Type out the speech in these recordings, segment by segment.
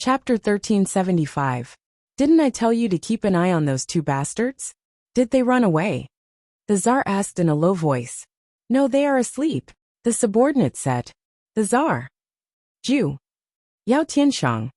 Chapter 1375. Didn't I tell you to keep an eye on those two bastards? Did they run away? The Tsar asked in a low voice. No, they are asleep, the subordinate said. The Tsar. Ju. Yao Tianshang.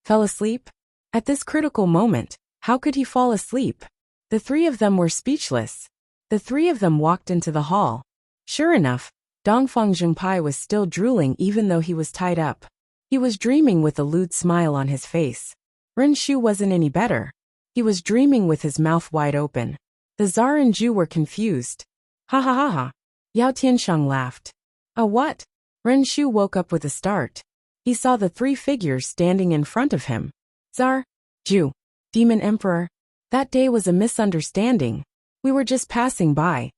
Fell asleep? At this critical moment, how could he fall asleep? The three of them were speechless. The three of them walked into the hall. Sure enough, Dongfang Zhengpai was still drooling even though he was tied up. He was dreaming with a lewd smile on his face. Ren Shu wasn't any better. He was dreaming with his mouth wide open. The Tsar and Ju were confused. Ha ha ha ha. Yao Tianshang laughed. A what? Ren Shu woke up with a start. He saw the three figures standing in front of him. Tsar, Ju, Demon Emperor. That day was a misunderstanding. We were just passing by.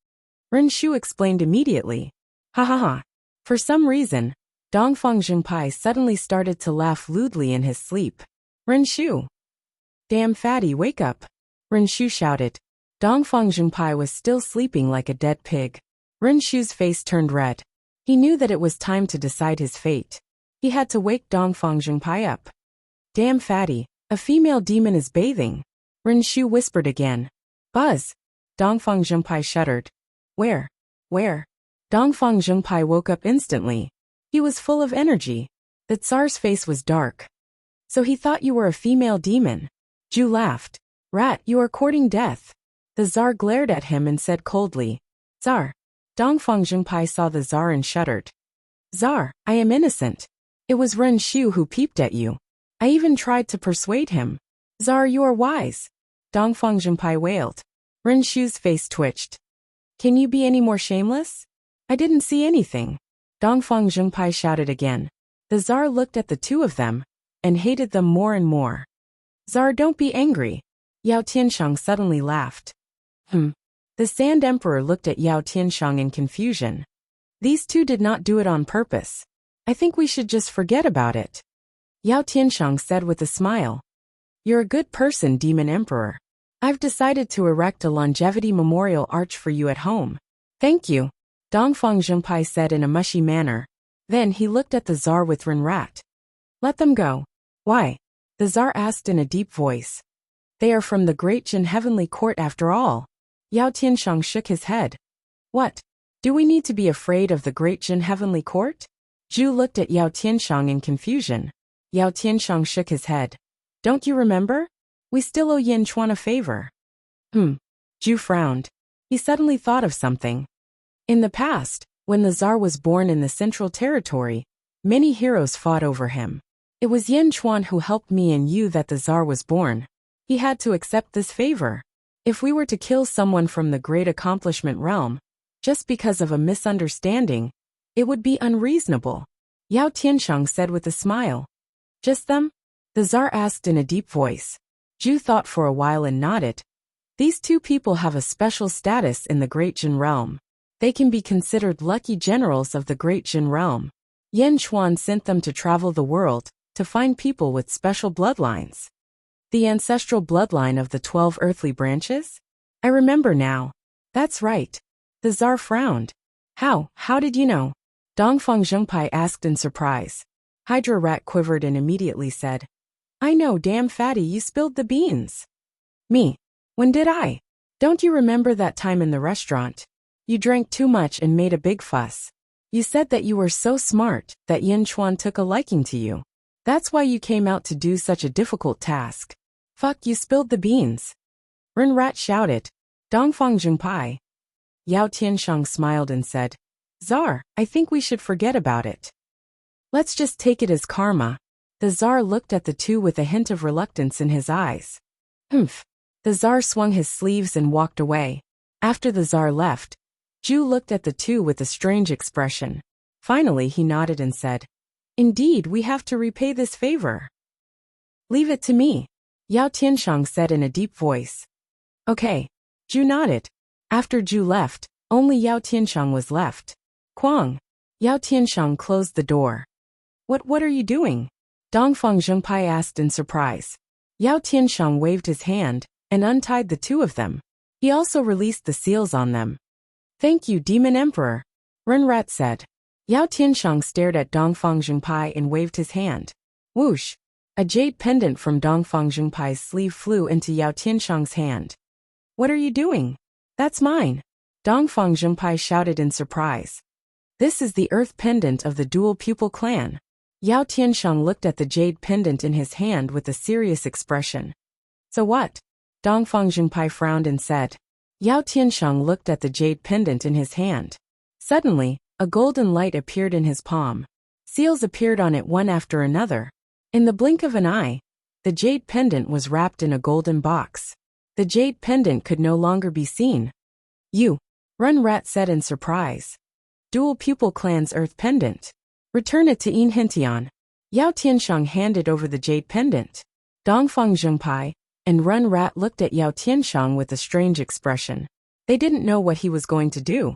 Ren Shu explained immediately. Ha ha ha. For some reason, Dongfang Zhengpai suddenly started to laugh lewdly in his sleep. Ren Shu. Damn fatty, wake up. Ren Shu shouted. Dongfang Zhengpai was still sleeping like a dead pig. Ren Shu's face turned red. He knew that it was time to decide his fate. He had to wake Dongfang Zhengpai up. Damn fatty, a female demon is bathing. Ren Shu whispered again. Buzz. Dongfang Zhengpai shuddered. Where? Where? Dongfang Zhengpai woke up instantly. He was full of energy. The Tsar's face was dark. So he thought you were a female demon. Ju laughed. Rat, you are courting death. The Tsar glared at him and said coldly. Tsar. Dongfang Zhengpai saw the Tsar and shuddered. Tsar, I am innocent. It was Ren Shu who peeped at you. I even tried to persuade him. Tsar, you are wise. Dongfang Zhengpai wailed. Ren Shu's face twitched. Can you be any more shameless? I didn't see anything. Dongfang Zhengpai shouted again. The Tsar looked at the two of them and hated them more and more. Tsar, don't be angry. Yao Tianshang suddenly laughed. The Sand Emperor looked at Yao Tianshang in confusion. These two did not do it on purpose. I think we should just forget about it. Yao Tianshang said with a smile. You're a good person, Demon Emperor. I've decided to erect a longevity memorial arch for you at home. Thank you, Dongfang Zhengpai said in a mushy manner. Then he looked at the Tsar with Ren-rat. Let them go. Why? The Tsar asked in a deep voice. They are from the Great Jin Heavenly Court after all. Yao Tianshang shook his head. What? Do we need to be afraid of the Great Jin Heavenly Court? Ju looked at Yao Tianshang in confusion. Yao Tianshang shook his head. Don't you remember? We still owe Yin Chuan a favor. Ju frowned. He suddenly thought of something. In the past, when the Tsar was born in the Central Territory, many heroes fought over him. It was Yin Chuan who helped me and you that the Tsar was born. He had to accept this favor. If we were to kill someone from the Great Accomplishment realm, just because of a misunderstanding, it would be unreasonable. Yao Tianshang said with a smile. Just them? The Tsar asked in a deep voice. Ju thought for a while and nodded. These two people have a special status in the Great Jin realm. They can be considered lucky generals of the Great Jin realm. Yin Chuan sent them to travel the world, to find people with special bloodlines. The ancestral bloodline of the 12 earthly branches? I remember now. That's right. The Tsar frowned. How did you know? Dongfang Zhengpai asked in surprise. Hydra Rat quivered and immediately said, I know, damn fatty, you spilled the beans. Me? When did I? Don't you remember that time in the restaurant? You drank too much and made a big fuss. You said that you were so smart that Yin Chuan took a liking to you. That's why you came out to do such a difficult task. Fuck, you spilled the beans. Ren-rat shouted. Dongfang Zhengpai. Yao Tianshang smiled and said, Tsar, I think we should forget about it. Let's just take it as karma. The Tsar looked at the two with a hint of reluctance in his eyes. The Tsar swung his sleeves and walked away. After the Tsar left, Ju looked at the two with a strange expression. Finally he nodded and said, Indeed, we have to repay this favor. Leave it to me, Yao Tianshang said in a deep voice. Okay. Ju nodded. After Ju left, only Yao Tianshang was left. Kwang. Yao Tianshang closed the door. What are you doing? Dongfang Zhengpai asked in surprise. Yao Tianshang waved his hand and untied the two of them. He also released the seals on them. Thank you, Demon Emperor, Ren-rat said. Yao Tianshang stared at Dongfang Zhengpai and waved his hand. Whoosh. A jade pendant from Dongfang Zhengpai's sleeve flew into Yao Tianshang's hand. What are you doing? That's mine. Dongfang Zhengpai shouted in surprise. This is the earth pendant of the dual pupil clan. Yao Tianshang looked at the jade pendant in his hand with a serious expression. So what? Dongfang Zhengpai frowned and said. Yao Tianshang looked at the jade pendant in his hand. Suddenly, a golden light appeared in his palm. Seals appeared on it one after another. In the blink of an eye, the jade pendant was wrapped in a golden box. The jade pendant could no longer be seen. You, Run Rat said in surprise. Dual pupil clan's earth pendant. Return it to Yin Hintian. Yao Tianshang handed over the jade pendant. Dongfang Zhengpai and Run Rat looked at Yao Tianshang with a strange expression. They didn't know what he was going to do.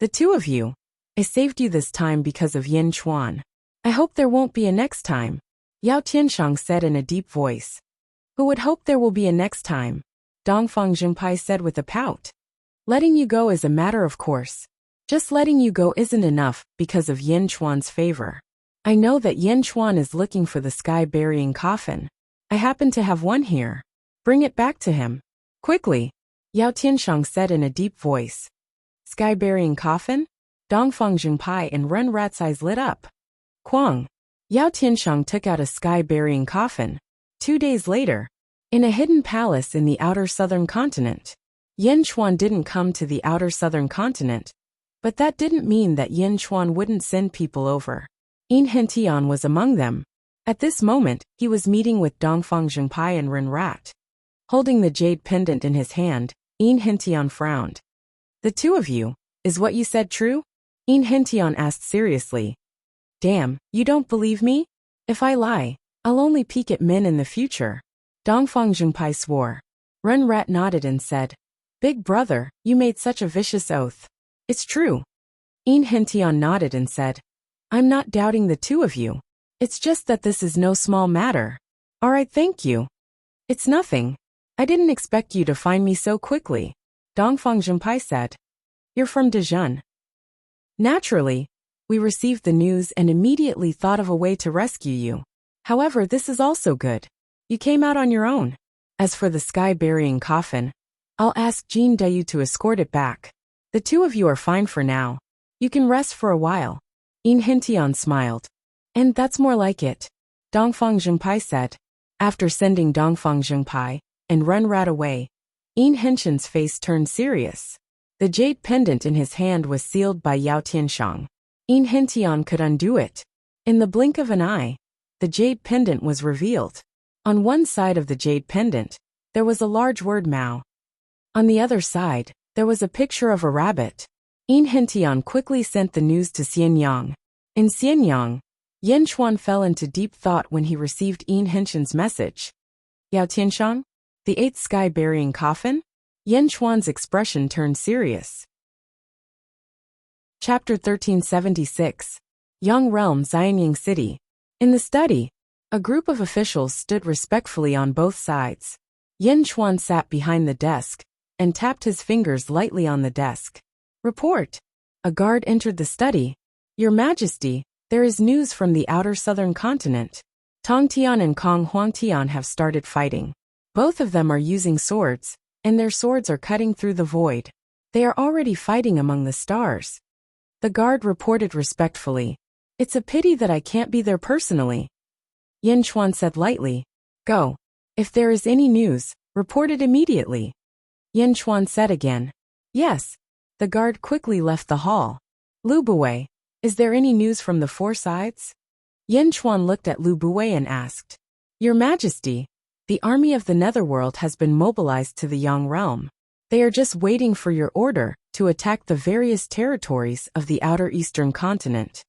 The two of you. I saved you this time because of Yin Chuan. I hope there won't be a next time. Yao Tianshang said in a deep voice. Who would hope there will be a next time? Dongfang Zhengpai said with a pout. Letting you go is a matter of course. Just letting you go isn't enough because of Yin Chuan's favor. I know that Yin Chuan is looking for the sky-burying coffin. I happen to have one here. Bring it back to him. Quickly, Yao Tianshang said in a deep voice. Sky-burying coffin? Dongfang Zhengpai and Run Rat's eyes lit up. Quang. Yao Tianshang took out a sky-burying coffin. 2 days later, in a hidden palace in the outer southern continent. Yin Chuan didn't come to the outer southern continent, but that didn't mean that Yin Chuan wouldn't send people over. Yin Hintian was among them. At this moment, he was meeting with Dongfang Zhengpai and Run Rat. Holding the jade pendant in his hand, Yin Hintian frowned. The two of you, is what you said true? Yin Hintian asked seriously. Damn, you don't believe me? If I lie, I'll only peek at men in the future. Dongfang Zhengpai swore. Run Rat nodded and said, Big brother, you made such a vicious oath. It's true. Yin Hintian nodded and said, I'm not doubting the two of you. It's just that this is no small matter. Alright, thank you. It's nothing. I didn't expect you to find me so quickly. Dongfang Zhengpai said. You're from Dezhun. Naturally, we received the news and immediately thought of a way to rescue you. However, this is also good. You came out on your own. As for the sky-burying coffin, I'll ask Jin Dayu to escort it back. The two of you are fine for now. You can rest for a while. Yin Hintian smiled. And that's more like it. Dongfang Zhengpai said. After sending Dongfang Zhengpai and Run Rat away, Yin Hinshan's face turned serious. The jade pendant in his hand was sealed by Yao Tianshang. Yin Hintian could undo it. In the blink of an eye, the jade pendant was revealed. On one side of the jade pendant, there was a large word Mao. On the other side, there was a picture of a rabbit. Yin Hintian quickly sent the news to Xianyang. In Xianyang, Yin Chuan fell into deep thought when he received Yin Hinshan's message. Yao Tianshang? The eighth sky-burying coffin? Yin Chuan's expression turned serious. Chapter 1376. Yang Realm, Xianyang City. In the study, a group of officials stood respectfully on both sides. Yin Chuan sat behind the desk and tapped his fingers lightly on the desk. Report. A guard entered the study. Your Majesty, there is news from the outer southern continent. Tong Tian and Kong Huang Tian have started fighting. Both of them are using swords, and their swords are cutting through the void. They are already fighting among the stars. The guard reported respectfully. It's a pity that I can't be there personally. Yin Chuan said lightly. Go. If there is any news, report it immediately. Yin Chuan said again. Yes. The guard quickly left the hall. Lu Buwei, is there any news from the four sides? Yin Chuan looked at Lu Buwei and asked. Your Majesty, the army of the Netherworld has been mobilized to the Yang realm. They are just waiting for your order to attack the various territories of the outer eastern continent.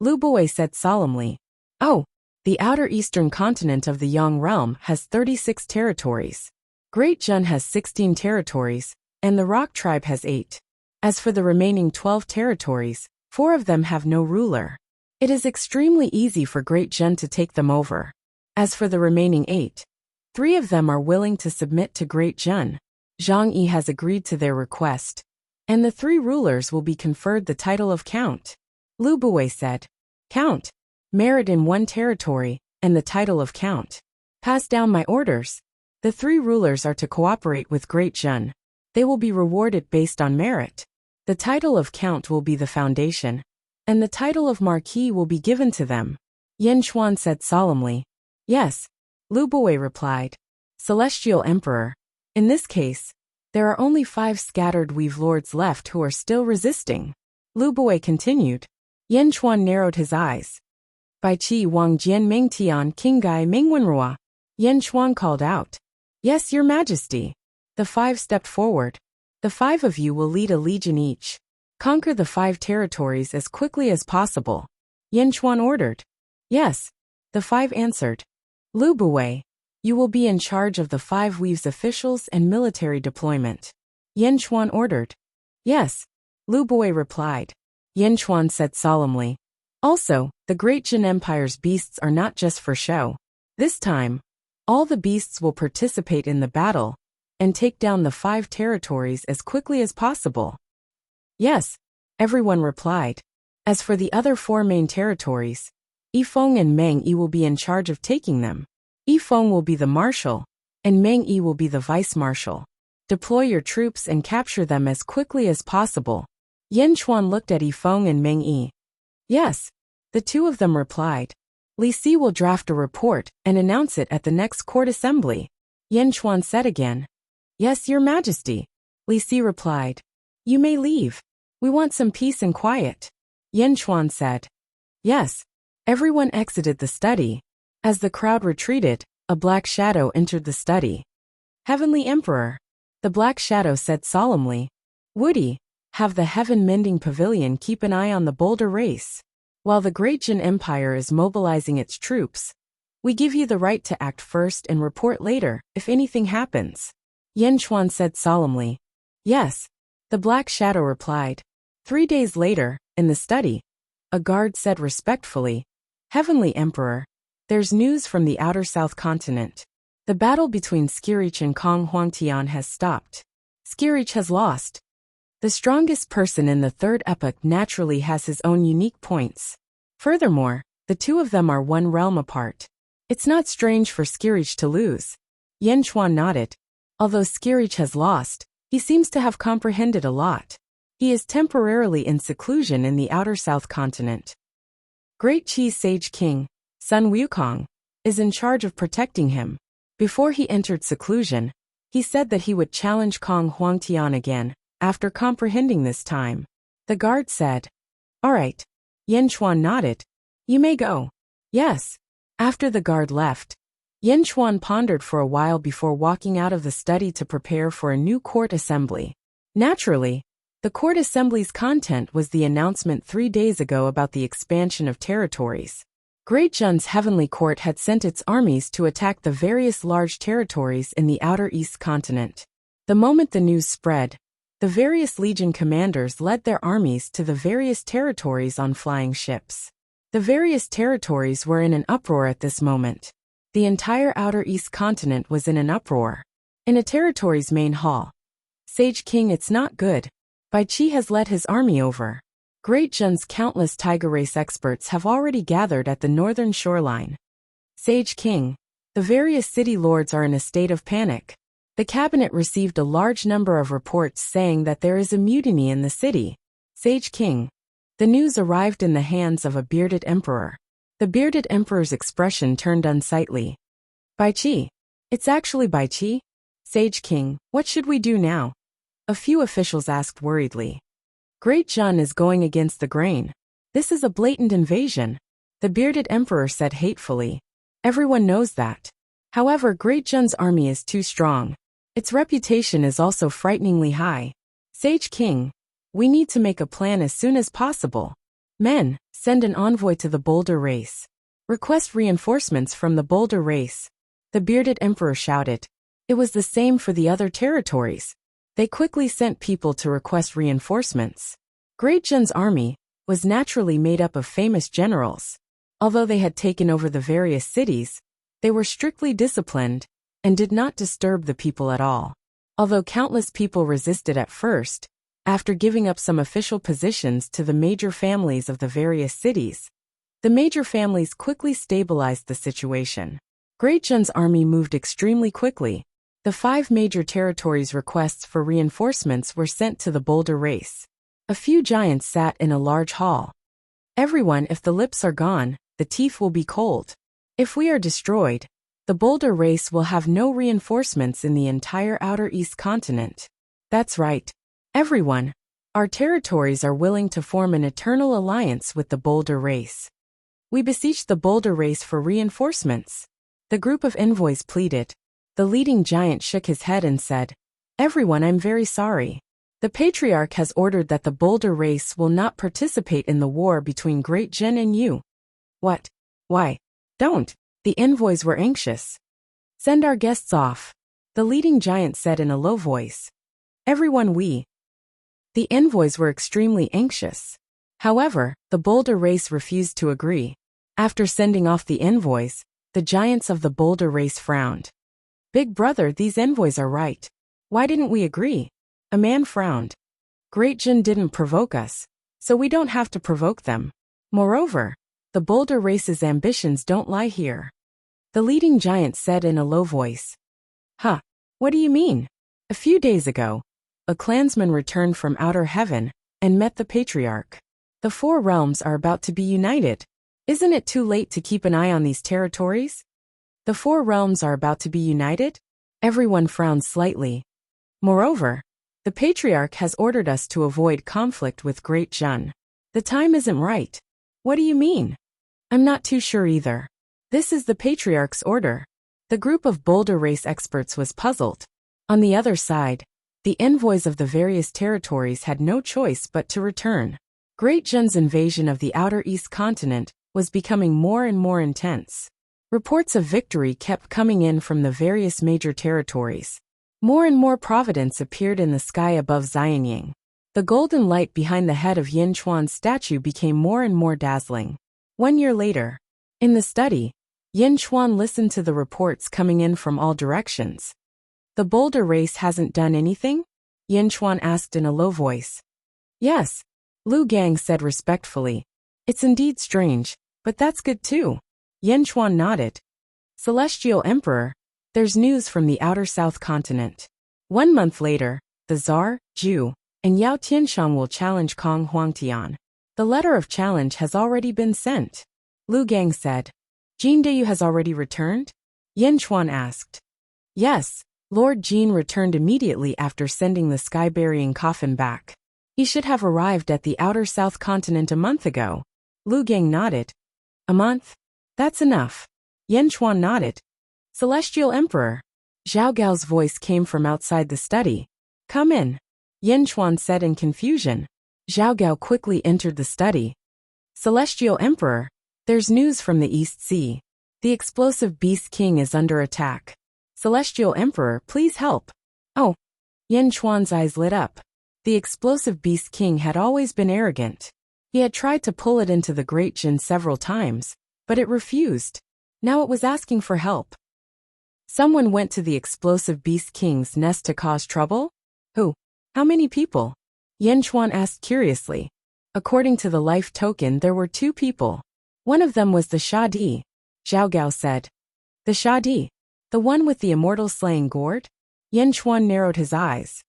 Lu Buwei said solemnly. Oh, the outer eastern continent of the Yang realm has 36 territories. Great Jun has 16 territories, and the Rock tribe has 8. As for the remaining 12 territories, 4 of them have no ruler. It is extremely easy for Great Jun to take them over. As for the remaining 8, 3 of them are willing to submit to Great Jun. Zhang Yi has agreed to their request, and the 3 rulers will be conferred the title of Count. Lu Buwei said. Count. Merit in one territory, and the title of Count. Pass down my orders. The 3 rulers are to cooperate with Great Jun. They will be rewarded based on merit. The title of Count will be the foundation, and the title of Marquis will be given to them. Yen Chuan said solemnly. Yes, Lu Buwei replied. Celestial Emperor. In this case, there are only 5 scattered weave lords left who are still resisting. Lu Buwei continued. Yen Chuan narrowed his eyes. Bai Qi Wang Jian Ming Tian King Gai Mingwenrua. Yen Chuan called out. Yes, Your Majesty. The 5 stepped forward. The 5 of you will lead a legion each. Conquer the 5 territories as quickly as possible. Yen Chuan ordered. Yes. The 5 answered. Lu Buwei, you will be in charge of the 5 weaves officials and military deployment. Yen Chuan ordered. Yes. Lu Buwei replied. Yen Chuan said solemnly. Also, the Great Jin Empire's beasts are not just for show. This time, all the beasts will participate in the battle and take down the 5 territories as quickly as possible. Yes, everyone replied. As for the other 4 main territories, Yifeng and Meng Yi will be in charge of taking them. Yifeng will be the marshal, and Meng Yi will be the vice-marshal. Deploy your troops and capture them as quickly as possible. Yen Chuan looked at Yifeng and Meng Yi. Yes, the 2 of them replied. Li Si will draft a report and announce it at the next court assembly. Yen Chuan said again. Yes, Your Majesty. Li Si replied. You may leave. We want some peace and quiet. Yen Chuan said. Yes. Everyone exited the study. As the crowd retreated, a black shadow entered the study. Heavenly Emperor. The black shadow said solemnly. Woody, have the Heaven-Mending Pavilion keep an eye on the boulder race. While the Great Jin Empire is mobilizing its troops, we give you the right to act first and report later if anything happens. Yen Chuan said solemnly. Yes. The black shadow replied. 3 days later, in the study, a guard said respectfully, Heavenly Emperor, there's news from the outer south continent. The battle between Skirich and Kong Huangtian has stopped. Skirich has lost. The strongest person in the 3rd epoch naturally has his own unique points. Furthermore, the 2 of them are 1 realm apart. It's not strange for Skirich to lose. Yen Chuan nodded. Although Skirich has lost, he seems to have comprehended a lot. He is temporarily in seclusion in the outer south continent. Great Qi's Sage King, Sun Wukong, is in charge of protecting him. Before he entered seclusion, he said that he would challenge Kong Huangtian again, after comprehending this time. The guard said. All right. Yen Chuan nodded. You may go. Yes. After the guard left, Yen Chuan pondered for a while before walking out of the study to prepare for a new court assembly. Naturally, the court assembly's content was the announcement 3 days ago about the expansion of territories. Great Jun's heavenly court had sent its armies to attack the various large territories in the outer east continent. The moment the news spread, the various legion commanders led their armies to the various territories on flying ships. The various territories were in an uproar at this moment. The entire outer east continent was in an uproar. In a territory's main hall, Sage King, it's not good. Bai Qi has led his army over. Great Jun's countless tiger race experts have already gathered at the northern shoreline. Sage King, the various city lords are in a state of panic. The cabinet received a large number of reports saying that there is a mutiny in the city. Sage King, the news arrived in the hands of a bearded emperor. The bearded emperor's expression turned unsightly. Bai Qi. It's actually Bai Qi? Sage King, what should we do now? A few officials asked worriedly. Great Jun is going against the grain. This is a blatant invasion. The bearded emperor said hatefully. Everyone knows that. However, Great Jun's army is too strong. Its reputation is also frighteningly high. Sage King, we need to make a plan as soon as possible. Men, send an envoy to the boulder race. Request reinforcements from the boulder race. The bearded emperor shouted. It was the same for the other territories. They quickly sent people to request reinforcements. Great Jun's army was naturally made up of famous generals. Although they had taken over the various cities, they were strictly disciplined and did not disturb the people at all. Although countless people resisted at first, after giving up some official positions to the major families of the various cities, The major families quickly stabilized the situation. Great Jun's army moved extremely quickly. The 5 major territories' requests for reinforcements were sent to the boulder race. A few giants sat in a large hall. Everyone, if the lips are gone, the teeth will be cold. If we are destroyed, the boulder race will have no reinforcements in the entire outer east continent. That's right. Everyone. Our territories are willing to form an eternal alliance with the boulder race. We beseech the boulder race for reinforcements. The group of envoys pleaded. The leading giant shook his head and said, "Everyone, I'm very sorry. The patriarch has ordered that the boulder race will not participate in the war between Great Jin and you." What? Why? Don't. The envoys were anxious. "Send our guests off," the leading giant said in a low voice. Everyone, we. The envoys were extremely anxious. However, the boulder race refused to agree. After sending off the envoys, the giants of the boulder race frowned. "Big brother, these envoys are right. Why didn't we agree?" A man frowned. "Great Jin didn't provoke us, so we don't have to provoke them. Moreover, the boulder race's ambitions don't lie here." The leading giant said in a low voice. "Huh, what do you mean?" A few days ago, a clansman returned from outer heaven and met the patriarch. The 4 realms are about to be united. Isn't it too late to keep an eye on these territories? The 4 realms are about to be united? Everyone frowned slightly. Moreover, the patriarch has ordered us to avoid conflict with Great Jun. The time isn't right. What do you mean? I'm not too sure either. This is the patriarch's order. The group of boulder race experts was puzzled. On the other side, the envoys of the various territories had no choice but to return. Great Jun's invasion of the outer east continent was becoming more and more intense. Reports of victory kept coming in from the various major territories. More and more providence appeared in the sky above Xianying. The golden light behind the head of Yin Chuan's statue became more and more dazzling. 1 year later, in the study, Yin Chuan listened to the reports coming in from all directions. "The boulder race hasn't done anything?" Yin Chuan asked in a low voice. "Yes," Lu Gang said respectfully. "It's indeed strange, but that's good too." Yin Chuan nodded. "Celestial Emperor, there's news from the outer south continent. 1 month later, the Tsar, Zhu, and Yao Tianshang will challenge Kong Huangtian. The letter of challenge has already been sent." Lu Gang said. "Jin Deyu has already returned?" Yin Chuan asked. "Yes, Lord Jin returned immediately after sending the sky-burying coffin back. He should have arrived at the outer south continent a month ago." Lu Gang nodded. "A month? That's enough." Yin Chuan nodded. "Celestial Emperor." Zhao Gao's voice came from outside the study. "Come in," Yin Chuan said in confusion. Zhao Gao quickly entered the study. "Celestial Emperor, there's news from the East Sea. The explosive Beast King is under attack. Celestial Emperor, please help." "Oh." Yin Chuan's eyes lit up. The explosive Beast King had always been arrogant. He had tried to pull it into the Great Jin several times, but it refused. Now it was asking for help. Someone went to the explosive Beast King's nest to cause trouble? Who? How many people? Yin Chuan asked curiously. According to the life token, there were 2 people. One of them was the Shadi, Zhao Gao said. "The Shadi? The one with the immortal slaying gourd?" Yin Chuan narrowed his eyes.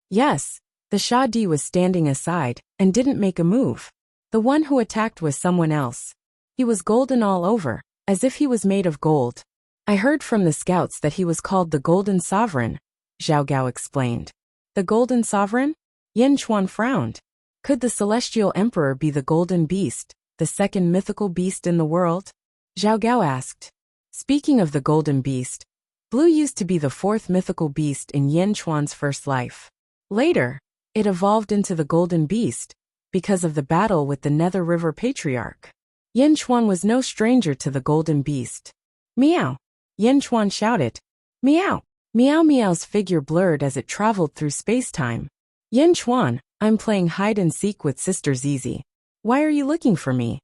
"Yes, the Shadi was standing aside and didn't make a move. The one who attacked was someone else. He was golden all over, as if he was made of gold. I heard from the scouts that he was called the Golden Sovereign," Zhao Gao explained. "The Golden Sovereign?" Yin Chuan frowned. Could the Celestial Emperor be the Golden Beast, the second mythical beast in the world? Zhao Gao asked. Speaking of the Golden Beast, Blue used to be the 4th mythical beast in Yin Chuan's first life. Later, it evolved into the Golden Beast, because of the battle with the Nether River Patriarch. Yin Chuan was no stranger to the Golden Beast. "Meow!" Yin Chuan shouted. "Meow!" Meow Meow's figure blurred as it traveled through space-time. "Yin Chuan, I'm playing hide-and-seek with Sister Zizi. Why are you looking for me?"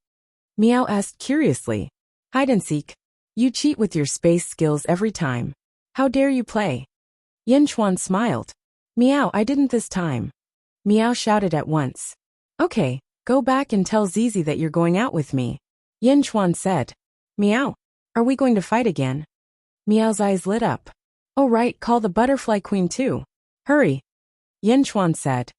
Meow asked curiously. "Hide-and-seek? You cheat with your space skills every time. How dare you play?" Yin Chuan smiled. "Meow, I didn't this time." Meow shouted at once. "Okay, go back and tell Zizi that you're going out with me." Yin Chuan said. Meow. Are we going to fight again? Meow's eyes lit up. Oh right, call the butterfly queen too. Hurry. Yin Chuan said.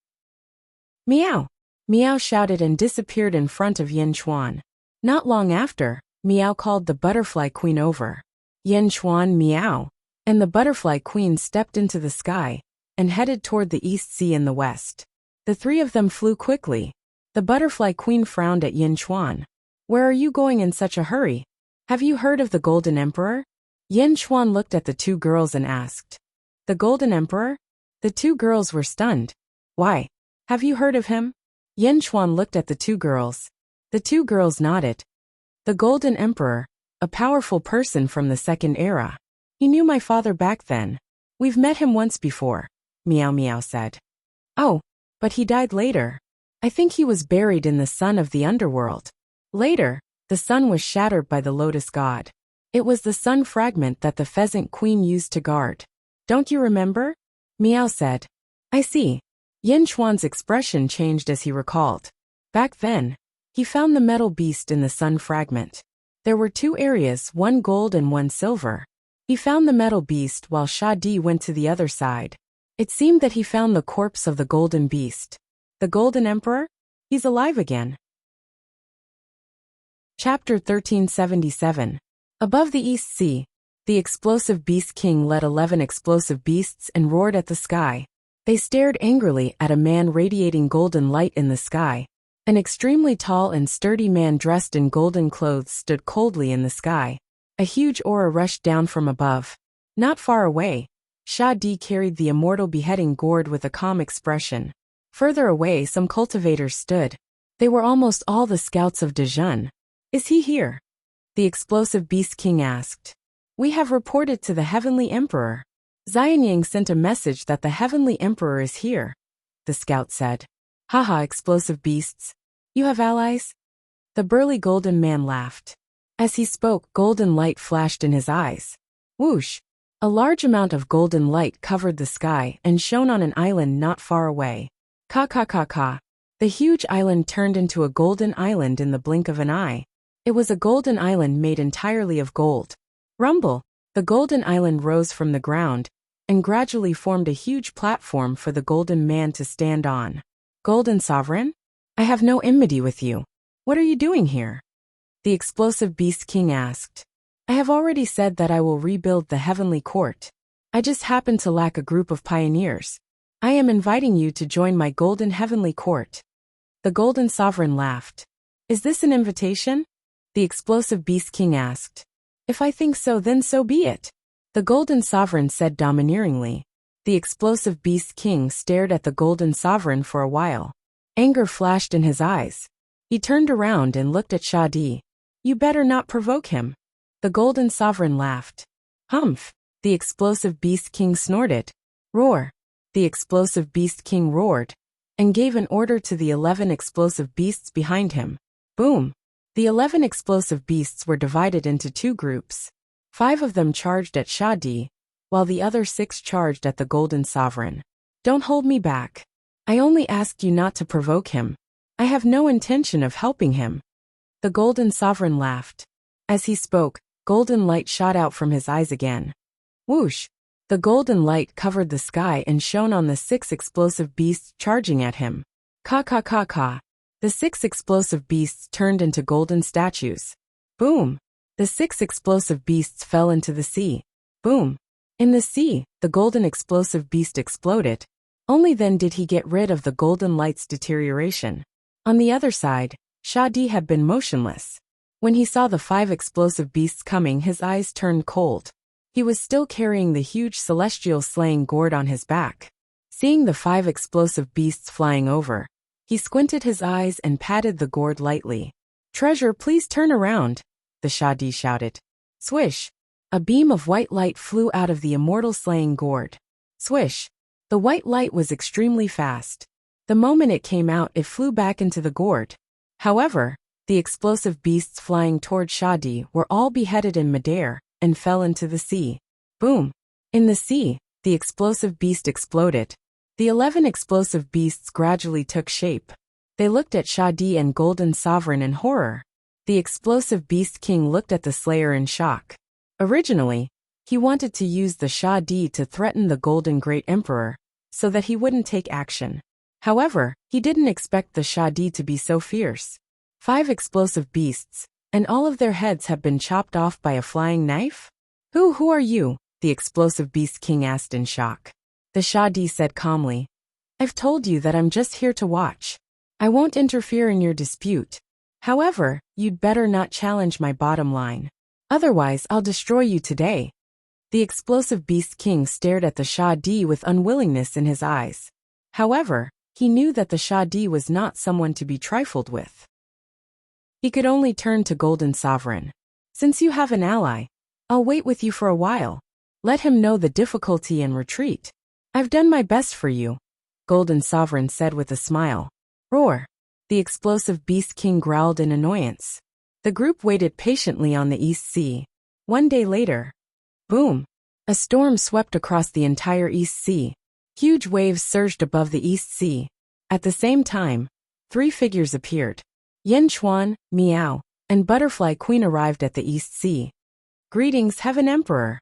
Meow. Meow shouted and disappeared in front of Yin Chuan. Not long after, Meow called the butterfly queen over. Yin Chuan meow. And the butterfly queen stepped into the sky and headed toward the East Sea in the west. The three of them flew quickly. The butterfly queen frowned at Yin Chuan. Where are you going in such a hurry? Have you heard of the Golden Emperor? Yin Chuan looked at the two girls and asked. The Golden Emperor? The two girls were stunned. Why? Have you heard of him? Yin Chuan looked at the two girls. The two girls nodded. The Golden Emperor, a powerful person from the Second Era. He knew my father back then. We've met him once before, Meow Meow said. Oh, but he died later. I think he was buried in the sun of the underworld. Later, the sun was shattered by the lotus god. It was the sun fragment that the pheasant queen used to guard. Don't you remember? Meow said. I see. Yin Chuan's expression changed as he recalled. Back then, he found the metal beast in the sun fragment. There were two areas, one gold and one silver. He found the metal beast while Shadi went to the other side. It seemed that he found the corpse of the golden beast. The Golden Emperor? He's alive again. Chapter 1377. Above the East Sea, the explosive beast king led 11 explosive beasts and roared at the sky. They stared angrily at a man radiating golden light in the sky. An extremely tall and sturdy man dressed in golden clothes stood coldly in the sky. A huge aura rushed down from above. Not far away, Shadi carried the immortal beheading gourd with a calm expression. Further away some cultivators stood. They were almost all the scouts of Dejun. Is he here? The explosive beast king asked. We have reported to the heavenly emperor. Xianyang sent a message that the heavenly emperor is here, the scout said. Haha, explosive beasts. You have allies? The burly golden man laughed. As he spoke, golden light flashed in his eyes. Whoosh! A large amount of golden light covered the sky and shone on an island not far away. Ka ka ka ka. The huge island turned into a golden island in the blink of an eye. It was a golden island made entirely of gold. Rumble! The golden island rose from the ground and gradually formed a huge platform for the golden man to stand on. Golden Sovereign? I have no enmity with you. What are you doing here? The explosive beast king asked. I have already said that I will rebuild the heavenly court. I just happen to lack a group of pioneers. I am inviting you to join my golden heavenly court. The golden sovereign laughed. Is this an invitation? The explosive beast king asked. If I think so, then so be it. The golden sovereign said domineeringly. The explosive beast king stared at the golden sovereign for a while. Anger flashed in his eyes. He turned around and looked at Shadi. You better not provoke him. The golden sovereign laughed. Humph! The explosive beast king snorted. Roar! The explosive beast king roared and gave an order to the 11 explosive beasts behind him. Boom! The 11 explosive beasts were divided into two groups. 5 of them charged at Shadi, while the other 6 charged at the golden sovereign. Don't hold me back. I only asked you not to provoke him. I have no intention of helping him. The golden sovereign laughed. As he spoke, golden light shot out from his eyes again. Whoosh! The golden light covered the sky and shone on the 6 explosive beasts charging at him. Ka ka ka ka. The 6 explosive beasts turned into golden statues. Boom! The 6 explosive beasts fell into the sea. Boom! In the sea, the golden explosive beast exploded. Only then did he get rid of the golden light's deterioration. On the other side, Shadi had been motionless. When he saw the 5 explosive beasts coming, his eyes turned cold. He was still carrying the huge celestial slaying gourd on his back. Seeing the 5 explosive beasts flying over, he squinted his eyes and patted the gourd lightly. Treasure, please turn around, the Shadi shouted. Swish! A beam of white light flew out of the immortal slaying gourd. Swish! The white light was extremely fast. The moment it came out, it flew back into the gourd. However, the explosive beasts flying toward Shadi were all beheaded in midair and fell into the sea. Boom! In the sea, the explosive beast exploded. The 11 explosive beasts gradually took shape. They looked at Shadi and Golden Sovereign in horror. The explosive Beast King looked at the Slayer in shock. Originally, he wanted to use the Sha Di to threaten the Golden Great Emperor, so that he wouldn't take action. However, he didn't expect the Sha Di to be so fierce. 5 explosive beasts, and all of their heads have been chopped off by a flying knife? Who are you? The explosive Beast King asked in shock. The Sha Di said calmly, I've told you that I'm just here to watch. I won't interfere in your dispute. However, you'd better not challenge my bottom line. Otherwise, I'll destroy you today. The explosive Beast King stared at the Sha Di with unwillingness in his eyes. However, he knew that the Sha Di was not someone to be trifled with. He could only turn to Golden Sovereign. Since you have an ally, I'll wait with you for a while. Let him know the difficulty and retreat. I've done my best for you, Golden Sovereign said with a smile. Roar! The explosive Beast King growled in annoyance. The group waited patiently on the East Sea. One day later, boom! A storm swept across the entire East Sea. Huge waves surged above the East Sea. At the same time, 3 figures appeared. Yen Chuan, Miao, and Butterfly Queen arrived at the East Sea. Greetings, Heaven Emperor.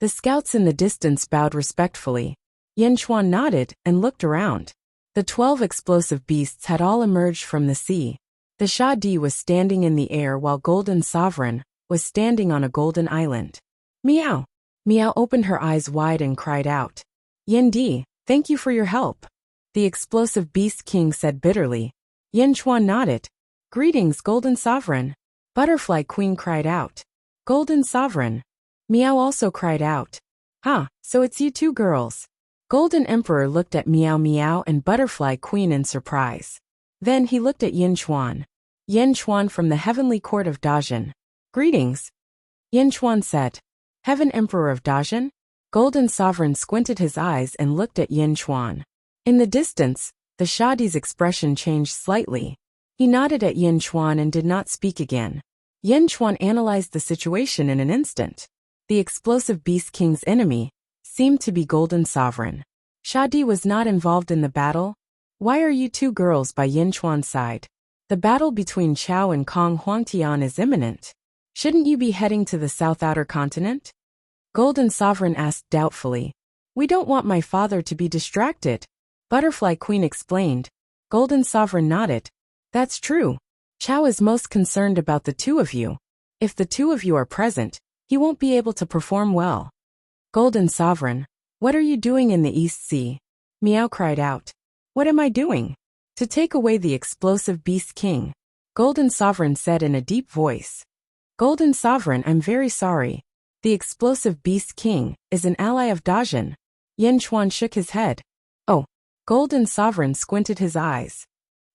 The scouts in the distance bowed respectfully. Yen Chuan nodded and looked around. The 12 explosive beasts had all emerged from the sea. The Sha Di was standing in the air while Golden Sovereign was standing on a golden island. Meow! Meow opened her eyes wide and cried out. Yen Di, thank you for your help. The explosive Beast King said bitterly. Yen Chuan nodded. Greetings, Golden Sovereign. Butterfly Queen cried out. Golden Sovereign. Meow also cried out. So it's you 2 girls. Golden Emperor looked at Meow Meow and Butterfly Queen in surprise. Then he looked at Yen Chuan. Yen Chuan from the Heavenly Court of Dajin. Greetings. Yen Chuan said. Heaven Emperor of Dajin? Golden Sovereign squinted his eyes and looked at Yen Chuan. In the distance, the Sha Di's expression changed slightly. He nodded at Yen Chuan and did not speak again. Yen Chuan analyzed the situation in an instant. The explosive Beast King's enemy seemed to be Golden Sovereign. Sha Di was not involved in the battle. Why are you 2 girls by Yen Chuan's side? The battle between Chao and Kong Huangtian is imminent. Shouldn't you be heading to the South Outer Continent? Golden Sovereign asked doubtfully. We don't want my father to be distracted. Butterfly Queen explained. Golden Sovereign nodded. That's true. Chao is most concerned about the 2 of you. If the 2 of you are present, he won't be able to perform well. Golden Sovereign, what are you doing in the East Sea? Meow cried out. What am I doing? To take away the explosive Beast King. Golden Sovereign said in a deep voice. Golden Sovereign, I'm very sorry. The explosive Beast King is an ally of Dajin. Yen Chuan shook his head. Oh. Golden Sovereign squinted his eyes.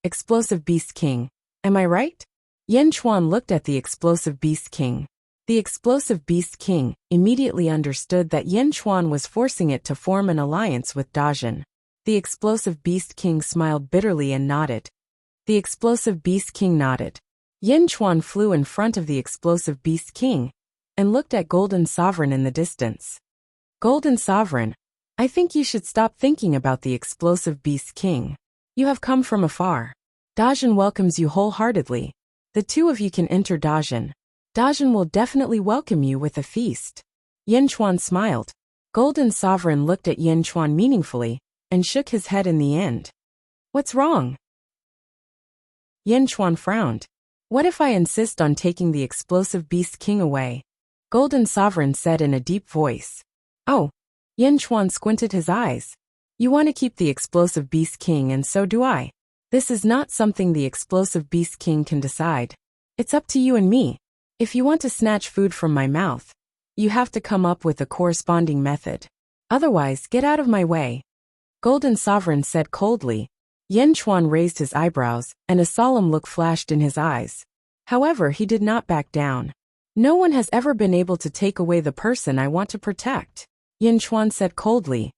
Explosive Beast King, am I right? Yen Chuan looked at the explosive Beast King. The explosive Beast King immediately understood that Yen Chuan was forcing it to form an alliance with Dajin. The explosive Beast King smiled bitterly and nodded. The explosive Beast King nodded. Yen Chuan flew in front of the explosive Beast King and looked at Golden Sovereign in the distance. Golden Sovereign, I think you should stop thinking about the explosive Beast King. You have come from afar. Dajin welcomes you wholeheartedly. The 2 of you can enter Dajin. Dajin will definitely welcome you with a feast. Yen Chuan smiled. Golden Sovereign looked at Yen Chuan meaningfully and shook his head in the end. What's wrong? Yen Chuan frowned. What if I insist on taking the explosive Beast King away? Golden Sovereign said in a deep voice. Oh. Yen Chuan squinted his eyes. You want to keep the explosive Beast King and so do I. This is not something the explosive Beast King can decide. It's up to you and me. If you want to snatch food from my mouth, you have to come up with a corresponding method. Otherwise, get out of my way. Golden Sovereign said coldly. Yen Chuan raised his eyebrows, and a solemn look flashed in his eyes. However, he did not back down. No one has ever been able to take away the person I want to protect, Yen Chuan said coldly.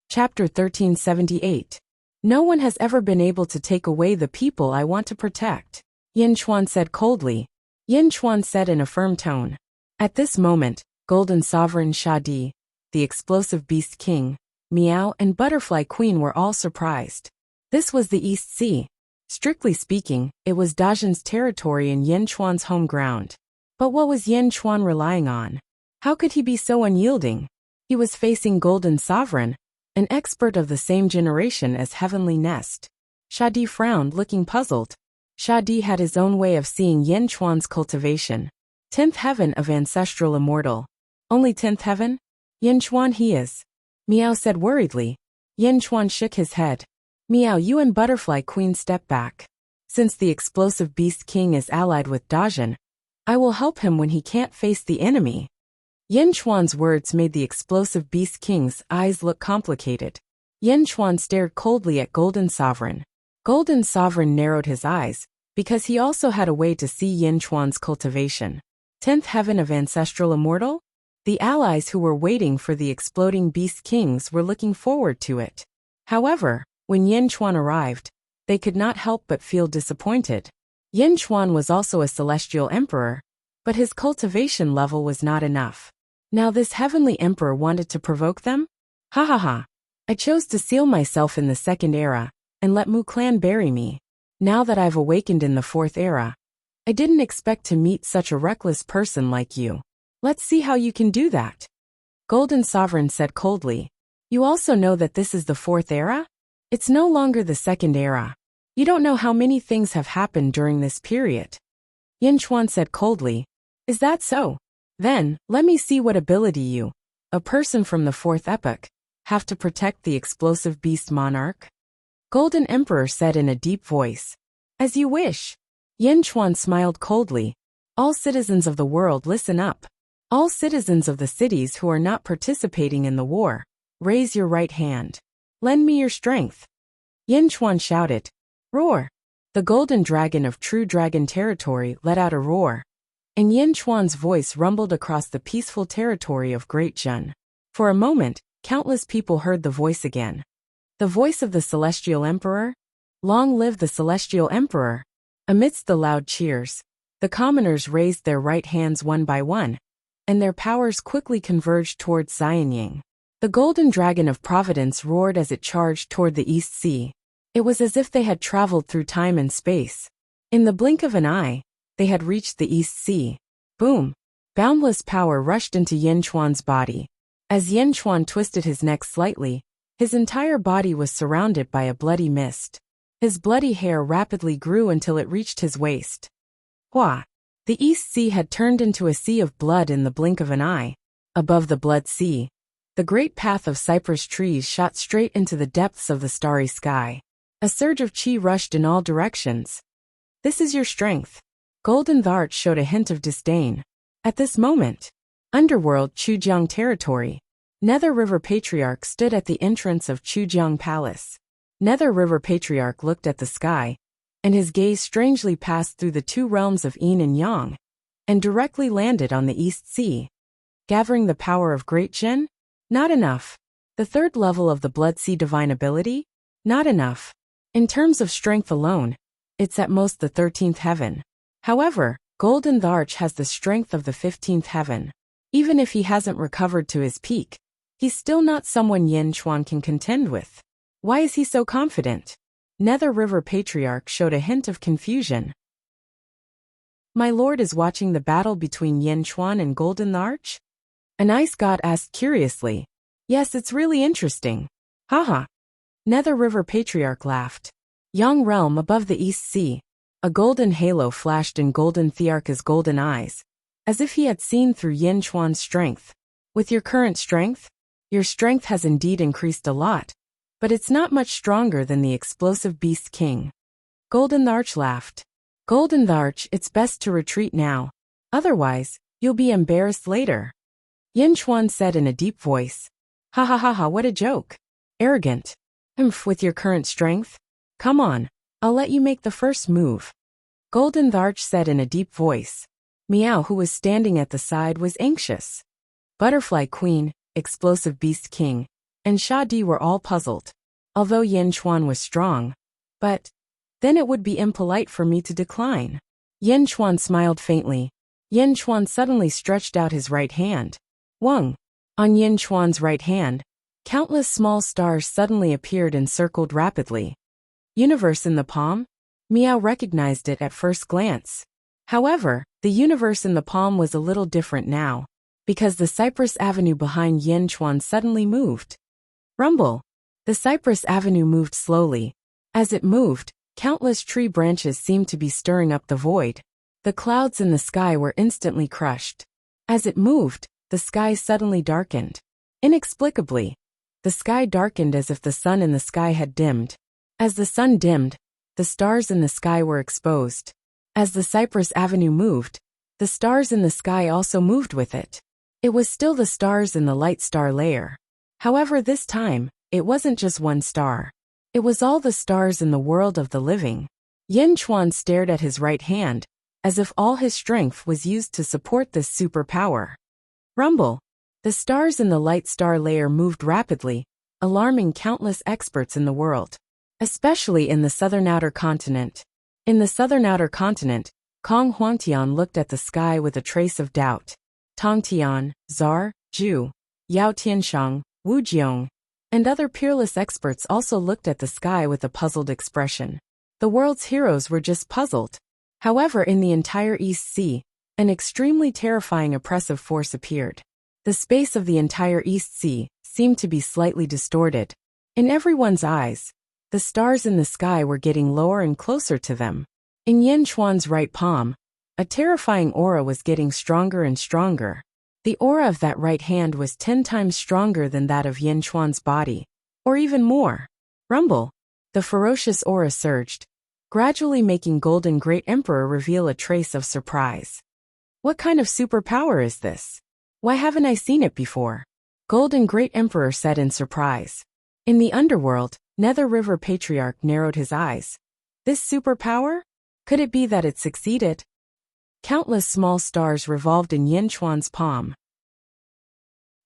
Chapter 1378. No one has ever been able to take away the people I want to protect, Yen Chuan said coldly. Yen Chuan said in a firm tone. At this moment, Golden Sovereign Sha Di, the explosive Beast King, Meow and Butterfly Queen were all surprised. This was the East Sea. Strictly speaking, it was Dazhen's territory and Yin Chuan's home ground. But what was Yin Chuan relying on? How could he be so unyielding? He was facing Golden Sovereign, an expert of the same generation as Heavenly Nest. Shadi frowned, looking puzzled. Shadi had his own way of seeing Yin Chuan's cultivation. 10th heaven of ancestral immortal. Only 10th heaven? Yin Chuan he is. Miao said worriedly. Yin Chuan shook his head. Miao, you and Butterfly Queen step back. Since the explosive Beast King is allied with Dazhen, I will help him when he can't face the enemy. Yin Chuan's words made the explosive Beast King's eyes look complicated. Yin Chuan stared coldly at Golden Sovereign. Golden Sovereign narrowed his eyes, because he also had a way to see Yin Chuan's cultivation. 10th heaven of ancestral immortal? The allies who were waiting for the exploding Beast Kings were looking forward to it. However, when Yin Chuan arrived, they could not help but feel disappointed. Yin Chuan was also a celestial emperor, but his cultivation level was not enough. Now this heavenly emperor wanted to provoke them? Ha ha ha. I chose to seal myself in the second era, and let Mu clan bury me. Now that I've awakened in the fourth era, I didn't expect to meet such a reckless person like you. Let's see how you can do that. Golden Sovereign said coldly. You also know that this is the fourth era? It's no longer the second era. You don't know how many things have happened during this period. Yin Chuan said coldly. Is that so? Then, let me see what ability you, a person from the fourth epoch, have to protect the explosive beast monarch. Golden Emperor said in a deep voice. As you wish. Yin Chuan smiled coldly. All citizens of the world listen up. All citizens of the cities who are not participating in the war, raise your right hand. Lend me your strength. Yin Chuan shouted. Roar. The golden dragon of true dragon territory let out a roar, and Yin Chuan's voice rumbled across the peaceful territory of Great Jun. For a moment, countless people heard the voice again. The voice of the Celestial Emperor? Long live the Celestial Emperor! Amidst the loud cheers, the commoners raised their right hands one by one, and their powers quickly converged towards Xianying. The golden dragon of Providence roared as it charged toward the East Sea. It was as if they had traveled through time and space. In the blink of an eye, they had reached the East Sea. Boom! Boundless power rushed into Yin Chuan's body. As Yin Chuan twisted his neck slightly, his entire body was surrounded by a bloody mist. His bloody hair rapidly grew until it reached his waist. Hua! The East Sea had turned into a sea of blood in the blink of an eye. Above the blood sea, the great path of cypress trees shot straight into the depths of the starry sky. A surge of chi rushed in all directions. This is your strength. Golden Arch showed a hint of disdain. At this moment, underworld Chujiang territory, Nether River Patriarch stood at the entrance of Chujiang Palace. Nether River Patriarch looked at the sky, and his gaze strangely passed through the two realms of Yin and Yang, and directly landed on the East Sea. Gathering the power of Great Jin? Not enough. The third level of the Blood Sea divine ability? Not enough. In terms of strength alone, it's at most the 13th heaven. However, Golden Arch has the strength of the 15th heaven. Even if he hasn't recovered to his peak, he's still not someone Yin Chuan can contend with. Why is he so confident? Nether River Patriarch showed a hint of confusion. My lord is watching the battle between Yin Chuan and Golden Arch? An ice god asked curiously. Yes, it's really interesting. Haha. Nether River Patriarch laughed. Yang realm above the East Sea. A golden halo flashed in Golden Thearch's golden eyes, as if he had seen through Yin Chuan's strength. With your current strength? Your strength has indeed increased a lot, but it's not much stronger than the explosive Beast King. Golden Arch laughed. Golden Arch, it's best to retreat now. Otherwise, you'll be embarrassed later. Yin Chuan said in a deep voice. Ha ha ha ha, what a joke. Arrogant. With your current strength? Come on, I'll let you make the first move. Golden Arch said in a deep voice. Miao, who was standing at the side, was anxious. Butterfly Queen, Explosive Beast King, and Shadi were all puzzled. Although Yin Chuan was strong. But then it would be impolite for me to decline. Yin Chuan smiled faintly. Yin Chuan suddenly stretched out his right hand. Wang. On Yin Chuan's right hand, countless small stars suddenly appeared and circled rapidly. Universe in the palm? Miao recognized it at first glance. However, the universe in the palm was a little different now, because the cypress avenue behind Yin Chuan suddenly moved. Rumble. The cypress avenue moved slowly. As it moved, countless tree branches seemed to be stirring up the void. The clouds in the sky were instantly crushed. As it moved, the sky suddenly darkened. Inexplicably, the sky darkened as if the sun in the sky had dimmed. As the sun dimmed, the stars in the sky were exposed. As the cypress avenue moved, the stars in the sky also moved with it. It was still the stars in the light star layer. However, this time, it wasn't just one star. It was all the stars in the world of the living. Yin Chuan stared at his right hand, as if all his strength was used to support this superpower. Rumble. The stars in the light star layer moved rapidly, alarming countless experts in the world, especially in the southern outer continent. In the southern outer continent, Kong Huangtian looked at the sky with a trace of doubt. Tong Tian, Zar, Zhu, Yao Tianshang, Wu Jiong, and other peerless experts also looked at the sky with a puzzled expression. The world's heroes were just puzzled. However, in the entire East Sea, an extremely terrifying oppressive force appeared. The space of the entire East Sea seemed to be slightly distorted. In everyone's eyes, the stars in the sky were getting lower and closer to them. In Yin Chuan's right palm, a terrifying aura was getting stronger and stronger. The aura of that right hand was 10 times stronger than that of Yin Chuan's body, or even more. Rumble. The ferocious aura surged, gradually making Golden Great Emperor reveal a trace of surprise. What kind of superpower is this? Why haven't I seen it before? Golden Great Emperor said in surprise. In the underworld, Nether River Patriarch narrowed his eyes. This superpower? Could it be that it succeeded? Countless small stars revolved in Yin Chuan's palm.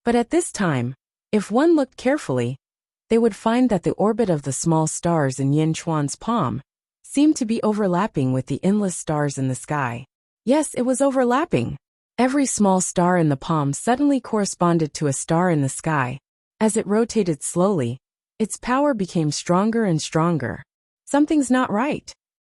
But at this time, if one looked carefully, they would find that the orbit of the small stars in Yin Chuan's palm seemed to be overlapping with the endless stars in the sky. Yes, it was overlapping. Every small star in the palm suddenly corresponded to a star in the sky. As it rotated slowly, its power became stronger and stronger. Something's not right.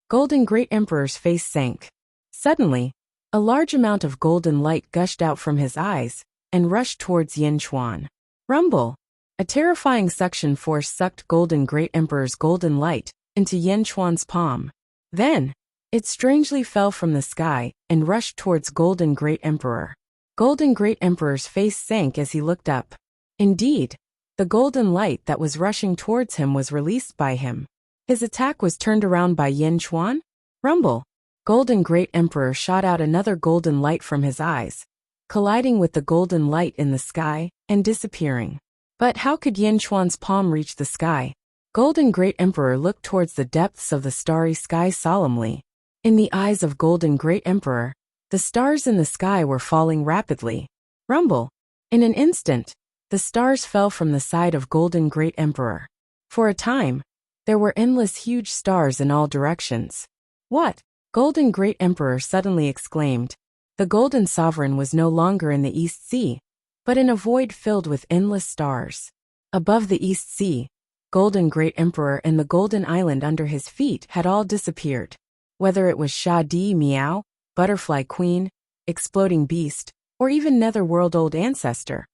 Golden Great Emperor's face sank. Suddenly, a large amount of golden light gushed out from his eyes and rushed towards Yin Chuan. Rumble. A terrifying suction force sucked Golden Great Emperor's golden light into Yin Chuan's palm. Then, it strangely fell from the sky and rushed towards Golden Great Emperor. Golden Great Emperor's face sank as he looked up. Indeed, the golden light that was rushing towards him was released by him. His attack was turned around by Yin Chuan. Rumble. Golden Great Emperor shot out another golden light from his eyes, colliding with the golden light in the sky and disappearing. But how could Yin Chuan's palm reach the sky? Golden Great Emperor looked towards the depths of the starry sky solemnly. In the eyes of Golden Great Emperor, the stars in the sky were falling rapidly. Rumble. In an instant, the stars fell from the side of Golden Great Emperor. For a time, there were endless huge stars in all directions. What? Golden Great Emperor suddenly exclaimed. The Golden Sovereign was no longer in the East Sea, but in a void filled with endless stars. Above the East Sea, Golden Great Emperor and the Golden Island under his feet had all disappeared. Whether it was Sha Di Miao, Butterfly Queen, Exploding Beast, or even Netherworld Old Ancestor,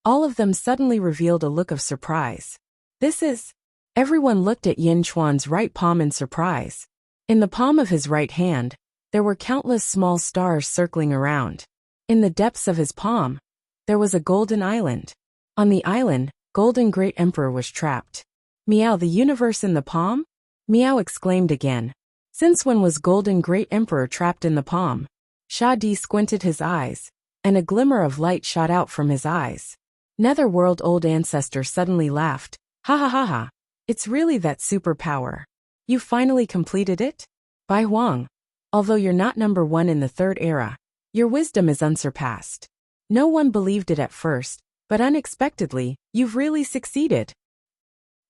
all of them suddenly revealed a look of surprise. This is... Everyone looked at Yin Chuan's right palm in surprise. In the palm of his right hand, there were countless small stars circling around. In the depths of his palm, there was a golden island. On the island, Golden Great Emperor was trapped. Meow, the universe in the palm? Meow exclaimed again. Since when was Golden Great Emperor trapped in the palm? Sha Di squinted his eyes, and a glimmer of light shot out from his eyes. Netherworld Old Ancestor suddenly laughed. Ha ha ha ha. It's really that superpower. You finally completed it? Bai Huang. Although you're not number 1 in the third era, your wisdom is unsurpassed. No one believed it at first, but unexpectedly, you've really succeeded.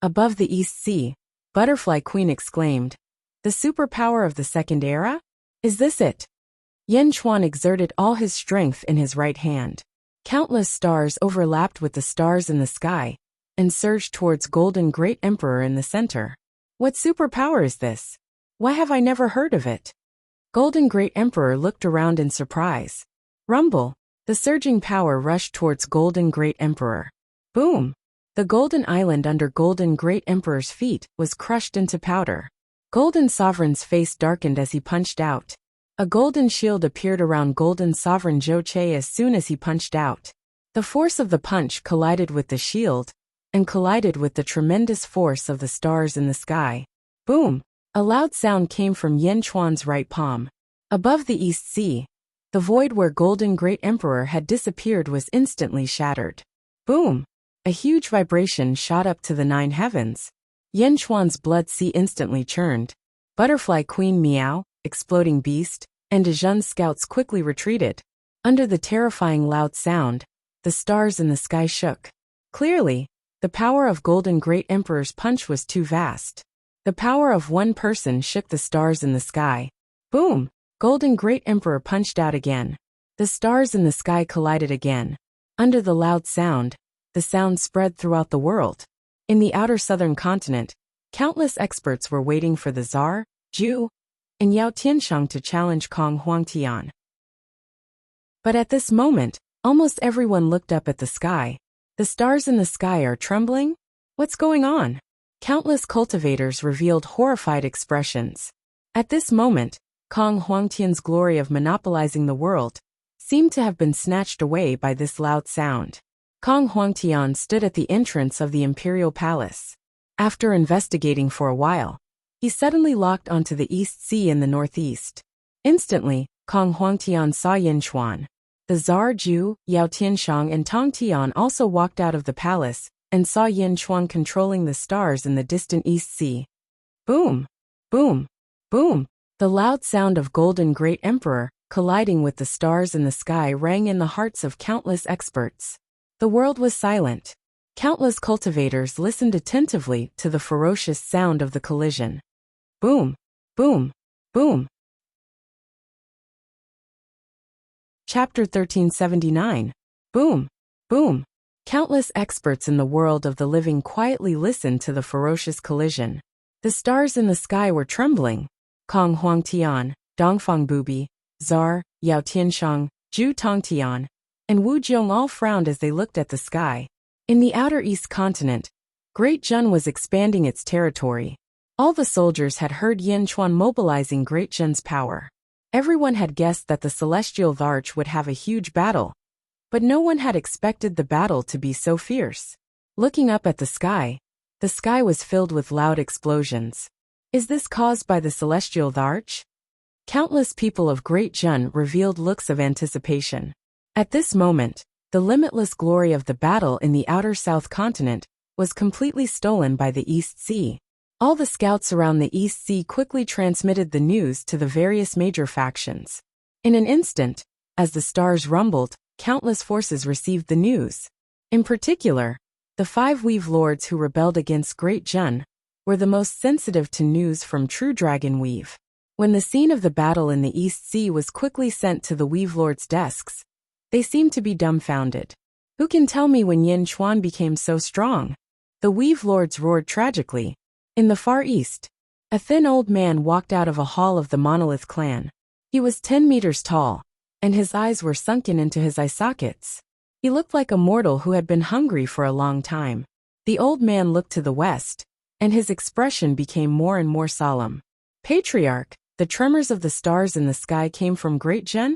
Above the East Sea, Butterfly Queen exclaimed. The superpower of the second era? Is this it? Yin Chuan exerted all his strength in his right hand. Countless stars overlapped with the stars in the sky and surged towards Golden Great Emperor in the center. What superpower is this? Why have I never heard of it? Golden Great Emperor looked around in surprise. Rumble. The surging power rushed towards Golden Great Emperor. Boom! The golden island under Golden Great Emperor's feet was crushed into powder. Golden Sovereign's face darkened as he punched out. A golden shield appeared around Golden Sovereign Zhou Che as soon as he punched out. The force of the punch collided with the shield, and collided with the tremendous force of the stars in the sky. Boom! A loud sound came from Yin Chuan's right palm. Above the East Sea, the void where Golden Great Emperor had disappeared was instantly shattered. Boom! A huge vibration shot up to the 9 heavens. Yin Chuan's blood sea instantly churned. Butterfly Queen Meow, Exploding Beast, and Zhen's scouts quickly retreated. Under the terrifying loud sound, the stars in the sky shook. Clearly, the power of Golden Great Emperor's punch was too vast. The power of one person shook the stars in the sky. Boom! Golden Great Emperor punched out again. The stars in the sky collided again. Under the loud sound, the sound spread throughout the world. In the outer southern continent, countless experts were waiting for the Tsar, Zhu, and Yao Tianshang to challenge Kong Huangtian. But at this moment, almost everyone looked up at the sky. The stars in the sky are trembling? What's going on? Countless cultivators revealed horrified expressions. At this moment, Kong Huangtian's glory of monopolizing the world seemed to have been snatched away by this loud sound. Kong Huangtian stood at the entrance of the imperial palace. After investigating for a while, he suddenly locked onto the East Sea in the northeast. Instantly, Kong Huangtian saw Yin Chuan. The Tsar Zhu, Yao Tianshang and Tong Tian also walked out of the palace and saw Yin Chuan controlling the stars in the distant East Sea. Boom! Boom! Boom! The loud sound of Golden Great Emperor colliding with the stars in the sky rang in the hearts of countless experts. The world was silent. Countless cultivators listened attentively to the ferocious sound of the collision. Boom! Boom! Boom! Chapter 1379. Boom! Boom! Countless experts in the world of the living quietly listened to the ferocious collision. The stars in the sky were trembling. Kong Huangtian, Dongfang Bubi, Tsar, Yao Tianshang, Zhu Tongtian, and Wu Jiong all frowned as they looked at the sky. In the outer East continent, Great Zhen was expanding its territory. All the soldiers had heard Yin Chuan mobilizing Great Zhen's power. Everyone had guessed that the Celestial Arch would have a huge battle, but no one had expected the battle to be so fierce. Looking up at the sky was filled with loud explosions. Is this caused by the Celestial Arch? Countless people of Great Zhen revealed looks of anticipation. At this moment, the limitless glory of the battle in the outer South continent was completely stolen by the East Sea. All the scouts around the East Sea quickly transmitted the news to the various major factions. In an instant, as the stars rumbled, countless forces received the news. In particular, the 5 Weave Lords who rebelled against Great Zhen were the most sensitive to news from True Dragon Weave. When the scene of the battle in the East Sea was quickly sent to the Weave Lords' desks, they seemed to be dumbfounded. Who can tell me when Yin Chuan became so strong? The Weave Lords roared tragically. In the far east, a thin old man walked out of a hall of the Monolith clan. He was 10 meters tall, and his eyes were sunken into his eye sockets. He looked like a mortal who had been hungry for a long time. The old man looked to the west, and his expression became more and more solemn. Patriarch, the tremors of the stars in the sky came from Great Zhen?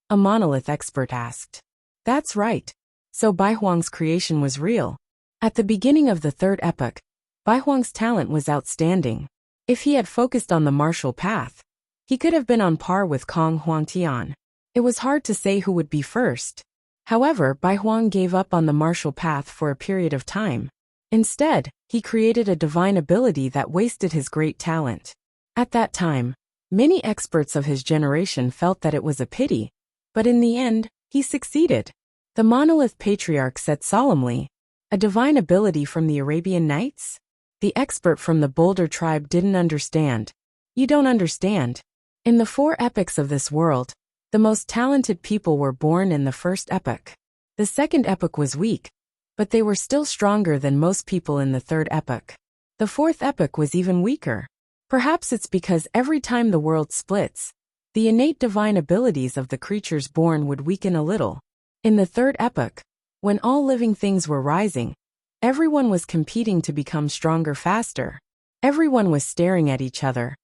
A Monolith expert asked. That's right. So Bai Huang's creation was real. At the beginning of the third epoch, Bai Huang's talent was outstanding. If he had focused on the martial path, he could have been on par with Kong Huangtian. It was hard to say who would be first. However, Bai Huang gave up on the martial path for a period of time. Instead, he created a divine ability that wasted his great talent. At that time, many experts of his generation felt that it was a pity, but in the end, he succeeded. The Monolith Patriarch said solemnly, "A divine ability from the Arabian Nights?" The expert from the Boulder tribe didn't understand. You don't understand. In the 4 epochs of this world, the most talented people were born in the first epoch. The second epoch was weak, but they were still stronger than most people in the third epoch. The fourth epoch was even weaker. Perhaps it's because every time the world splits, the innate divine abilities of the creatures born would weaken a little. In the third epoch, when all living things were rising, everyone was competing to become stronger faster. Everyone was staring at each other.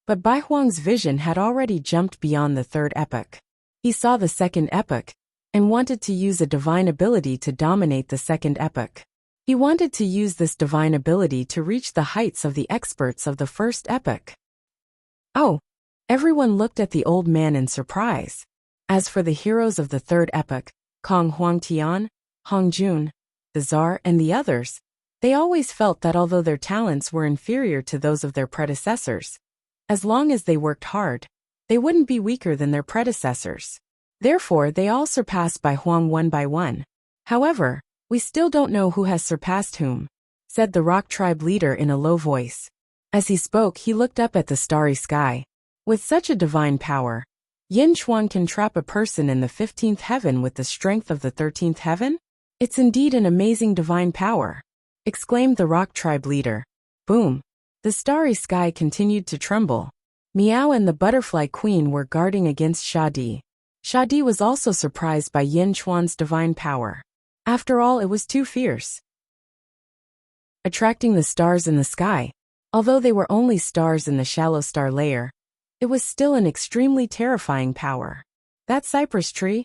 But Bai Huang's vision had already jumped beyond the third epoch. He saw the second epoch, and wanted to use a divine ability to dominate the second epoch. He wanted to use this divine ability to reach the heights of the experts of the first epoch. Oh! Everyone looked at the old man in surprise. As for the heroes of the third epoch, Kong Huangtian, Hong Jun, the Tsar and the others, they always felt that although their talents were inferior to those of their predecessors, as long as they worked hard, they wouldn't be weaker than their predecessors. Therefore, they all surpassed Bai Huang one by one. However, we still don't know who has surpassed whom, said the rock tribe leader in a low voice. As he spoke, he looked up at the starry sky. With such a divine power, Yin Chuan can trap a person in the 15th heaven with the strength of the 13th heaven? It's indeed an amazing divine power, exclaimed the rock tribe leader. Boom! The starry sky continued to tremble. Miao and the butterfly queen were guarding against Shadi. Shadi was also surprised by Yin Chuan's divine power. After all, it was too fierce. Attracting the stars in the sky, although they were only stars in the shallow star layer, it was still an extremely terrifying power. That cypress tree?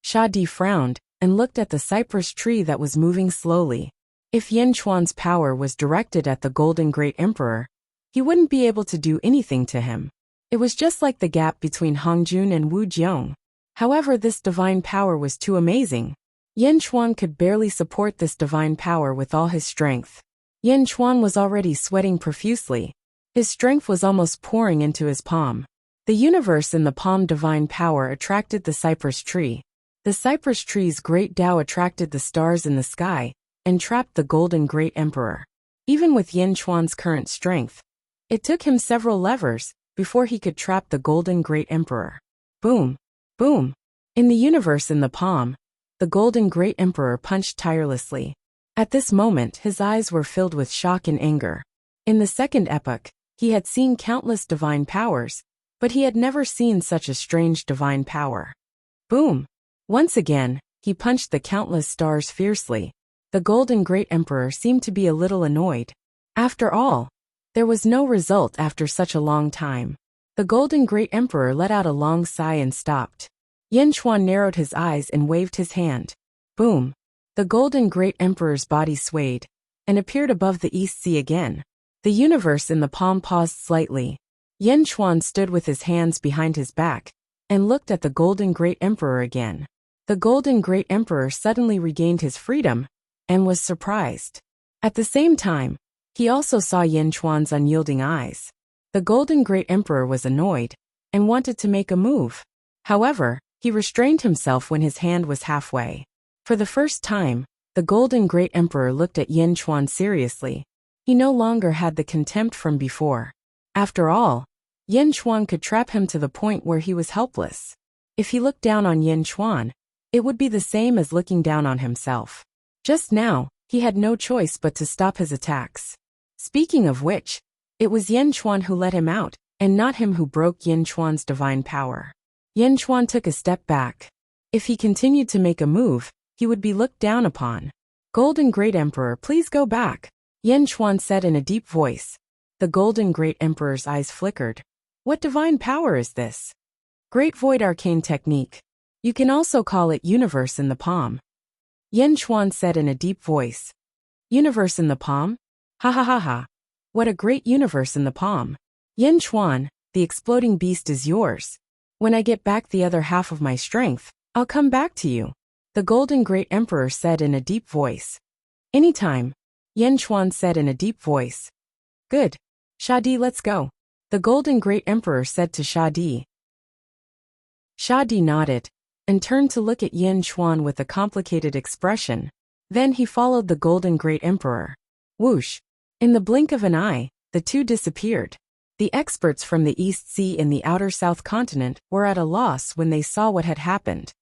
Shadi frowned and looked at the cypress tree that was moving slowly. If Yin Chuan's power was directed at the Golden Great Emperor, he wouldn't be able to do anything to him. It was just like the gap between Hong Jun and Wu Jiong. However, this divine power was too amazing. Yin Chuan could barely support this divine power with all his strength. Yin Chuan was already sweating profusely. His strength was almost pouring into his palm. The universe in the palm divine power attracted the cypress tree. The cypress tree's great Tao attracted the stars in the sky and trapped the Golden Great Emperor. Even with Yin Chuan's current strength, it took him several levers before he could trap the Golden Great Emperor. Boom! Boom! In the universe in the palm, the Golden Great Emperor punched tirelessly. At this moment, his eyes were filled with shock and anger. In the second epoch, he had seen countless divine powers, but he had never seen such a strange divine power. Boom! Once again, he punched the countless stars fiercely. The Golden Great Emperor seemed to be a little annoyed. After all, there was no result after such a long time. The Golden Great Emperor let out a long sigh and stopped. Yin Chuan narrowed his eyes and waved his hand. Boom! The Golden Great Emperor's body swayed and appeared above the East Sea again. The universe in the palm paused slightly. Yin Chuan stood with his hands behind his back and looked at the Golden Great Emperor again. The Golden Great Emperor suddenly regained his freedom and was surprised. At the same time, he also saw Yin Chuan's unyielding eyes. The Golden Great Emperor was annoyed and wanted to make a move. However, he restrained himself when his hand was halfway. For the first time, the Golden Great Emperor looked at Yin Chuan seriously. He no longer had the contempt from before. After all, Yin Chuan could trap him to the point where he was helpless. If he looked down on Yin Chuan, it would be the same as looking down on himself. Just now, he had no choice but to stop his attacks. Speaking of which, it was Yin Chuan who let him out, and not him who broke Yin Chuan's divine power. Yin Chuan took a step back. If he continued to make a move, he would be looked down upon. Golden Great Emperor, please go back, Yin Chuan said in a deep voice. The Golden Great Emperor's eyes flickered. What divine power is this? Great Void Arcane Technique. You can also call it Universe in the Palm. Yin Chuan said in a deep voice. Universe in the palm? Ha ha ha ha. What a great universe in the palm. Yin Chuan, the exploding beast is yours. When I get back the other half of my strength, I'll come back to you, the Golden Great Emperor said in a deep voice. Anytime, Yin Chuan said in a deep voice. Good. Shadi, let's go, the Golden Great Emperor said to Shadi. Shadi nodded and turned to look at Yin Chuan with a complicated expression. Then he followed the Golden Great Emperor. Whoosh! In the blink of an eye, the two disappeared. The experts from the East Sea and the outer South Continent were at a loss when they saw what had happened.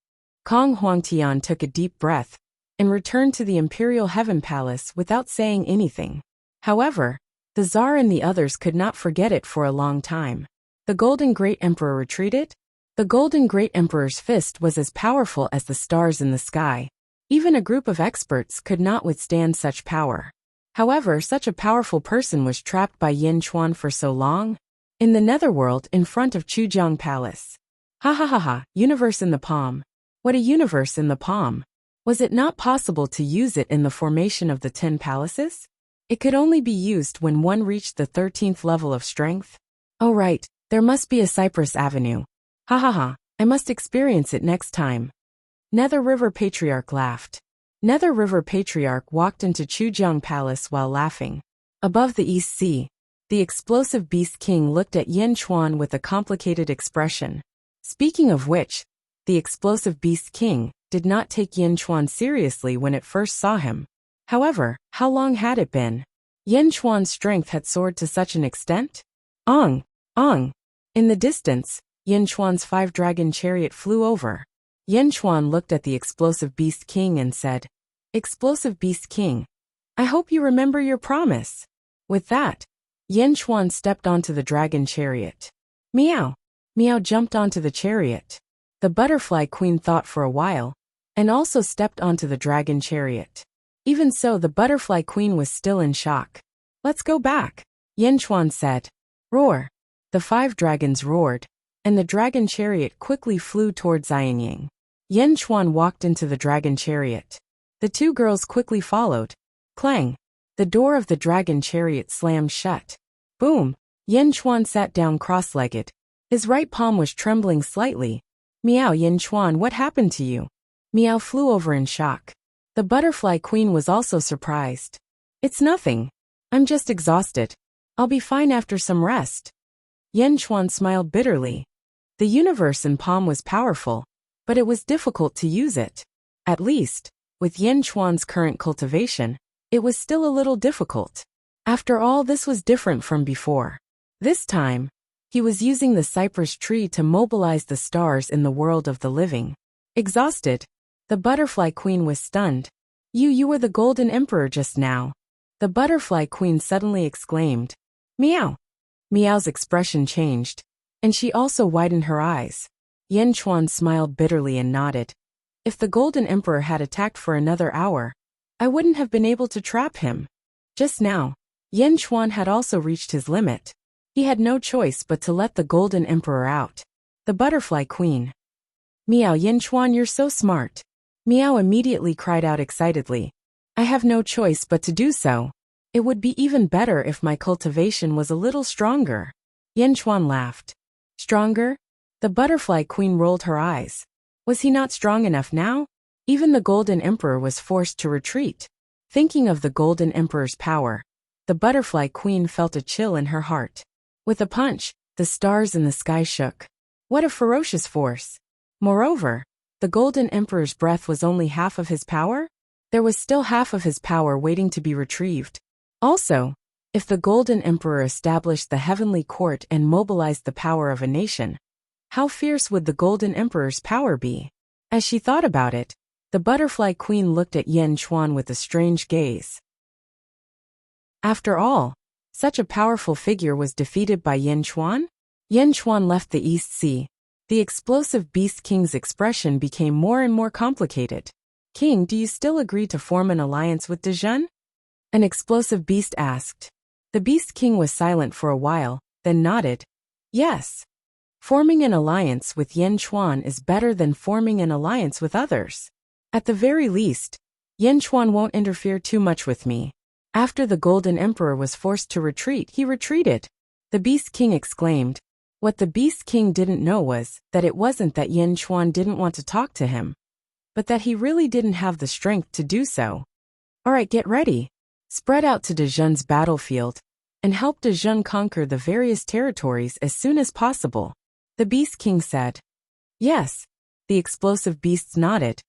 Kong Huangtian took a deep breath and returned to the Imperial Heaven Palace without saying anything. However, The Tsar and the others could not forget it for a long time. The Golden Great Emperor retreated? The Golden Great Emperor's fist was as powerful as the stars in the sky. Even a group of experts could not withstand such power. However, such a powerful person was trapped by Yin Chuan for so long? In the netherworld in front of Chujiang Palace. Ha ha ha ha, universe in the palm. What a universe in the palm. Was it not possible to use it in the formation of the 10 palaces? It could only be used when one reached the 13th level of strength. Oh right, there must be a Cypress Avenue. Ha ha ha, I must experience it next time. Nether River Patriarch laughed. Nether River Patriarch walked into Chujiang Palace while laughing. Above the East Sea, the explosive Beast King looked at Yin Chuan with a complicated expression. Speaking of which, the explosive Beast King did not take Yin Chuan seriously when it first saw him. However, how long had it been? Yin Chuan's strength had soared to such an extent? Ong! Ong! In the distance, Yin Chuan's 5-dragon chariot flew over. Yin Chuan looked at the explosive Beast King and said, Explosive Beast King, I hope you remember your promise. With that, Yin Chuan stepped onto the dragon chariot. Meow! Meow jumped onto the chariot. The butterfly queen thought for a while, and also stepped onto the dragon chariot. Even so, the butterfly queen was still in shock. Let's go back, Yin Chuan said. Roar! The 5 dragons roared, and the dragon chariot quickly flew towards Xianying. Yin Chuan walked into the dragon chariot. The 2 girls quickly followed. Clang! The door of the dragon chariot slammed shut. Boom! Yin Chuan sat down cross-legged. His right palm was trembling slightly. Meow, Yin Chuan, what happened to you? Meow flew over in shock. The butterfly queen was also surprised. It's nothing. I'm just exhausted. I'll be fine after some rest. Yin Chuan smiled bitterly. The universe in palm was powerful, but it was difficult to use it. At least, with Yin Chuan's current cultivation, it was still a little difficult. After all, this was different from before. This time, he was using the cypress tree to mobilize the stars in the world of the living. Exhausted, the butterfly queen was stunned. You were the Golden Emperor just now. The butterfly queen suddenly exclaimed. Meow! Meow's expression changed, and she also widened her eyes. Yin Chuan smiled bitterly and nodded. If the Golden Emperor had attacked for another hour, I wouldn't have been able to trap him. Just now, Yin Chuan had also reached his limit. He had no choice but to let the Golden Emperor out. The butterfly queen. Meow, Yin Chuan, you're so smart. Meow immediately cried out excitedly. I have no choice but to do so. It would be even better if my cultivation was a little stronger. Yin Chuan laughed. Stronger? The butterfly queen rolled her eyes. Was he not strong enough now? Even the Golden Emperor was forced to retreat. Thinking of the Golden Emperor's power, the butterfly queen felt a chill in her heart. With a punch, the stars in the sky shook. What a ferocious force! Moreover, the Golden Emperor's breath was only half of his power? There was still half of his power waiting to be retrieved. Also, if the Golden Emperor established the heavenly court and mobilized the power of a nation, how fierce would the Golden Emperor's power be? As she thought about it, the butterfly queen looked at Yin Chuan with a strange gaze. After all, such a powerful figure was defeated by Yin Chuan? Yin Chuan left the East Sea. The explosive Beast King's expression became more and more complicated. King, do you still agree to form an alliance with Dezhen? An explosive beast asked. The Beast King was silent for a while, then nodded. Yes. Forming an alliance with Yin Chuan is better than forming an alliance with others. At the very least, Yin Chuan won't interfere too much with me. After the Golden Emperor was forced to retreat, he retreated. The Beast King exclaimed. What the Beast King didn't know was that it wasn't that Yin Chuan didn't want to talk to him, but that he really didn't have the strength to do so. Alright, get ready. Spread out to Dezhen's battlefield, and help Dezhen conquer the various territories as soon as possible. The Beast King said. Yes. The explosive beasts nodded.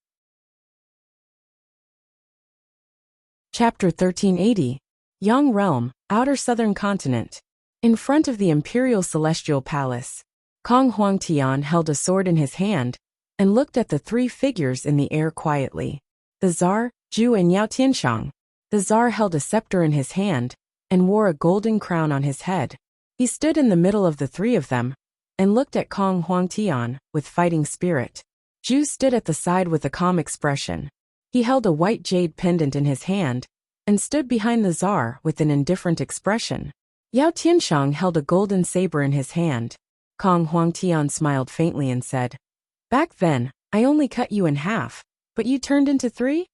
Chapter 1380. Yang Realm, Outer Southern Continent. In front of the Imperial Celestial Palace, Kong Huangtian held a sword in his hand and looked at the 3 figures in the air quietly. The Tsar, Zhu and Yao Tianshang. The Tsar held a scepter in his hand and wore a golden crown on his head. He stood in the middle of the three of them, and looked at Kong Huangtian with fighting spirit. Zhu stood at the side with a calm expression. He held a white jade pendant in his hand, and stood behind the Tsar with an indifferent expression. Yao Tianshang held a golden saber in his hand. Kong Huangtian smiled faintly and said, "Back then, I only cut you in half, but you turned into three?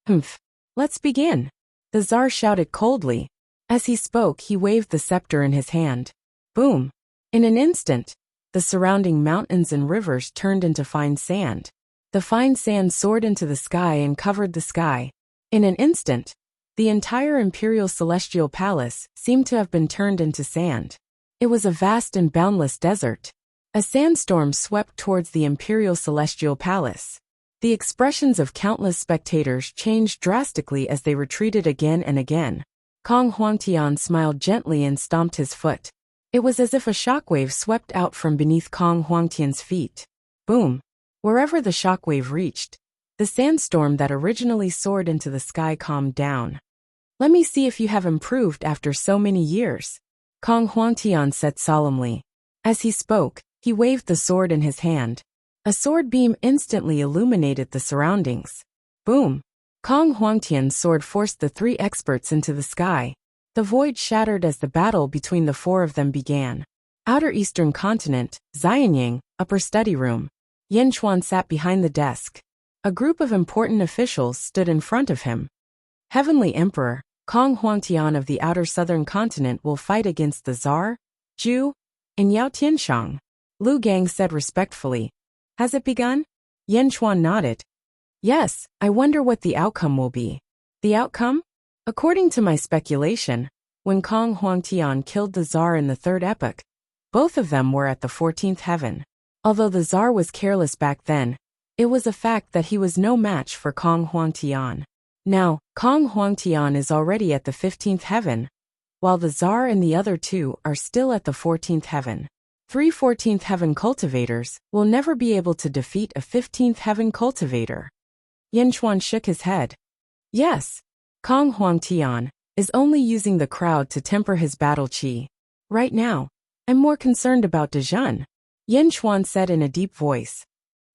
Humph. Let's begin." The Tsar shouted coldly. As he spoke, he waved the scepter in his hand. Boom! In an instant, the surrounding mountains and rivers turned into fine sand. The fine sand soared into the sky and covered the sky. In an instant, the entire Imperial Celestial Palace seemed to have been turned into sand. It was a vast and boundless desert. A sandstorm swept towards the Imperial Celestial Palace. The expressions of countless spectators changed drastically as they retreated again and again. Kong Huangtian smiled gently and stomped his foot. It was as if a shockwave swept out from beneath Kong Huangtian's feet. Boom! Wherever the shockwave reached, the sandstorm that originally soared into the sky calmed down. "Let me see if you have improved after so many years," Kong Huangtian said solemnly. As he spoke, he waved the sword in his hand. A sword beam instantly illuminated the surroundings. Boom! Kong Huangtian's sword forced the three experts into the sky. The void shattered as the battle between the four of them began. Outer Eastern Continent, Xianyang, Upper Study Room. Yin Chuan sat behind the desk. A group of important officials stood in front of him. Heavenly Emperor, Kong Huangtian of the Outer Southern Continent will fight against the Tsar, Zhu, and Yao Tianshang. Lu Gang said respectfully. Has it begun? Yin Chuan nodded. Yes, I wonder what the outcome will be. The outcome? According to my speculation, when Kong Huangtian killed the Tsar in the third epoch, both of them were at the 14th heaven. Although the Tsar was careless back then, it was a fact that he was no match for Kong Huangtian. Now, Kong Huangtian is already at the 15th heaven, while the Tsar and the other two are still at the 14th heaven. 3 14th heaven cultivators will never be able to defeat a 15th heaven cultivator. Yin Chuan shook his head. Yes, Kong Huangtian is only using the crowd to temper his battle chi. Right now, I'm more concerned about Dezhun, Yin Chuan said in a deep voice.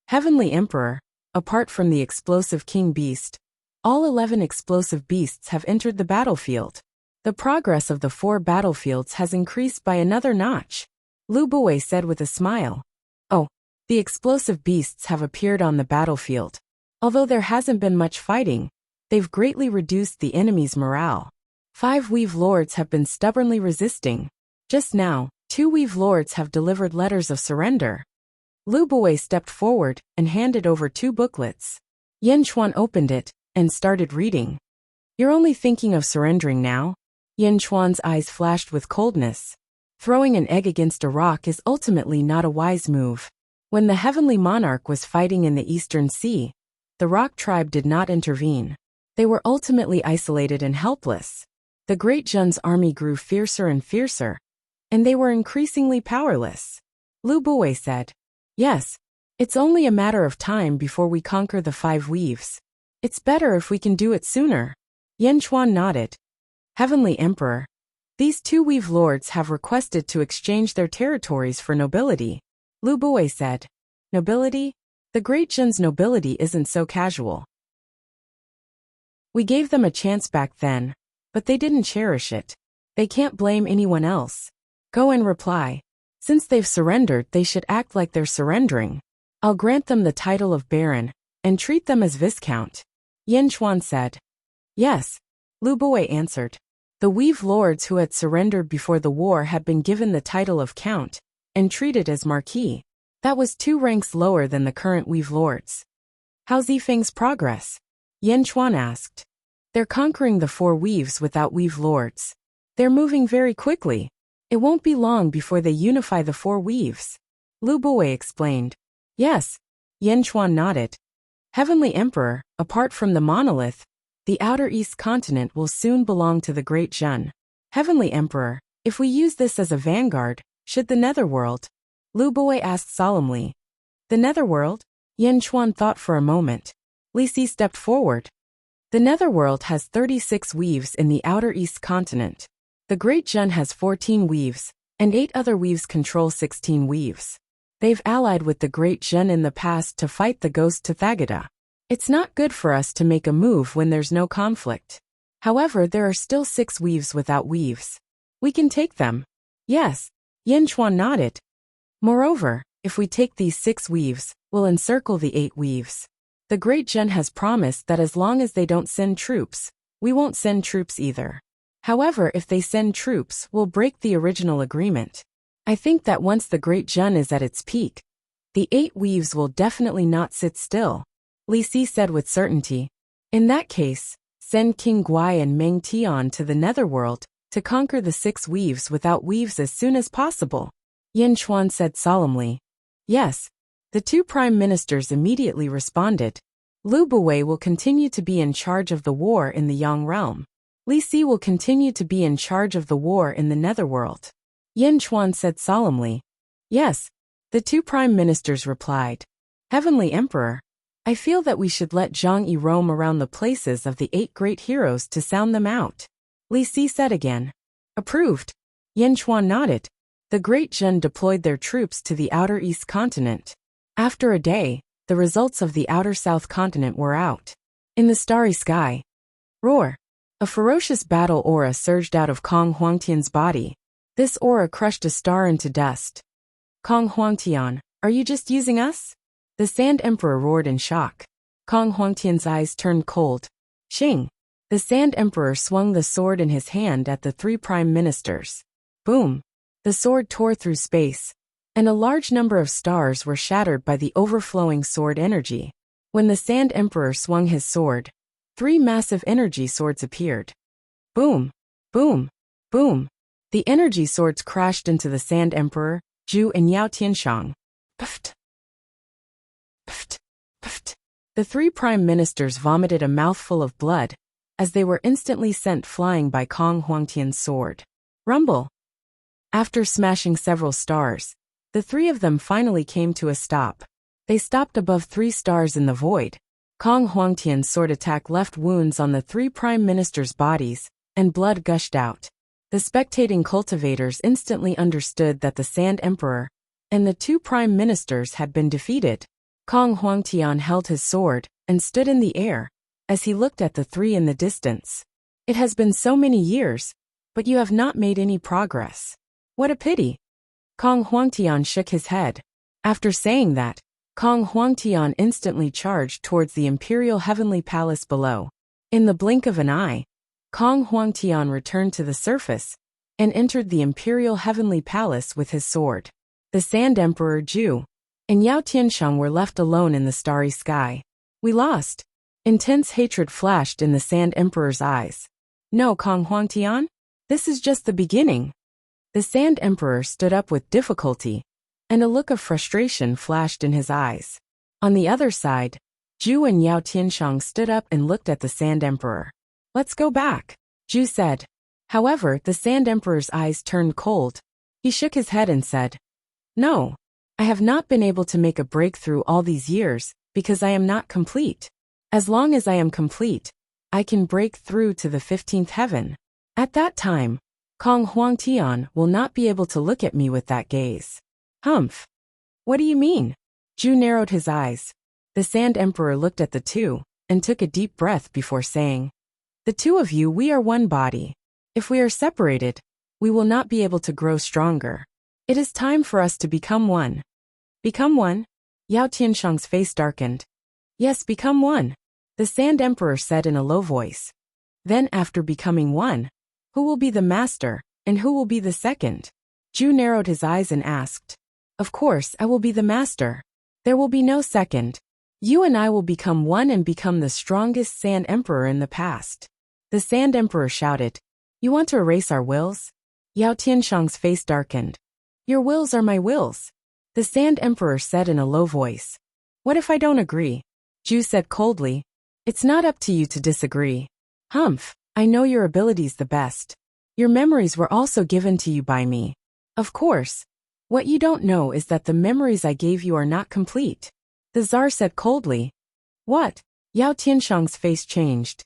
Heavenly Emperor, apart from the explosive king beast, all 11 explosive beasts have entered the battlefield. The progress of the 4 battlefields has increased by another notch, Lu Bui said with a smile. Oh, the explosive beasts have appeared on the battlefield. Although there hasn't been much fighting, they've greatly reduced the enemy's morale. 5 Weave Lords have been stubbornly resisting. Just now, 2 Weave Lords have delivered letters of surrender. Lu Bui stepped forward and handed over 2 booklets. Yin Chuan opened it and started reading. You're only thinking of surrendering now? Yin Chuan's eyes flashed with coldness. Throwing an egg against a rock is ultimately not a wise move. When the Heavenly Monarch was fighting in the Eastern Sea, the Rock Tribe did not intervene. They were ultimately isolated and helpless. The Great Jun's army grew fiercer and fiercer, and they were increasingly powerless. Lu Bui said, Yes, it's only a matter of time before we conquer the 5 Weaves. It's better if we can do it sooner. Yin Chuan nodded. Heavenly Emperor, these 2 Weave Lords have requested to exchange their territories for nobility. Lu Bui said, Nobility? The Great Jun's nobility isn't so casual. We gave them a chance back then, but they didn't cherish it. They can't blame anyone else. Go and reply. Since they've surrendered, they should act like they're surrendering. I'll grant them the title of Baron, and treat them as Viscount. Yin Chuan said. Yes, Lu Bui answered. The Weave Lords who had surrendered before the war had been given the title of Count, and treated as Marquis. That was 2 ranks lower than the current Weave Lords. How's Yifeng's progress? Yin Chuan asked. They're conquering the 4 Weaves without Weave Lords. They're moving very quickly. It won't be long before they unify the 4 Weaves. Lu Bui explained. Yes, Yin Chuan nodded. Heavenly Emperor, apart from the monolith, the Outer East Continent will soon belong to the Great Jun. Heavenly Emperor, if we use this as a vanguard, should the Netherworld? Lu Bui asked solemnly. The Netherworld? Yin Chuan thought for a moment. Li Si stepped forward. The Netherworld has 36 Weaves in the Outer East Continent. The Great Jun has 14 weaves, and 8 other weaves control 16 weaves. They've allied with the Great Jun in the past to fight the ghost Tathagata. It's not good for us to make a move when there's no conflict. However, there are still 6 weaves without weaves. We can take them. Yes, Yin Chuan nodded. Moreover, if we take these 6 weaves, we'll encircle the 8 weaves. The Great Jun has promised that as long as they don't send troops, we won't send troops either. However, if they send troops, we'll break the original agreement. I think that once the Great Jun is at its peak, the 8 weaves will definitely not sit still, Li Si said with certainty. In that case, send King Guai and Meng Tian to the Netherworld to conquer the 6 weaves without weaves as soon as possible. Yin Chuan said solemnly. Yes. The 2 prime ministers immediately responded. Lu Buwei will continue to be in charge of the war in the Yang realm. Li Si will continue to be in charge of the war in the Netherworld. Yin Chuan said solemnly. Yes. The 2 prime ministers replied. Heavenly Emperor, I feel that we should let Zhang Yi roam around the places of the 8 great heroes to sound them out. Li Si said again. Approved. Yin Chuan nodded. The Great Jun deployed their troops to the outer East continent. After a day, the results of the outer South continent were out. In the starry sky. Roar! A ferocious battle aura surged out of Kong Huangtian's body. This aura crushed a star into dust. Kong Huangtian, are you just using us? The Sand Emperor roared in shock. Kong Huangtian's eyes turned cold. Xing! The Sand Emperor swung the sword in his hand at the 3 prime ministers. Boom! The sword tore through space, and a large number of stars were shattered by the overflowing sword energy. When the Sand Emperor swung his sword, 3 massive energy swords appeared. Boom! Boom! Boom! The energy swords crashed into the Sand Emperor, Zhu and Yao Tianshang. Pft! Pft! Pft! The 3 prime ministers vomited a mouthful of blood, as they were instantly sent flying by Kong Huangtian's sword. Rumble! After smashing several stars, the 3 of them finally came to a stop. They stopped above 3 stars in the void. Kong Huangtian's sword attack left wounds on the 3 prime ministers' bodies, and blood gushed out. The spectating cultivators instantly understood that the Sand Emperor and the 2 prime ministers had been defeated. Kong Huangtian held his sword and stood in the air as he looked at the 3 in the distance. It has been so many years, but you have not made any progress. What a pity. Kong Huangtian shook his head. After saying that, Kong Huangtian instantly charged towards the Imperial Heavenly Palace below. In the blink of an eye, Kong Huangtian returned to the surface and entered the Imperial Heavenly Palace with his sword. The Sand Emperor Zhu and Yao Tianshang were left alone in the starry sky. We lost. Intense hatred flashed in the Sand Emperor's eyes. No, Kong Huangtian? This is just the beginning. The Sand Emperor stood up with difficulty, and a look of frustration flashed in his eyes. On the other side, Zhu and Yao Tianshang stood up and looked at the Sand Emperor. Let's go back, Zhu said. However, the Sand Emperor's eyes turned cold. He shook his head and said, No, I have not been able to make a breakthrough all these years because I am not complete. As long as I am complete, I can break through to the 15th heaven. At that time, Kong Huangtian will not be able to look at me with that gaze. Humph. What do you mean? Zhu narrowed his eyes. The Sand Emperor looked at the 2 and took a deep breath before saying, The 2 of you, we are one body. If we are separated, we will not be able to grow stronger. It is time for us to become one. Become one? Yao Tianshang's face darkened. Yes, become one, the Sand Emperor said in a low voice. Then after becoming one, who will be the master, and who will be the second? Zhu narrowed his eyes and asked. Of course, I will be the master. There will be no second. You and I will become one and become the strongest Sand Emperor in the past. The Sand Emperor shouted. You want to erase our wills? Yao Tianshang's face darkened. Your wills are my wills, the Sand Emperor said in a low voice. What if I don't agree? Zhu said coldly. It's not up to you to disagree. Humph. I know your abilities the best. Your memories were also given to you by me. Of course. What you don't know is that the memories I gave you are not complete. The Tsar said coldly. What? Yao Tianshang's face changed.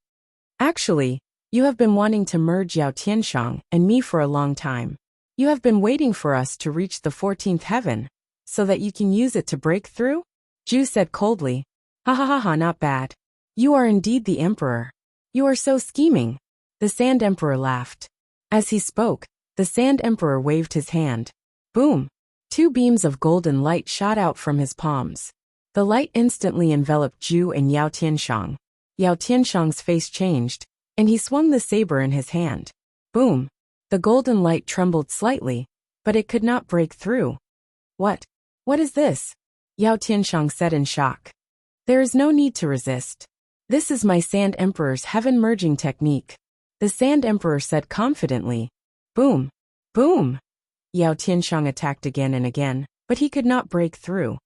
Actually, You have been wanting to merge Yao Tianshang and me for a long time. You have been waiting for us to reach the 14th heaven, so that you can use it to break through? Zhu said coldly. Ha ha ha ha, not bad. You are indeed the emperor. You are so scheming. The Sand Emperor laughed. As he spoke, the Sand Emperor waved his hand. Boom! 2 beams of golden light shot out from his palms. The light instantly enveloped Zhu and Yao Tianshang. Yao Tianshang's face changed, and he swung the saber in his hand. Boom! The golden light trembled slightly, but it could not break through. What? What is this? Yao Tianshang said in shock. There is no need to resist. This is my Sand Emperor's heaven-merging technique. The Sand Emperor said confidently. Boom! Boom! Yao Tianshang attacked again and again, but he could not break through.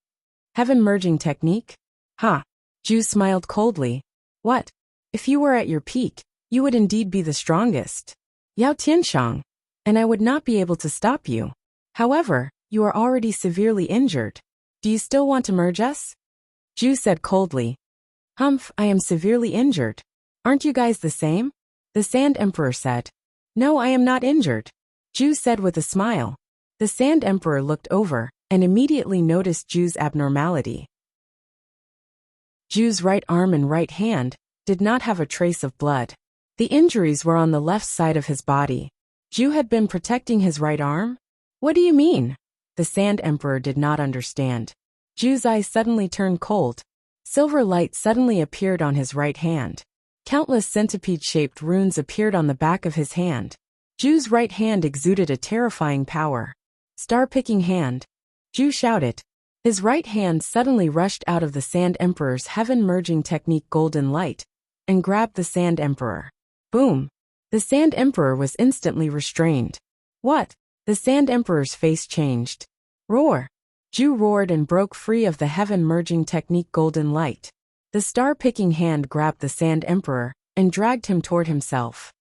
Heaven-merging technique? Ha! Zhu smiled coldly. What? If you were at your peak, you would indeed be the strongest. Yao Tianshang. And I would not be able to stop you. However, you are already severely injured. Do you still want to merge us? Zhu said coldly. Humph, I am severely injured. Aren't you guys the same? The Sand Emperor said. No, I am not injured. Zhu said with a smile. The Sand Emperor looked over and immediately noticed Zhu's abnormality. Zhu's right arm and right hand did not have a trace of blood. The injuries were on the left side of his body. Zhu had been protecting his right arm? What do you mean? The Sand Emperor did not understand. Zhu's eyes suddenly turned cold. Silver light suddenly appeared on his right hand. Countless centipede-shaped runes appeared on the back of his hand. Zhu's right hand exuded a terrifying power. Star-picking hand. Zhu shouted. His right hand suddenly rushed out of the Sand Emperor's heaven-merging technique golden light and grabbed the Sand Emperor. Boom! The Sand Emperor was instantly restrained. What? The Sand Emperor's face changed. Roar! Zhu roared and broke free of the heaven-merging technique golden light. The star-picking hand grabbed the Sand Emperor and dragged him toward himself.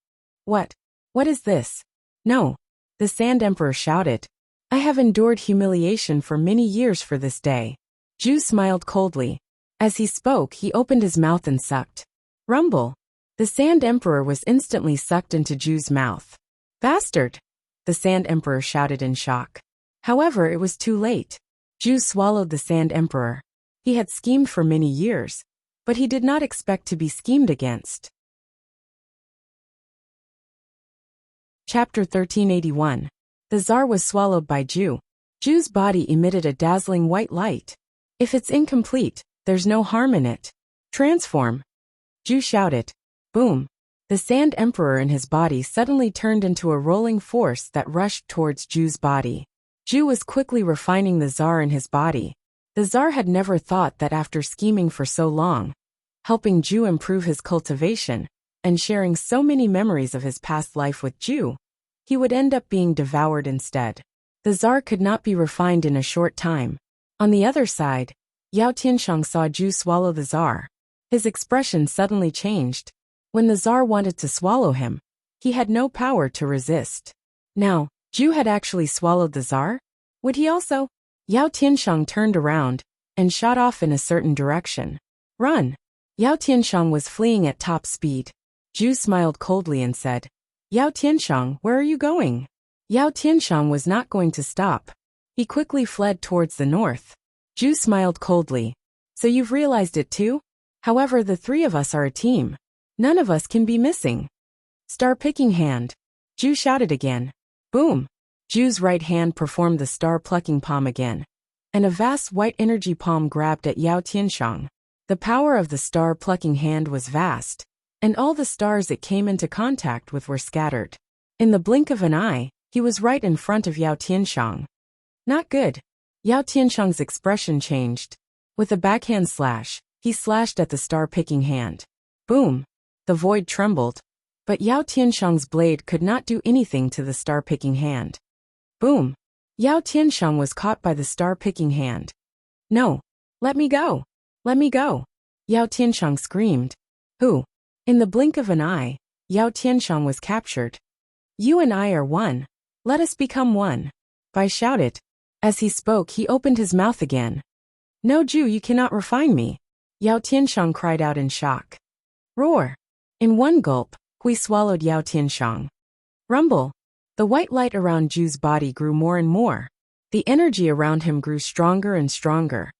What? What is this? No! The Sand Emperor shouted. I have endured humiliation for many years for this day. Zhu smiled coldly. As he spoke, he opened his mouth and sucked. Rumble! The Sand Emperor was instantly sucked into Zhu's mouth. Bastard! The Sand Emperor shouted in shock. However, it was too late. Zhu swallowed the Sand Emperor. He had schemed for many years, but he did not expect to be schemed against. Chapter 1381. The Tsar was swallowed by Zhu. Zhu's body emitted a dazzling white light. If it's incomplete, there's no harm in it. Transform! Zhu shouted. Boom! The Sand Emperor in his body suddenly turned into a rolling force that rushed towards Zhu's body. Zhu was quickly refining the Tsar in his body. The Tsar had never thought that after scheming for so long, helping Zhu improve his cultivation, and sharing so many memories of his past life with Zhu, he would end up being devoured instead. The Tsar could not be refined in a short time. On the other side, Yao Tianshang saw Zhu swallow the Tsar. His expression suddenly changed. When the Tsar wanted to swallow him, he had no power to resist. Now, Zhu had actually swallowed the Tsar? Would he also? Yao Tianshang turned around and shot off in a certain direction. Run! Yao Tianshang was fleeing at top speed. Zhu smiled coldly and said, Yao Tianshang, where are you going? Yao Tianshang was not going to stop. He quickly fled towards the north. Zhu smiled coldly. So you've realized it too? However, the 3 of us are a team. None of us can be missing. Star-picking hand. Zhu shouted again. Boom! Zhu's right hand performed the star-plucking palm again, and a vast white energy palm grabbed at Yao Tianshang. The power of the star-plucking hand was vast, and all the stars it came into contact with were scattered. In the blink of an eye, he was right in front of Yao Tianshang. Not good. Yao Tianshang's expression changed. With a backhand slash, he slashed at the star-picking hand. Boom! The void trembled, but Yao Tianshang's blade could not do anything to the star-picking hand. Boom! Yao Tianshang was caught by the star-picking hand. No! Let me go! Let me go! Yao Tianshang screamed. Who? In the blink of an eye, Yao Tianshang was captured. You and I are one. Let us become one. Bai shouted. As he spoke, he opened his mouth again. No, Zhu, you cannot refine me. Yao Tianshang cried out in shock. Roar! In one gulp, Hui swallowed Yao Tianshang. Rumble. The white light around Ju's body grew more and more. The energy around him grew stronger and stronger,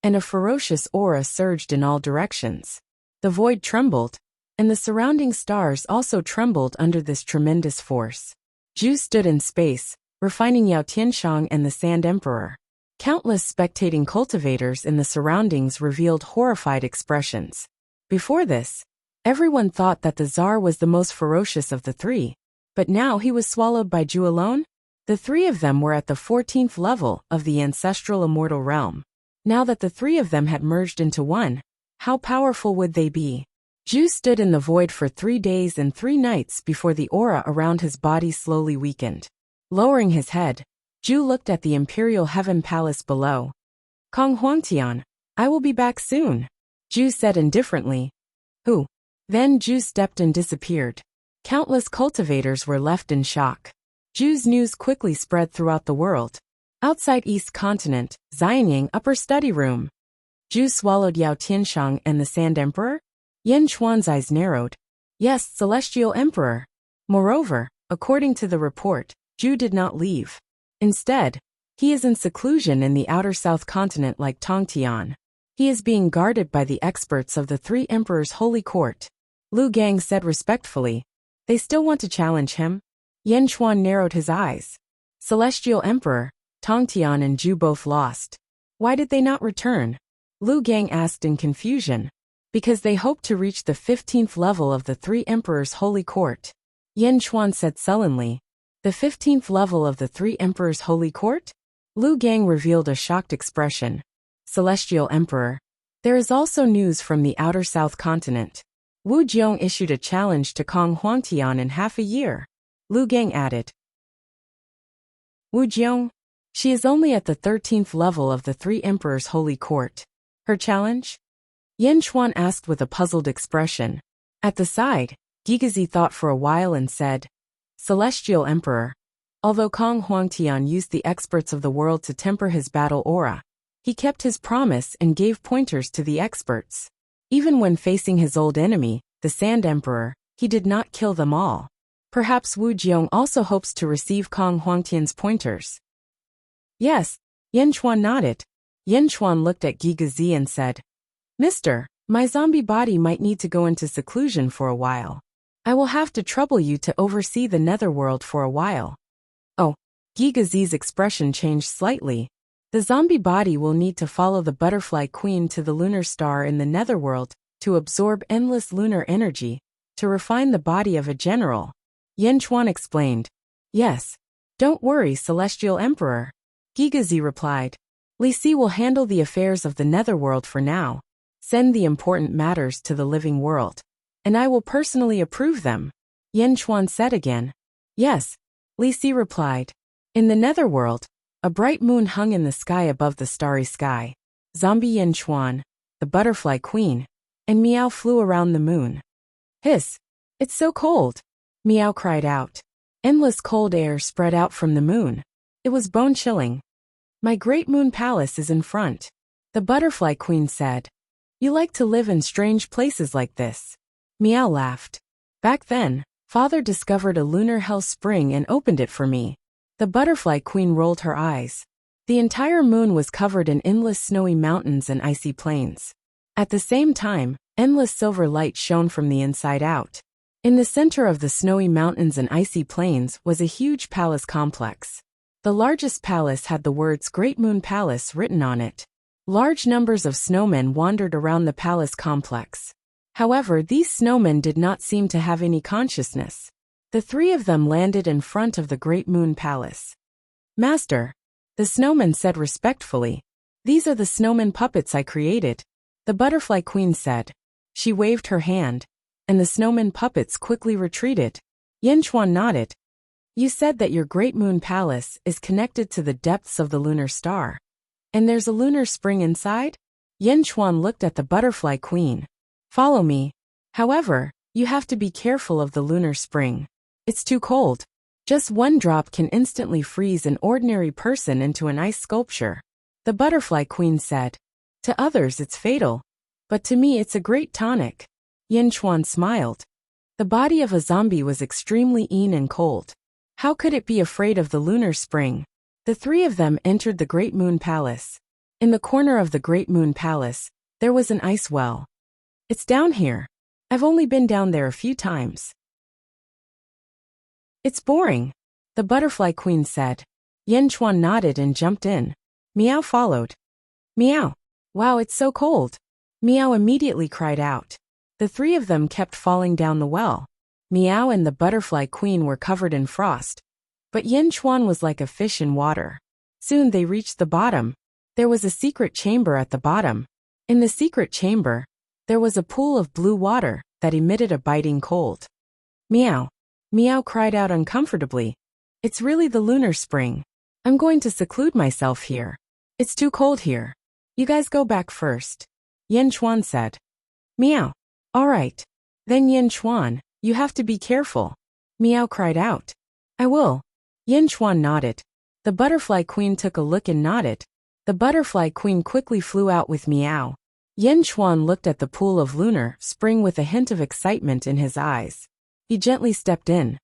and a ferocious aura surged in all directions. The void trembled, and the surrounding stars also trembled under this tremendous force. Ju stood in space, refining Yao Tianshang and the Sand Emperor. Countless spectating cultivators in the surroundings revealed horrified expressions. Before this, everyone thought that the Tsar was the most ferocious of the three, but now he was swallowed by Ju alone? The three of them were at the 14th level of the ancestral immortal realm. Now that the three of them had merged into one, how powerful would they be? Ju stood in the void for 3 days and 3 nights before the aura around his body slowly weakened. Lowering his head, Ju looked at the Imperial Heaven Palace below. Kong Huangtian, I will be back soon, Ju said indifferently. Who? Then Ju stepped and disappeared. Countless cultivators were left in shock. Ju's news quickly spread throughout the world. Outside East Continent, Xianying Upper Study Room. Ju swallowed Yao Tianshang and the Sand Emperor? Yen Chuan's eyes narrowed. Yes, Celestial Emperor. Moreover, according to the report, Ju did not leave. Instead, he is in seclusion in the outer South Continent like Tongtian. He is being guarded by the experts of the three emperors' holy court. Lu Gang said respectfully. They still want to challenge him? Yen Chuan narrowed his eyes. Celestial Emperor, Tongtian and Ju both lost. Why did they not return? Lu Gang asked in confusion. Because they hoped to reach the 15th level of the three emperors' holy court. Yen Chuan said sullenly. The 15th level of the three emperors' holy court? Lu Gang revealed a shocked expression. Celestial Emperor. There is also news from the outer South Continent. Wu Jiong issued a challenge to Kong Huangtian in half a year. Lu Gang added. Wu Jiong? She is only at the 13th level of the three emperors' holy court. Her challenge? Yen Chuan asked with a puzzled expression. At the side, Gigazi thought for a while and said, Celestial Emperor. Although Kong Huangtian used the experts of the world to temper his battle aura, he kept his promise and gave pointers to the experts. Even when facing his old enemy, the Sand Emperor, he did not kill them all. Perhaps Wu Jiong also hopes to receive Kong Huangtian's pointers. Yes, Yen Chuan nodded. Yen Chuan looked at Gigazi and said, Mister, my zombie body might need to go into seclusion for a while. I will have to trouble you to oversee the netherworld for a while. Oh, Gigazi's expression changed slightly. The zombie body will need to follow the butterfly queen to the lunar star in the netherworld to absorb endless lunar energy, to refine the body of a general. Yen Chuan explained. Yes. Don't worry, Celestial Emperor. Gigazi replied. Li Si will handle the affairs of the netherworld for now. Send the important matters to the living world. And I will personally approve them. Yen Chuan said again. Yes. Li Si replied. In the netherworld, a bright moon hung in the sky above the starry sky. Zombie Yen Chuan, the butterfly queen, and Meow flew around the moon. Hiss! It's so cold! Meow cried out. Endless cold air spread out from the moon. It was bone-chilling. My great moon palace is in front. The butterfly queen said. You like to live in strange places like this. Meow laughed. Back then, Father discovered a lunar hell spring and opened it for me. The butterfly queen rolled her eyes. The entire moon was covered in endless snowy mountains and icy plains. At the same time, endless silver light shone from the inside out. In the center of the snowy mountains and icy plains was a huge palace complex. The largest palace had the words Great Moon Palace written on it. Large numbers of snowmen wandered around the palace complex. However, these snowmen did not seem to have any consciousness. The three of them landed in front of the Great Moon Palace. Master, the snowman said respectfully, these are the snowman puppets I created. The butterfly queen said. She waved her hand, and the snowman puppets quickly retreated. Yen Chuan nodded. You said that your Great Moon Palace is connected to the depths of the lunar star. And there's a lunar spring inside? Yen Chuan looked at the butterfly queen. Follow me. However, you have to be careful of the lunar spring. It's too cold. Just one drop can instantly freeze an ordinary person into an ice sculpture. The butterfly queen said. To others it's fatal. But to me it's a great tonic. Yen Chuan smiled. The body of a zombie was extremely lean and cold. How could it be afraid of the lunar spring? The three of them entered the Great Moon Palace. In the corner of the Great Moon Palace, there was an ice well. It's down here. I've only been down there a few times. It's boring, the Butterfly Queen said. Yen Chuan nodded and jumped in. Meow followed. Meow. Wow, it's so cold. Meow immediately cried out. The three of them kept falling down the well. Meow and the Butterfly Queen were covered in frost. But Yen Chuan was like a fish in water. Soon they reached the bottom. There was a secret chamber at the bottom. In the secret chamber, there was a pool of blue water that emitted a biting cold. Meow. Meow cried out uncomfortably. It's really the lunar spring. I'm going to seclude myself here. It's too cold here. You guys go back first. Yen Chuan said. Meow. All right. Then Yen Chuan, you have to be careful. Meow cried out. I will. Yen Chuan nodded. The Butterfly Queen took a look and nodded. The Butterfly Queen quickly flew out with Meow. Yen Chuan looked at the pool of lunar spring with a hint of excitement in his eyes. He gently stepped in.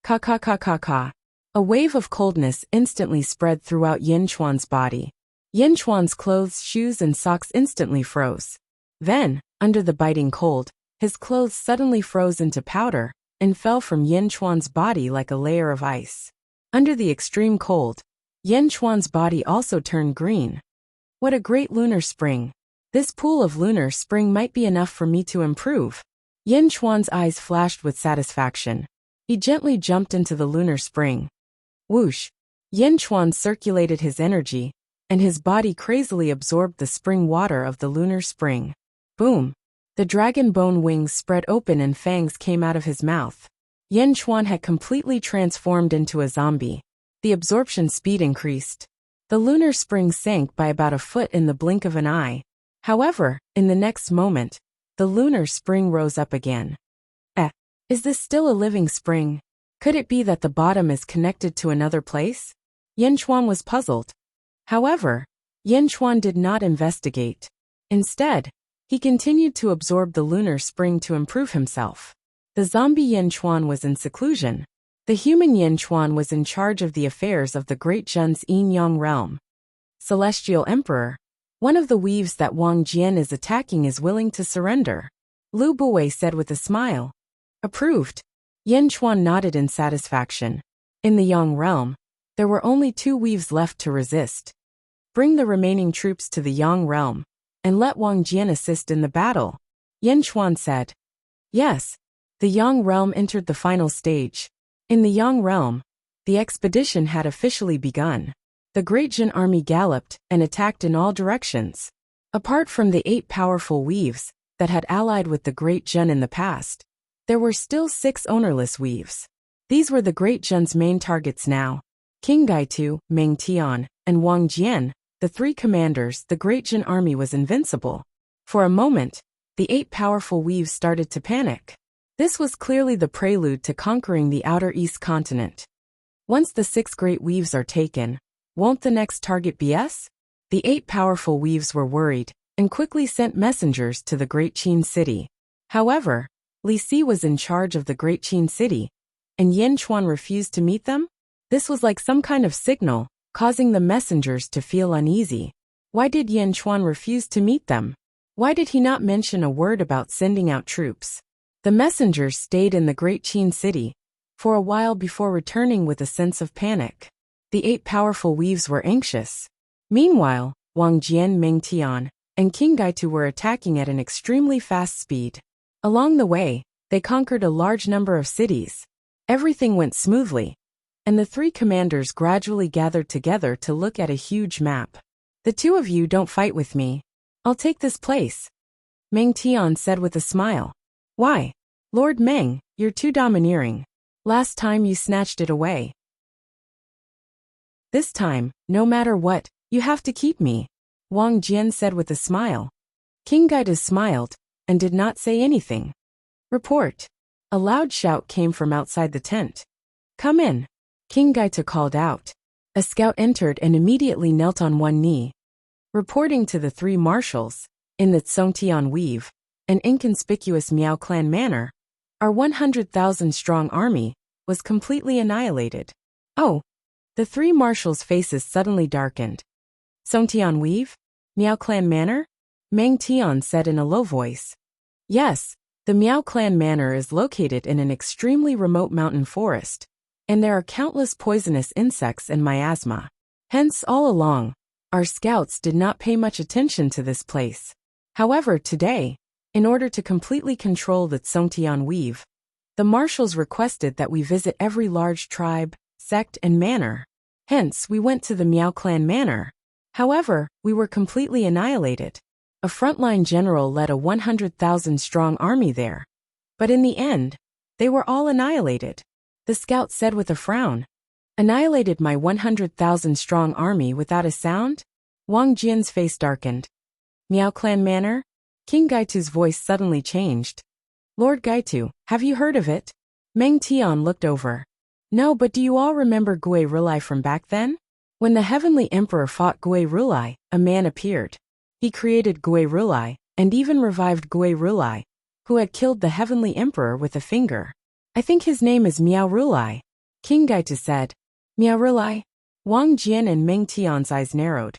Ka ka ka ka ka. A wave of coldness instantly spread throughout Yen Chuan's body. Yen Chuan's clothes, shoes, and socks instantly froze. Then, under the biting cold, his clothes suddenly froze into powder and fell from Yen Chuan's body like a layer of ice. Under the extreme cold, Yen Chuan's body also turned green. What a great lunar spring! This pool of lunar spring might be enough for me to improve. Yen Chuan's eyes flashed with satisfaction. He gently jumped into the lunar spring. Whoosh! Yen Chuan circulated his energy, and his body crazily absorbed the spring water of the lunar spring. Boom! The dragon bone wings spread open and fangs came out of his mouth. Yen Chuan had completely transformed into a zombie. The absorption speed increased. The lunar spring sank by about a foot in the blink of an eye. However, in the next moment, the lunar spring rose up again. Is this still a living spring? Could it be that the bottom is connected to another place? Yen Chuan was puzzled. However, Yen Chuan did not investigate. Instead, he continued to absorb the lunar spring to improve himself. The zombie Yen Chuan was in seclusion. The human Yen Chuan was in charge of the affairs of the Great Zhen's Yin-Yang realm. Celestial Emperor, one of the weaves that Wang Jian is attacking is willing to surrender. Lu Buwei said with a smile. Approved. Yen Chuan nodded in satisfaction. In the Yang realm, there were only 2 weaves left to resist. Bring the remaining troops to the Yang realm, and let Wang Jian assist in the battle, Yen Chuan said. Yes. The Yang realm entered the final stage. In the Yang realm, the expedition had officially begun. The Great Zhen army galloped and attacked in all directions. Apart from the 8 powerful weaves that had allied with the Great Zhen in the past, there were still 6 ownerless weaves. These were the Great Zhen's main targets now. King Gaitu, Meng Tian, and Wang Jian, the 3 commanders. The Great Zhen army was invincible. For a moment, the 8 powerful weaves started to panic. This was clearly the prelude to conquering the outer East continent. Once the 6 great weaves are taken, won't the next target be us? The 8 powerful weaves were worried and quickly sent messengers to the Great Qin city. However, Li Si was in charge of the Great Qin city, and Yen Chuan refused to meet them? This was like some kind of signal, causing the messengers to feel uneasy. Why did Yen Chuan refuse to meet them? Why did he not mention a word about sending out troops? The messengers stayed in the Great Qin city for a while before returning with a sense of panic. The 8 powerful weaves were anxious. Meanwhile, Wang Jian, Meng Tian, and King Gaitu were attacking at an extremely fast speed. Along the way, they conquered a large number of cities. Everything went smoothly, and the 3 commanders gradually gathered together to look at a huge map. The 2 of you don't fight with me. I'll take this place, Meng Tian said with a smile. Why? Lord Meng, you're too domineering. Last time you snatched it away. This time, no matter what, you have to keep me, Wang Jian said with a smile. King Gaitu smiled and did not say anything. Report. A loud shout came from outside the tent. Come in, King Gaitu called out. A scout entered and immediately knelt on one knee. Reporting to the 3 marshals, in the Tsongtian weave, an inconspicuous Miao clan manner, Our 100,000 strong army was completely annihilated. Oh! The three marshals' faces suddenly darkened. Songtian Weave? Miao Clan Manor? Meng Tian said in a low voice. Yes, the Miao Clan Manor is located in an extremely remote mountain forest, and there are countless poisonous insects and miasma. Hence, all along, our scouts did not pay much attention to this place. However, today, in order to completely control the Songtian Weave, the marshals requested that we visit every large tribe, sect, and manor. Hence, we went to the Miao Clan Manor. However, we were completely annihilated. A frontline general led a 100,000 strong army there. But in the end, they were all annihilated. The scout said with a frown. Annihilated my 100,000 strong army without a sound? Wang Jian's face darkened. Miao Clan Manor? King Gaitu's voice suddenly changed. Lord Gaitu, have you heard of it? Meng Tian looked over. No, but do you all remember Gui Rulai from back then? When the Heavenly Emperor fought Gui Rulai, a man appeared. He created Gui Rulai, and even revived Gui Rulai, who had killed the Heavenly Emperor with a finger. I think his name is Miao Rulai. King Gaitu said. Miao Rulai? Wang Jian and Meng Tian's eyes narrowed.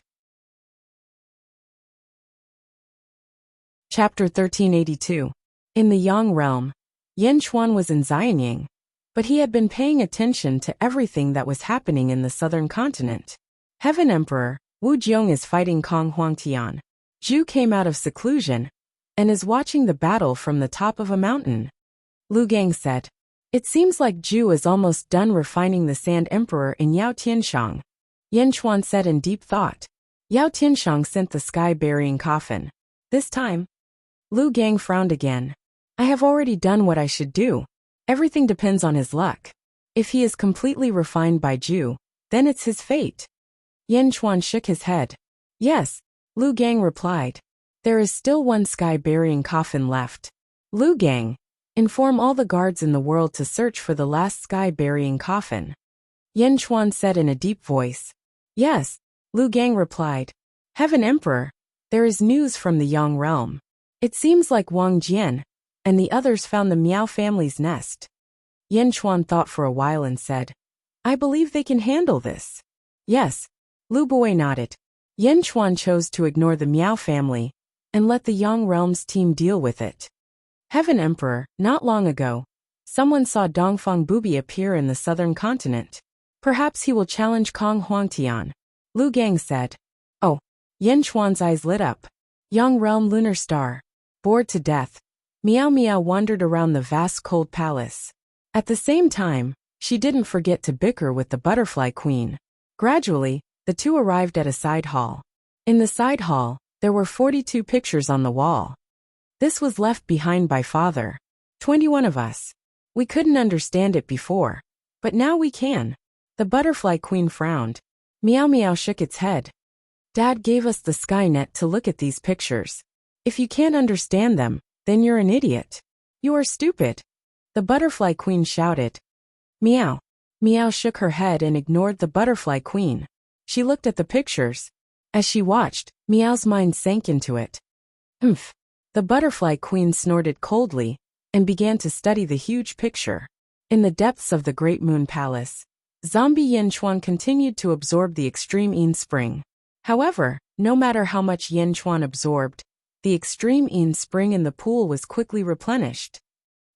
Chapter 1382. In the Yang realm, Yan Chuan was in Xianying, but he had been paying attention to everything that was happening in the southern continent. Heaven Emperor, Wu Jiong is fighting Kong Huangtian. Zhu came out of seclusion and is watching the battle from the top of a mountain. Lu Gang said, It seems like Zhu is almost done refining the Sand Emperor in Yao Tianshang. Yan Chuan said in deep thought. Yao Tianshang sent the sky-burying coffin. This time, Lu Gang frowned again. I have already done what I should do. Everything depends on his luck. If he is completely refined by Zhu, then it's his fate. Yan Chuan shook his head. Yes, Lu Gang replied. There is still one sky-burying coffin left. Lu Gang, inform all the guards in the world to search for the last sky-burying coffin. Yan Chuan said in a deep voice. Yes, Lu Gang replied. Heaven Emperor, there is news from the Yang realm. It seems like Wang Jian and the others found the Miao family's nest. Yan Chuan thought for a while and said, I believe they can handle this. Yes, Lu Bui nodded. Yan Chuan chose to ignore the Miao family and let the Yang realm's team deal with it. Heaven Emperor, not long ago, someone saw Dongfang Bubi appear in the southern continent. Perhaps he will challenge Kong Huangtian. Lu Gang said. Oh, Yan Chuan's eyes lit up. Yang realm lunar star. Bored to death, Miao Miao wandered around the vast cold palace. At the same time, she didn't forget to bicker with the butterfly queen. Gradually, the two arrived at a side hall. In the side hall, there were 42 pictures on the wall. This was left behind by father. 21 of us. We couldn't understand it before, but now we can. The butterfly queen frowned. Miao Miao shook its head. Dad gave us the Skynet to look at these pictures. If you can't understand them, then you're an idiot. You are stupid. The butterfly queen shouted. Meow. Meow shook her head and ignored the butterfly queen. She looked at the pictures. As she watched, Meow's mind sank into it. Humph. The butterfly queen snorted coldly and began to study the huge picture. In the depths of the Great Moon Palace, zombie Yan Chuan continued to absorb the extreme Yin spring. However, no matter how much Yan Chuan absorbed, the extreme Yin spring in the pool was quickly replenished.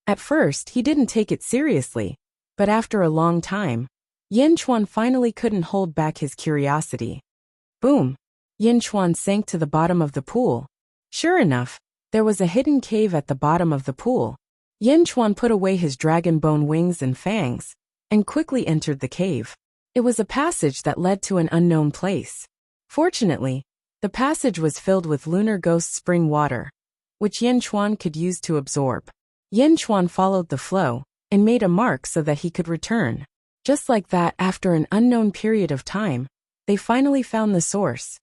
At first, he didn't take it seriously, but after a long time, Yan Chuan finally couldn't hold back his curiosity. Boom! Yan Chuan sank to the bottom of the pool. Sure enough, there was a hidden cave at the bottom of the pool. Yan Chuan put away his dragon bone wings and fangs, and quickly entered the cave. It was a passage that led to an unknown place. Fortunately, the passage was filled with lunar ghost spring water, which Yan Chuan could use to absorb. Yan Chuan followed the flow and made a mark so that he could return. Just like that, after an unknown period of time, they finally found the source.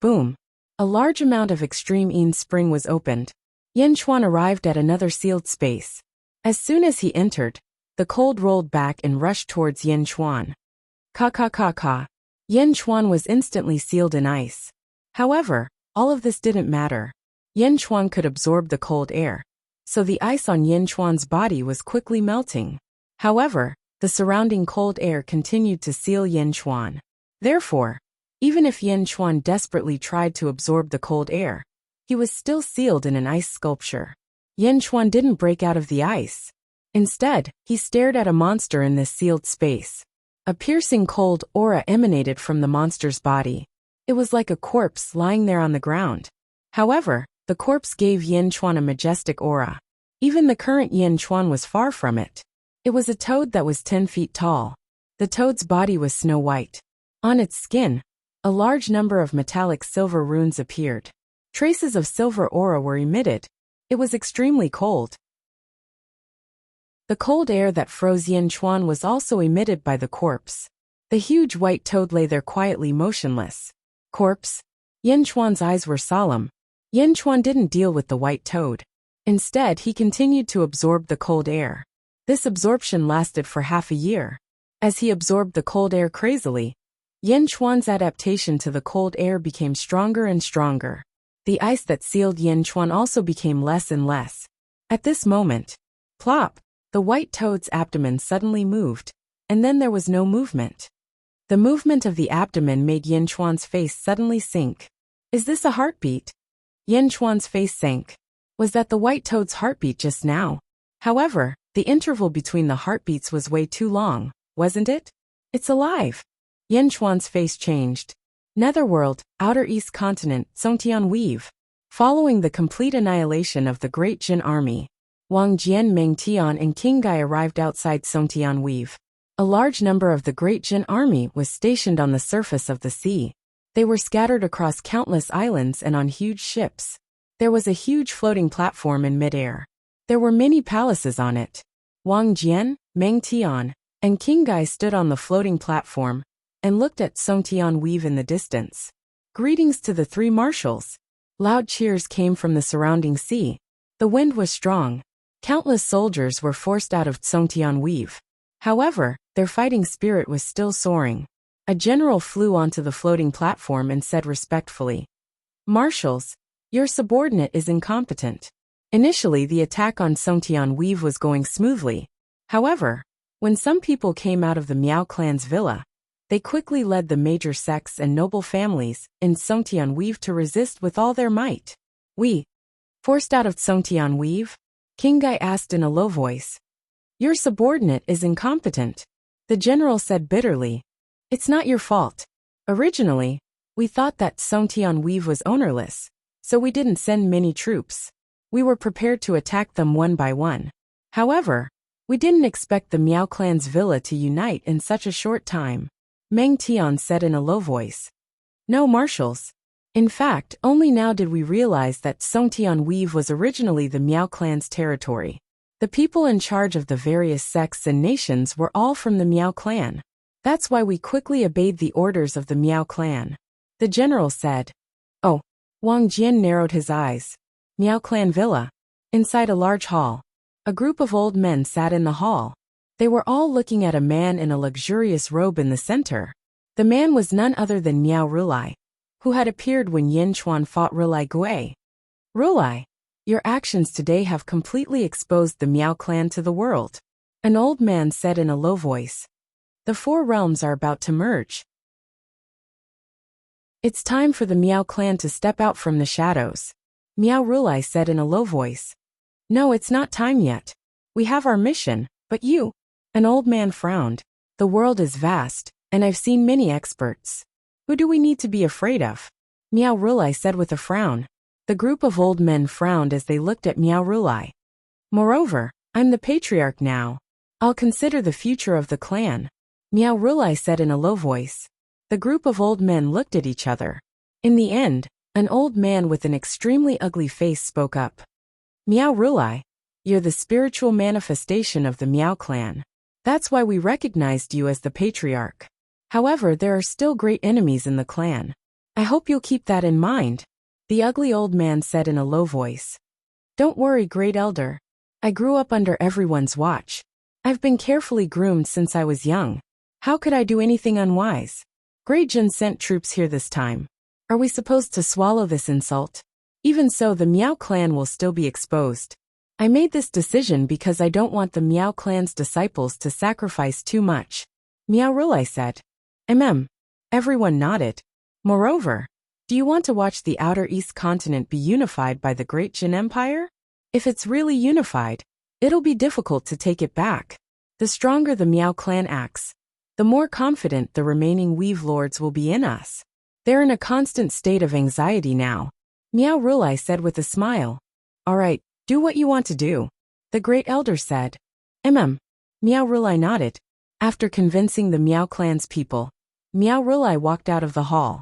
Boom! A large amount of extreme Yin spring was opened. Yan Chuan arrived at another sealed space. As soon as he entered, the cold rolled back and rushed towards Yan Chuan. Ka ka ka ka. Yan Chuan was instantly sealed in ice. However, all of this didn't matter. Yan Chuan could absorb the cold air. so the ice on Yin Chuan's body was quickly melting. However, the surrounding cold air continued to seal Yin Chuan. Therefore, even if Yin Chuan desperately tried to absorb the cold air, he was still sealed in an ice sculpture. Yin Chuan didn't break out of the ice. Instead, he stared at a monster in this sealed space. A piercing cold aura emanated from the monster's body. It was like a corpse lying there on the ground. However, the corpse gave Yin Chuan a majestic aura. Even the current Yin Chuan was far from it. It was a toad that was 10 feet tall. The toad's body was snow white. On its skin, a large number of metallic silver runes appeared. Traces of silver aura were emitted. It was extremely cold. The cold air that froze Yin Chuan was also emitted by the corpse. The huge white toad lay there quietly motionless. Corpse. Yin Chuan's eyes were solemn. Yin Chuan didn't deal with the white toad. Instead, he continued to absorb the cold air. This absorption lasted for half a year. As he absorbed the cold air crazily, Yin Chuan's adaptation to the cold air became stronger and stronger. The ice that sealed Yin Chuan also became less and less. At this moment, plop, the white toad's abdomen suddenly moved, and then there was no movement. The movement of the abdomen made Yin Chuan's face suddenly sink. Is this a heartbeat? Yin Chuan's face sank. Was that the white toad's heartbeat just now? However, the interval between the heartbeats was way too long, wasn't it? It's alive. Yin Chuan's face changed. Netherworld, Outer East Continent, Songtian Weave. Following the complete annihilation of the Great Jin army, Wang Jian, Meng Tian, and King Gai arrived outside Songtian Weave. A large number of the Great Jin army was stationed on the surface of the sea. They were scattered across countless islands and on huge ships. There was a huge floating platform in midair. There were many palaces on it. Wang Jian, Meng Tian, and King Gai stood on the floating platform and looked at Songtian Weave in the distance. Greetings to the three marshals. Loud cheers came from the surrounding sea. The wind was strong. Countless soldiers were forced out of Songtian Weave. However, their fighting spirit was still soaring. A general flew onto the floating platform and said respectfully, "Marshals, your subordinate is incompetent." Initially, the attack on Songtian Weave was going smoothly. However, when some people came out of the Miao clan's villa, they quickly led the major sects and noble families in Songtian Weave to resist with all their might. "We forced out of Songtian Weave?" King Gai asked in a low voice. "Your subordinate is incompetent," the general said bitterly. "It's not your fault. Originally, we thought that Songtian Weave was ownerless, so we didn't send many troops. We were prepared to attack them one by one. However, we didn't expect the Miao clan's villa to unite in such a short time," Meng Tian said in a low voice. "No, marshals. In fact, only now did we realize that Songtian Weave was originally the Miao clan's territory. The people in charge of the various sects and nations were all from the Miao clan. That's why we quickly obeyed the orders of the Miao clan," the general said. "Oh." Wang Jian narrowed his eyes. Miao clan villa. Inside a large hall, a group of old men sat in the hall. They were all looking at a man in a luxurious robe in the center. The man was none other than Miao Rulai, who had appeared when Yin Chuan fought Rulai Gui. "Rulai, your actions today have completely exposed the Miao clan to the world," an old man said in a low voice. "The four realms are about to merge. It's time for the Miao clan to step out from the shadows," Miao Rulai said in a low voice. "No, it's not time yet. We have our mission, but you," an old man frowned. "The world is vast, and I've seen many experts. Who do we need to be afraid of?" Miao Rulai said with a frown. The group of old men frowned as they looked at Miao Rulai. "Moreover, I'm the patriarch now. I'll consider the future of the clan," Miao Rulai said in a low voice. The group of old men looked at each other. In the end, an old man with an extremely ugly face spoke up. "Miao Rulai, you're the spiritual manifestation of the Miao clan. That's why we recognized you as the patriarch. However, there are still great enemies in the clan. I hope you'll keep that in mind," the ugly old man said in a low voice. "Don't worry, great elder. I grew up under everyone's watch. I've been carefully groomed since I was young. How could I do anything unwise? Great Jin sent troops here this time. Are we supposed to swallow this insult? Even so, the Miao clan will still be exposed. I made this decision because I don't want the Miao clan's disciples to sacrifice too much. Miao Rulai said. Everyone nodded. Moreover, do you want to watch the Outer East continent be unified by the Great Jin Empire? If it's really unified, it'll be difficult to take it back. The stronger the Miao clan acts, the more confident the remaining Weave Lords will be in us. They're in a constant state of anxiety now, Miao Rulai said with a smile. All right, do what you want to do, the Great Elder said. Miao Rulai nodded. After convincing the Miao clan's people, Miao Rulai walked out of the hall.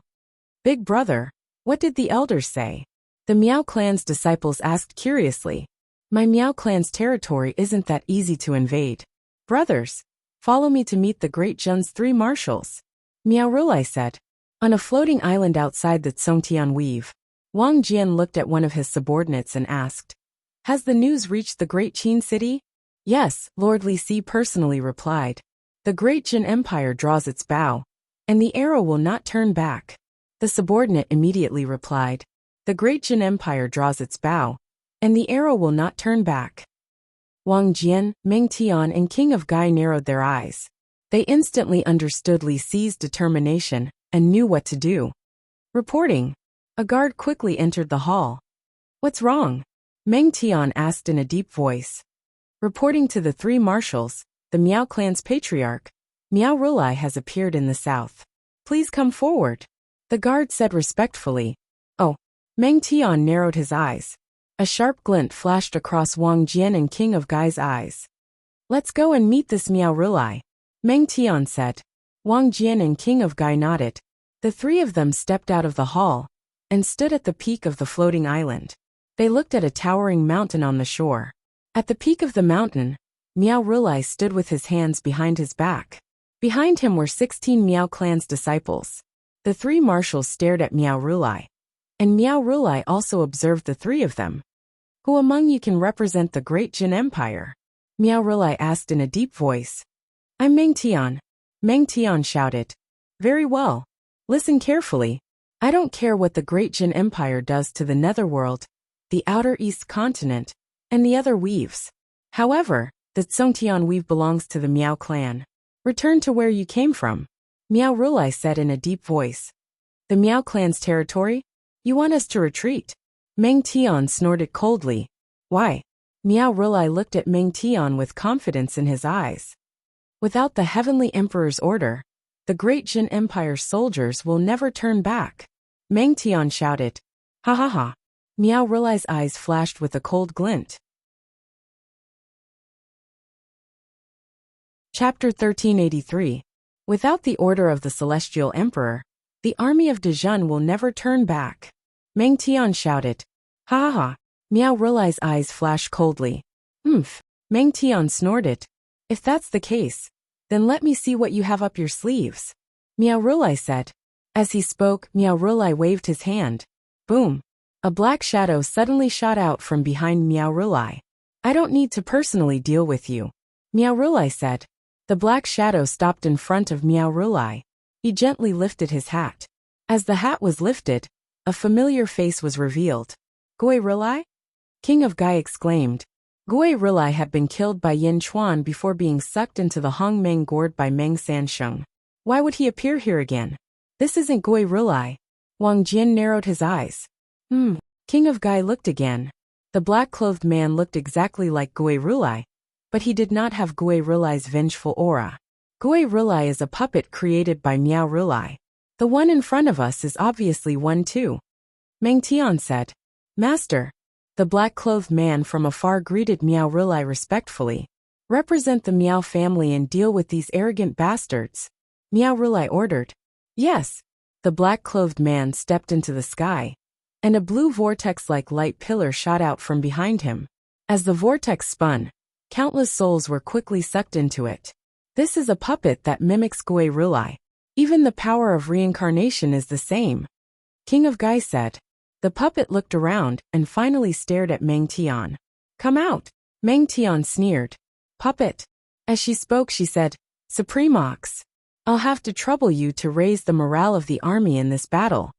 Big brother, what did the elders say? The Miao clan's disciples asked curiously. My Miao clan's territory isn't that easy to invade. Brothers, follow me to meet the Great Jun's 3 marshals, Miao Rulai said. On a floating island outside the Tsongtian Weave, Wang Jian looked at one of his subordinates and asked, Has the news reached the Great Qin city? Yes, Lord Li Si personally replied. The Great Jin Empire draws its bow, and the arrow will not turn back. The subordinate immediately replied. The Great Jin Empire draws its bow, and the arrow will not turn back. Wang Jian, Meng Tian and King of Gai narrowed their eyes. They instantly understood Li Si's determination and knew what to do. Reporting. A guard quickly entered the hall. What's wrong? Meng Tian asked in a deep voice. Reporting to the 3 marshals, the Miao clan's patriarch, Miao Rulai has appeared in the south. Please come forward, the guard said respectfully. Oh, Meng Tian narrowed his eyes. A sharp glint flashed across Wang Jian and King of Gai's eyes. Let's go and meet this Miao Rulai, Meng Tian said. Wang Jian and King of Gai nodded. The 3 of them stepped out of the hall and stood at the peak of the floating island. They looked at a towering mountain on the shore. At the peak of the mountain, Miao Rulai stood with his hands behind his back. Behind him were 16 Miao clan's disciples. The 3 marshals stared at Miao Rulai, and Miao Rulai also observed the 3 of them. Who among you can represent the Great Jin Empire? Miao Rulai asked in a deep voice. I'm Meng Tian. Meng Tian shouted. Very well. Listen carefully. I don't care what the Great Jin Empire does to the Netherworld, the Outer East continent, and the other weaves. However, the Tsongtian weave belongs to the Miao clan. Return to where you came from, Miao Rulai said in a deep voice. The Miao clan's territory? You want us to retreat? Meng Tian snorted coldly. Why? Miao Rulai looked at Meng Tian with confidence in his eyes. Without the Heavenly Emperor's order, the Great Jin Empire's soldiers will never turn back. Meng Tian shouted. Ha ha ha. Miao Rulai's eyes flashed with a cold glint. Chapter 1383. Without the order of the Celestial Emperor, the army of Dejun will never turn back. Meng Tian shouted. Ha ha ha. Miao Rulai's eyes flashed coldly. Meng Tian snorted. If that's the case, then let me see what you have up your sleeves, Miao Rulai said. As he spoke, Miao Rulai waved his hand. Boom. A black shadow suddenly shot out from behind Miao Rulai. I don't need to personally deal with you, Miao Rulai said. The black shadow stopped in front of Miao Rulai. He gently lifted his hat. As the hat was lifted, a familiar face was revealed. Gui Rulai? King of Gai exclaimed. Gui Rulai had been killed by Yin Chuan before being sucked into the Hong Meng gourd by Meng Sansheng. Why would he appear here again? This isn't Gui Rulai. Wang Jian narrowed his eyes. King of Gai looked again. The black-clothed man looked exactly like Gui Rulai, but he did not have Gui Rulai's vengeful aura. Gui Rulai is a puppet created by Miao Rulai. The one in front of us is obviously one too, Meng Tian said. Master. The black-clothed man from afar greeted Miao Rulai respectfully. Represent the Miao family and deal with these arrogant bastards, Miao Rulai ordered. Yes. The black-clothed man stepped into the sky, and a blue vortex-like light pillar shot out from behind him. As the vortex spun, countless souls were quickly sucked into it. This is a puppet that mimics Gui Rulai. Even the power of reincarnation is the same, King of Gai said. The puppet looked around and finally stared at Meng Tian. Come out, Meng Tian sneered. Puppet. As she spoke she said, Supreme Ox. I'll have to trouble you to raise the morale of the army in this battle.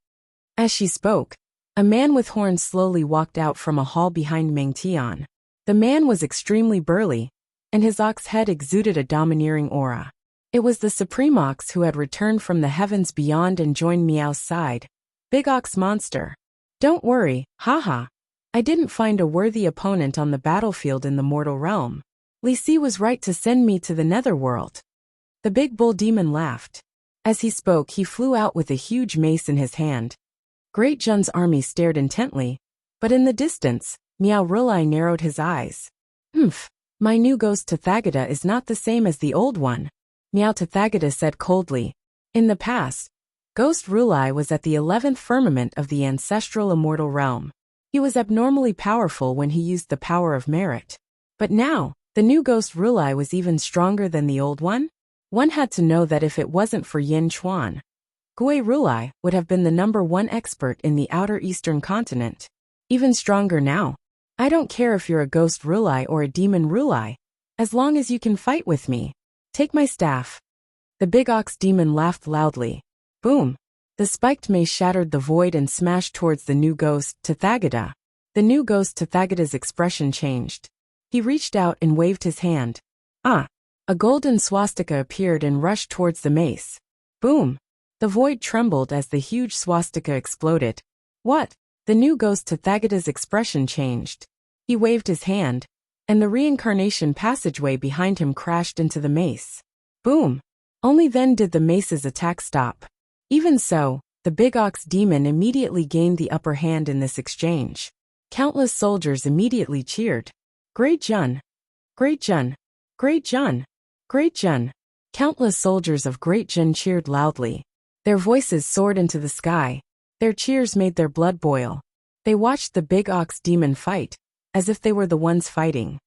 As she spoke, a man with horns slowly walked out from a hall behind Meng Tian. The man was extremely burly, and his ox head exuded a domineering aura. It was the Supreme Ox who had returned from the heavens beyond and joined Meow's side. Big Ox Monster. Don't worry, haha. I didn't find a worthy opponent on the battlefield in the mortal realm. Li Si was right to send me to the netherworld. The big bull demon laughed. As he spoke, he flew out with a huge mace in his hand. Great Jun's army stared intently, but in the distance, Meow Rulai narrowed his eyes. My new ghost Tathagata is not the same as the old one, Meow Tathagata said coldly. In the past, Ghost Rulai was at the 11th firmament of the ancestral immortal realm. He was abnormally powerful when he used the power of merit. But now, the new Ghost Rulai was even stronger than the old one? One had to know that if it wasn't for Yin Chuan, Gui Rulai would have been the #1 expert in the outer eastern continent. Even stronger now. I don't care if you're a Ghost Rulai or a Demon Rulai, as long as you can fight with me. Take my staff. The big ox demon laughed loudly. Boom. The spiked mace shattered the void and smashed towards the new ghost, Tathagata. The new ghost Tathagata's expression changed. He reached out and waved his hand. A golden swastika appeared and rushed towards the mace. Boom. The void trembled as the huge swastika exploded. What? The new ghost Tathagata's expression changed. He waved his hand, and the reincarnation passageway behind him crashed into the mace. Boom. Only then did the mace's attack stop. Even so, the big ox demon immediately gained the upper hand in this exchange. Countless soldiers immediately cheered. Great Jun! Great Jun! Great Jun! Great Jun! Countless soldiers of Great Jun cheered loudly. Their voices soared into the sky. Their cheers made their blood boil. They watched the big ox demon fight, as if they were the ones fighting.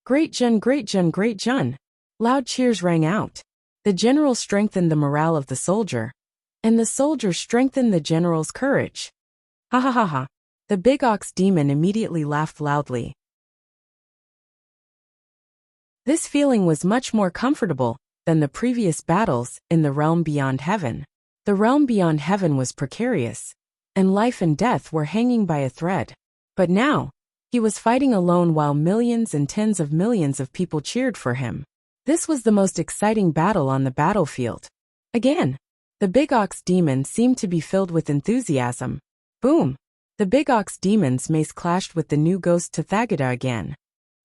Great Jun! Great Jun! Great Jun! Loud cheers rang out. The general strengthened the morale of the soldier, and the soldier strengthened the general's courage. Ha ha ha ha. The big ox demon immediately laughed loudly. This feeling was much more comfortable than the previous battles in the realm beyond heaven. The realm beyond heaven was precarious, and life and death were hanging by a thread. But now, he was fighting alone while millions and tens of millions of people cheered for him. This was the most exciting battle on the battlefield. Again, the big ox demon seemed to be filled with enthusiasm. Boom! The big ox demon's mace clashed with the new ghost Tathagata again.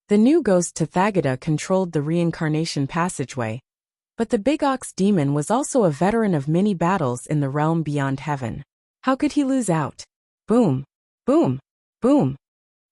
The new ghost Tathagata controlled the reincarnation passageway, but the big ox demon was also a veteran of many battles in the realm beyond heaven. How could he lose out? Boom! Boom! Boom!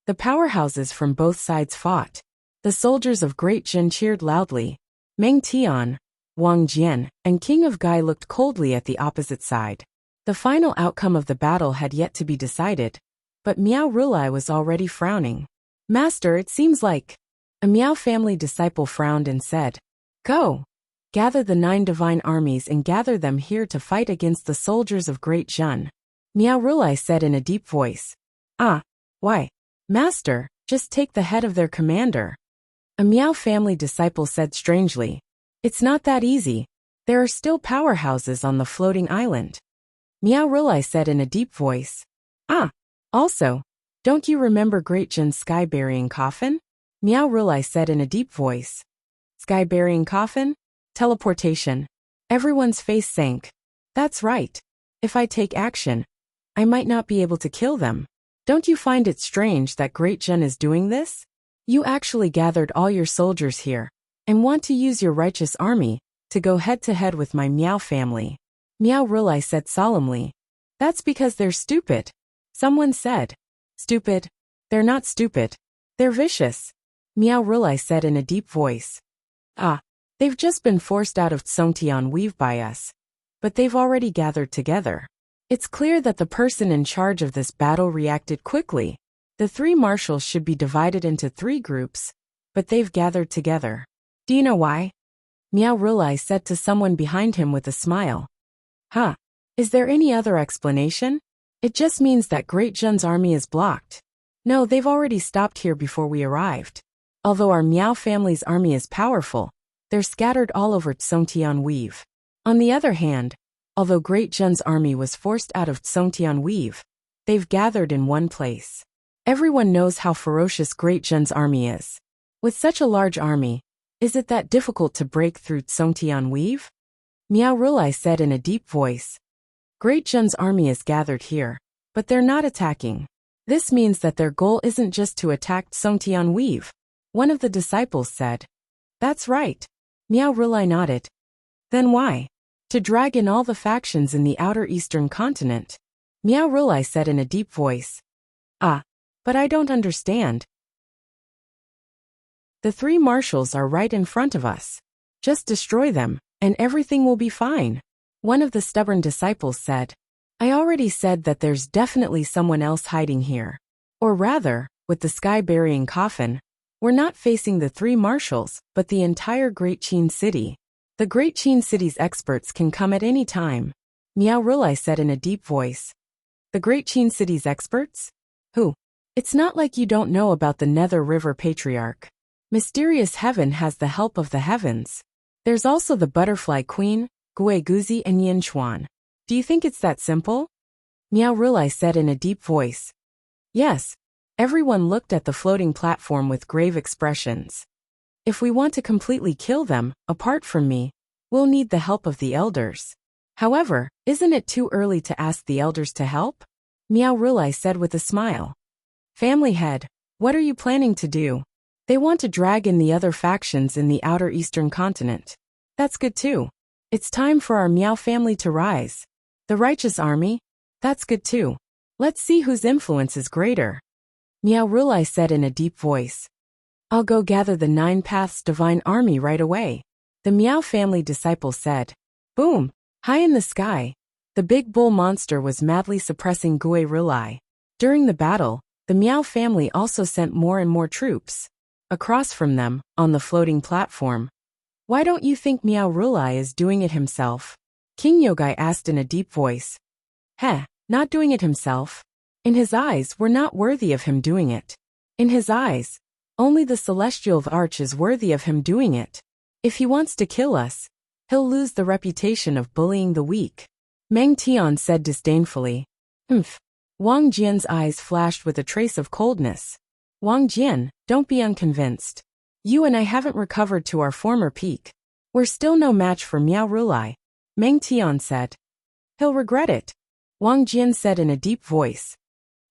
The powerhouses from both sides fought. The soldiers of Great Jin cheered loudly. Meng Tian, Wang Jian, and King of Gai looked coldly at the opposite side. The final outcome of the battle had yet to be decided, but Meow Rulai was already frowning. Master, it seems like... A Meow family disciple frowned and said, Go! Gather the 9 divine armies and gather them here to fight against the soldiers of Great Jun. Meow Rulai said in a deep voice. Why? Master, just take the head of their commander. A Meow family disciple said strangely. It's not that easy. There are still powerhouses on the floating island. Meow Rulai said in a deep voice. Also, don't you remember Great Jun's sky-burying coffin? Meow Rulai said in a deep voice. Sky-burying coffin? Teleportation. Everyone's face sank. That's right. If I take action, I might not be able to kill them. Don't you find it strange that Great Jun is doing this? You actually gathered all your soldiers here, and want to use your righteous army to go head-to-head with my Meow family. Meow Rulai said solemnly. That's because they're stupid. Someone said. Stupid? They're not stupid. They're vicious. Meow Rulai said in a deep voice. They've just been forced out of Tsongtian Weave by us. But they've already gathered together. It's clear that the person in charge of this battle reacted quickly. The 3 marshals should be divided into 3 groups, but they've gathered together. Do you know why? Meow Rulai said to someone behind him with a smile. Is there any other explanation? It just means that Great Jun's army is blocked. No, they've already stopped here before we arrived. Although our Meow family's army is powerful, they're scattered all over Tsongtian Weave. On the other hand, although Great Jun's army was forced out of Tsongtian Weave, they've gathered in one place. Everyone knows how ferocious Great Jun's army is. With such a large army, is it that difficult to break through Songtian weave? Miao Rulai said in a deep voice. Great Jun's army is gathered here, but they're not attacking. This means that their goal isn't just to attack Songtian weave. One of the disciples said. That's right. Miao Rulai nodded. Then why? To drag in all the factions in the outer eastern continent. Miao Rulai said in a deep voice. But I don't understand. The three marshals are right in front of us. Just destroy them, and everything will be fine. One of the stubborn disciples said. I already said that there's definitely someone else hiding here. Or rather, with the sky-burying coffin, we're not facing the three marshals, but the entire Great Qin City. The Great Qin City's experts can come at any time. Miao Rulai said in a deep voice. The Great Qin City's experts? Who? It's not like you don't know about the Nether River Patriarch. Mysterious Heaven has the help of the heavens. There's also the Butterfly Queen, Gui Guzi and Yin Chuan. Do you think it's that simple? Miao Rulai said in a deep voice. Yes. Everyone looked at the floating platform with grave expressions. If we want to completely kill them, apart from me, we'll need the help of the elders. However, isn't it too early to ask the elders to help? Miao Rulai said with a smile. Family head, what are you planning to do? They want to drag in the other factions in the outer eastern continent. That's good too. It's time for our Miao family to rise. The righteous army? That's good too. Let's see whose influence is greater. Miao Rulai said in a deep voice. I'll go gather the 9 Paths Divine Army right away. The Miao family disciple said. Boom! High in the sky, the big bull monster was madly suppressing Gui Rulai. During the battle, the Miao family also sent more and more troops. Across from them, on the floating platform. Why don't you think Miao Rulai is doing it himself? King Yogai asked in a deep voice. Not doing it himself. In his eyes, we're not worthy of him doing it. In his eyes, only the Celestial Arch is worthy of him doing it. If he wants to kill us, he'll lose the reputation of bullying the weak. Meng Tian said disdainfully. Wang Jian's eyes flashed with a trace of coldness. Wang Jian, don't be unconvinced. You and I haven't recovered to our former peak. We're still no match for Miao Rulai. Meng Tian said. He'll regret it. Wang Jian said in a deep voice.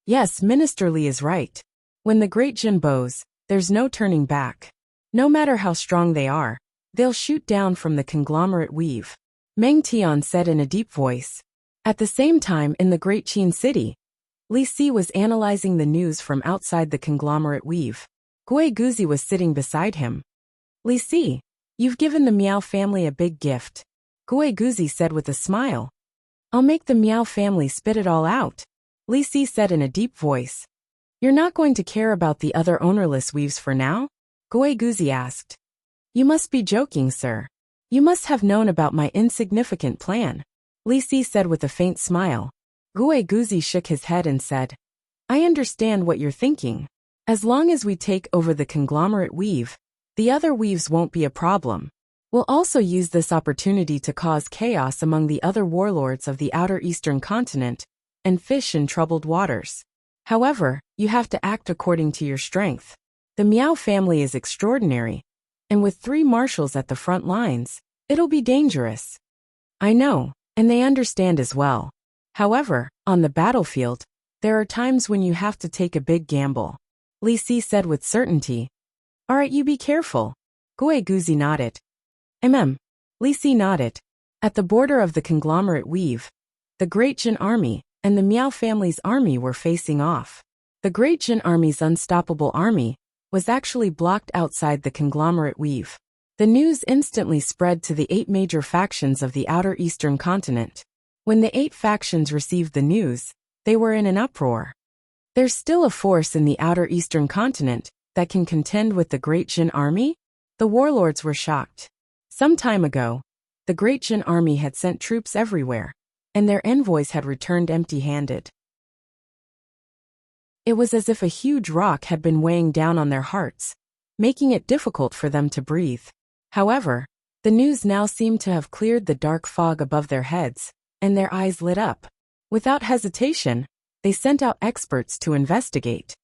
Yes, Minister Li is right. When the Great Jin bows, there's no turning back. No matter how strong they are, they'll shoot down from the conglomerate weave. Meng Tian said in a deep voice. At the same time in the Great Qin City, Li Si was analyzing the news from outside the conglomerate weave. Gui Guzi was sitting beside him. Li Si, you've given the Miao family a big gift. Gui Guzi said with a smile. I'll make the Miao family spit it all out. Li Si said in a deep voice. You're not going to care about the other ownerless weaves for now? Gui Guzi asked. You must be joking, sir. You must have known about my insignificant plan. Li Si said with a faint smile. Gui Guzi shook his head and said, I understand what you're thinking. As long as we take over the conglomerate weave, the other weaves won't be a problem. We'll also use this opportunity to cause chaos among the other warlords of the outer eastern continent and fish in troubled waters. However, you have to act according to your strength. The Miao family is extraordinary, and with 3 marshals at the front lines, it'll be dangerous. I know, and they understand as well. However, on the battlefield, there are times when you have to take a big gamble. Li Si said with certainty. Alright, you be careful. Gui Guzi nodded. Li Si nodded. At the border of the conglomerate weave, the Great Jin army and the Miao family's army were facing off. The Great Jin army's unstoppable army was actually blocked outside the conglomerate weave. The news instantly spread to the 8 major factions of the outer eastern continent. When the 8 factions received the news, they were in an uproar. There's still a force in the outer eastern continent that can contend with the Great Jin army? The warlords were shocked. Some time ago, the Great Jin army had sent troops everywhere, and their envoys had returned empty-handed. It was as if a huge rock had been weighing down on their hearts, making it difficult for them to breathe. However, the news now seemed to have cleared the dark fog above their heads, and their eyes lit up. Without hesitation, they sent out experts to investigate.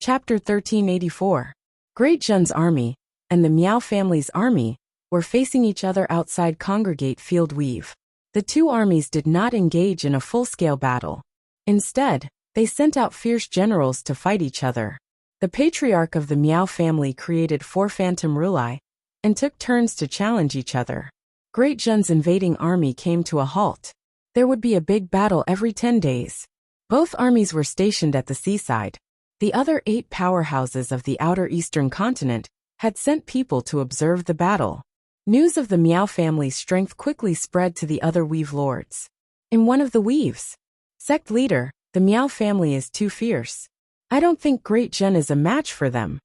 Chapter 1384. Great Jun's army and the Miao family's army were facing each other outside Congregate Field Weave. The two armies did not engage in a full-scale battle. Instead, they sent out fierce generals to fight each other. The patriarch of the Miao family created 4 phantom rulai and took turns to challenge each other. Great Jun's invading army came to a halt. There would be a big battle every 10 days. Both armies were stationed at the seaside. The other 8 powerhouses of the outer eastern continent had sent people to observe the battle. News of the Miao family's strength quickly spread to the other weave lords. In one of the weaves, sect leader, the Miao family is too fierce. I don't think Great Jun is a match for them.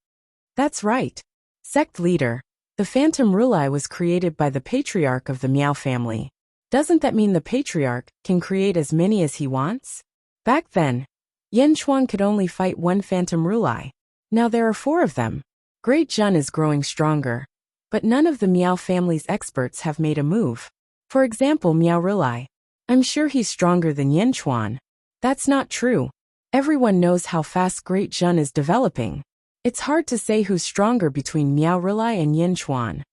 That's right. Sect leader, the phantom rulai was created by the patriarch of the Miao family. Doesn't that mean the patriarch can create as many as he wants? Back then, Yan Chuan could only fight 1 phantom rulai. Now there are 4 of them. Great Jun is growing stronger, but none of the Miao family's experts have made a move. For example, Miao Rulai. I'm sure he's stronger than Yan Chuan. That's not true. Everyone knows how fast Great Jun is developing. It's hard to say who's stronger between Miao Rulai and Yan Chuan.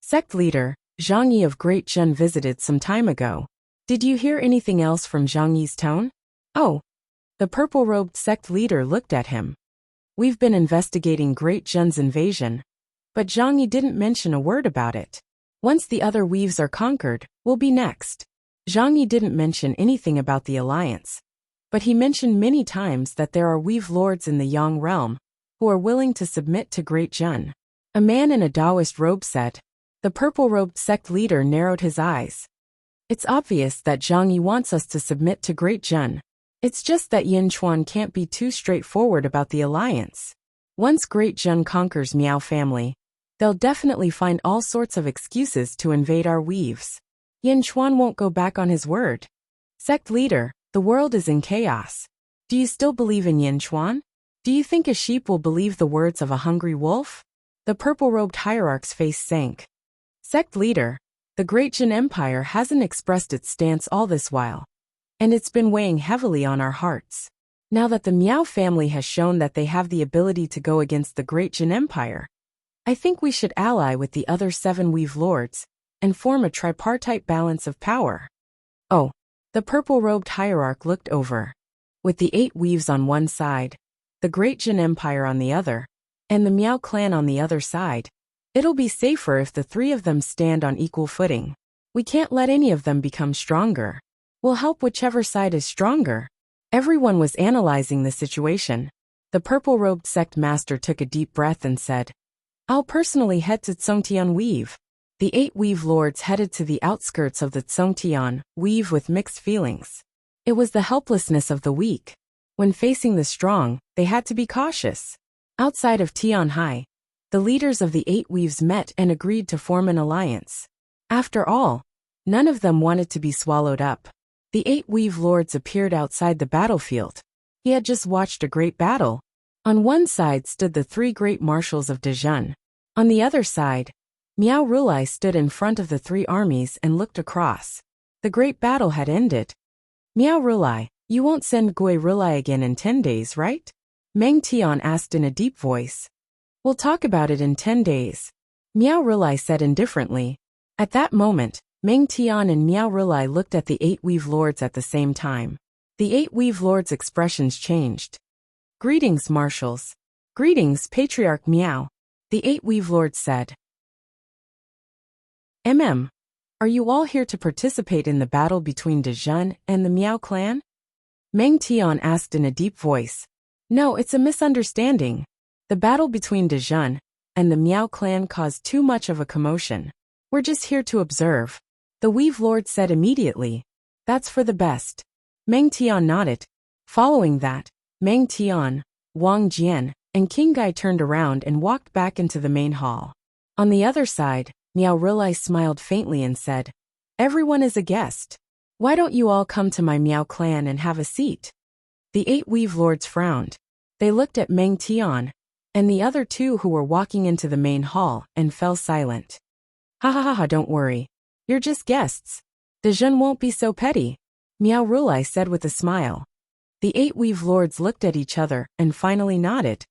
Sect leader, Zhang Yi of Great Jun visited some time ago. Did you hear anything else from Zhang Yi's tone? Oh. The purple-robed sect leader looked at him. We've been investigating Great Jun's invasion, but Zhang Yi didn't mention a word about it. Once the other weaves are conquered, we'll be next. Zhang Yi didn't mention anything about the alliance, but he mentioned many times that there are weave lords in the Yang realm who are willing to submit to Great Jun. A man in a Taoist robe said. The purple-robed sect leader narrowed his eyes. It's obvious that Zhang Yi wants us to submit to Great Jun. It's just that Yan Chuan can't be too straightforward about the alliance. Once Great Jun conquers Miao family, they'll definitely find all sorts of excuses to invade our weaves. Yan Chuan won't go back on his word. Sect leader, the world is in chaos. Do you still believe in Yan Chuan? Do you think a sheep will believe the words of a hungry wolf? The purple-robed hierarch's face sank. Sect leader, the Great Jun Empire hasn't expressed its stance all this while, and it's been weighing heavily on our hearts. Now that the Miao family has shown that they have the ability to go against the Great Jun Empire, I think we should ally with the other 7 weave lords and form a tripartite balance of power. Oh, the purple-robed hierarch looked over. With the 8 weaves on one side, the Great Jun Empire on the other, and the Miao clan on the other side, it'll be safer if the 3 of them stand on equal footing. We can't let any of them become stronger. We'll help whichever side is stronger. Everyone was analyzing the situation. The purple-robed sect master took a deep breath and said, I'll personally head to Tsongtian Weave. The 8 weave lords headed to the outskirts of the Tsongtian Weave with mixed feelings. It was the helplessness of the weak. When facing the strong, they had to be cautious. Outside of Tianhai, the leaders of the 8 weaves met and agreed to form an alliance. After all, none of them wanted to be swallowed up. The 8 weave lords appeared outside the battlefield. He had just watched a great battle. On one side stood the 3 great marshals of Dezhun. On the other side, Miao Rulai stood in front of the 3 armies and looked across. The great battle had ended. Miao Rulai, you won't send Gui Rulai again in 10 days, right? Meng Tian asked in a deep voice. We'll talk about it in 10 days. Miao Rulai said indifferently. At that moment, Meng Tian and Miao Rulai looked at the 8 weave lords at the same time. The 8 weave lords' expressions changed. Greetings, marshals. Greetings, Patriarch Miao. The 8 weave lords said. Are you all here to participate in the battle between Dezhun and the Miao clan? Meng Tian asked in a deep voice. No, it's a misunderstanding. The battle between Dezhun and the Miao clan caused too much of a commotion. We're just here to observe. The weave lord said immediately. That's for the best. Meng Tian nodded. Following that, Meng Tian, Wang Jian, and King Gai turned around and walked back into the main hall. On the other side, Miao Rulai smiled faintly and said, Everyone is a guest. Why don't you all come to my Miao clan and have a seat? The 8 weave lords frowned. They looked at Meng Tian and the other 2 who were walking into the main hall and fell silent. Ha ha ha ha, don't worry. You're just guests. Dezhun won't be so petty, Miao Rulai said with a smile. The 8 weave lords looked at each other and finally nodded.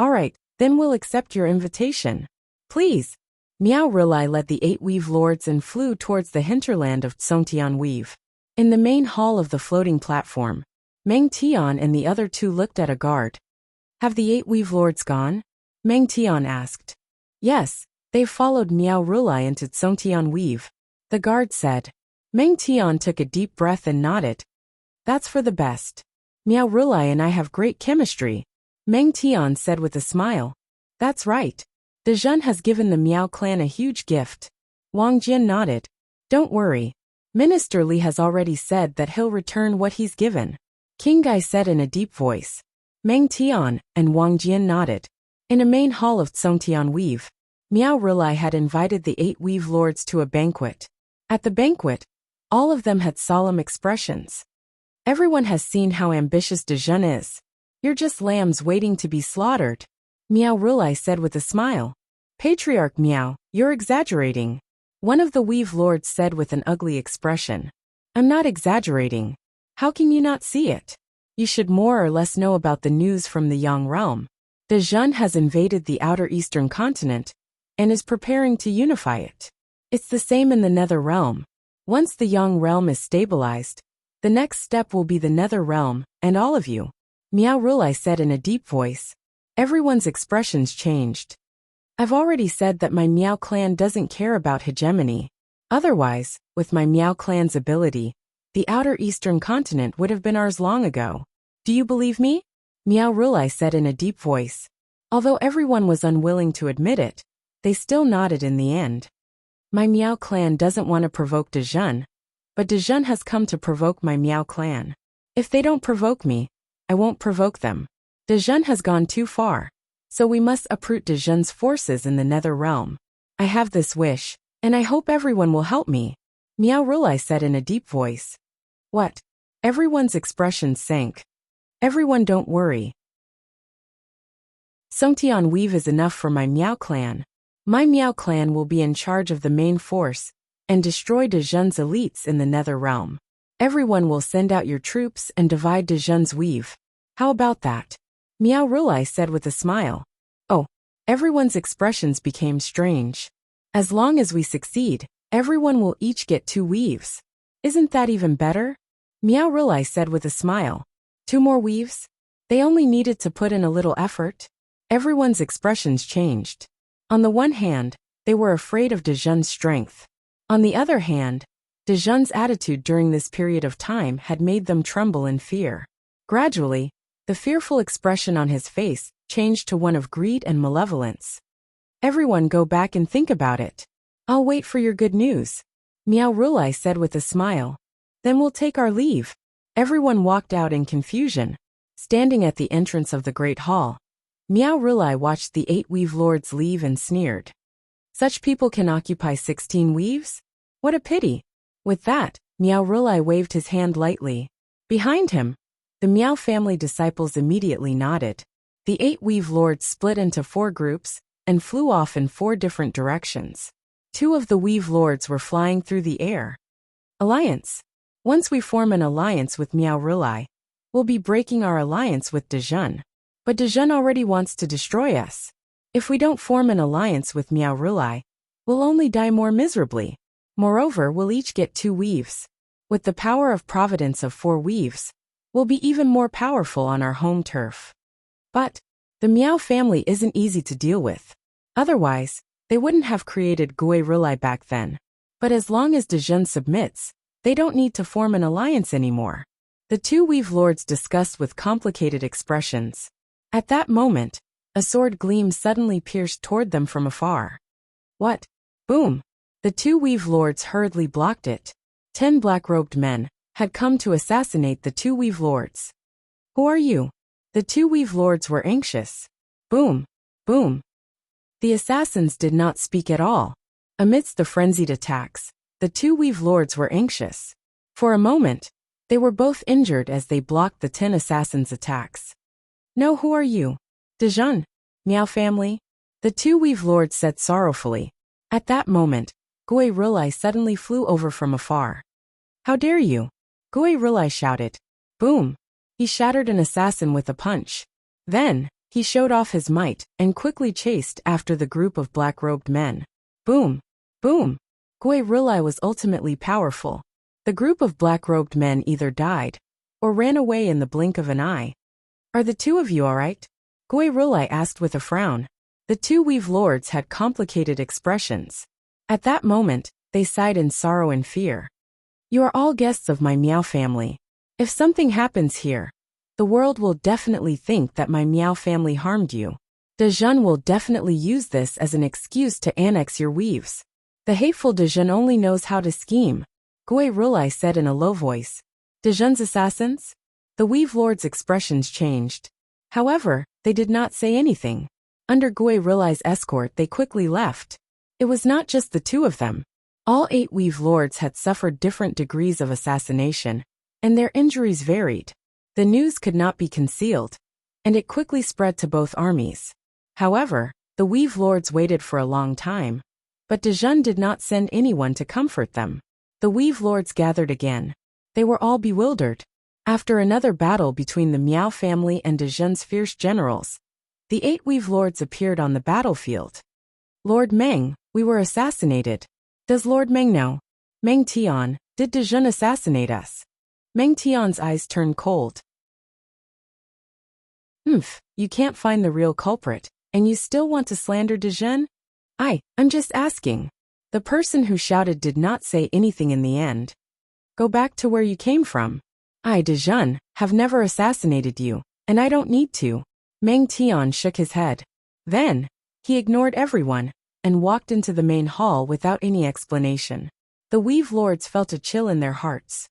Alright, then we'll accept your invitation. Please. Miao Rilai led the 8 weave lords and flew towards the hinterland of Tsongtian Weave. In the main hall of the floating platform, Meng Tian and the other 2 looked at a guard. Have the 8 weave lords gone? Meng Tian asked. Yes, they've followed Miao Rilai into Tsongtian Weave. The guard said. Meng Tian took a deep breath and nodded. That's for the best. Miao Rilai and I have great chemistry. Meng Tian said with a smile. That's right. Dezhen has given the Miao clan a huge gift. Wang Jian nodded. Don't worry. Minister Li has already said that he'll return what he's given. King Gai said in a deep voice. Meng Tian and Wang Jian nodded. In a main hall of Tsongtian Weave, Miao Rilai had invited the 8 weave lords to a banquet. At the banquet, all of them had solemn expressions. Everyone has seen how ambitious Dezhen is. You're just lambs waiting to be slaughtered. Miao Rilai said with a smile. Patriarch Miao, you're exaggerating. One of the weave lords said with an ugly expression. I'm not exaggerating. How can you not see it? You should more or less know about the news from the Yang realm. Dezhen has invaded the outer eastern continent and is preparing to unify it. It's the same in the Nether realm. Once the Yang realm is stabilized, the next step will be the Nether realm, and all of you. Miao Rilai said in a deep voice. Everyone's expressions changed. I've already said that my Miao clan doesn't care about hegemony. Otherwise, with my Miao clan's ability, the outer eastern continent would have been ours long ago. Do you believe me? Miao Rilai said in a deep voice. Although everyone was unwilling to admit it, they still nodded in the end. My Miao clan doesn't want to provoke Dezhen, but Dezhen has come to provoke my Miao clan. If they don't provoke me, I won't provoke them. Dezhen has gone too far, so we must uproot Dezhen's forces in the Nether realm. I have this wish, and I hope everyone will help me. Miao Rilai said in a deep voice. What? Everyone's expressions sank. Everyone don't worry. Tsongtian Weave is enough for my Miao clan. My Miao clan will be in charge of the main force and destroy Dezhen's elites in the Nether realm. Everyone will send out your troops and divide Dezhen's weave. How about that? Miao Rilai said with a smile. Oh, everyone's expressions became strange. As long as we succeed, everyone will each get 2 weaves. Isn't that even better? Miao Rilai said with a smile. 2 more weaves? They only needed to put in a little effort. Everyone's expressions changed. On the one hand, they were afraid of Dezhen's strength. On the other hand, Dezhen's attitude during this period of time had made them tremble in fear. Gradually, the fearful expression on his face changed to one of greed and malevolence. Everyone go back and think about it. I'll wait for your good news. Miao Rilai said with a smile. Then we'll take our leave. Everyone walked out in confusion. Standing at the entrance of the great hall, Miao Rilai watched the 8 weave lords leave and sneered. Such people can occupy 16 weaves? What a pity. With that, Miao Rilai waved his hand lightly. Behind him, the Miao family disciples immediately nodded. The 8 weave lords split into 4 groups and flew off in 4 different directions. 2 of the weave lords were flying through the air. Alliance. Once we form an alliance with Miao Rilai, we'll be breaking our alliance with Dezhen. But Dezhen already wants to destroy us. If we don't form an alliance with Miao Rilai, we'll only die more miserably. Moreover, we'll each get 2 weaves. With the power of providence of 4 weaves, we'll be even more powerful on our home turf. But the Miao family isn't easy to deal with. Otherwise, they wouldn't have created Gui Rilai back then. But as long as Dezhen submits, they don't need to form an alliance anymore. The 2 weave lords discussed with complicated expressions. At that moment, a sword gleam suddenly pierced toward them from afar. What? Boom! The 2 weave lords hurriedly blocked it. 10 black-robed men had come to assassinate the 2 weave lords. Who are you? The 2 weave lords were anxious. Boom! Boom! The assassins did not speak at all. Amidst the frenzied attacks, the 2 weave lords were anxious. For a moment, they were both injured as they blocked the 10 assassins' attacks. No, who are you? Dezhen. Miao family? The 2 weave lords said sorrowfully. At that moment, Gui Rilai suddenly flew over from afar. How dare you? Gui Rilai shouted. Boom! He shattered an assassin with a punch. Then, He showed off his might and quickly chased after the group of black-robed men. Boom! Boom! Gui Rulai was ultimately powerful. The group of black-robed men either died or ran away in the blink of an eye. Are the two of you all right? Gui Rulai asked with a frown. The two weave lords had complicated expressions. At that moment, they sighed in sorrow and fear. You are all guests of my Miao family. If something happens here, the world will definitely think that my Miao family harmed you. Dezhen will definitely use this as an excuse to annex your weaves. The hateful Dezhen only knows how to scheme, Gui Rulai said in a low voice. Dezhen's assassins? The weave lord's expressions changed. However, they did not say anything. Under Gui Rulai's escort they quickly left. It was not just the two of them. All 8 weave lords had suffered different degrees of assassination, and their injuries varied. The news could not be concealed, and it quickly spread to both armies. However, the weave lords waited for a long time, but Dezhen did not send anyone to comfort them. The weave lords gathered again. They were all bewildered. After another battle between the Miao family and Dezhen's fierce generals, the 8 weave lords appeared on the battlefield. Lord Meng, we were assassinated. Does Lord Meng know? Meng Tian, did Dezhen assassinate us? Meng Tian's eyes turned cold. You can't find the real culprit, and you still want to slander Dezhen? I'm just asking. The person who shouted did not say anything in the end. Go back to where you came from. I, Dezhen, have never assassinated you, and I don't need to. Meng Tian shook his head. Then, he ignored everyone and walked into the main hall without any explanation. The weave lords felt a chill in their hearts.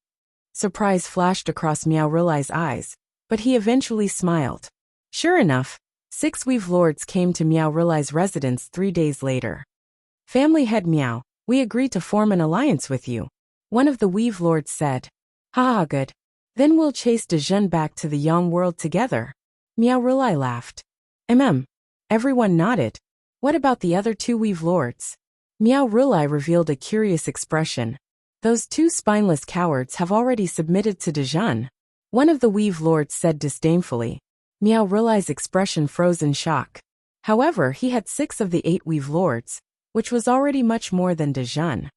Surprise flashed across Miao Rulai's eyes, but he eventually smiled. Sure enough, 6 weave lords came to Miao Rulai's residence 3 days later. Family head Miao, we agreed to form an alliance with you, one of the weave lords said. Ha, good. Then we'll chase Dezhen back to the Yang world together. Miao Rulai laughed. Everyone nodded. What about the other 2 weave lords? Miao Rulai revealed a curious expression. Those 2 spineless cowards have already submitted to Dezhen. One of the weave lords said disdainfully. Miao Rulai's expression froze in shock. However, he had 6 of the 8 weave lords, which was already much more than Dezhen.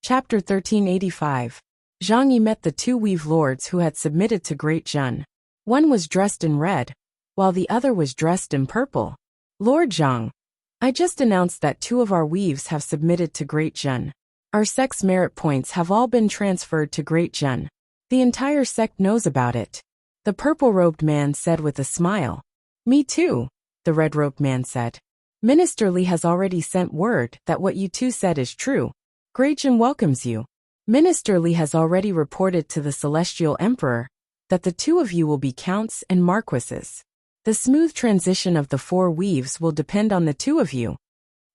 Chapter 1385. Zhang Yi met the 2 weave lords who had submitted to Great Zhen. One was dressed in red, while the other was dressed in purple. Lord Zhang, I just announced that 2 of our weaves have submitted to Great Zhen. Our sect's merit points have all been transferred to Great Zhen. The entire sect knows about it. The purple-robed man said with a smile. Me too, the red-robed man said. Minister Li has already sent word that what you 2 said is true. Great Zhen welcomes you. Minister Li has already reported to the Celestial Emperor that the 2 of you will be counts and marquises. The smooth transition of the 4 weaves will depend on the 2 of you.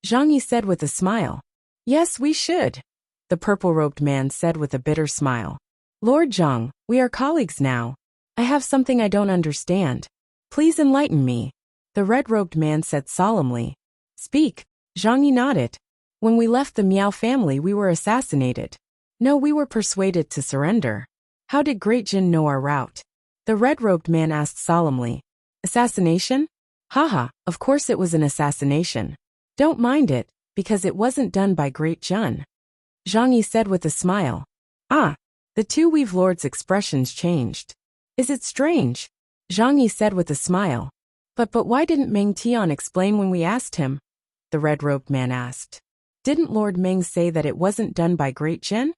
Zhang Yi said with a smile. Yes, we should, the purple-robed man said with a bitter smile. Lord Zhang, we are colleagues now. I have something I don't understand. Please enlighten me, the red-robed man said solemnly. Speak, Zhang Yi nodded. When we left the Miao family we were assassinated. No, we were persuaded to surrender. How did Great Zhen know our route? The red-robed man asked solemnly. Assassination? Haha, of course it was an assassination. Don't mind it, because it wasn't done by Great Zhen. Zhang Yi said with a smile. The 2 weave lords' expressions changed. Is it strange? Zhang Yi said with a smile. But why didn't Meng Tian explain when we asked him? The red-robed man asked. Didn't Lord Meng say that it wasn't done by Great Zhen?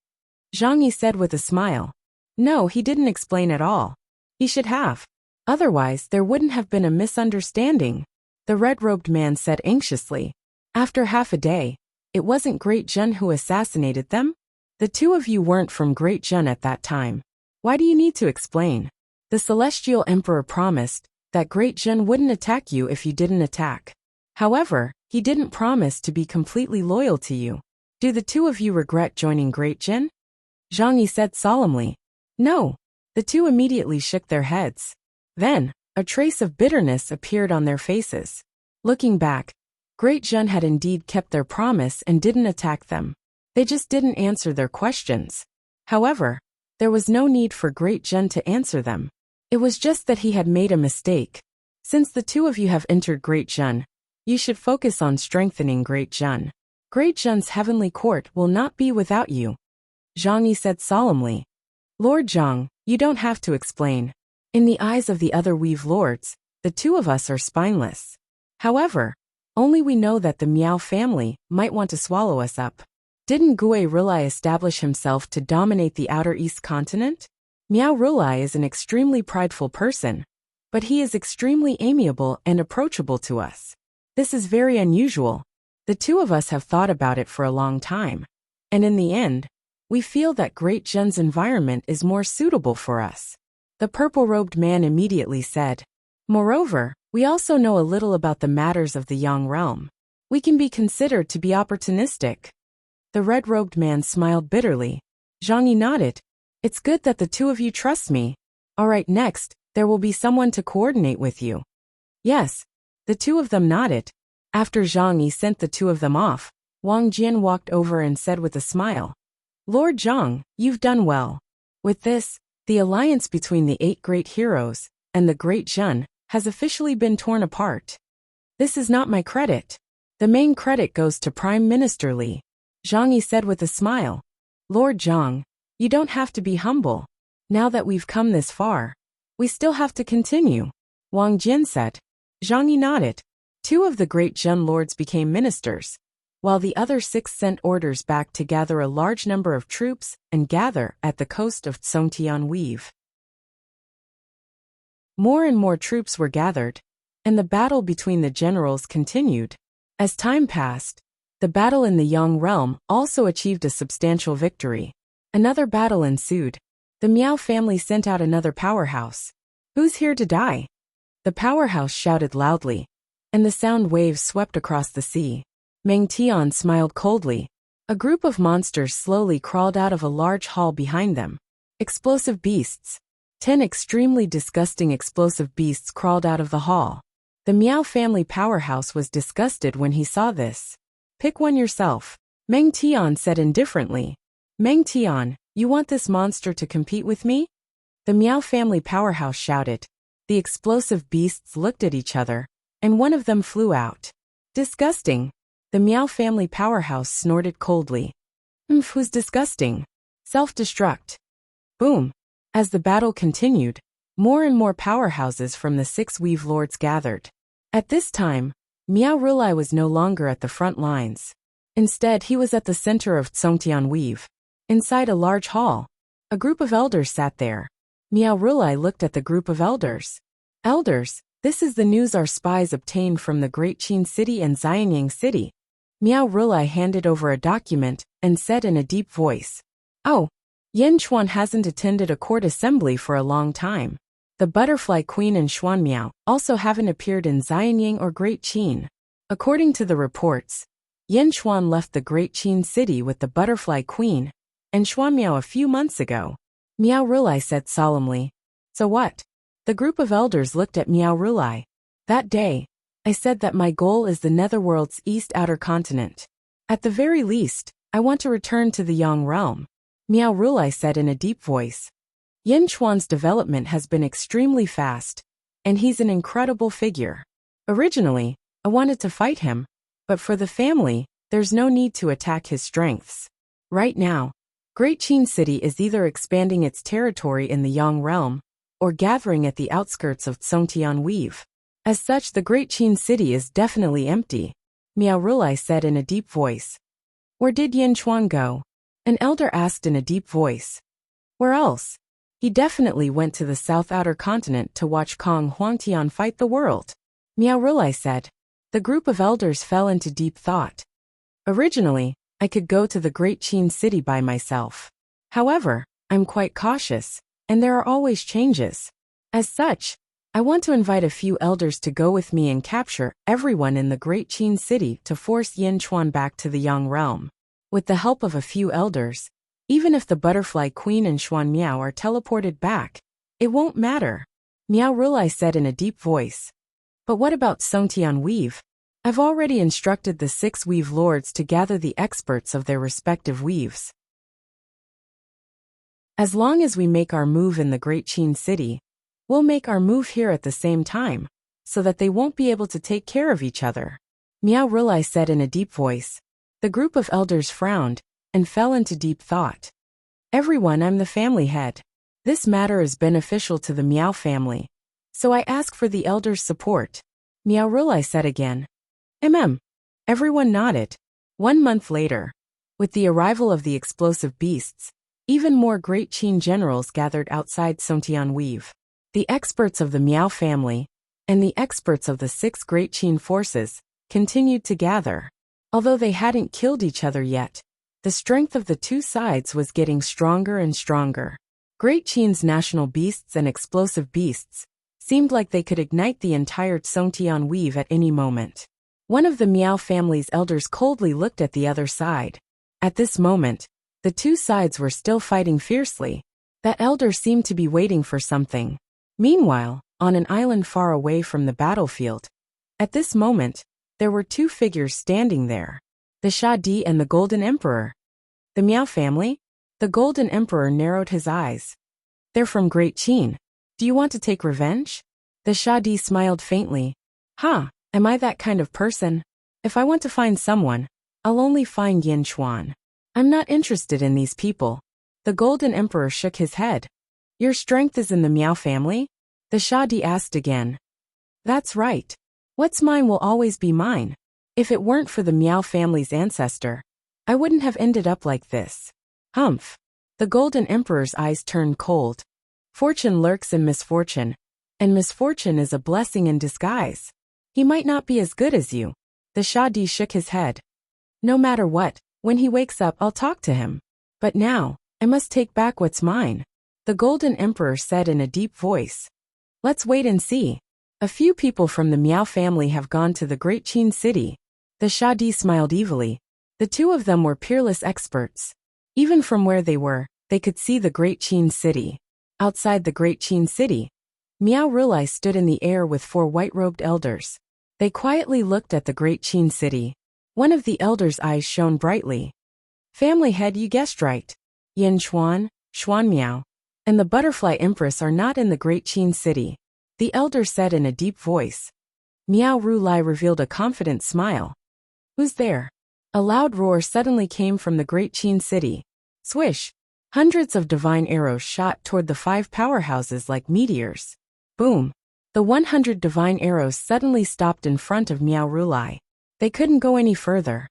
Zhang Yi said with a smile. No, he didn't explain at all. He should have. Otherwise, there wouldn't have been a misunderstanding. The red-robed man said anxiously. After half a day, it wasn't Great Zhen who assassinated them? The 2 of you weren't from Great Zhen at that time. Why do you need to explain? The Celestial Emperor promised that Great Zhen wouldn't attack you if you didn't attack. However, he didn't promise to be completely loyal to you. Do the 2 of you regret joining Great Zhen? Zhang Yi said solemnly. No. The 2 immediately shook their heads. Then, a trace of bitterness appeared on their faces. Looking back, Great Zhen had indeed kept their promise and didn't attack them. They just didn't answer their questions. However, There was no need for Great Jun to answer them. It was just that he had made a mistake. Since the two of you have entered Great Jun, you should focus on strengthening Great Jun. Great Jun's heavenly court will not be without you. Zhang Yi said solemnly. Lord Zhang, you don't have to explain. In the eyes of the other Weave Lords, the two of us are spineless. However, only we know that the Miao family might want to swallow us up. Didn't Gui Rulai establish himself to dominate the outer East continent? Miao Rulai is an extremely prideful person, but he is extremely amiable and approachable to us. This is very unusual. The two of us have thought about it for a long time, and in the end, we feel that Great Jun's environment is more suitable for us. The purple-robed man immediately said. Moreover, we also know a little about the matters of the Yang realm. We can be considered to be opportunistic. The red-robed man smiled bitterly. Zhang Yi nodded. It's good that the two of you trust me. All right, next, there will be someone to coordinate with you. Yes. The two of them nodded. After Zhang Yi sent the two of them off, Wang Jian walked over and said with a smile. Lord Zhang, you've done well. With this, the alliance between the 8 great heroes and the Great Jun has officially been torn apart. This is not my credit. The main credit goes to Prime Minister Li. Zhang Yi said with a smile. Lord Zhang, you don't have to be humble. Now that we've come this far, we still have to continue. Wang Jian said. Zhang Yi nodded. 2 of the Great Jun lords became ministers, while the other 6 sent orders back to gather a large number of troops and gather at the coast of Songtian Weave. More and more troops were gathered, and the battle between the generals continued. As time passed, the battle in the Yang realm also achieved a substantial victory. Another battle ensued. The Miao family sent out another powerhouse. Who's here to die? The powerhouse shouted loudly, and the sound waves swept across the sea. Meng Tian smiled coldly. A group of monsters slowly crawled out of a large hall behind them. Explosive beasts. 10 extremely disgusting explosive beasts crawled out of the hall. The Miao family powerhouse was disgusted when he saw this. Pick one yourself. Meng Tian said indifferently. Meng Tian, you want this monster to compete with me? The Miao family powerhouse shouted. The explosive beasts looked at each other, and one of them flew out. Disgusting. The Miao family powerhouse snorted coldly. Who's disgusting? Self-destruct. Boom. As the battle continued, more and more powerhouses from the 6 Weave Lords gathered. At this time, Miao Rulai was no longer at the front lines. Instead, he was at the center of Songtian Weave. Inside a large hall, a group of elders sat there. Miao Rulai looked at the group of elders. Elders, this is the news our spies obtained from the Great Qin City and Xianyang City. Miao Rulai handed over a document and said in a deep voice. Oh, Yen Chuan hasn't attended a court assembly for a long time. The Butterfly Queen and Xuan Miao also haven't appeared in Xianyang or Great Qin. According to the reports, Yen Chuan left the Great Qin City with the Butterfly Queen and Xuan Miao a few months ago. Miao Rulai said solemnly. So what? The group of elders looked at Miao Rulai. That day, I said that my goal is the Netherworld's East Outer Continent. At the very least, I want to return to the Yang realm. Miao Rulai said in a deep voice. Yen Chuan's development has been extremely fast, and he's an incredible figure. Originally, I wanted to fight him, but for the family, there's no need to attack his strengths. Right now, Great Qin City is either expanding its territory in the Yang realm, or gathering at the outskirts of Songtian Weave. As such, the Great Qin City is definitely empty, Miao Rulai said in a deep voice. Where did Yen Chuan go? An elder asked in a deep voice. Where else? He definitely went to the South Outer Continent to watch Kong Huangtian fight the world, Miao Rulai said. The group of elders fell into deep thought. Originally, I could go to the Great Qin City by myself. However, I'm quite cautious, and there are always changes. As such, I want to invite a few elders to go with me and capture everyone in the Great Qin City to force Yen Chuan back to the Yang realm. With the help of a few elders, even if the Butterfly Queen and Xuan Miao are teleported back, it won't matter, Miao Rulai said in a deep voice. But what about Songtian Weave? I've already instructed the 6 Weave Lords to gather the experts of their respective weaves. As long as we make our move in the Great Qin City, we'll make our move here at the same time, so that they won't be able to take care of each other. Miao Rulai said in a deep voice. The group of elders frowned and fell into deep thought. Everyone, I'm the family head. This matter is beneficial to the Miao family, so I ask for the elders' support. Miao Rulai said again. Everyone nodded. 1 month later, with the arrival of the explosive beasts, even more Great Qin generals gathered outside Songtian Weave. The experts of the Miao family and the experts of the 6 Great Qin forces continued to gather. Although they hadn't killed each other yet, the strength of the two sides was getting stronger and stronger. Great Qin's national beasts and explosive beasts seemed like they could ignite the entire Songtian Weave at any moment. One of the Miao family's elders coldly looked at the other side. At this moment, the two sides were still fighting fiercely. That elder seemed to be waiting for something. Meanwhile, on an island far away from the battlefield, at this moment, there were 2 figures standing there. The Sha Di and the Golden Emperor. The Miao family? The Golden Emperor narrowed his eyes. They're from Great Qin. Do you want to take revenge? The Sha Di smiled faintly. Am I that kind of person? If I want to find someone, I'll only find Yin Chuan. I'm not interested in these people. The Golden Emperor shook his head. Your strength is in the Miao family? The Sha Di asked again. That's right. What's mine will always be mine. If it weren't for the Miao family's ancestor, I wouldn't have ended up like this. Humph. The Golden Emperor's eyes turned cold. Fortune lurks in misfortune, and misfortune is a blessing in disguise. He might not be as good as you. The Sha Di shook his head. No matter what, when he wakes up I'll talk to him. But now, I must take back what's mine. The Golden Emperor said in a deep voice. Let's wait and see. A few people from the Miao family have gone to the Great Qin City. The Sha Di smiled evilly. The 2 of them were peerless experts. Even from where they were, they could see the Great Qin City. Outside the Great Qin City, Miao Rulai stood in the air with 4 white-robed elders. They quietly looked at the Great Qin City. One of the elders' eyes shone brightly. Family head, you guessed right. Yin Chuan, Xuan Miao, and the Butterfly Empress are not in the Great Qin City. The elder said in a deep voice. Miao Rulai revealed a confident smile. Who's there? A loud roar suddenly came from the Great Qin City. Swish! Hundreds of divine arrows shot toward the 5 powerhouses like meteors. Boom! The 100 divine arrows suddenly stopped in front of Miao Rulai. They couldn't go any further.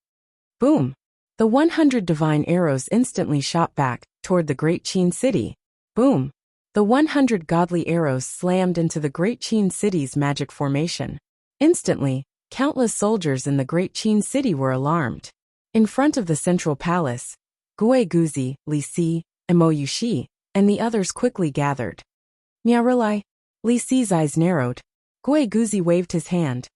Boom! The 100 divine arrows instantly shot back toward the Great Qin City. Boom! The 100 godly arrows slammed into the Great Qin City's magic formation. Instantly, countless soldiers in the Great Qin City were alarmed. In front of the central palace, Gui Guzi, Li Si, and Mo Yuxi, and the others quickly gathered. Miao Rulai. Li Si's eyes narrowed. Gui Guzi waved his hand.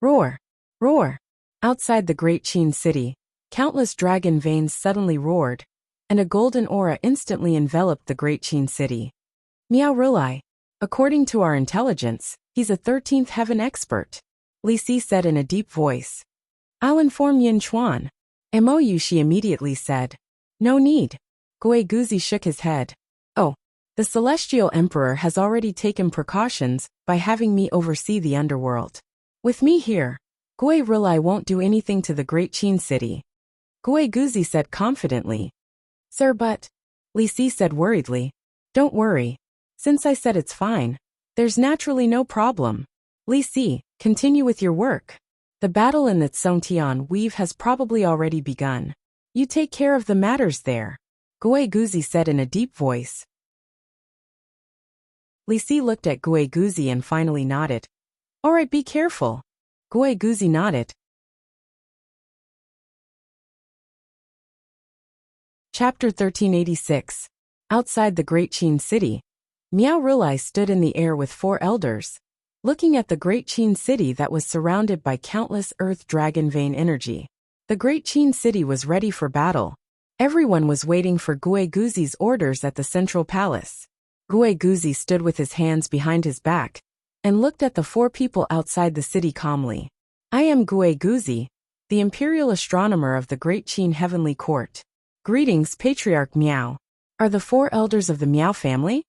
Roar! Roar! Outside the Great Qin City, countless dragon veins suddenly roared, and a golden aura instantly enveloped the Great Qin City. Miao Rulai. According to our intelligence, he's a 13th heaven expert. Li Si said in a deep voice. I'll inform Yin Chuan. Mo Yuxi immediately said. No need. Gui Guzi shook his head. Oh. The Celestial Emperor has already taken precautions by having me oversee the underworld. With me here, Gui Rulai won't do anything to the Great Qin City. Gui Guzi said confidently. Sir, but... Li Si said worriedly. Don't worry. Since I said it's fine, there's naturally no problem. Li Si, continue with your work. The battle in the Songtian Weave has probably already begun. You take care of the matters there. Gui Guzi said in a deep voice. Li Si looked at Gui Guzi and finally nodded. All right, be careful. Gui Guzi nodded. Chapter 1386. Outside the Great Qin City, Miao Rulai stood in the air with 4 elders, looking at the Great Qin City that was surrounded by countless earth dragon vein energy. The Great Qin City was ready for battle. Everyone was waiting for Gui Guzi's orders at the central palace. Gui Guzi stood with his hands behind his back and looked at the 4 people outside the city calmly. I am Gui Guzi, the imperial astronomer of the Great Qin Heavenly Court. Greetings, Patriarch Miao. Are the 4 elders of the Miao family?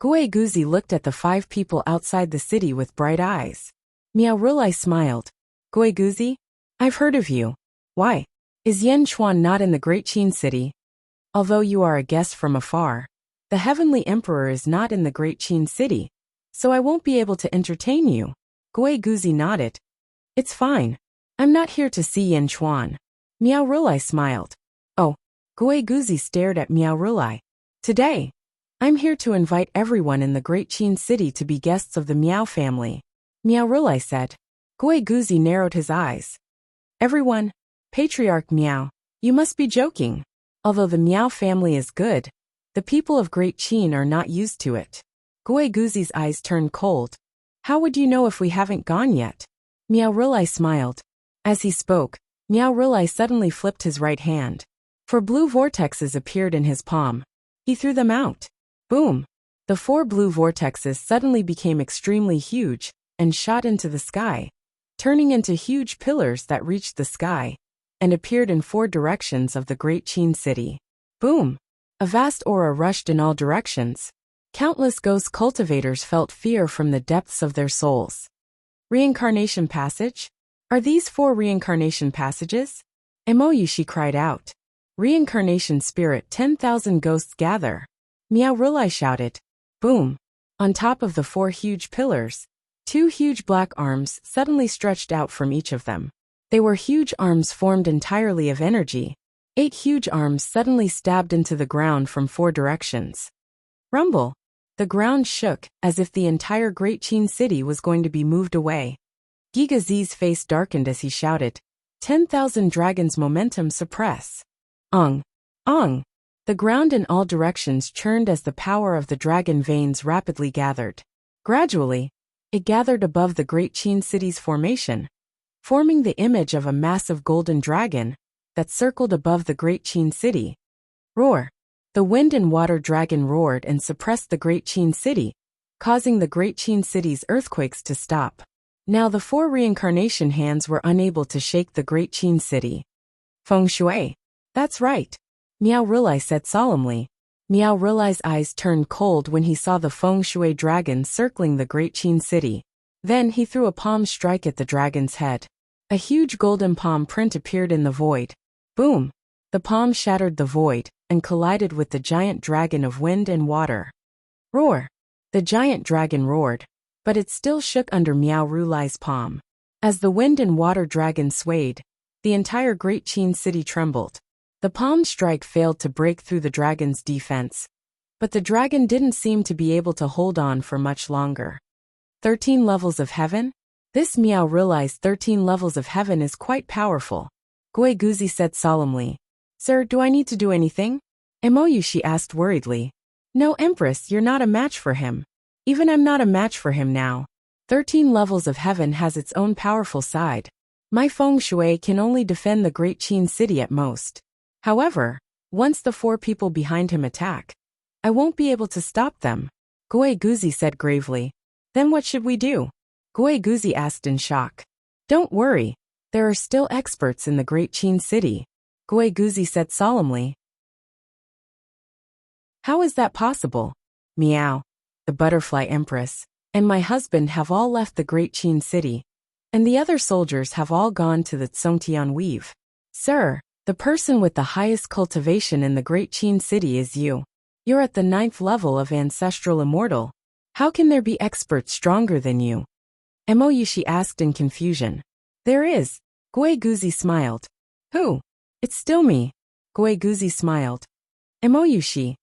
Guiguzi looked at the 5 people outside the city with bright eyes. Miao Rulai smiled. Guiguzi, I've heard of you. Why? Is Yan Chuan not in the Great Qin city? Although you are a guest from afar, the Heavenly Emperor is not in the Great Qin city, so I won't be able to entertain you. Guiguzi nodded. It's fine. I'm not here to see Yan Chuan. Miao Rulai smiled. Oh. Guiguzi stared at Miao Rulai. Today, I'm here to invite everyone in the Great Qin city to be guests of the Miao family. Miao Rulai said. Guiguzi narrowed his eyes. Everyone, Patriarch Miao, you must be joking. Although the Miao family is good, the people of Great Qin are not used to it. Guiguzi's eyes turned cold. How would you know if we haven't gone yet? Miao Rulai smiled. As he spoke, Miao Rulai suddenly flipped his right hand. 4 blue vortexes appeared in his palm. He threw them out. Boom! The 4 blue vortexes suddenly became extremely huge and shot into the sky, turning into huge pillars that reached the sky and appeared in 4 directions of the Great Qin city. Boom! A vast aura rushed in all directions. Countless ghost cultivators felt fear from the depths of their souls. Reincarnation passage? Are these 4 reincarnation passages? Emoyushi cried out. Reincarnation spirit 10,000 ghosts gather. Miao Rulai shouted. Boom! On top of the 4 huge pillars, 2 huge black arms suddenly stretched out from each of them. They were huge arms formed entirely of energy. 8 huge arms suddenly stabbed into the ground from 4 directions. Rumble! The ground shook as if the entire Great Qin city was going to be moved away. Gigazi's face darkened as he shouted. 10,000 dragons momentum suppress. Ong! Ong! The ground in all directions churned as the power of the dragon veins rapidly gathered. Gradually, it gathered above the Great Qin city's formation, forming the image of a massive golden dragon that circled above the Great Qin city. Roar! The wind and water dragon roared and suppressed the Great Qin city, causing the Great Qin city's earthquakes to stop. Now the 4 reincarnation hands were unable to shake the Great Qin city. Feng Shui. That's right. Miao Rulai said solemnly. Miao Rulai's eyes turned cold when he saw the Feng Shui dragon circling the Great Qin city. Then he threw a palm strike at the dragon's head. A huge golden palm print appeared in the void. Boom! The palm shattered the void and collided with the giant dragon of wind and water. Roar! The giant dragon roared, but it still shook under Miao Rulai's palm. As the wind and water dragon swayed, the entire Great Qin city trembled. The palm strike failed to break through the dragon's defense, but the dragon didn't seem to be able to hold on for much longer. 13 levels of heaven? This Miao Rulai's 13 levels of heaven is quite powerful. Guiguzi said solemnly. Sir, do I need to do anything? Emoyushi asked worriedly. No, Empress, you're not a match for him. Even I'm not a match for him now. 13 levels of heaven has its own powerful side. My Feng Shui can only defend the Great Qin city at most. However, once the 4 people behind him attack, I won't be able to stop them. Guiguzi said gravely. Then what should we do? Guiguzi asked in shock. Don't worry, there are still experts in the Great Qin city. Guiguzi said solemnly. How is that possible? Meow. The butterfly empress, and my husband have all left the Great Qin city, and the other soldiers have all gone to the Tsongtian weave. Sir, the person with the highest cultivation in the Great Qin city is you. You're at the 9th level of Ancestral Immortal. How can there be experts stronger than you? Emoyushi asked in confusion. There is. Guiguzi smiled. Who? It's still me. Guiguzi smiled. Emoyushi.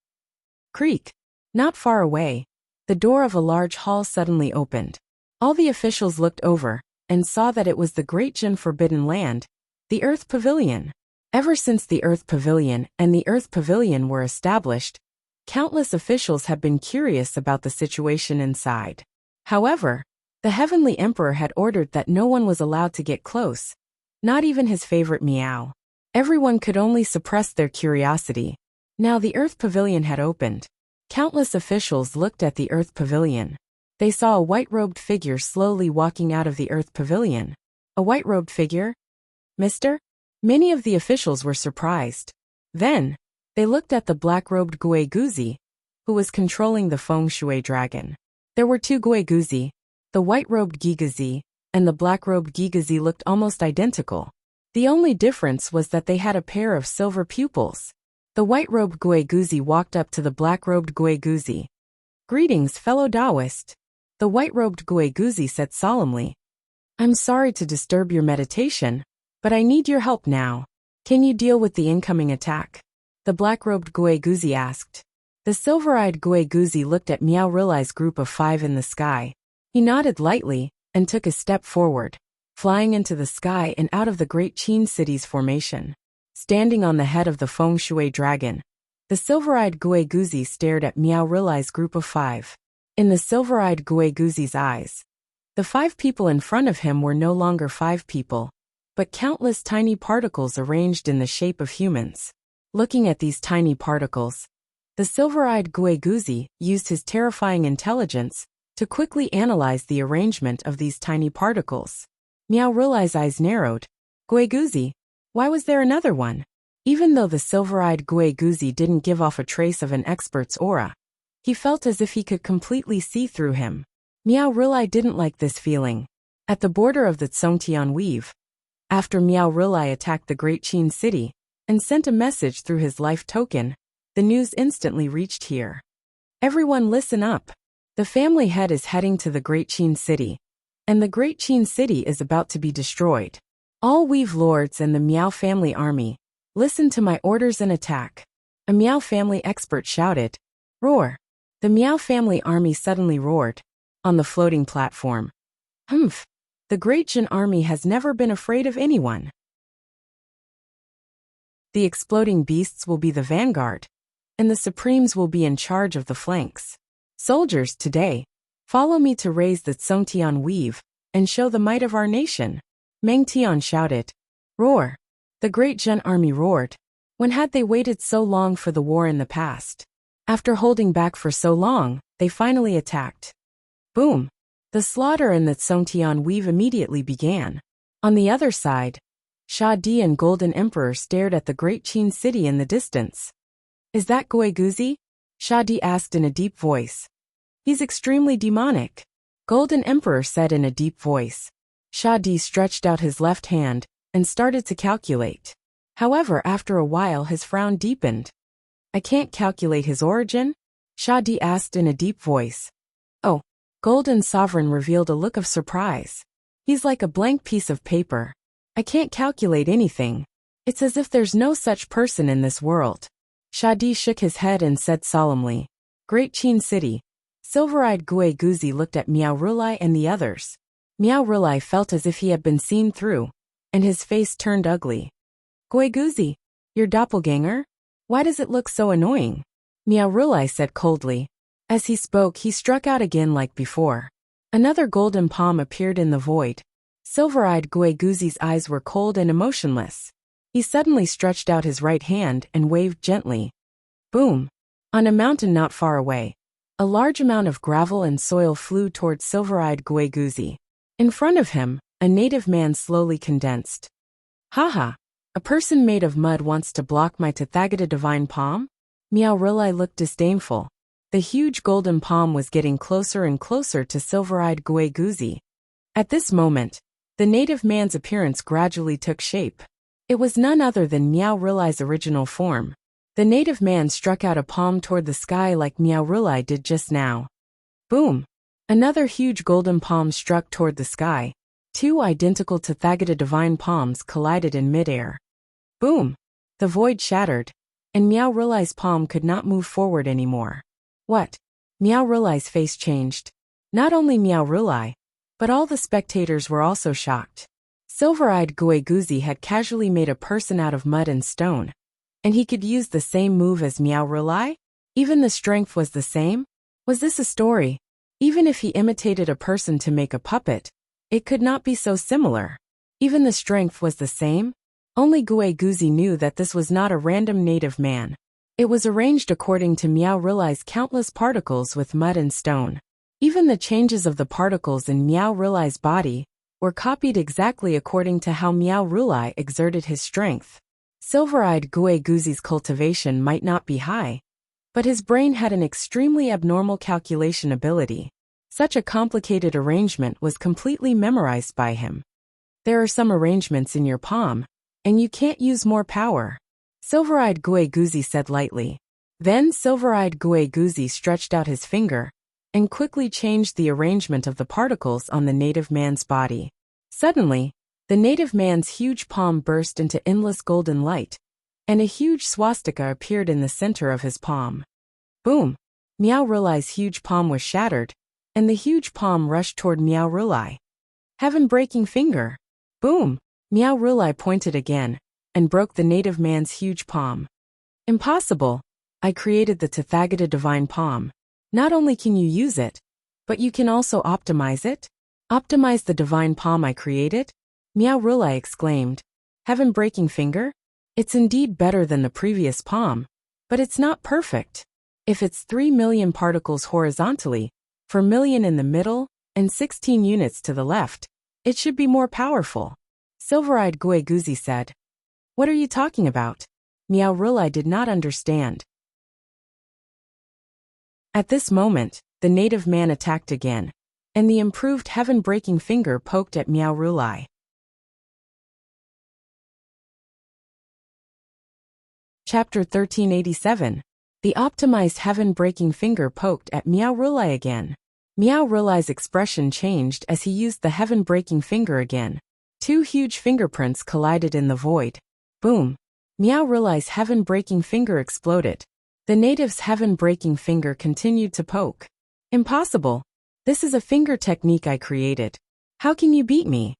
Creak. Not far away, the door of a large hall suddenly opened. All the officials looked over and saw that it was the Great Jin Forbidden Land, the Earth Pavilion. Ever since the Earth Pavilion and the Earth Pavilion were established, countless officials have been curious about the situation inside. However, the Heavenly Emperor had ordered that no one was allowed to get close, not even his favorite Meow. Everyone could only suppress their curiosity. Now the Earth Pavilion had opened. Countless officials looked at the Earth Pavilion. They saw a white-robed figure slowly walking out of the Earth Pavilion. A white-robed figure? Mister? Many of the officials were surprised. Then, They looked at the black-robed Guiguzi, who was controlling the feng shui dragon. There were two Guiguzi, the white-robed Gigazi, and the black-robed Gigazi looked almost identical. The only difference was that they had a pair of silver pupils. The white-robed Guiguzi walked up to the black-robed Guiguzi. "Greetings, fellow Taoist," the white-robed Guiguzi said solemnly. "I'm sorry to disturb your meditation, but I need your help now. Can you deal with the incoming attack?" The black-robed Guiguzi asked. The silver-eyed Guiguzi looked at Miao Rilai's group of 5 in the sky. He nodded lightly and took a step forward, flying into the sky and out of the Great Qin City's formation. Standing on the head of the feng shui dragon, the silver-eyed Guiguzi stared at Miao Rilai's group of 5. In the silver-eyed Guiguzi's eyes, the 5 people in front of him were no longer 5 people, but countless tiny particles arranged in the shape of humans. Looking at these tiny particles, the silver-eyed Guiguzi used his terrifying intelligence to quickly analyze the arrangement of these tiny particles. Miao Rilai's eyes narrowed. "Guiguzi, why was there another one?" Even though the silver-eyed Guiguzi didn't give off a trace of an expert's aura, he felt as if he could completely see through him. Miao Rilai didn't like this feeling. At the border of the Zhongtian Weave, after Miao Rilai attacked the Great Qin City and sent a message through his life token, the news instantly reached here. "Everyone listen up. The family head is heading to the Great Qin City, and the Great Qin City is about to be destroyed. All Weave Lords and the Miao family army, listen to my orders and attack." A Miao family expert shouted. "Roar!" The Miao family army suddenly roared. On the floating platform. "Humph! The Great Jin army has never been afraid of anyone. The exploding beasts will be the vanguard, and the Supremes will be in charge of the flanks. Soldiers, today, follow me to raise the Zhongtian Weave and show the might of our nation." Meng Tian shouted. "Roar!" The Great Jin army roared. When had they waited so long for the war in the past? After holding back for so long, they finally attacked. Boom! The slaughter in the Zhongtian Weave immediately began. On the other side, Sha Di and Golden Emperor stared at the Great Qin City in the distance. "Is that Guiguzi?" Sha Di asked in a deep voice. "He's extremely demonic," Golden Emperor said in a deep voice. Sha Di stretched out his left hand and started to calculate. However, after a while his frown deepened. "I can't calculate his origin?" Sha Di asked in a deep voice. "Oh." Golden Sovereign revealed a look of surprise. "He's like a blank piece of paper. I can't calculate anything. It's as if there's no such person in this world." Sha Di shook his head and said solemnly. "Great Qin City." Silver-eyed Guiguzi looked at Miao Rilai and the others. Miao Rilai felt as if he had been seen through, and his face turned ugly. "Guiguzi, your doppelganger? Why does it look so annoying?" Miao Rilai said coldly. As he spoke, he struck out again like before. Another golden palm appeared in the void. Silver-eyed Guiguzi's eyes were cold and emotionless. He suddenly stretched out his right hand and waved gently. Boom! On a mountain not far away, a large amount of gravel and soil flew towards silver-eyed Guiguzi. In front of him, a native man slowly condensed. "Haha! A person made of mud wants to block my Tathagata divine palm?" Miao Rilai looked disdainful. The huge golden palm was getting closer and closer to silver-eyed Guiguzi. At this moment, the native man's appearance gradually took shape. It was none other than Miao Rilai's original form. The native man struck out a palm toward the sky like Miao Rilai did just now. Boom! Another huge golden palm struck toward the sky. Two identical Tathagata divine palms collided in midair. Boom! The void shattered, and Miao Rilai's palm could not move forward anymore. What? Miao Rilai's face changed. Not only Miao Rilai, but all the spectators were also shocked. Silver-eyed Guiguzi had casually made a person out of mud and stone, and he could use the same move as Miao Rilai? Even the strength was the same? Was this a story? Even if he imitated a person to make a puppet, it could not be so similar. Even the strength was the same? Only Guiguzi knew that this was not a random native man. It was arranged according to Miao Rilai's countless particles with mud and stone. Even the changes of the particles in Miao Rilai's body were copied exactly according to how Miao Rilai exerted his strength. Silver-eyed Guiguzi's cultivation might not be high, but his brain had an extremely abnormal calculation ability. Such a complicated arrangement was completely memorized by him. There are some arrangements in your palm, and you can't use more power, Silver-eyed Guiguzi said lightly. Then Silver-eyed Guiguzi stretched out his finger and quickly changed the arrangement of the particles on the native man's body. Suddenly, the native man's huge palm burst into endless golden light, and a huge swastika appeared in the center of his palm. Boom! Meow Rulai's huge palm was shattered, and the huge palm rushed toward Meow Rulai. Heaven-breaking finger! Boom! Meow Rulai pointed again, and broke the native man's huge palm. Impossible! I created the Tathagata Divine Palm. Not only can you use it, but you can also optimize it? Optimize the divine palm I created? Meow Rulai exclaimed. Heaven-breaking finger? It's indeed better than the previous palm, but it's not perfect. If it's 3 million particles horizontally, 4 million in the middle, and 16 units to the left, it should be more powerful, Silver-eyed Guiguzi said. What are you talking about? Meow Rulai did not understand. At this moment, the native man attacked again, and the improved heaven-breaking finger poked at Meow Rulai. Chapter 1387. The optimized heaven-breaking finger poked at Meow Rulai again. Meow Rulai's expression changed as he used the heaven-breaking finger again. 2 huge fingerprints collided in the void. Boom! Meow Rulai's heaven-breaking finger exploded. The native's heaven-breaking finger continued to poke. Impossible! This is a finger technique I created. How can you beat me?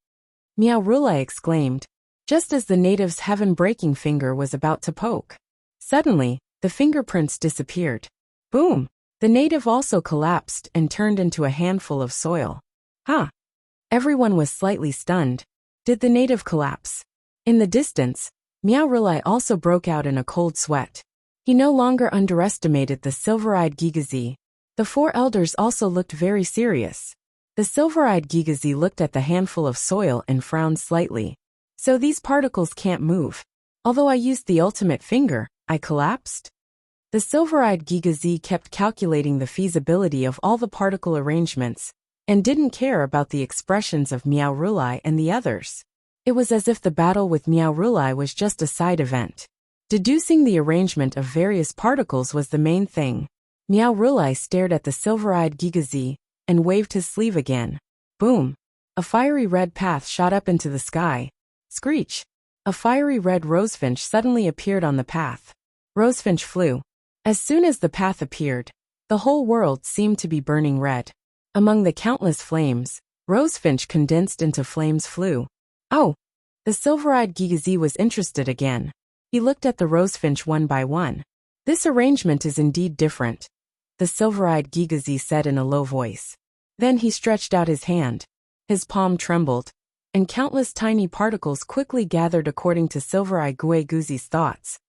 Meow Rulai exclaimed, just as the native's heaven-breaking finger was about to poke. Suddenly, the fingerprints disappeared. Boom! The native also collapsed and turned into a handful of soil. Huh! Everyone was slightly stunned. Did the native collapse? In the distance, Meow Rulai also broke out in a cold sweat. He no longer underestimated the Silver-eyed Guiguzi. The 4 elders also looked very serious. The Silver-eyed Guiguzi looked at the handful of soil and frowned slightly. So these particles can't move. Although I used the ultimate finger, I collapsed? The Silver-eyed Guiguzi kept calculating the feasibility of all the particle arrangements, and didn't care about the expressions of Meow Rulai and the others. It was as if the battle with Meow Rulai was just a side event. Deducing the arrangement of various particles was the main thing. Meow Rulai stared at the Silver-eyed Guiguzi and waved his sleeve again. Boom! A fiery red path shot up into the sky. Screech! A fiery red rosefinch suddenly appeared on the path. Rosefinch flew. As soon as the path appeared, the whole world seemed to be burning red. Among the countless flames, rosefinch condensed into flames flew. Oh! The Silver-eyed Guiguzi was interested again. He looked at the rosefinch one by one. This arrangement is indeed different, the Silver-eyed Guiguzi said in a low voice. Then he stretched out his hand. His palm trembled, and countless tiny particles quickly gathered according to Silver-eyed Guiguzi's thoughts,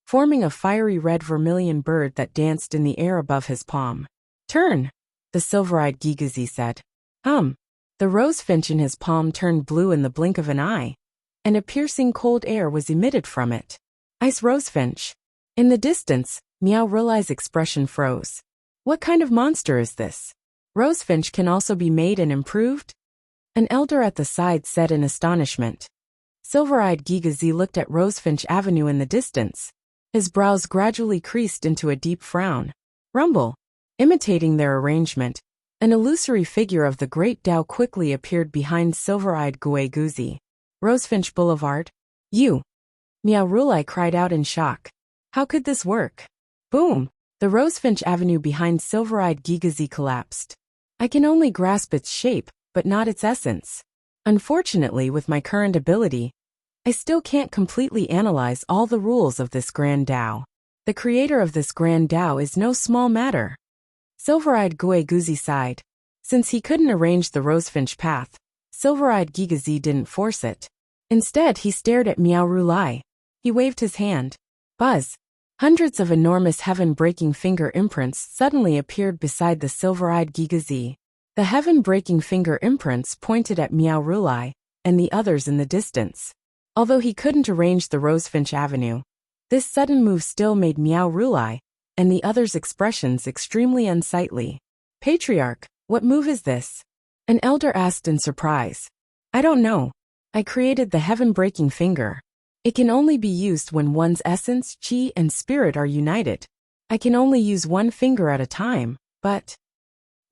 forming a fiery red vermilion bird that danced in the air above his palm. Turn! The Silver-eyed Guiguzi said. The rosefinch in his palm turned blue in the blink of an eye, and a piercing cold air was emitted from it. Ice rosefinch. In the distance, Meow Rulai's expression froze. What kind of monster is this? Rosefinch can also be made and improved? An elder at the side said in astonishment. Silver-eyed Guiguzi looked at Rosefinch Avenue in the distance. His brows gradually creased into a deep frown. Rumble. Imitating their arrangement, an illusory figure of the Great Tao quickly appeared behind Silver-eyed Guiguzi. Rosefinch Boulevard? You! Meow Rulai cried out in shock. How could this work? Boom! The Rosefinch Avenue behind Silver-eyed Guiguzi collapsed. I can only grasp its shape, but not its essence. Unfortunately, with my current ability, I still can't completely analyze all the rules of this Grand Tao. The creator of this Grand Tao is no small matter. Silver-eyed Guiguzi sighed. Since he couldn't arrange the Rosefinch path, Silver-eyed Guiguzi didn't force it. Instead, he stared at Meow Rulai. He waved his hand. Buzz! Hundreds of enormous heaven-breaking finger imprints suddenly appeared beside the Silver-eyed Guiguzi. The heaven-breaking finger imprints pointed at Meow Rulai and the others in the distance. Although he couldn't arrange the Rosefinch Avenue, this sudden move still made Miao Rulai and the others' expressions extremely unsightly. Patriarch, what move is this? An elder asked in surprise. I don't know. I created the heaven-breaking finger. It can only be used when one's essence, chi, and spirit are united. I can only use one finger at a time, but...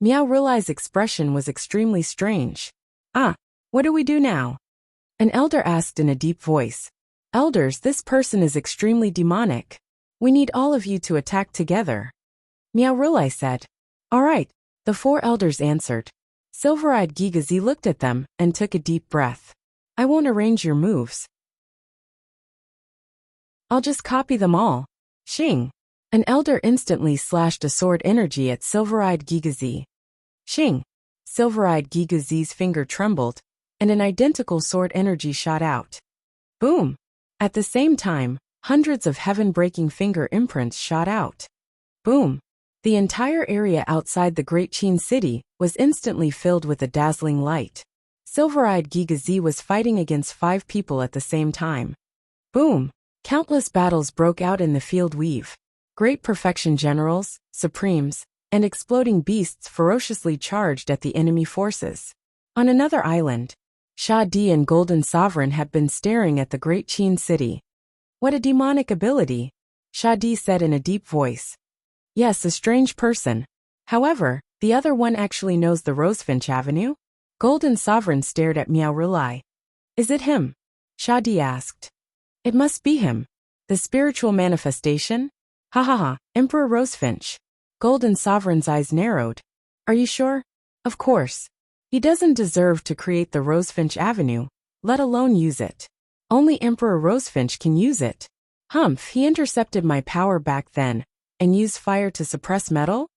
Miao Rulai's expression was extremely strange. What do we do now? An elder asked in a deep voice. Elders, this person is extremely demonic. We need all of you to attack together. Miao Rulai said. All right, the 4 elders answered. Silver-eyed Gigazi looked at them and took a deep breath. I won't arrange your moves. I'll just copy them all. Xing. An elder instantly slashed a sword energy at Silver-eyed Gigazi. Xing. Silver-eyed Gigazi's finger trembled, and an identical sword energy shot out. Boom. At the same time, hundreds of heaven-breaking finger imprints shot out. Boom. The entire area outside the Great Qin City was instantly filled with a dazzling light. Silver-eyed Gigazi was fighting against 5 people at the same time. Boom. Countless battles broke out in the field weave. Great perfection generals, supremes, and exploding beasts ferociously charged at the enemy forces. On another island, Sha Di and Golden Sovereign had been staring at the Great Qin City. What a demonic ability, Sha Di said in a deep voice. Yes, a strange person. However, the other one actually knows the Rosefinch Avenue? Golden Sovereign stared at Miao Rulai. Is it him? Sha Di asked. It must be him. The spiritual manifestation? Ha ha ha, Emperor Rosefinch. Golden Sovereign's eyes narrowed. Are you sure? Of course. He doesn't deserve to create the Rosefinch Avenue, let alone use it. Only Emperor Rosefinch can use it. Humph, he intercepted my power back then, and used fire to suppress metal?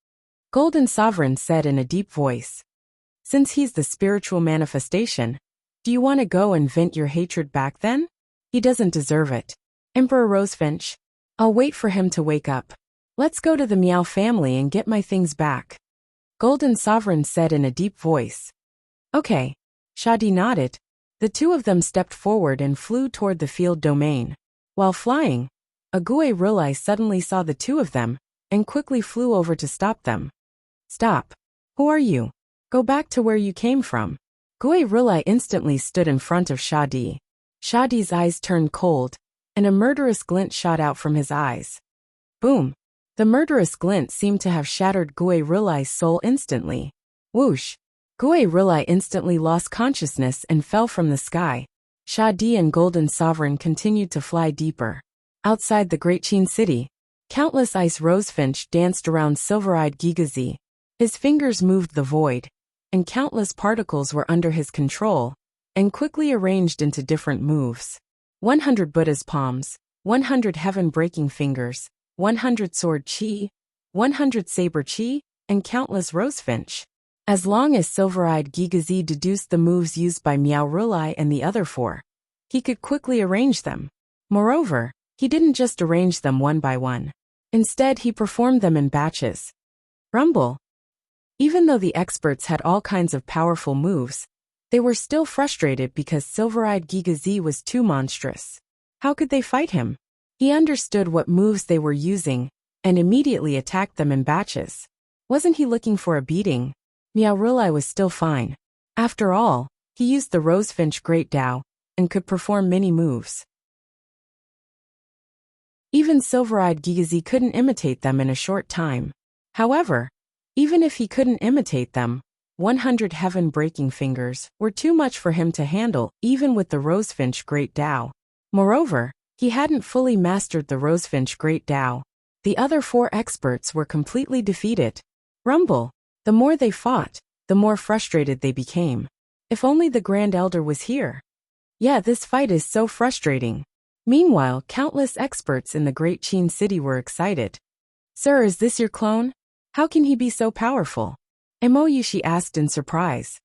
Golden Sovereign said in a deep voice. Since he's the spiritual manifestation, do you want to go and vent your hatred back then? He doesn't deserve it. Emperor Rosefinch, I'll wait for him to wake up. Let's go to the Miao family and get my things back. Golden Sovereign said in a deep voice. Okay. Sha Di nodded. The 2 of them stepped forward and flew toward the field domain. While flying, a Gui Rulai suddenly saw the 2 of them and quickly flew over to stop them. Stop. Who are you? Go back to where you came from. Gui Rulai instantly stood in front of Sha Di. Sha Di's eyes turned cold, and a murderous glint shot out from his eyes. Boom. The murderous glint seemed to have shattered Gui Rulai's soul instantly. Whoosh. Gui Rulai instantly lost consciousness and fell from the sky. Sha Di and Golden Sovereign continued to fly deeper. Outside the Great Qin City, countless ice rosefinch danced around Silver-eyed Gigazi. His fingers moved the void, and countless particles were under his control, and quickly arranged into different moves. 100 Buddha's palms, 100 heaven-breaking fingers, 100 sword chi, 100 saber chi, and countless rosefinch. As long as Silver-eyed Gigazi deduced the moves used by Miao Rulai and the other 4, he could quickly arrange them. Moreover, he didn't just arrange them one by one. Instead, he performed them in batches. Rumble. Even though the experts had all kinds of powerful moves, they were still frustrated because Silver-eyed Gigazi was too monstrous. How could they fight him? He understood what moves they were using and immediately attacked them in batches. Wasn't he looking for a beating? Miao Rulai was still fine. After all, he used the Rosefinch Great Dao and could perform many moves. Even Silver-eyed Gigazi couldn't imitate them in a short time. However, even if he couldn't imitate them, 100 heaven-breaking fingers were too much for him to handle even with the Rosefinch Great Dao. Moreover, he hadn't fully mastered the Rosefinch Great Dao. The other 4 experts were completely defeated. Rumble. The more they fought, the more frustrated they became. If only the Grand Elder was here. Yeah, this fight is so frustrating. Meanwhile, countless experts in the Great Qin City were excited. Sir, is this your clone? How can he be so powerful? Emoyushi asked in surprise.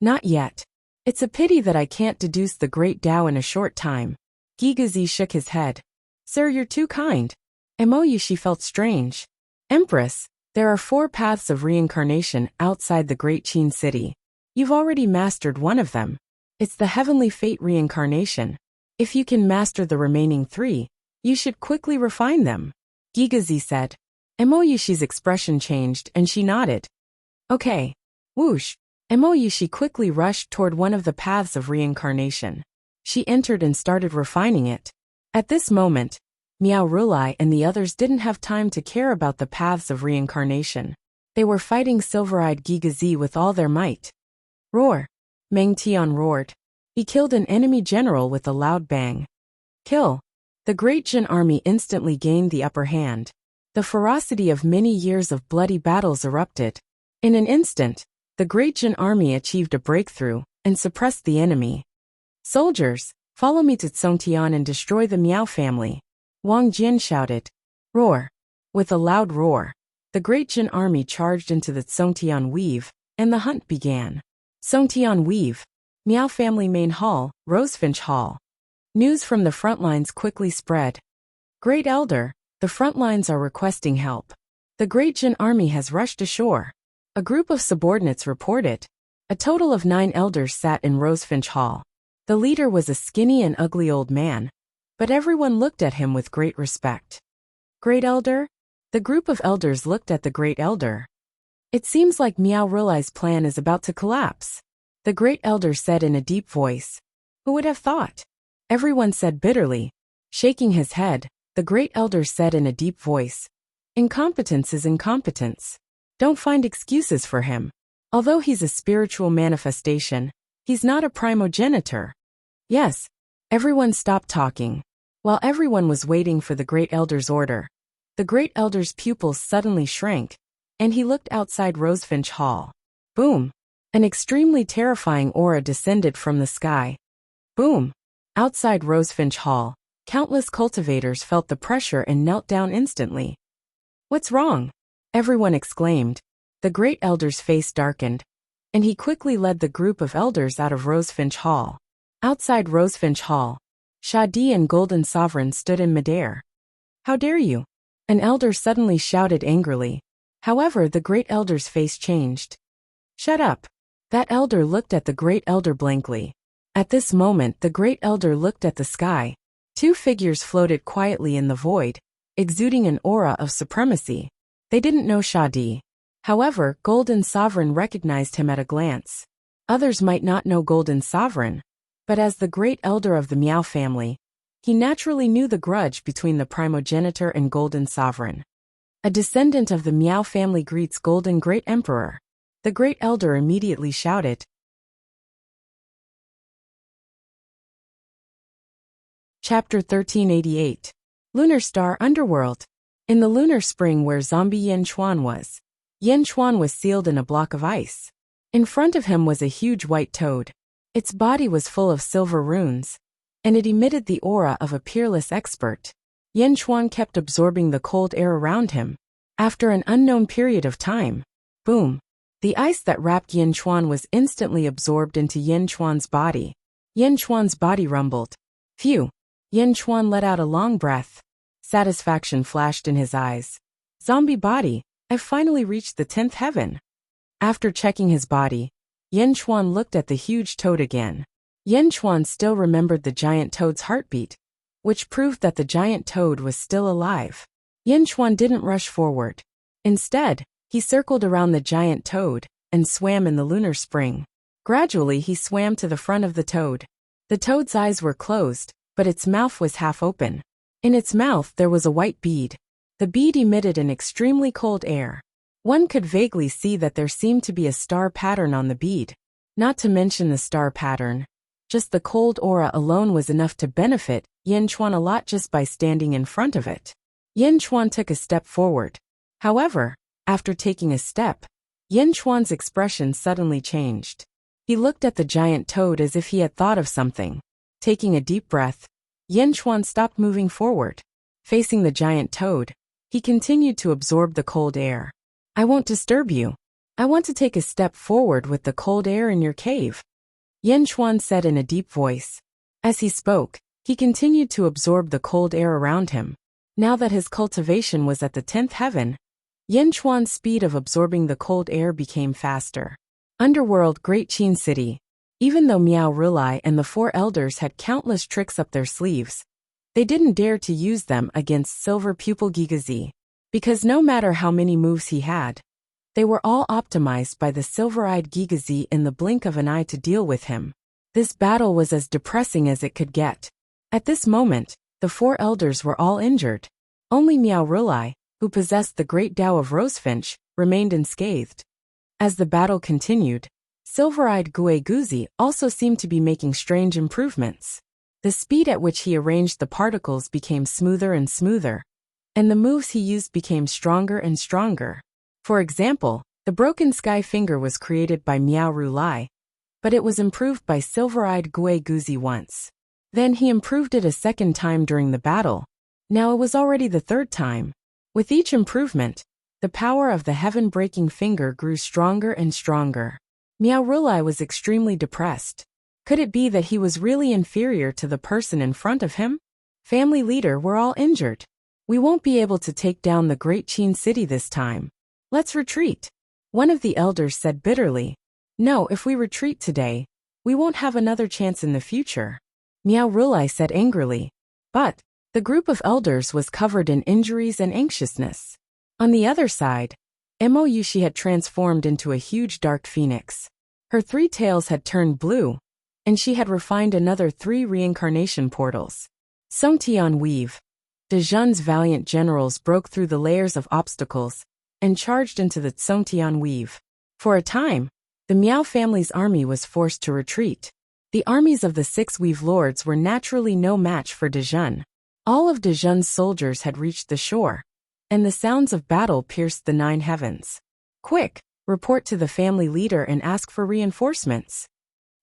Not yet. It's a pity that I can't deduce the Great Dao in a short time. Gigazi shook his head. Sir, you're too kind. Emoyushi felt strange. Empress, there are 4 paths of reincarnation outside the Great Qin City. You've already mastered one of them. It's the Heavenly Fate reincarnation. If you can master the remaining 3, you should quickly refine them. Gigazi said. Emoyushi's expression changed and she nodded. Okay. Whoosh. Emoyushi quickly rushed toward one of the paths of reincarnation. She entered and started refining it. At this moment, Miao Rulai and the others didn't have time to care about the paths of reincarnation. They were fighting silver-eyed Gigazi with all their might. Roar! Meng Tian roared. He killed an enemy general with a loud bang. Kill! The Great Jin army instantly gained the upper hand. The ferocity of many years of bloody battles erupted. In an instant, the Great Jin army achieved a breakthrough and suppressed the enemy. Soldiers, follow me to Tsongtian and destroy the Miao family. Wang Jian shouted. Roar! With a loud roar, the Great Jin army charged into the Tsongtian weave, and the hunt began. Tsongtian weave, Miao family main hall, Rosefinch Hall. News from the front lines quickly spread. Great Elder, the front lines are requesting help. The Great Jin army has rushed ashore. A group of subordinates reported. A total of 9 elders sat in Rosefinch Hall. The leader was a skinny and ugly old man, but everyone looked at him with great respect. Great Elder? The group of elders looked at the Great Elder. It seems like Miao Rulai's plan is about to collapse. The Great Elder said in a deep voice. Who would have thought? Everyone said bitterly. Shaking his head, the Great Elder said in a deep voice. Incompetence is incompetence. Don't find excuses for him. Although he's a spiritual manifestation, he's not a primogenitor. Yes. Everyone stopped talking. While everyone was waiting for the Great Elder's order, the Great Elder's pupils suddenly shrank, and he looked outside Rosefinch Hall. Boom! An extremely terrifying aura descended from the sky. Boom! Outside Rosefinch Hall, countless cultivators felt the pressure and knelt down instantly. What's wrong? Everyone exclaimed. The Great Elder's face darkened, and he quickly led the group of elders out of Rosefinch Hall. Outside Rosefinch Hall, Shadi and Golden Sovereign stood in midair. How dare you? An elder suddenly shouted angrily. However, the Great Elder's face changed. Shut up. That elder looked at the Great Elder blankly. At this moment, the Great Elder looked at the sky. 2 figures floated quietly in the void, exuding an aura of supremacy. They didn't know Shadi. However, Golden Sovereign recognized him at a glance. Others might not know Golden Sovereign, but as the Great Elder of the Miao family, he naturally knew the grudge between the primogenitor and Golden Sovereign. A descendant of the Miao family greets Golden Great Emperor. The Great Elder immediately shouted. Chapter 1388. Lunar Star Underworld. In the lunar spring where zombie Yin Chuan was sealed in a block of ice. In front of him was a huge white toad. Its body was full of silver runes, and it emitted the aura of a peerless expert. Yin Chuan kept absorbing the cold air around him. After an unknown period of time, boom, the ice that wrapped Yin Chuan was instantly absorbed into Yin Chuan's body. Yin Chuan's body rumbled. Phew! Yin Chuan let out a long breath. Satisfaction flashed in his eyes. Zombie body, I've finally reached the 10th heaven. After checking his body, Yin Chuan looked at the huge toad again. Yin Chuan still remembered the giant toad's heartbeat, which proved that the giant toad was still alive. Yin Chuan didn't rush forward. Instead, he circled around the giant toad and swam in the lunar spring. Gradually, he swam to the front of the toad. The toad's eyes were closed, but its mouth was half open. In its mouth there was a white bead. The bead emitted an extremely cold air. One could vaguely see that there seemed to be a star pattern on the bead. Not to mention the star pattern. Just the cold aura alone was enough to benefit Yin Chuan a lot just by standing in front of it. Yin Chuan took a step forward. However, after taking a step, Yin Chuan's expression suddenly changed. He looked at the giant toad as if he had thought of something. Taking a deep breath, Yin Chuan stopped moving forward. Facing the giant toad, he continued to absorb the cold air. I won't disturb you. I want to take a step forward with the cold air in your cave. Yin Chuan said in a deep voice. As he spoke, he continued to absorb the cold air around him. Now that his cultivation was at the 10th heaven, Yin Chuan's speed of absorbing the cold air became faster. Underworld Great Qin City. Even though Miao Rulai and the four elders had countless tricks up their sleeves, they didn't dare to use them against Silver Pupil Gigazi, because no matter how many moves he had, they were all optimized by the silver-eyed Gigazi in the blink of an eye to deal with him. This battle was as depressing as it could get. At this moment, the four elders were all injured. Only Miao Rulai, who possessed the great Tao of Rosefinch, remained unscathed. As the battle continued, silver-eyed Gue Guzi also seemed to be making strange improvements. The speed at which he arranged the particles became smoother and smoother, and the moves he used became stronger and stronger. For example, the broken sky finger was created by Miao Rulai, but it was improved by silver-eyed Gue Guzi once. Then he improved it a second time during the battle. Now it was already the third time. With each improvement, the power of the heaven-breaking finger grew stronger and stronger. Miao Rulai was extremely depressed. Could it be that he was really inferior to the person in front of him? Family leader, we're all injured. We won't be able to take down the great Qin city this time. Let's retreat. One of the elders said bitterly. No, if we retreat today, we won't have another chance in the future. Miao Rulai said angrily. But the group of elders was covered in injuries and anxiousness. On the other side, Mo Yushi had transformed into a huge dark phoenix. Her 3 tails had turned blue, and she had refined another 3 reincarnation portals. Songtian Weave. Dezhun's valiant generals broke through the layers of obstacles and charged into the Songtian Weave. For a time, the Miao family's army was forced to retreat. The armies of the 6 Weave lords were naturally no match for Dezhun. All of Dezhun's soldiers had reached the shore, and the sounds of battle pierced the 9 heavens. Quick, report to the family leader and ask for reinforcements.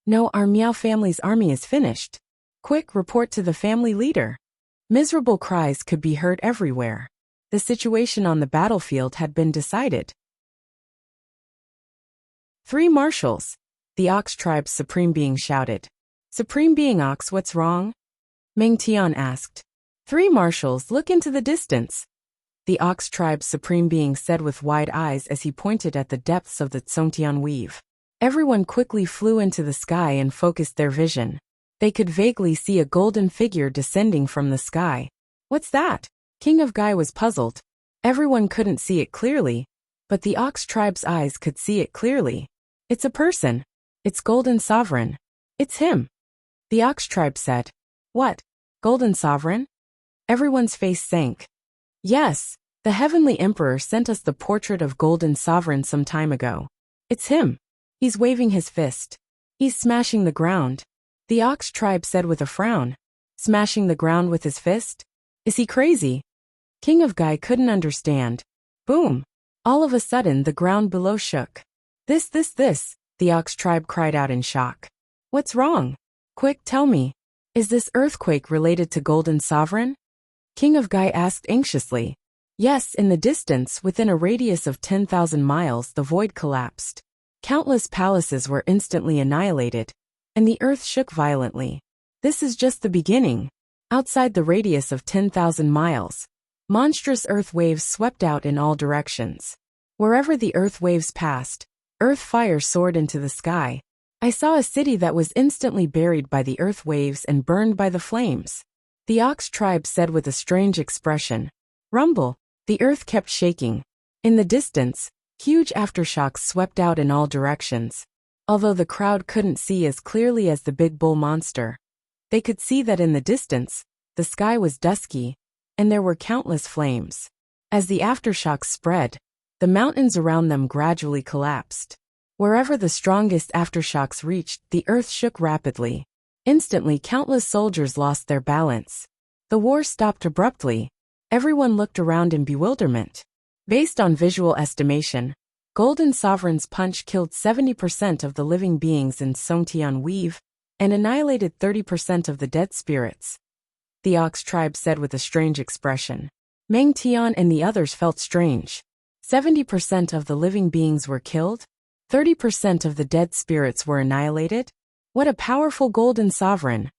No, our Miao family's army is finished. Quick, report to the family leader. Miserable cries could be heard everywhere. The situation on the battlefield had been decided. 3 marshals. The Ox tribe's supreme being shouted. Supreme being Ox, what's wrong? Meng Tian asked. 3 marshals, look into the distance. The Ox tribe's supreme being said with wide eyes as he pointed at the depths of the Songtian Weave. Everyone quickly flew into the sky and focused their vision. They could vaguely see a golden figure descending from the sky. What's that? King of Gai was puzzled. Everyone couldn't see it clearly, but the Ox tribe's eyes could see it clearly. It's a person. It's Golden Sovereign. It's him. The Ox tribe said. What? Golden Sovereign? Everyone's face sank. Yes, the Heavenly Emperor sent us the portrait of Golden Sovereign some time ago. It's him. He's waving his fist. He's smashing the ground. The Ox tribe said with a frown. Smashing the ground with his fist? Is he crazy? King of Gai couldn't understand. Boom! All of a sudden the ground below shook. This, the Ox tribe cried out in shock. What's wrong? Quick, tell me. Is this earthquake related to Golden Sovereign? King of Gai asked anxiously. Yes, in the distance, within a radius of 10,000 miles, the void collapsed. Countless palaces were instantly annihilated, and the earth shook violently. This is just the beginning. Outside the radius of 10,000 miles, monstrous earth waves swept out in all directions. Wherever the earth waves passed, earth fire soared into the sky. I saw a city that was instantly buried by the earth waves and burned by the flames. The Ox tribe said with a strange expression. Rumble. The earth kept shaking. In the distance, huge aftershocks swept out in all directions. Although the crowd couldn't see as clearly as the big bull monster, they could see that in the distance, the sky was dusky, and there were countless flames. As the aftershocks spread, the mountains around them gradually collapsed. Wherever the strongest aftershocks reached, the earth shook rapidly. Instantly, countless soldiers lost their balance. The war stopped abruptly. Everyone looked around in bewilderment. Based on visual estimation, Golden Sovereign's punch killed 70% of the living beings in Songtian Weave and annihilated 30% of the dead spirits. The Ox tribe said with a strange expression. Meng Tian and the others felt strange. 70% of the living beings were killed? 30% of the dead spirits were annihilated? What a powerful Golden Sovereign!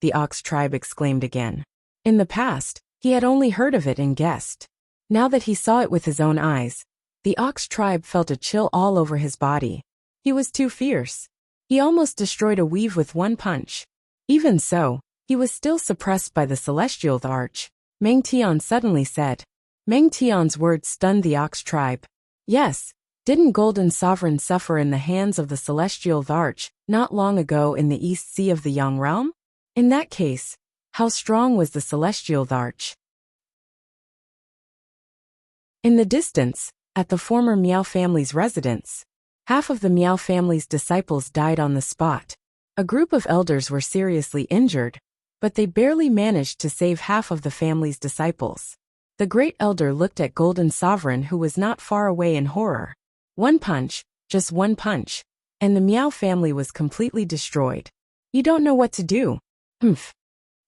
The Ox tribe exclaimed again. In the past, he had only heard of it and guessed. Now that he saw it with his own eyes, the Ox tribe felt a chill all over his body. He was too fierce. He almost destroyed a weave with one punch. Even so, he was still suppressed by the celestial arch. Meng Tian suddenly said. Meng Tian's words stunned the Ox tribe. Yes, didn't Golden Sovereign suffer in the hands of the celestial arch not long ago in the East Sea of the Yang realm? In that case, how strong was the celestial arch? In the distance, at the former Miao family's residence, half of the Miao family's disciples died on the spot. A group of elders were seriously injured, but they barely managed to save half of the family's disciples. The great elder looked at Golden Sovereign, who was not far away, in horror. One punch, just one punch, and the Miao family was completely destroyed. You don't know what to do. Humph.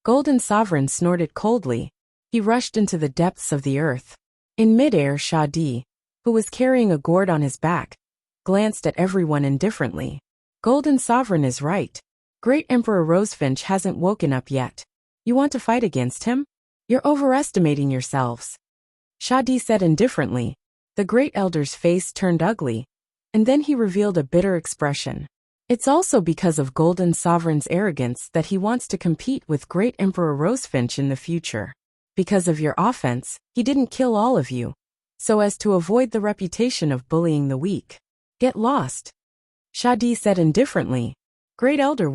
Golden Sovereign snorted coldly. He rushed into the depths of the earth. In midair, Shadi, who was carrying a gourd on his back, glanced at everyone indifferently. Golden Sovereign is right. Great Emperor Rosefinch hasn't woken up yet. You want to fight against him? You're overestimating yourselves. Shadi said indifferently. The great elder's face turned ugly, and then he revealed a bitter expression. It's also because of Golden Sovereign's arrogance that he wants to compete with Great Emperor Rosefinch in the future. Because of your offense, he didn't kill all of you, so as to avoid the reputation of bullying the weak. Get lost. Shadi said indifferently. Great Elder,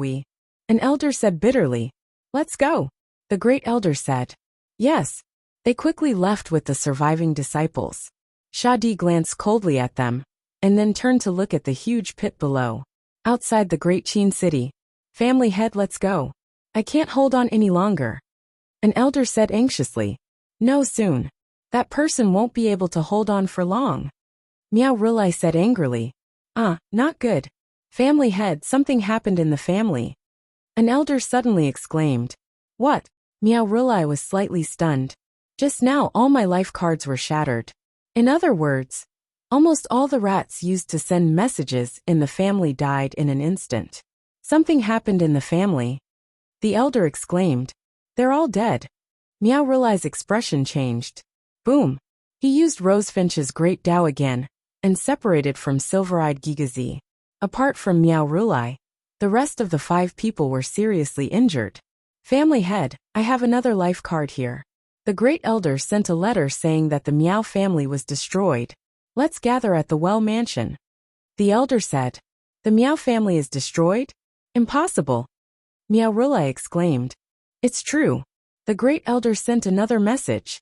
An elder said bitterly. Let's go. The great elder said. Yes. They quickly left with the surviving disciples. Shadi glanced coldly at them, and then turned to look at the huge pit below. Outside the great Qin city. Family head, let's go. I can't hold on any longer. An elder said anxiously. No, soon. That person won't be able to hold on for long. Miao Rilai said angrily. Not good. Family head, something happened in the family. An elder suddenly exclaimed. What? Miao Rilai was slightly stunned. Just now all my life cards were shattered. In other words, almost all the rats used to send messages in the family died in an instant. Something happened in the family. The elder exclaimed. They're all dead. Miao Rilai's expression changed. Boom. He used Rosefinch's great Dao again, and separated from Silver-Eyed Gigazi. Apart from Miao Rilai, the rest of the 5 people were seriously injured. Family head, I have another life card here. The great elder sent a letter saying that the Miao family was destroyed. Let's gather at the Well Mansion. The elder said. The Miao family is destroyed? Impossible. Miao Rilai exclaimed. It's true. The great elder sent another message.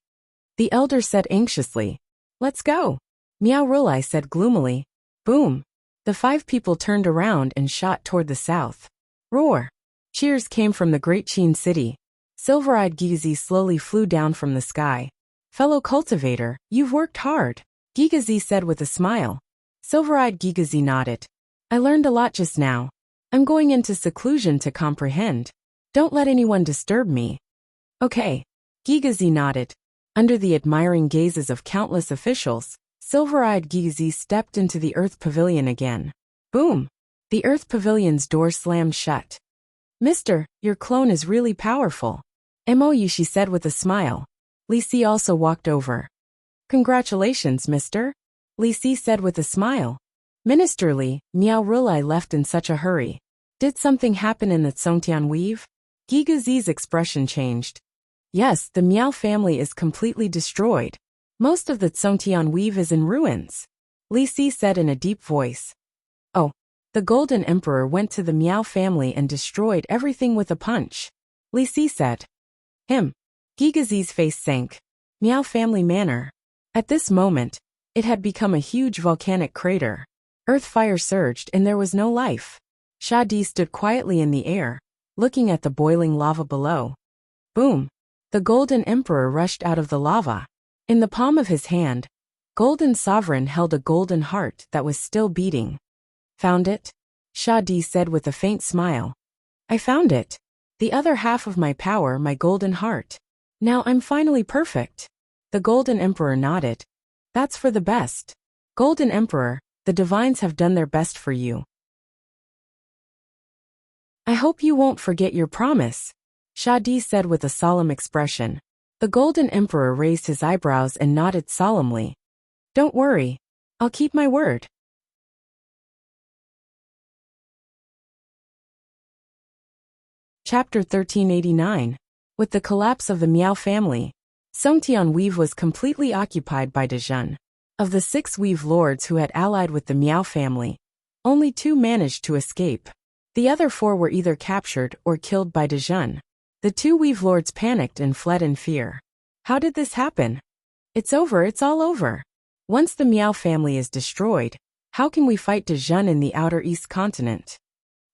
The elder said anxiously. Let's go. Miao Rilai said gloomily. Boom. The 5 people turned around and shot toward the south. Roar. Cheers came from the great Qin city. Silver-Eyed Gigazi slowly flew down from the sky. Fellow cultivator, you've worked hard, Gigazi said with a smile. Silver-Eyed Gigazi nodded. I learned a lot just now. I'm going into seclusion to comprehend. Don't let anyone disturb me. Okay. Gigazi nodded. Under the admiring gazes of countless officials, Silver-Eyed Gigazi stepped into the Earth Pavilion again. Boom! The Earth Pavilion's door slammed shut. Mister, your clone is really powerful. MOU, she said with a smile. Li Si also walked over. Congratulations, mister. Li Si said with a smile. Minister Li, Miao Rilai left in such a hurry. Did something happen in the Tsongtian weave? Gigazi's expression changed. Yes, the Miao family is completely destroyed. Most of the Tsongtian weave is in ruins. Li Si said in a deep voice. Oh, the Golden Emperor went to the Miao family and destroyed everything with a punch. Li Si said. Him. Gigazi's face sank. Miao family manor. At this moment, it had become a huge volcanic crater. Earth fire surged and there was no life. Shadi stood quietly in the air, looking at the boiling lava below. Boom. The Golden Emperor rushed out of the lava. In the palm of his hand, Golden Sovereign held a golden heart that was still beating. Found it? Shadi said with a faint smile. I found it. The other half of my power, my golden heart. Now I'm finally perfect. The Golden Emperor nodded. That's for the best. Golden Emperor, the divines have done their best for you. I hope you won't forget your promise, Shadi said with a solemn expression. The Golden Emperor raised his eyebrows and nodded solemnly. Don't worry. I'll keep my word. Chapter 1389. With the collapse of the Miao family, Songtian Weave was completely occupied by Dezhun. Of the 6 Weave lords who had allied with the Miao family, only 2 managed to escape. The other 4 were either captured or killed by Dezhun. The 2 Weave lords panicked and fled in fear. How did this happen? It's over, it's all over. Once the Miao family is destroyed, how can we fight Dezhun in the outer east continent?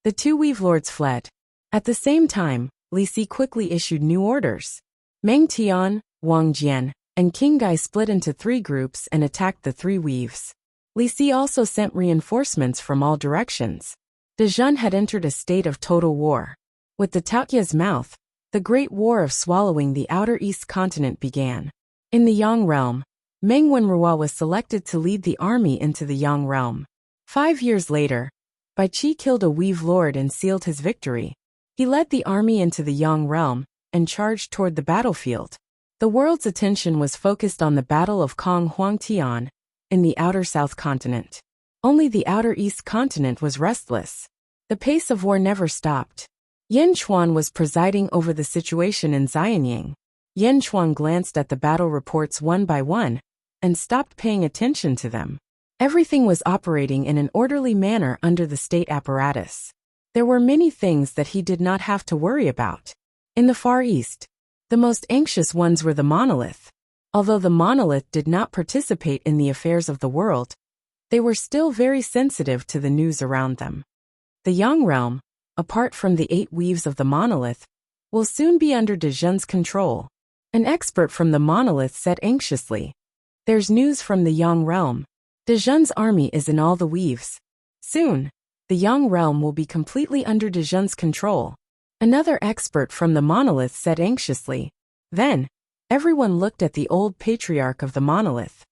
The 2 Weave lords fled. At the same time, Li Si quickly issued new orders. Meng Tian, Wang Jian, and King Gai split into 3 groups and attacked the 3 Weaves. Li Si also sent reinforcements from all directions. Dezhun had entered a state of total war. With the Taotia's mouth, the Great War of swallowing the outer east continent began. In the Yang realm, Meng Wenrua was selected to lead the army into the Yang realm. 5 years later, Bai Qi killed a Weave lord and sealed his victory. He led the army into the Yang realm and charged toward the battlefield. The world's attention was focused on the Battle of Kong Huangtian in the outer south continent. Only the outer east continent was restless. The pace of war never stopped. Yan Chuan was presiding over the situation in Xianying. Yan Chuan glanced at the battle reports one by one and stopped paying attention to them. Everything was operating in an orderly manner under the state apparatus. There were many things that he did not have to worry about. In the Far East, the most anxious ones were the monolith. Although the monolith did not participate in the affairs of the world, they were still very sensitive to the news around them. The Yang realm, apart from the 8 weaves of the monolith, will soon be under Dezhun's control. An expert from the monolith said anxiously. There's news from the Yang realm. Dezhun's army is in all the weaves. Soon, the Yang realm will be completely under Dezhun's control. Another expert from the monolith said anxiously. Then, everyone looked at the old patriarch of the monolith.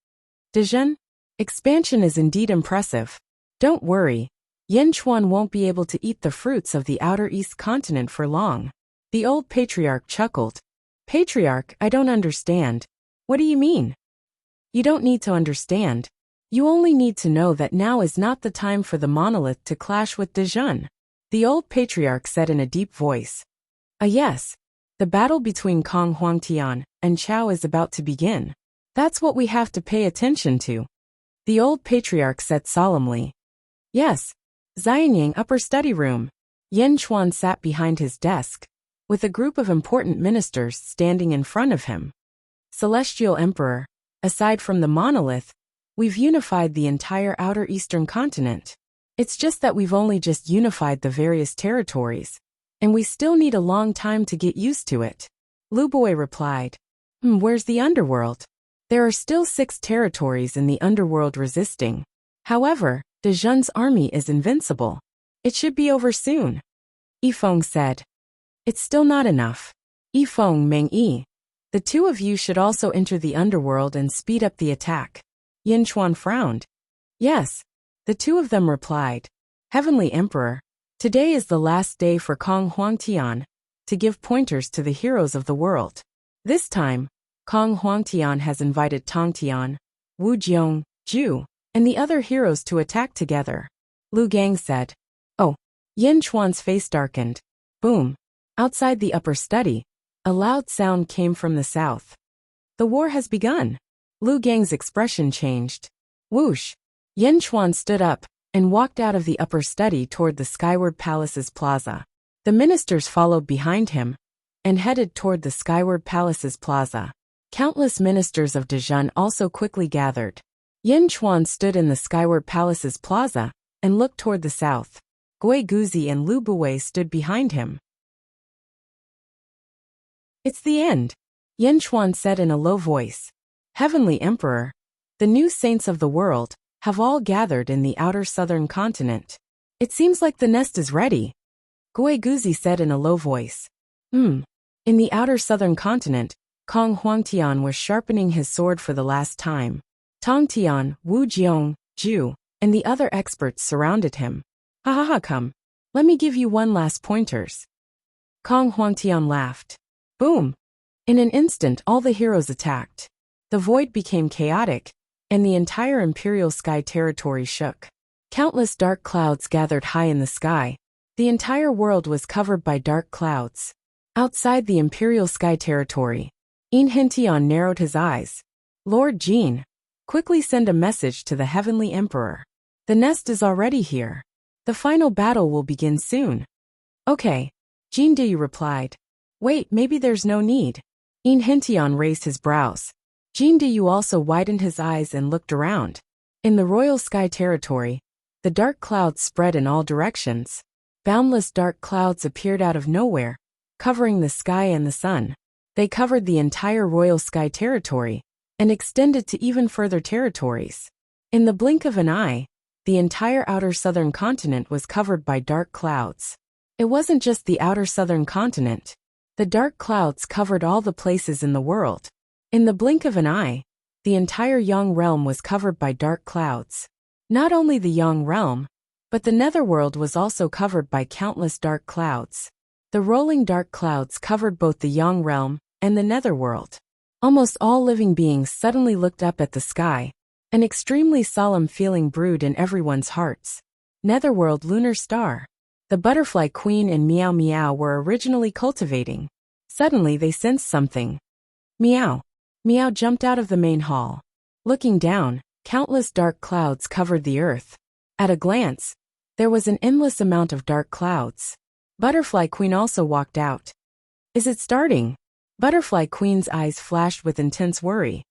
Dezhun, expansion is indeed impressive. Don't worry, Yan Chuan won't be able to eat the fruits of the outer east continent for long. The old patriarch chuckled. Patriarch, I don't understand. What do you mean? You don't need to understand. You only need to know that now is not the time for the monolith to clash with Dezhun. The old patriarch said in a deep voice. Yes. The battle between Kong Huangtian and Chao is about to begin. That's what we have to pay attention to. The old patriarch said solemnly. Yes. Xianying upper study room. Yan Chuan sat behind his desk, with a group of important ministers standing in front of him. Celestial Emperor, aside from the monolith, we've unified the entire outer eastern continent. It's just that we've only just unified the various territories, and we still need a long time to get used to it. Lu Bui replied. Where's the underworld? There are still 6 territories in the underworld resisting. However, Dezhun's army is invincible. It should be over soon. Yifeng said. It's still not enough. Yifeng, Meng Yi. The 2 of you should also enter the underworld and speed up the attack. Yan Chuan frowned. Yes. The 2 of them replied. Heavenly Emperor, today is the last day for Kong Huangtian to give pointers to the heroes of the world. This time, Kong Huangtian has invited Tongtian, Wu Jiong, Zhu, and the other heroes to attack together. Lu Gang said. Oh. Yan Chuan's face darkened. Boom. Outside the upper study, a loud sound came from the south. The war has begun. Lu Gang's expression changed. Whoosh! Yan Chuan stood up and walked out of the upper study toward the Skyward Palace's plaza. The ministers followed behind him and headed toward the Skyward Palace's plaza. Countless ministers of Dezhun also quickly gathered. Yan Chuan stood in the Skyward Palace's plaza and looked toward the south. Gui Guzi and Lu Bui stood behind him. It's the end, Yan Chuan said in a low voice. Heavenly Emperor, the new saints of the world have all gathered in the outer southern continent. It seems like the nest is ready. Gui Guzi said in a low voice. In the outer southern continent, Kong Huangtian was sharpening his sword for the last time. Tongtian, Wu Jiong, Zhu, and the other experts surrounded him. Come. Let me give you one last pointers. Kong Huangtian laughed. Boom! In an instant all the heroes attacked. The void became chaotic, and the entire imperial sky territory shook. Countless dark clouds gathered high in the sky, The entire world was covered by dark clouds. Outside the Imperial Sky Territory, Inhintion narrowed his eyes. Lord Jean, quickly send a message to the Heavenly Emperor. The nest is already here. The final battle will begin soon. Okay, Jean Deyu replied. Wait, maybe there's no need. Inhintion raised his brows. Jean Deyu also widened his eyes and looked around. In the Royal Sky Territory, the dark clouds spread in all directions. Boundless dark clouds appeared out of nowhere, covering the sky and the sun. They covered the entire Royal Sky Territory and extended to even further territories. In the blink of an eye, the entire outer southern continent was covered by dark clouds. It wasn't just the outer southern continent. The dark clouds covered all the places in the world. In the blink of an eye, the entire Yang realm was covered by dark clouds. Not only the Yang realm, but the netherworld was also covered by countless dark clouds. The rolling dark clouds covered both the Yang realm and the netherworld. Almost all living beings suddenly looked up at the sky. An extremely solemn feeling brewed in everyone's hearts. Netherworld lunar star. The butterfly queen and Meow Meow were originally cultivating. Suddenly they sensed something. Meow. Meow jumped out of the main hall. Looking down, countless dark clouds covered the earth. At a glance, there was an endless amount of dark clouds. Butterfly Queen also walked out. Is it starting? Butterfly Queen's eyes flashed with intense worry.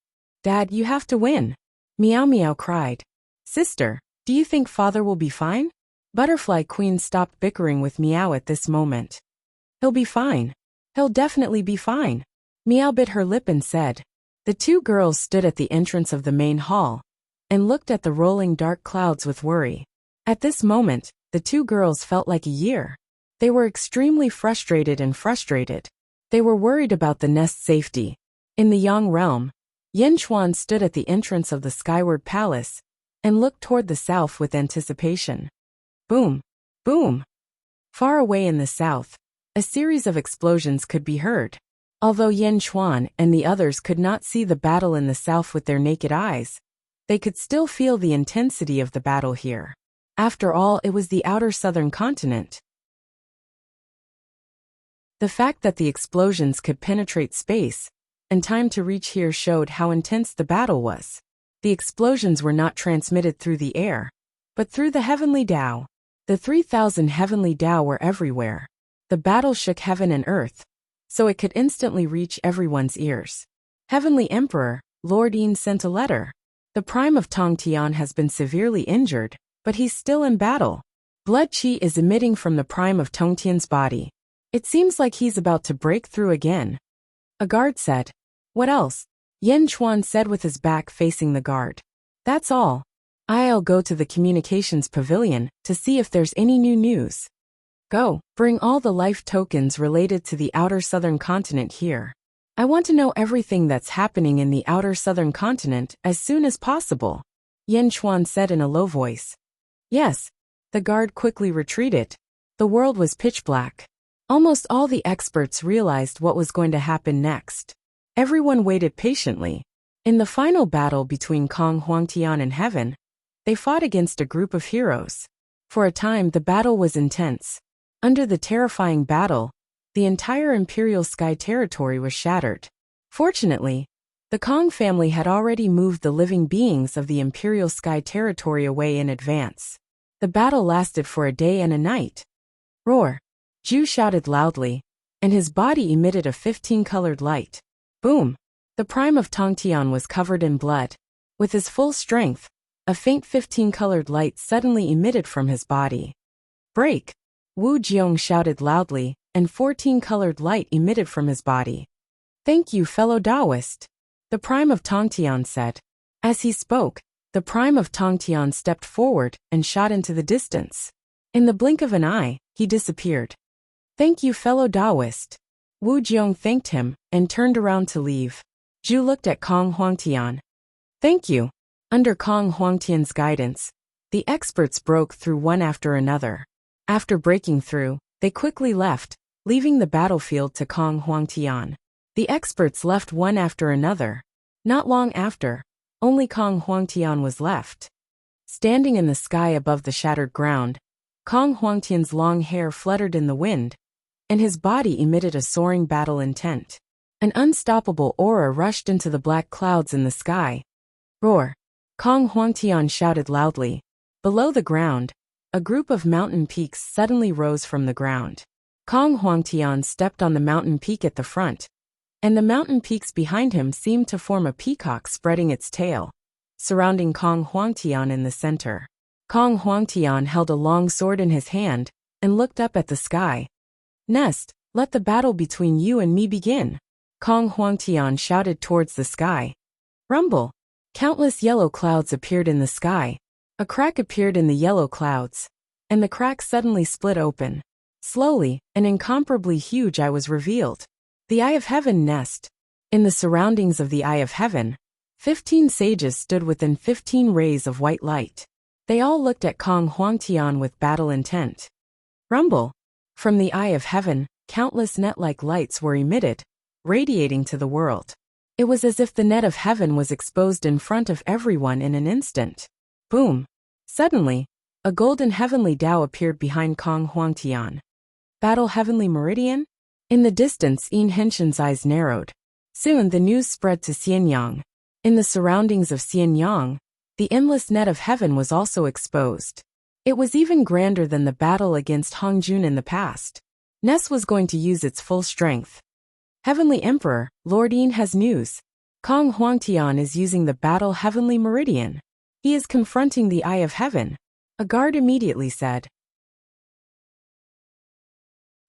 Dad, you have to win. Meow Meow cried. Sister, do you think father will be fine? Butterfly Queen stopped bickering with Meow at this moment. He'll be fine. He'll definitely be fine. Meow bit her lip and said. The two girls stood at the entrance of the main hall and looked at the rolling dark clouds with worry. At this moment, the two girls felt like a year. They were extremely frustrated. They were worried about the nest's safety. In the Yang realm, Yin Chuan stood at the entrance of the Skyward Palace and looked toward the south with anticipation. Boom! Boom! Far away in the south, a series of explosions could be heard. Although Yin Chuan and the others could not see the battle in the south with their naked eyes, they could still feel the intensity of the battle here. After all, it was the outer southern continent. The fact that the explosions could penetrate space and time to reach here showed how intense the battle was. The explosions were not transmitted through the air, but through the heavenly Tao. The 3,000 heavenly Tao were everywhere. The battle shook heaven and earth, so it could instantly reach everyone's ears. Heavenly Emperor, Lord Yin sent a letter. The Prime of Tongtian has been severely injured, but he's still in battle. Blood qi is emitting from the Prime of Tongtian's body. It seems like he's about to break through again. A guard said. What else? Yin Chuan said with his back facing the guard. That's all. I'll go to the communications pavilion to see if there's any new news. Go, bring all the life tokens related to the outer southern continent here. I want to know everything that's happening in the outer southern continent as soon as possible. Yin Chuan said in a low voice. Yes. The guard quickly retreated. The world was pitch black. Almost all the experts realized what was going to happen next. Everyone waited patiently. In the final battle between Kong Huangtian and Heaven, they fought against a group of heroes. For a time, the battle was intense. Under the terrifying battle, the entire Imperial Sky Territory was shattered. Fortunately, the Kong family had already moved the living beings of the Imperial Sky Territory away in advance. The battle lasted for a day and a night. Roar! Zhu shouted loudly, and his body emitted a 15-colored light. Boom! The Prime of Tongtian was covered in blood. With his full strength, a faint 15-colored light suddenly emitted from his body. Break! Wu Jiong shouted loudly, and 14-colored light emitted from his body. Thank you, fellow Taoist. The Prime of Tongtian said. As he spoke, the Prime of Tongtian stepped forward and shot into the distance. In the blink of an eye, he disappeared. Thank you, fellow Taoist. Wu Jiong thanked him and turned around to leave. Zhu looked at Kong Huangtian. Thank you. Under Kong Huangtian's guidance, the experts broke through one after another. After breaking through, they quickly left, leaving the battlefield to Kong Huangtian. The experts left one after another. Not long after, only Kong Huangtian was left. Standing in the sky above the shattered ground, Kong Huangtian's long hair fluttered in the wind, and his body emitted a soaring battle intent. An unstoppable aura rushed into the black clouds in the sky. Roar! Kong Huangtian shouted loudly. Below the ground, a group of mountain peaks suddenly rose from the ground. Kong Huangtian stepped on the mountain peak at the front, and the mountain peaks behind him seemed to form a peacock spreading its tail, surrounding Kong Huangtian in the center. Kong Huangtian held a long sword in his hand and looked up at the sky. Nest, let the battle between you and me begin. Kong Huangtian shouted towards the sky. Rumble! Countless yellow clouds appeared in the sky. A crack appeared in the yellow clouds, and the crack suddenly split open. Slowly, an incomparably huge eye was revealed. The Eye of Heaven Nest. In the surroundings of the Eye of Heaven, 15 sages stood within 15 rays of white light. They all looked at Kong Huangtian with battle intent. Rumble! From the Eye of Heaven, countless net-like lights were emitted, radiating to the world. It was as if the net of heaven was exposed in front of everyone in an instant. Boom! Suddenly, a golden heavenly Tao appeared behind Kong Huangtian. Battle Heavenly Meridian? In the distance, Yin Henshin's eyes narrowed. Soon the news spread to Xianyang. In the surroundings of Xianyang, the endless net of heaven was also exposed. It was even grander than the battle against Hongjun in the past. Ness was going to use its full strength. Heavenly Emperor, Lord Yin has news. Kong Huangtian is using the Battle Heavenly Meridian. He is confronting the Eye of Heaven. A guard immediately said.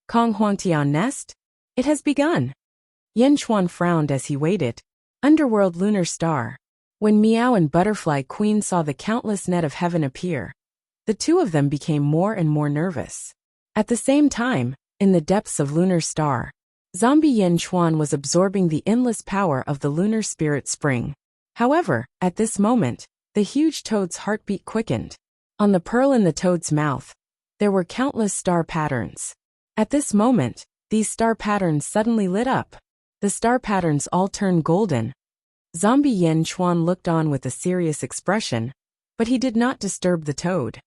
Kong Huangtian Nest? It has begun. Yen Chuan frowned as he waited. Underworld Lunar Star. When Meow and Butterfly Queen saw the countless net of heaven appear, the two of them became more and more nervous. At the same time, in the depths of Lunar Star, Zombie Yen Chuan was absorbing the endless power of the lunar spirit spring. However, at this moment, the huge toad's heartbeat quickened. On the pearl in the toad's mouth, there were countless star patterns. At this moment, these star patterns suddenly lit up. The star patterns all turned golden. Zombie Yen Chuan looked on with a serious expression, but he did not disturb the toad.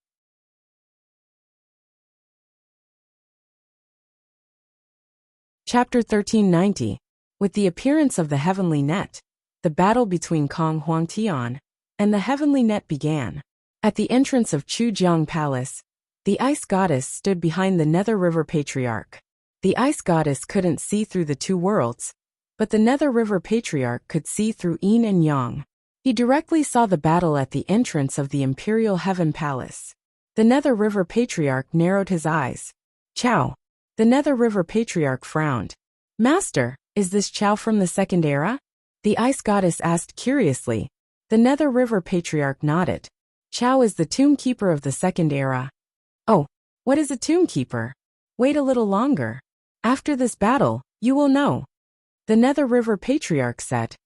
Chapter 1390. With the appearance of the heavenly net, the battle between Kong Huangtian and the heavenly net began. At the entrance of Chujiang Palace, the ice goddess stood behind the Nether River Patriarch. The ice goddess couldn't see through the two worlds, but the Nether River Patriarch could see through yin and yang. He directly saw the battle at the entrance of the Imperial Heaven Palace. The Nether River Patriarch narrowed his eyes. Chow. The Nether River Patriarch frowned. Master, is this Chow from the Second Era? The ice goddess asked curiously. The Nether River Patriarch nodded. Chow is the tomb keeper of the Second Era. Oh, what is a tomb keeper? Wait a little longer. After this battle, you will know. The Nether River Patriarch said.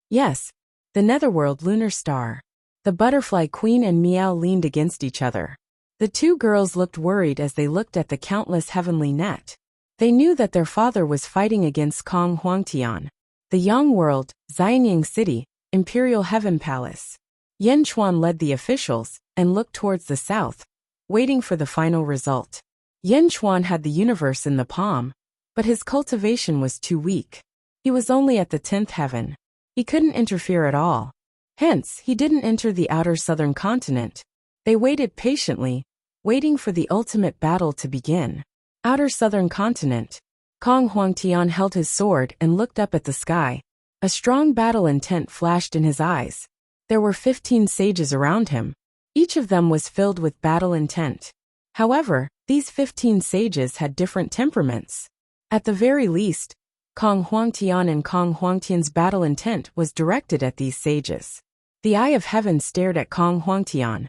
Yes, the Netherworld Lunar Star. The Butterfly Queen and Meow leaned against each other. The two girls looked worried as they looked at the countless heavenly net. They knew that their father was fighting against Kong Huangtian. The Yang World, Xianyang City, Imperial Heaven Palace. Yen Chuan led the officials and looked towards the south, waiting for the final result. Yen Chuan had the universe in the palm, but his cultivation was too weak. He was only at the 10th heaven. He couldn't interfere at all. Hence, he didn't enter the outer southern continent. They waited patiently, waiting for the ultimate battle to begin. Outer southern continent. Kong Huangtian held his sword and looked up at the sky. A strong battle intent flashed in his eyes. There were 15 sages around him. Each of them was filled with battle intent. However, these 15 sages had different temperaments. At the very least, Kong Huangtian and Kong Huangtian's battle intent was directed at these sages. The Eye of Heaven stared at Kong Huangtian.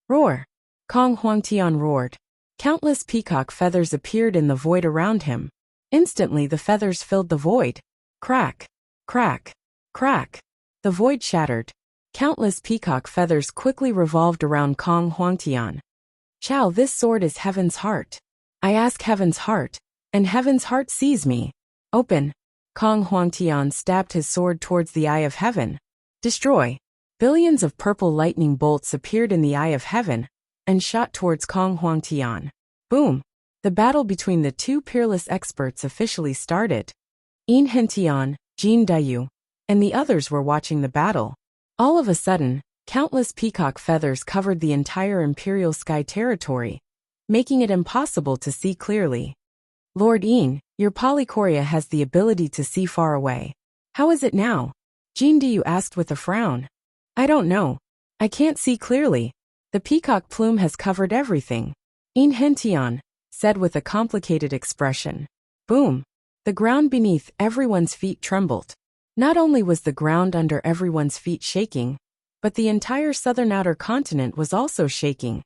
Roar! Kong Huangtian roared. Countless peacock feathers appeared in the void around him. Instantly the feathers filled the void. Crack! Crack! Crack! The void shattered. Countless peacock feathers quickly revolved around Kong Huangtian. Chow, this sword is Heaven's heart. I ask Heaven's heart, and Heaven's heart sees me. Open. Kong Huangtian stabbed his sword towards the Eye of Heaven. Destroy. Billions of purple lightning bolts appeared in the Eye of Heaven and shot towards Kong Huangtian. Boom! The battle between the two peerless experts officially started. In Hentian, Jin Dayu, and the others were watching the battle. All of a sudden, countless peacock feathers covered the entire imperial sky territory, making it impossible to see clearly. Lord Yin, your polychoria has the ability to see far away. How is it now? Jin Dayu asked with a frown. I don't know. I can't see clearly. The peacock plume has covered everything. In Hentian said with a complicated expression. Boom! The ground beneath everyone's feet trembled. Not only was the ground under everyone's feet shaking, but the entire southern outer continent was also shaking,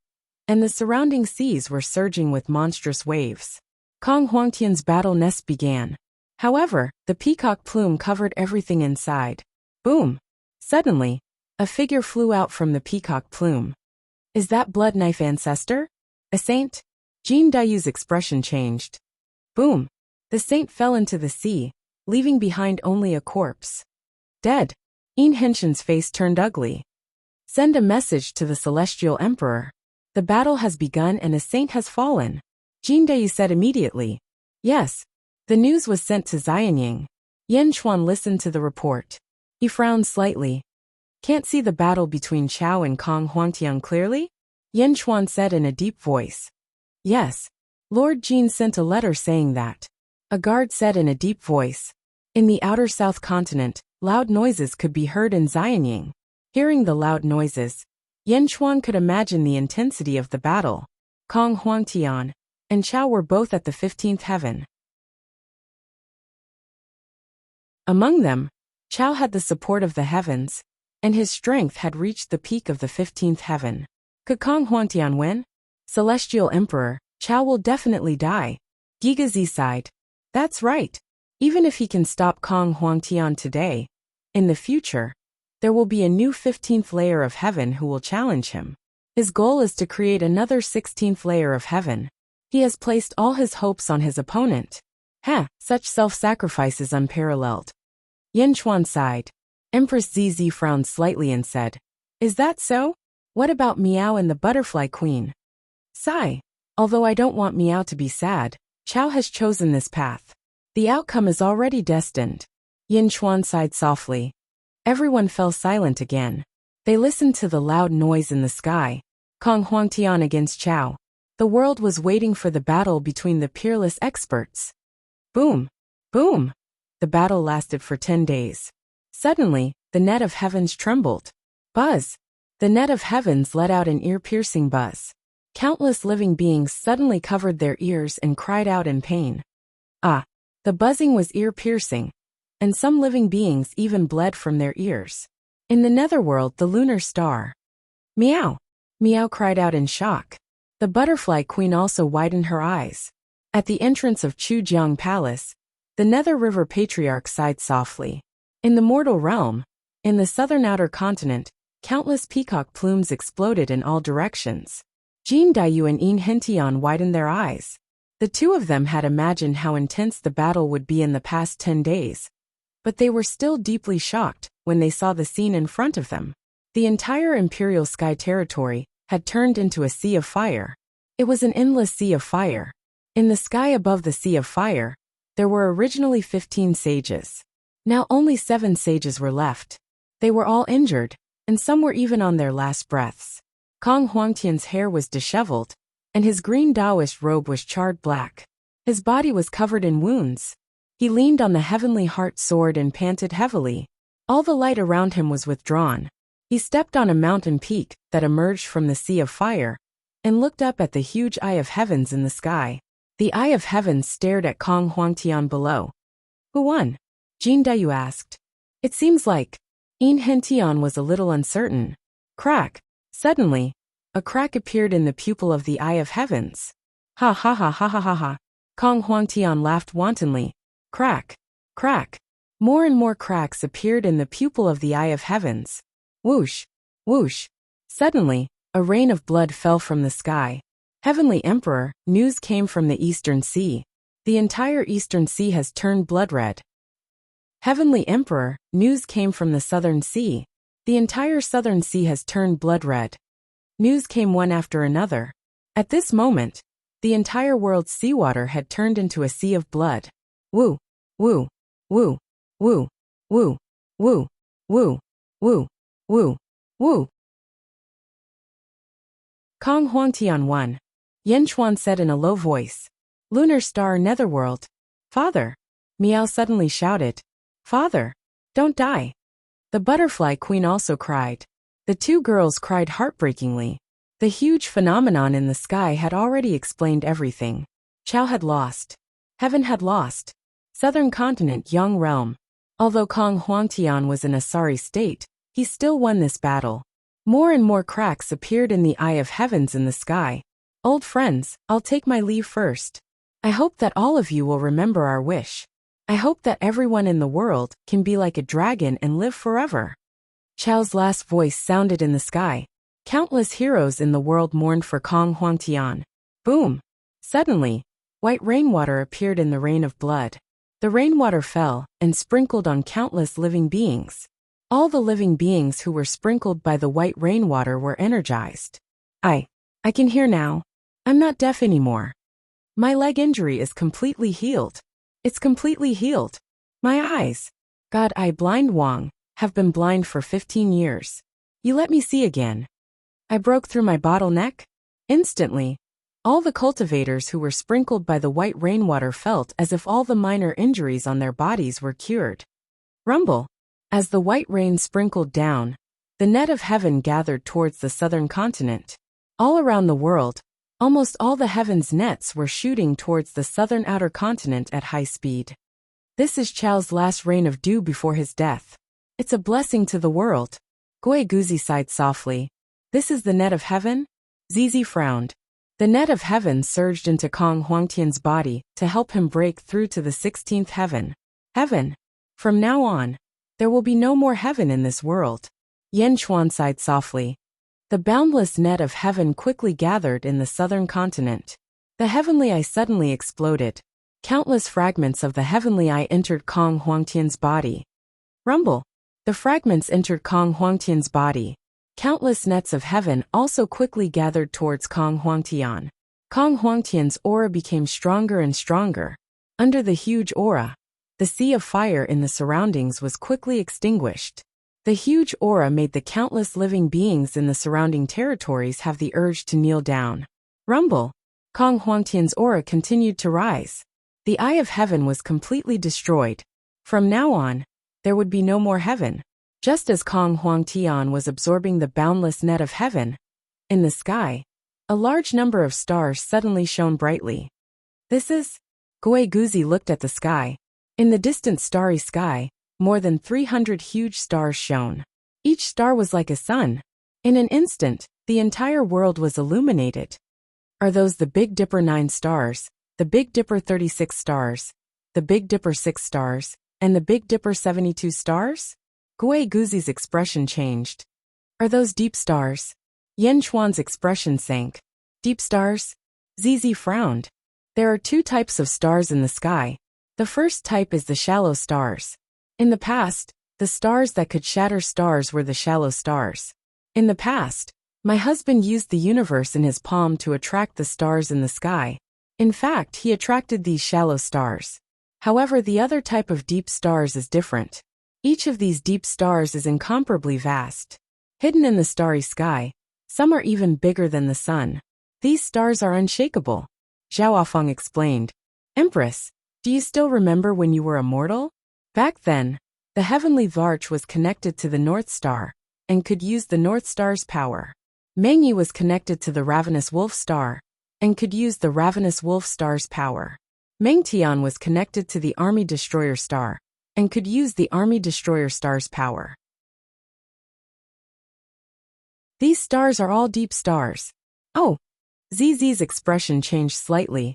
and the surrounding seas were surging with monstrous waves. Kong Huangtian's battle nest began. However, the peacock plume covered everything inside. Boom! Suddenly, a figure flew out from the peacock plume. Is that Blood Knife Ancestor? A saint? Jin Dayu's expression changed. Boom! The saint fell into the sea, leaving behind only a corpse. Dead. In Henshin's face turned ugly. Send a message to the Celestial Emperor. The battle has begun and a saint has fallen. Jin Dayu said immediately. Yes. The news was sent to Xianying. Yan Xuan listened to the report. He frowned slightly. Can't see the battle between Chao and Kong Huangtian clearly? Yan Xuan said in a deep voice. Yes. Lord Jin sent a letter saying that. A guard said in a deep voice. In the outer south continent, loud noises could be heard in Xianying. Hearing the loud noises, Yan Xuan could imagine the intensity of the battle. Kong Huangtian and Chao were both at the 15th heaven. Among them, Chao had the support of the heavens, and his strength had reached the peak of the 15th heaven. Could Kong Huangtian win? Celestial Emperor, Chao will definitely die. Gigazi sighed. That's right. Even if he can stop Kong Huangtian today, in the future, there will be a new 15th layer of heaven who will challenge him. His goal is to create another 16th layer of heaven. He has placed all his hopes on his opponent. Such self-sacrifice is unparalleled. Yan Xuan sighed. Empress ZZ frowned slightly and said, Is that so? What about Miao and the Butterfly Queen? Sigh. Although I don't want Miao to be sad, Chao has chosen this path. The outcome is already destined. Yin Xuan sighed softly. Everyone fell silent again. They listened to the loud noise in the sky. Kong Huangtian against Chao. The world was waiting for the battle between the peerless experts. Boom! Boom! The battle lasted for 10 days. Suddenly, the net of heavens trembled. Buzz! The net of heavens let out an ear-piercing buzz. Countless living beings suddenly covered their ears and cried out in pain. The buzzing was ear-piercing, and some living beings even bled from their ears. In the netherworld, the lunar star. Meow! Meow cried out in shock. The Butterfly Queen also widened her eyes. At the entrance of Chujiang Palace, the Nether River Patriarch sighed softly. In the mortal realm, in the southern outer continent, countless peacock plumes exploded in all directions. Jin Dayu and In Hentian widened their eyes. The two of them had imagined how intense the battle would be in the past 10 days, but they were still deeply shocked when they saw the scene in front of them. The entire imperial sky territory had turned into a sea of fire. It was an endless sea of fire. In the sky above the sea of fire, there were originally 15 sages. Now only 7 sages were left. They were all injured, and some were even on their last breaths. Kong Huangtian's hair was disheveled, and his green Taoist robe was charred black. His body was covered in wounds. He leaned on the heavenly heart sword and panted heavily. All the light around him was withdrawn. He stepped on a mountain peak that emerged from the sea of fire, and looked up at the huge eye of heavens in the sky. The eye of heavens stared at Kong Huangtian below. Who won? Jin Dayu asked. It seems like. In Hentian was a little uncertain. Crack. Suddenly, a crack appeared in the pupil of the eye of heavens. Ha ha ha ha ha ha ha. Kong Huangtian laughed wantonly. Crack. Crack. More and more cracks appeared in the pupil of the eye of heavens. Whoosh. Whoosh. Suddenly, a rain of blood fell from the sky. Heavenly Emperor, news came from the Eastern Sea. The entire Eastern Sea has turned blood red. Heavenly Emperor, news came from the Southern Sea. The entire Southern Sea has turned blood red. News came one after another. At this moment, The entire world's seawater had turned into a sea of blood. Woo, woo, woo, woo, woo, woo, woo, woo, woo, woo. Kong Huangtian 1. Yan Chuan said in a low voice. Lunar star netherworld. Father. Miao suddenly shouted. Father. Don't die. The butterfly queen also cried. The two girls cried heartbreakingly. The huge phenomenon in the sky had already explained everything. Chao had lost. Heaven had lost. Southern continent Yang realm. Although Kong Huangtian was in a sorry state, he still won this battle. More and more cracks appeared in the eye of heavens in the sky. Old friends, I'll take my leave first. I hope that all of you will remember our wish. I hope that everyone in the world can be like a dragon and live forever. Chao's last voice sounded in the sky. Countless heroes in the world mourned for Kong Huangtian. Boom! Suddenly, white rainwater appeared in the rain of blood. The rainwater fell and sprinkled on countless living beings. All the living beings who were sprinkled by the white rainwater were energized. I can hear now. I'm not deaf anymore. My leg injury is completely healed. It's completely healed. My eyes. God, I blind Wang, have been blind for 15 years. You let me see again. I broke through my bottleneck. Instantly, all the cultivators who were sprinkled by the white rainwater felt as if all the minor injuries on their bodies were cured. Rumble. As the white rain sprinkled down, the net of heaven gathered towards the southern continent. All around the world, almost all the heaven's nets were shooting towards the southern outer continent at high speed. This is Chao's last rain of dew before his death. It's a blessing to the world. Gui Guzi sighed softly. This is the net of heaven? Zizi frowned. The net of heaven surged into Kong Huangtian's body to help him break through to the 16th heaven. Heaven. From now on, there will be no more heaven in this world. Yan Chuan sighed softly. The boundless net of heaven quickly gathered in the southern continent. The heavenly eye suddenly exploded. Countless fragments of the heavenly eye entered Kong Huangtian's body. Rumble. The fragments entered Kong Huangtian's body. Countless nets of heaven also quickly gathered towards Kong Huangtian. Kong Huangtian's aura became stronger and stronger. Under the huge aura, the sea of fire in the surroundings was quickly extinguished. The huge aura made the countless living beings in the surrounding territories have the urge to kneel down. Rumble. Kong Huangtian's aura continued to rise. The eye of heaven was completely destroyed. From now on, there would be no more heaven. Just as Kong Huangtian was absorbing the boundless net of heaven, in the sky, a large number of stars suddenly shone brightly. This is... Gui Guzi looked at the sky. In the distant starry sky, more than 300 huge stars shone. Each star was like a sun. In an instant, the entire world was illuminated. Are those the Big Dipper 9 stars, the Big Dipper 36 stars, the Big Dipper 6 stars, and the Big Dipper 72 stars? Gui Guzi's expression changed. Are those deep stars? Yan Chuan's expression sank. Deep stars? Zizi frowned. There are two types of stars in the sky. The first type is the shallow stars. In the past, the stars that could shatter stars were the shallow stars. In the past, my husband used the universe in his palm to attract the stars in the sky. In fact, he attracted these shallow stars. However, the other type of deep stars is different. Each of these deep stars is incomparably vast. Hidden in the starry sky, some are even bigger than the sun. These stars are unshakable. Zhao Afeng explained. Empress, do you still remember when you were immortal? Back then, the heavenly Varch was connected to the North Star, and could use the North Star's power. Mengyi was connected to the Ravenous Wolf Star, and could use the Ravenous Wolf Star's power. Mengtian was connected to the Army Destroyer Star, and could use the Army Destroyer Star's power. These stars are all deep stars. Oh! ZZ's expression changed slightly.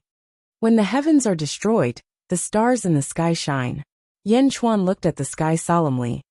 When the heavens are destroyed, the stars in the sky shine. Yan Chuan looked at the sky solemnly.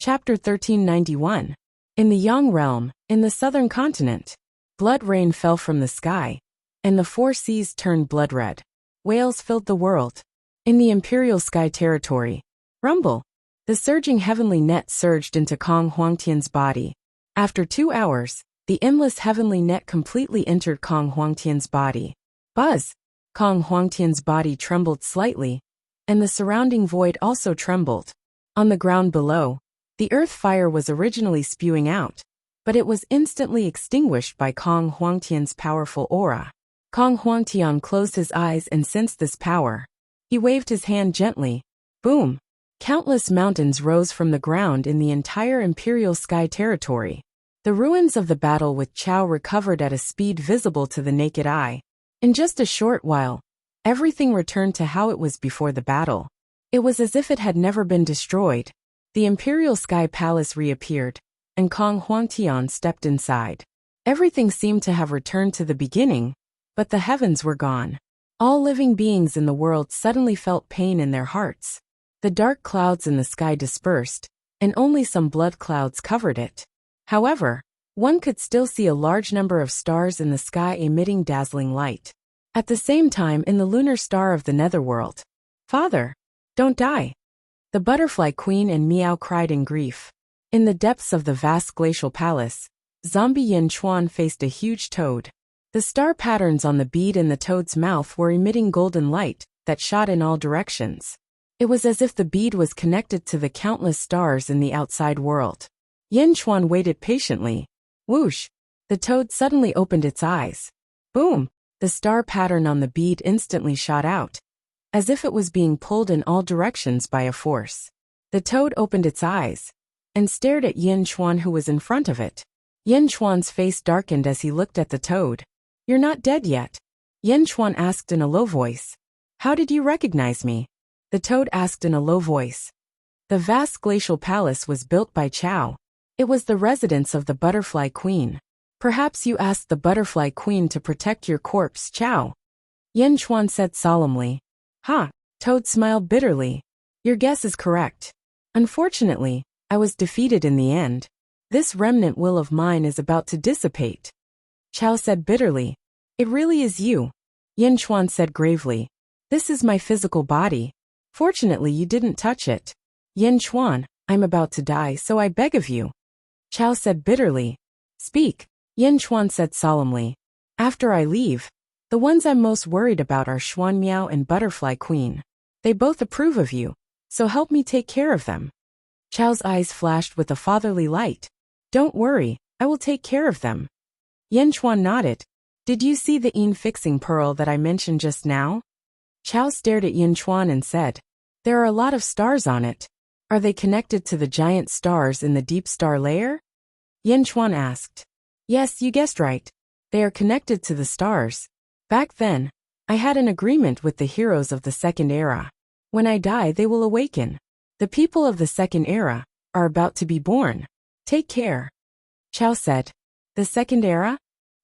Chapter 1391. In the Yang realm, in the southern continent, blood rain fell from the sky, and the four seas turned blood red. Whales filled the world. In the imperial sky territory, rumble. The surging heavenly net surged into Kong Huangtian's body. After 2 hours, the endless heavenly net completely entered Kong Huangtian's body. Buzz! Kong Huangtian's body trembled slightly, and the surrounding void also trembled. On the ground below, the earth fire was originally spewing out, but it was instantly extinguished by Kong Huangtian's powerful aura. Kong Huangtian closed his eyes and sensed this power. He waved his hand gently. Boom! Countless mountains rose from the ground in the entire Imperial Sky territory. The ruins of the battle with Chao recovered at a speed visible to the naked eye. In just a short while, everything returned to how it was before the battle. It was as if it had never been destroyed. The Imperial Sky Palace reappeared, and Kong Huangtian stepped inside. Everything seemed to have returned to the beginning, but the heavens were gone. All living beings in the world suddenly felt pain in their hearts. The dark clouds in the sky dispersed, and only some blood clouds covered it. However, one could still see a large number of stars in the sky emitting dazzling light. At the same time in the lunar star of the netherworld. Father, don't die. The butterfly queen and Miao cried in grief. In the depths of the vast glacial palace, zombie Yin Chuan faced a huge toad. The star patterns on the bead in the toad's mouth were emitting golden light that shot in all directions. It was as if the bead was connected to the countless stars in the outside world. Yin Chuan waited patiently. Whoosh! The toad suddenly opened its eyes. Boom! The star pattern on the bead instantly shot out, as if it was being pulled in all directions by a force. The toad opened its eyes and stared at Yin Chuan, who was in front of it. Yin Chuan's face darkened as he looked at the toad. You're not dead yet? Yin Chuan asked in a low voice. How did you recognize me? The toad asked in a low voice. The vast glacial palace was built by Chao. It was the residence of the butterfly queen. Perhaps you asked the butterfly queen to protect your corpse, Chao. Yin Chuan said solemnly. Ha! Toad smiled bitterly. Your guess is correct. Unfortunately, I was defeated in the end. This remnant will of mine is about to dissipate. Chao said bitterly. It really is you. Yin Chuan said gravely. This is my physical body. Fortunately you didn't touch it. Yin Chuan, I'm about to die, so I beg of you. Chao said bitterly. Speak. Yin Chuan said solemnly. After I leave, the ones I'm most worried about are Xuan Miao and Butterfly Queen. They both approve of you, so help me take care of them. Chao's eyes flashed with a fatherly light. Don't worry, I will take care of them. Yin Chuan nodded. Did you see the fixing pearl that I mentioned just now? Chao stared at Yin Chuan and said, there are a lot of stars on it. Are they connected to the giant stars in the deep star layer? Yin Chuan asked. Yes, you guessed right. They are connected to the stars. Back then, I had an agreement with the heroes of the Second Era. When I die, they will awaken. The people of the Second Era are about to be born. Take care. Chao said. The Second Era?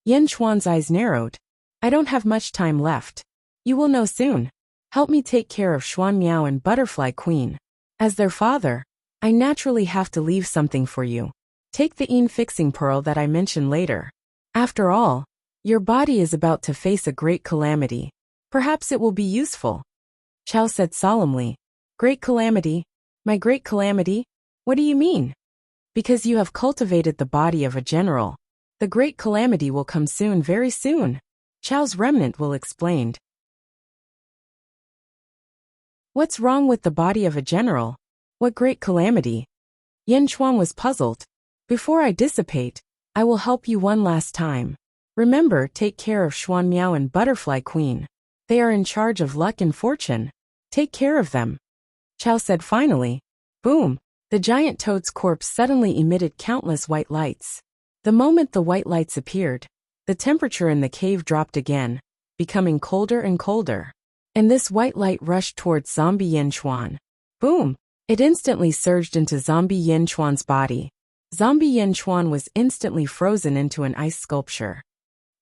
Yin Chuan's eyes narrowed. I don't have much time left. You will know soon. Help me take care of Xuan Miao and Butterfly Queen. As their father, I naturally have to leave something for you. Take the fixing pearl that I mentioned later. After all, your body is about to face a great calamity. Perhaps it will be useful. Chao said solemnly. Great calamity? My great calamity? What do you mean? Because you have cultivated the body of a general. The great calamity will come soon, very soon. Chao's remnant will explain. What's wrong with the body of a general? What great calamity? Yin Chuan was puzzled. Before I dissipate, I will help you one last time. Remember, take care of Xuan Miao and Butterfly Queen. They are in charge of luck and fortune. Take care of them. Chao said finally. Boom! The giant toad's corpse suddenly emitted countless white lights. The moment the white lights appeared, the temperature in the cave dropped again, becoming colder and colder. And this white light rushed towards zombie Yin Chuan. Boom! It instantly surged into zombie Yin Chuan's body. Zombie Yin Chuan was instantly frozen into an ice sculpture.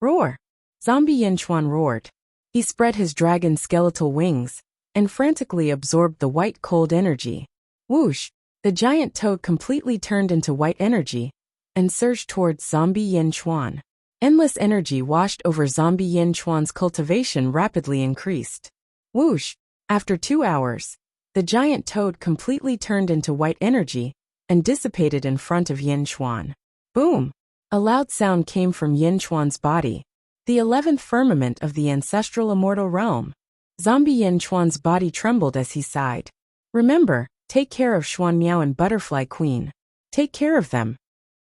Roar! Zombie Yin Chuan roared. He spread his dragon skeletal wings and frantically absorbed the white cold energy. Whoosh! The giant toad completely turned into white energy and surged towards zombie Yin Chuan. Endless energy washed over zombie Yin Chuan's cultivation rapidly increased. Whoosh! After 2 hours, the giant toad completely turned into white energy and dissipated in front of Yin Chuan. Boom! A loud sound came from Yin Chuan's body. The 11th firmament of the ancestral immortal realm. Zombie Yin Chuan's body trembled as he sighed. Remember, take care of Xuan Miao and Butterfly Queen. Take care of them.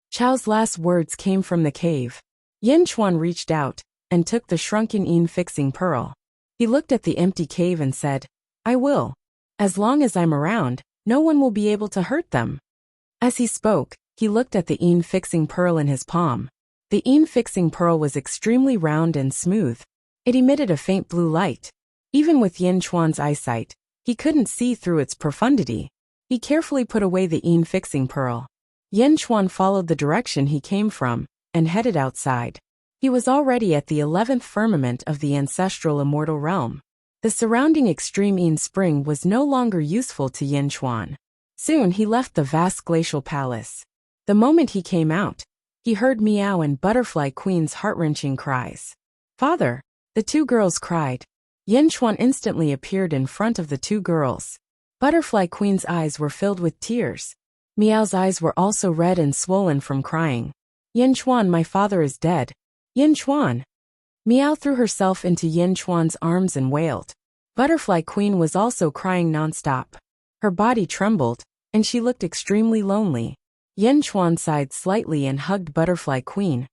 Chao's last words came from the cave. Yin Chuan reached out and took the shrunken Yin fixing pearl. He looked at the empty cave and said, I will. As long as I'm around, no one will be able to hurt them. As he spoke, he looked at the Yin fixing pearl in his palm. The Yin fixing pearl was extremely round and smooth. It emitted a faint blue light. Even with Yin Chuan's eyesight, he couldn't see through its profundity. He carefully put away the Yin fixing pearl. Yin Chuan followed the direction he came from and headed outside. He was already at the 11th firmament of the ancestral immortal realm. The surrounding extreme Yin spring was no longer useful to Yin Chuan. Soon he left the vast glacial palace. The moment he came out, he heard Miao and Butterfly Queen's heart-wrenching cries. Father! The two girls cried. Yin Chuan instantly appeared in front of the two girls. Butterfly Queen's eyes were filled with tears. Miao's eyes were also red and swollen from crying. Yin Chuan, my father is dead. Yin Chuan! Miao threw herself into Yin Chuan's arms and wailed. Butterfly Queen was also crying nonstop. Her body trembled, and she looked extremely lonely. Yin Chuan sighed slightly and hugged Butterfly Queen,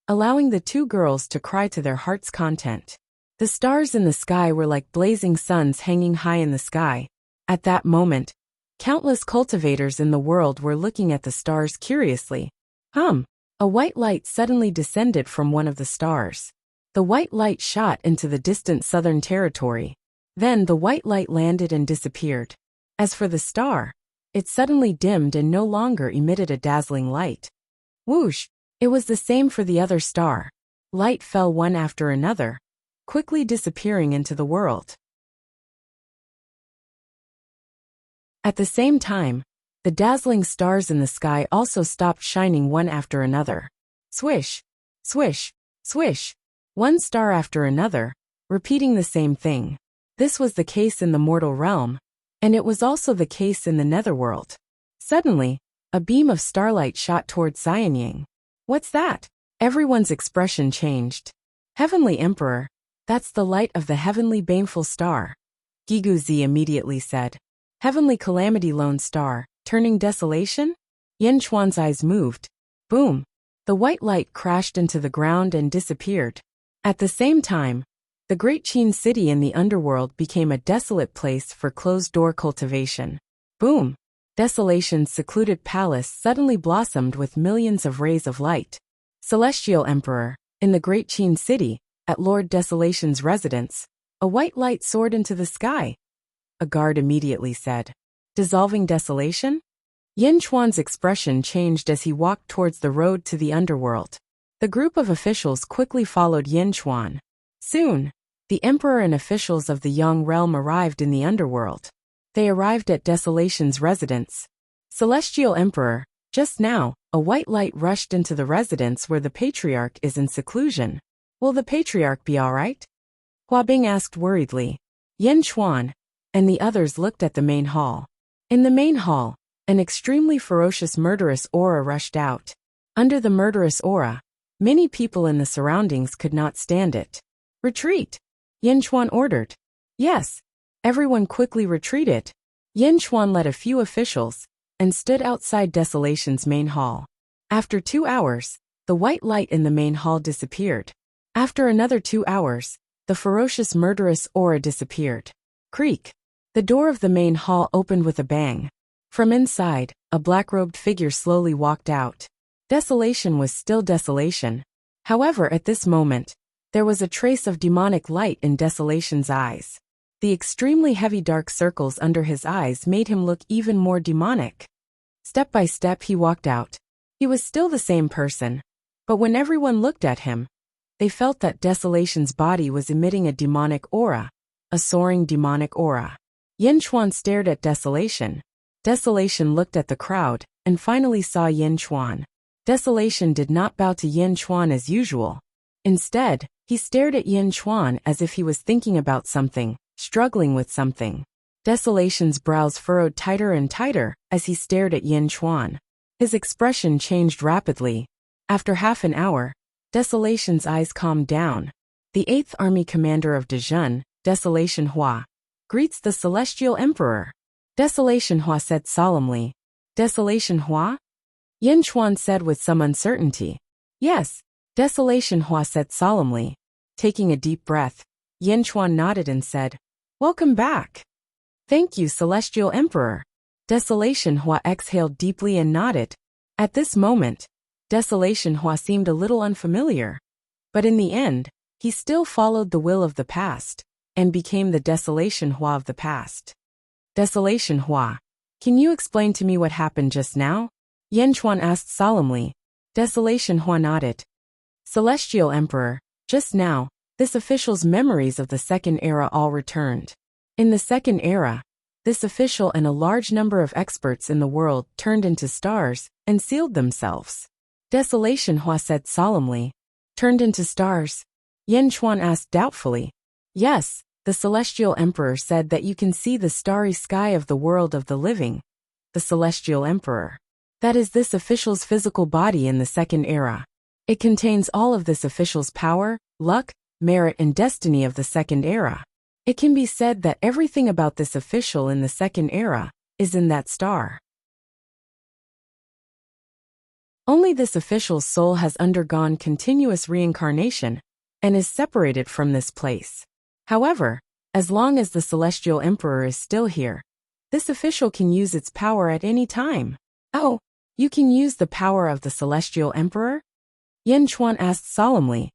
allowing the two girls to cry to their heart's content. The stars in the sky were like blazing suns hanging high in the sky. At that moment, countless cultivators in the world were looking at the stars curiously. A white light suddenly descended from one of the stars. The white light shot into the distant southern territory. Then the white light landed and disappeared. As for the star, it suddenly dimmed and no longer emitted a dazzling light. Whoosh! It was the same for the other star. Light fell one after another, quickly disappearing into the world. At the same time, the dazzling stars in the sky also stopped shining one after another. Swish! Swish! Swish! One star after another, repeating the same thing. This was the case in the mortal realm, and it was also the case in the netherworld. Suddenly, a beam of starlight shot towards Xianying. What's that? Everyone's expression changed. Heavenly Emperor, that's the light of the heavenly baneful star. Giguzi immediately said. Heavenly calamity lone star, turning desolation? Yin Chuan's eyes moved. Boom! The white light crashed into the ground and disappeared. At the same time, the great Qin city in the underworld became a desolate place for closed-door cultivation. Boom! Desolation's secluded palace suddenly blossomed with millions of rays of light. Celestial Emperor, in the great Qin city, at Lord Desolation's residence, a white light soared into the sky. A guard immediately said, Dissolving desolation? Yin Chuan's expression changed as he walked towards the road to the underworld. The group of officials quickly followed Yin Chuan. Soon, the emperor and officials of the Yang realm arrived in the underworld. They arrived at Desolation's residence. Celestial Emperor, just now, a white light rushed into the residence where the patriarch is in seclusion. Will the patriarch be all right? Hua Bing asked worriedly. Yin Chuan and the others looked at the main hall. In the main hall, an extremely ferocious murderous aura rushed out. Under the murderous aura, many people in the surroundings could not stand it. Retreat! Yin Chuan ordered. Yes. Everyone quickly retreated. Yin Chuan led a few officials and stood outside Desolation's main hall. After 2 hours, the white light in the main hall disappeared. After another 2 hours, the ferocious murderous aura disappeared. Creak! The door of the main hall opened with a bang. From inside, a black-robed figure slowly walked out. Desolation was still desolation. However, at this moment, there was a trace of demonic light in Desolation's eyes. The extremely heavy dark circles under his eyes made him look even more demonic. Step by step he walked out. He was still the same person, but when everyone looked at him, they felt that Desolation's body was emitting a demonic aura, a soaring demonic aura. Yin Chuan stared at Desolation. Desolation looked at the crowd and finally saw Yin Chuan. Desolation did not bow to Yin Chuan as usual. Instead, he stared at Yin Chuan as if he was thinking about something, struggling with something. Desolation's brows furrowed tighter and tighter as he stared at Yin Chuan. His expression changed rapidly. After half an hour, Desolation's eyes calmed down. The 8th Army Commander of Dejun, Desolation Hua, greets the Celestial Emperor. Desolation Hua said solemnly. Desolation Hua? Yen Chuan said with some uncertainty. Yes, Desolation Hua said solemnly. Taking a deep breath, Yen Chuan nodded and said, Welcome back. Thank you, Celestial Emperor. Desolation Hua exhaled deeply and nodded. At this moment, Desolation Hua seemed a little unfamiliar. But in the end, he still followed the will of the past, and became the Desolation Hua of the past. Desolation Hua, can you explain to me what happened just now? Yen Chuan asked solemnly. Desolation Hua nodded. Celestial Emperor, just now, this official's memories of the Second Era all returned. In the Second Era, this official and a large number of experts in the world turned into stars and sealed themselves. Desolation Hua said solemnly. Turned into stars? Yen Chuan asked doubtfully. Yes, the Celestial Emperor said that you can see the starry sky of the world of the living. The Celestial Emperor. That is this official's physical body in the Second Era. It contains all of this official's power, luck, merit and destiny of the Second Era. It can be said that everything about this official in the Second Era is in that star. Only this official's soul has undergone continuous reincarnation and is separated from this place. However, as long as the Celestial Emperor is still here, this official can use its power at any time. Oh, you can use the power of the Celestial Emperor? Yen Chuan asked solemnly.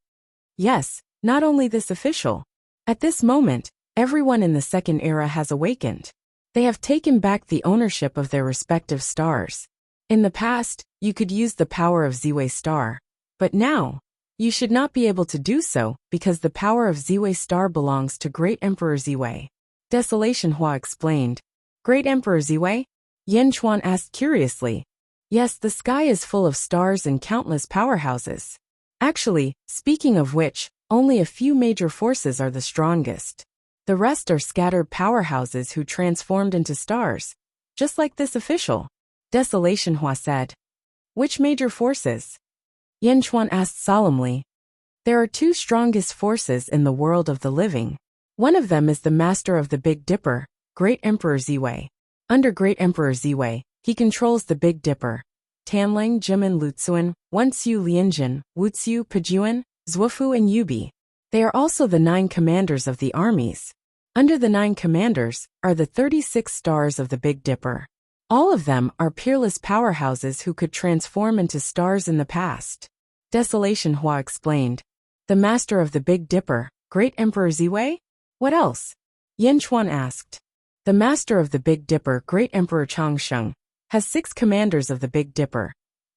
Yes, not only this official. At this moment, everyone in the Second Era has awakened. They have taken back the ownership of their respective stars. In the past, you could use the power of Ziwei Star, but now, you should not be able to do so because the power of Ziwei Star belongs to Great Emperor Ziwei. Desolation Hua explained. Great Emperor Ziwei? Yen Chuan asked curiously. Yes, the sky is full of stars and countless powerhouses. Actually, speaking of which, only a few major forces are the strongest. The rest are scattered powerhouses who transformed into stars, just like this official. Desolation Hua said. Which major forces? Yen Chuan asked solemnly. There are two strongest forces in the world of the living. One of them is the master of the Big Dipper, Great Emperor Ziwei. Under Great Emperor Ziwei, he controls the Big Dipper. Tanling, Jimin Lutsuan, Wenxiu Lianjin, Wuxiu Pejuan, Zhuofu and Yubi. They are also the 9 commanders of the armies. Under the 9 commanders are the 36 stars of the Big Dipper. All of them are peerless powerhouses who could transform into stars in the past. Desolation Hua explained. The master of the Big Dipper, Great Emperor Ziwei? What else? Yen Chuan asked. The master of the Big Dipper, Great Emperor Changsheng, has 6 commanders of the Big Dipper.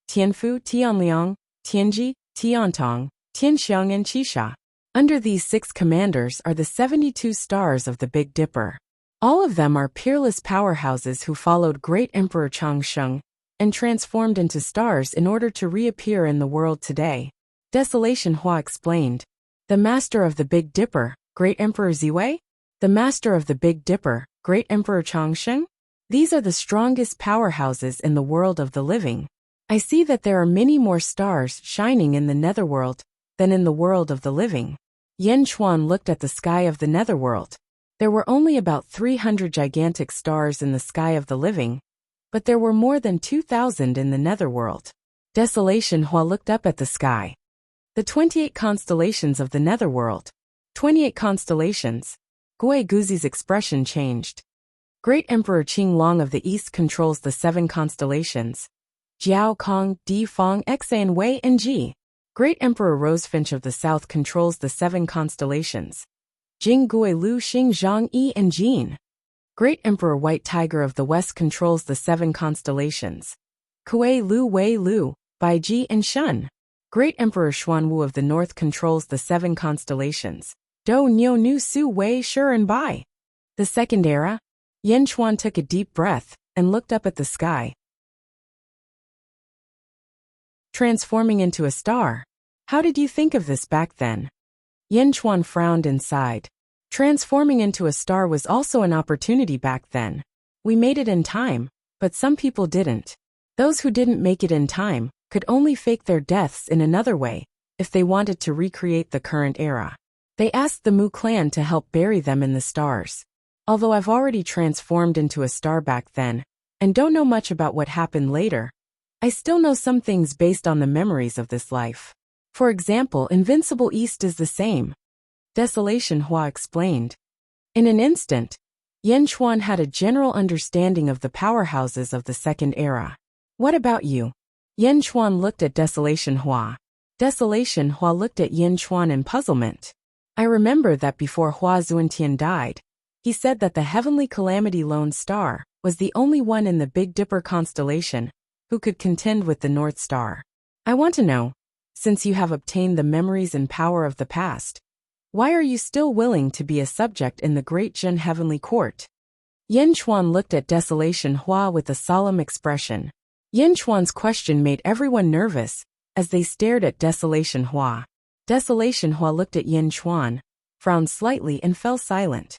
Tianfu, Tianliang, Tianji, Tiantong, Tianxiang and Qisha. Under these 6 commanders are the 72 stars of the Big Dipper. All of them are peerless powerhouses who followed Great Emperor Changsheng and transformed into stars in order to reappear in the world today. Desolation Hua explained. The master of the Big Dipper, Great Emperor Ziwei? The master of the Big Dipper, Great Emperor Changsheng? These are the strongest powerhouses in the world of the living. I see that there are many more stars shining in the netherworld than in the world of the living. Yen Chuan looked at the sky of the netherworld. There were only about 300 gigantic stars in the sky of the living, but there were more than 2,000 in the netherworld. Desolation Hua looked up at the sky. The 28 constellations of the netherworld. 28 constellations. Gui Guzi's expression changed. Great Emperor Qinglong of the East controls the 7 constellations. Jiao Kong, Di Fong, Xa and Wei and Ji. Great Emperor Rosefinch of the South controls the 7 constellations. Jing Gui Lu Xing Zhang Yi and Jin. Great Emperor White Tiger of the West controls the 7 constellations. Kuei Lu Wei Lu, Bai Ji and Shun. Great Emperor Xuanwu of the North controls the 7 constellations. Do Niu Nu Su Wei Shur and Bai. The Second Era? Yen Chuan took a deep breath and looked up at the sky. Transforming into a star. How did you think of this back then? Yen Chuan frowned and sighed. Transforming into a star was also an opportunity back then. We made it in time, but some people didn't. Those who didn't make it in time could only fake their deaths in another way if they wanted to recreate the current era. They asked the Mu clan to help bury them in the stars. Although I've already transformed into a star back then, and don't know much about what happened later, I still know some things based on the memories of this life. For example, Invincible East is the same. Desolation Hua explained. In an instant, Yan Chuan had a general understanding of the powerhouses of the second era. What about you? Yan Chuan looked at Desolation Hua. Desolation Hua looked at Yan Chuan in puzzlement. I remember that before Hua Zuantian died, he said that the Heavenly Calamity Lone Star was the only one in the Big Dipper constellation who could contend with the North Star. I want to know, since you have obtained the memories and power of the past, why are you still willing to be a subject in the Great Zhen Heavenly Court? Yan Chuan looked at Desolation Hua with a solemn expression. Yan Chuan's question made everyone nervous as they stared at Desolation Hua. Desolation Hua looked at Yan Chuan, frowned slightly and fell silent.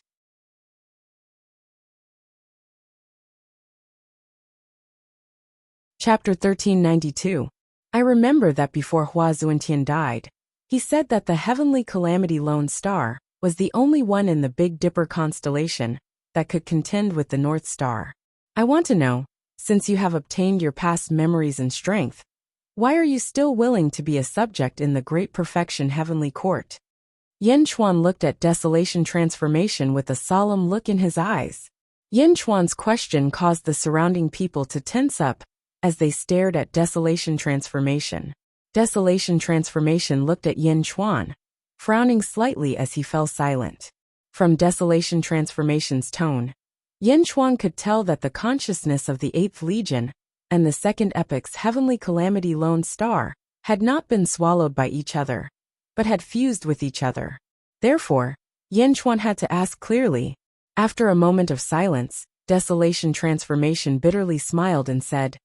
Chapter 1392. I remember that before Hua Zuantian died, he said that the Heavenly Calamity Lone Star was the only one in the Big Dipper constellation that could contend with the North Star. I want to know, since you have obtained your past memories and strength, why are you still willing to be a subject in the Great Perfection Heavenly Court? Yan Chuan looked at Desolation Transformation with a solemn look in his eyes. Yan Chuan's question caused the surrounding people to tense up as they stared at Desolation Transformation. Desolation Transformation looked at Yan Chuan, frowning slightly as he fell silent. From Desolation Transformation's tone, Yan Chuan could tell that the consciousness of the 8th Legion and the Second Epoch's Heavenly Calamity Lone Star had not been swallowed by each other, but had fused with each other. Therefore, Yan Chuan had to ask clearly. After a moment of silence, Desolation Transformation bitterly smiled and said,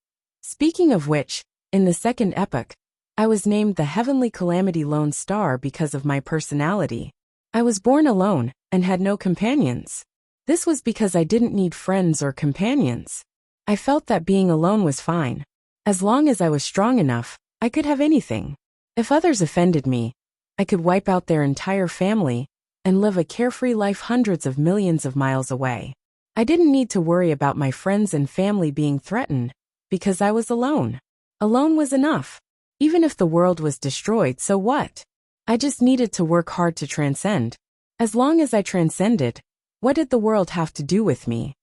"Speaking of which, in the Second Epoch, I was named the Heavenly Calamity Lone Star because of my personality. I was born alone and had no companions. This was because I didn't need friends or companions. I felt that being alone was fine. As long as I was strong enough, I could have anything. If others offended me, I could wipe out their entire family and live a carefree life hundreds of millions of miles away. I didn't need to worry about my friends and family being threatened because I was alone. Alone was enough. Even if the world was destroyed, so what? I just needed to work hard to transcend. As long as I transcended, what did the world have to do with me?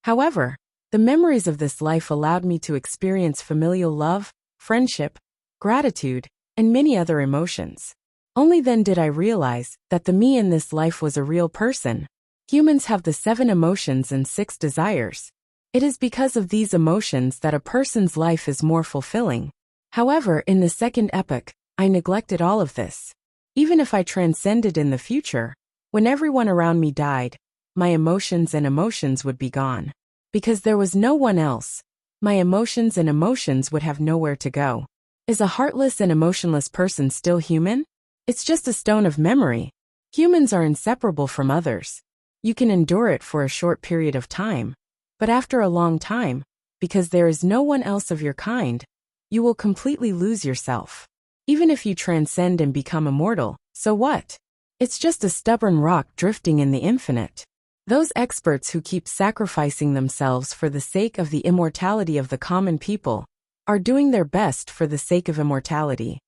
However, the memories of this life allowed me to experience familial love, friendship, gratitude, and many other emotions. Only then did I realize that the me in this life was a real person. Humans have the 7 emotions and 6 desires. It is because of these emotions that a person's life is more fulfilling. However, in the Second Epoch, I neglected all of this. Even if I transcended in the future, when everyone around me died, my emotions and emotions would be gone. Because there was no one else, my emotions and emotions would have nowhere to go. Is a heartless and emotionless person still human? It's just a stone of memory. Humans are inseparable from others. You can endure it for a short period of time, but after a long time, because there is no one else of your kind, you will completely lose yourself. Even if you transcend and become immortal, so what? It's just a stubborn rock drifting in the infinite. Those experts who keep sacrificing themselves for the sake of the immortality of the common people are doing their best for the sake of immortality.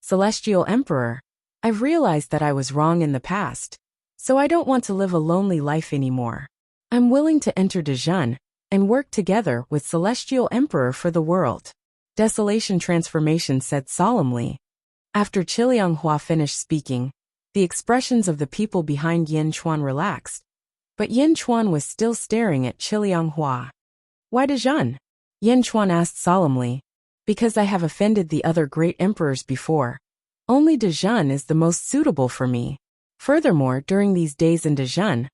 Celestial Emperor, I've realized that I was wrong in the past, so I don't want to live a lonely life anymore. I'm willing to enter Dezhun and work together with Celestial Emperor for the world. Desolation Transformation said solemnly. After Qilianghua finished speaking, the expressions of the people behind Yan Chuan relaxed, but Yan Chuan was still staring at Qilianghua. Why Dezhun? Yan Chuan asked solemnly. Because I have offended the other great emperors before. Only Dezhun is the most suitable for me. Furthermore, during these days in Dezhun,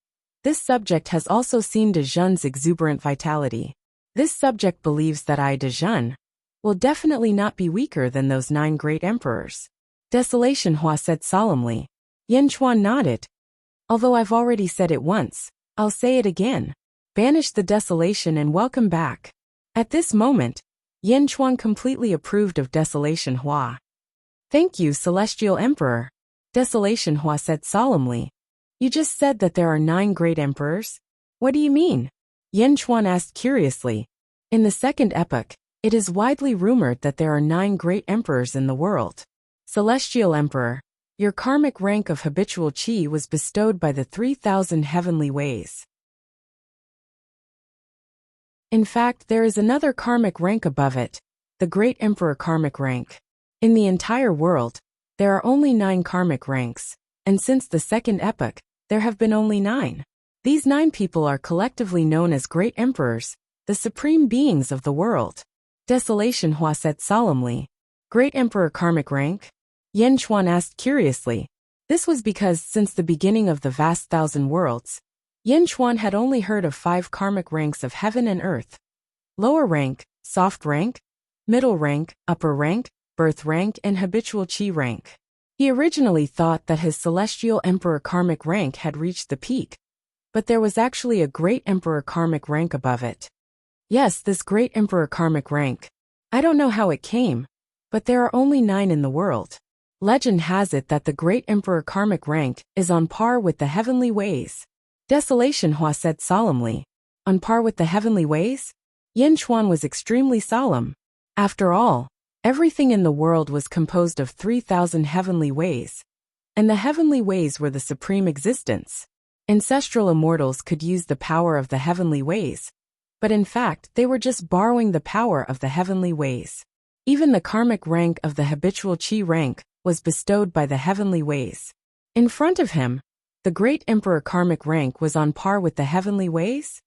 this subject has also seen Dezhun's exuberant vitality. This subject believes that I, Dezhun, will definitely not be weaker than those 9 great emperors. Desolation Hua said solemnly. Yan Chuan nodded. Although I've already said it once, I'll say it again. Banish the desolation and welcome back. At this moment, Yin Chuan completely approved of Desolation Hua. Thank you, Celestial Emperor, Desolation Hua said solemnly. You just said that there are 9 great emperors? What do you mean? Yin Chuan asked curiously. In the second epoch, it is widely rumored that there are 9 great emperors in the world. Celestial Emperor, your karmic rank of habitual qi was bestowed by the 3,000 heavenly ways. In fact, there is another karmic rank above it, the Great Emperor karmic rank. In the entire world, there are only 9 karmic ranks, and since the second epoch, there have been only 9. These 9 people are collectively known as Great Emperors, the supreme beings of the world. Desolation Hua said solemnly. Great Emperor karmic rank? Yin Chuan asked curiously. This was because since the beginning of the vast thousand worlds, Yin Chuan had only heard of 5 karmic ranks of heaven and earth. Lower rank, soft rank, middle rank, upper rank, birth rank, and habitual qi rank. He originally thought that his Celestial Emperor karmic rank had reached the peak, but there was actually a Great Emperor karmic rank above it. Yes, this Great Emperor karmic rank. I don't know how it came, but there are only 9 in the world. Legend has it that the Great Emperor karmic rank is on par with the heavenly ways. Desolation Hua said solemnly. On par with the heavenly ways? Yin Chuan was extremely solemn. After all, everything in the world was composed of 3,000 heavenly ways, and the heavenly ways were the supreme existence. Ancestral immortals could use the power of the heavenly ways, but in fact they were just borrowing the power of the heavenly ways. Even the karmic rank of the habitual qi rank was bestowed by the heavenly ways. In front of him, the Great Emperor karmic rank was on par with the heavenly ways?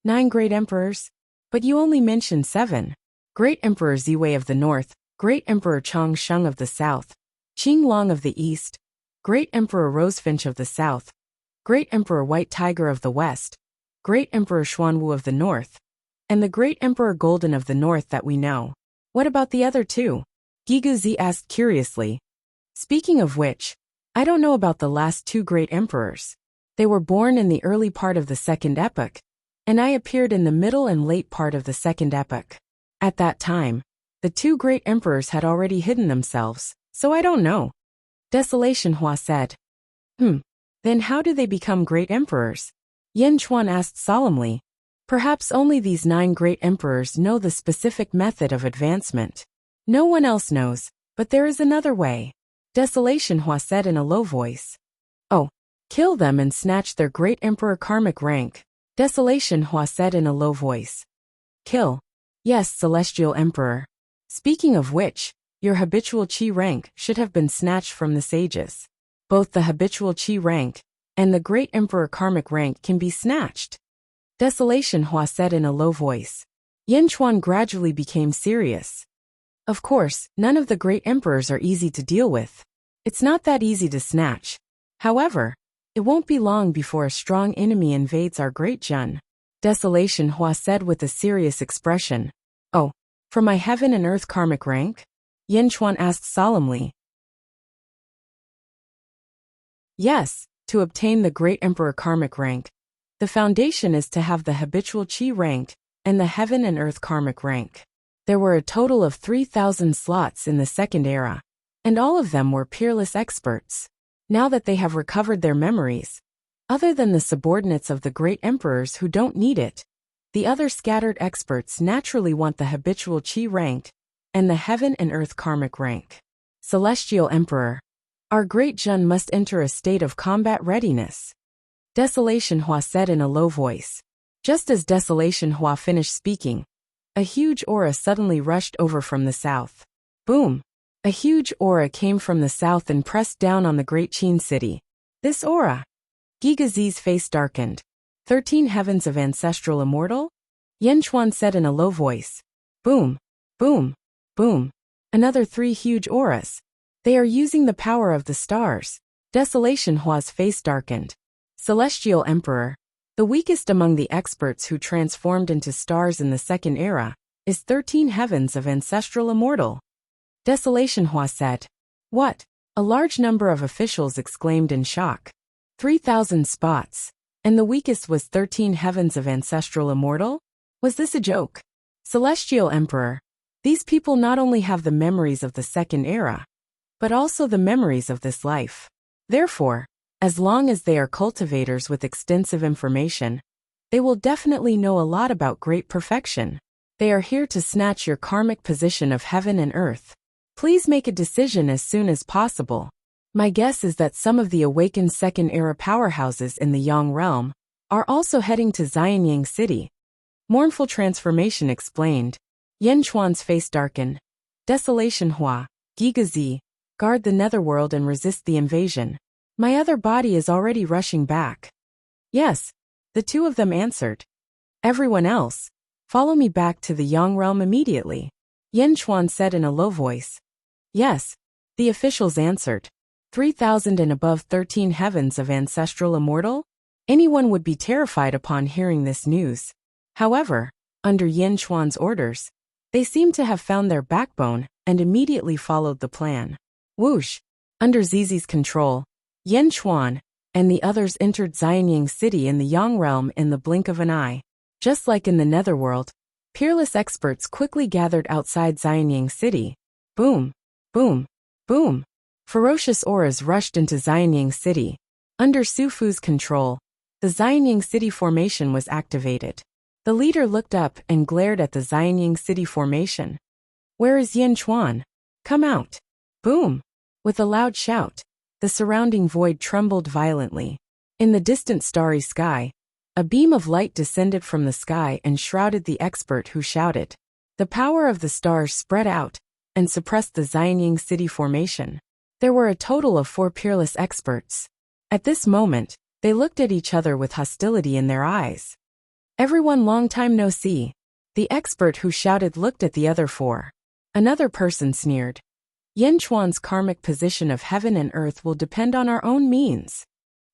9 great emperors? But you only mentioned 7. Great Emperor Ziwei of the north, Great Emperor Chang Sheng of the south, Qing Long of the east, Great Emperor Rosefinch of the south, Great Emperor White Tiger of the west, Great Emperor Xuanwu of the north, and the Great Emperor Golden of the north that we know. What about the other 2? Giguzi asked curiously. Speaking of which, I don't know about the last 2 great emperors. They were born in the early part of the second epoch, and I appeared in the middle and late part of the second epoch. At that time, the 2 great emperors had already hidden themselves, so I don't know. Desolation Hua said. Then how do they become great emperors? Yin Chuan asked solemnly. Perhaps only these 9 great emperors know the specific method of advancement. No one else knows, but there is another way. Desolation Hua said in a low voice. Oh, kill them and snatch their Great Emperor karmic rank. Desolation Hua said in a low voice. Kill? Yes, Celestial Emperor. Speaking of which, your habitual qi rank should have been snatched from the sages. Both the habitual qi rank and the Great Emperor karmic rank can be snatched. Desolation Hua said in a low voice. Yin Chuan gradually became serious. Of course, none of the great emperors are easy to deal with. It's not that easy to snatch. However, it won't be long before a strong enemy invades our great Jun. Desolation Hua said with a serious expression. Oh, for my heaven and earth karmic rank? Yin Chuan asked solemnly. Yes, to obtain the Great Emperor karmic rank, the foundation is to have the habitual qi rank and the heaven and earth karmic rank. There were a total of 3,000 slots in the second era, and all of them were peerless experts. Now that they have recovered their memories, other than the subordinates of the great emperors who don't need it, the other scattered experts naturally want the habitual qi rank and the heaven and earth karmic rank. Celestial Emperor, our great Jun must enter a state of combat readiness. Desolation Hua said in a low voice. Just as Desolation Hua finished speaking, a huge aura suddenly rushed over from the south. Boom! A huge aura came from the south and pressed down on the great Qin city. This aura. Gigazi's face darkened. 13 heavens of ancestral immortal? Yin Chuan said in a low voice. Boom! Boom! Boom! Another 3 huge auras. They are using the power of the stars. Desolation Hua's face darkened. Celestial Emperor. The weakest among the experts who transformed into stars in the second era is 13 heavens of ancestral immortal. Desolation Hua said. What? A large number of officials exclaimed in shock. 3,000 spots. And the weakest was 13 heavens of ancestral immortal? Was this a joke? Celestial Emperor. These people not only have the memories of the second era, but also the memories of this life. Therefore, as long as they are cultivators with extensive information, they will definitely know a lot about great perfection. They are here to snatch your karmic position of heaven and earth. Please make a decision as soon as possible. My guess is that some of the awakened second-era powerhouses in the Yang realm are also heading to Xianyang City. Mournful transformation explained. Yen Chuan's face darkened. Desolation Hua, Gigazi, guard the netherworld and resist the invasion. My other body is already rushing back. Yes, the two of them answered. Everyone else, follow me back to the Yang realm immediately. Yen Chuan said in a low voice. Yes, the officials answered. 3,000 and above 13 heavens of ancestral immortal? Anyone would be terrified upon hearing this news. However, under Yen Chuan's orders, they seemed to have found their backbone and immediately followed the plan. Whoosh! Under Zizi's control, Yen Chuan and the others entered Xianyang City in the Yang realm in the blink of an eye. Just like in the netherworld, peerless experts quickly gathered outside Xianyang City. Boom! Boom! Boom! Ferocious auras rushed into Xianyang City. Under Sufu's control, the Xianyang City formation was activated. The leader looked up and glared at the Xianyang City formation. Where is Yen Chuan? Come out! Boom! With a loud shout, the surrounding void trembled violently. In the distant starry sky, a beam of light descended from the sky and shrouded the expert who shouted. The power of the stars spread out and suppressed the Xianyang City formation. There were a total of 4 peerless experts. At this moment, they looked at each other with hostility in their eyes. Everyone long time no see. The expert who shouted looked at the other 4. Another person sneered. Yen Chuan's karmic position of heaven and earth will depend on our own means.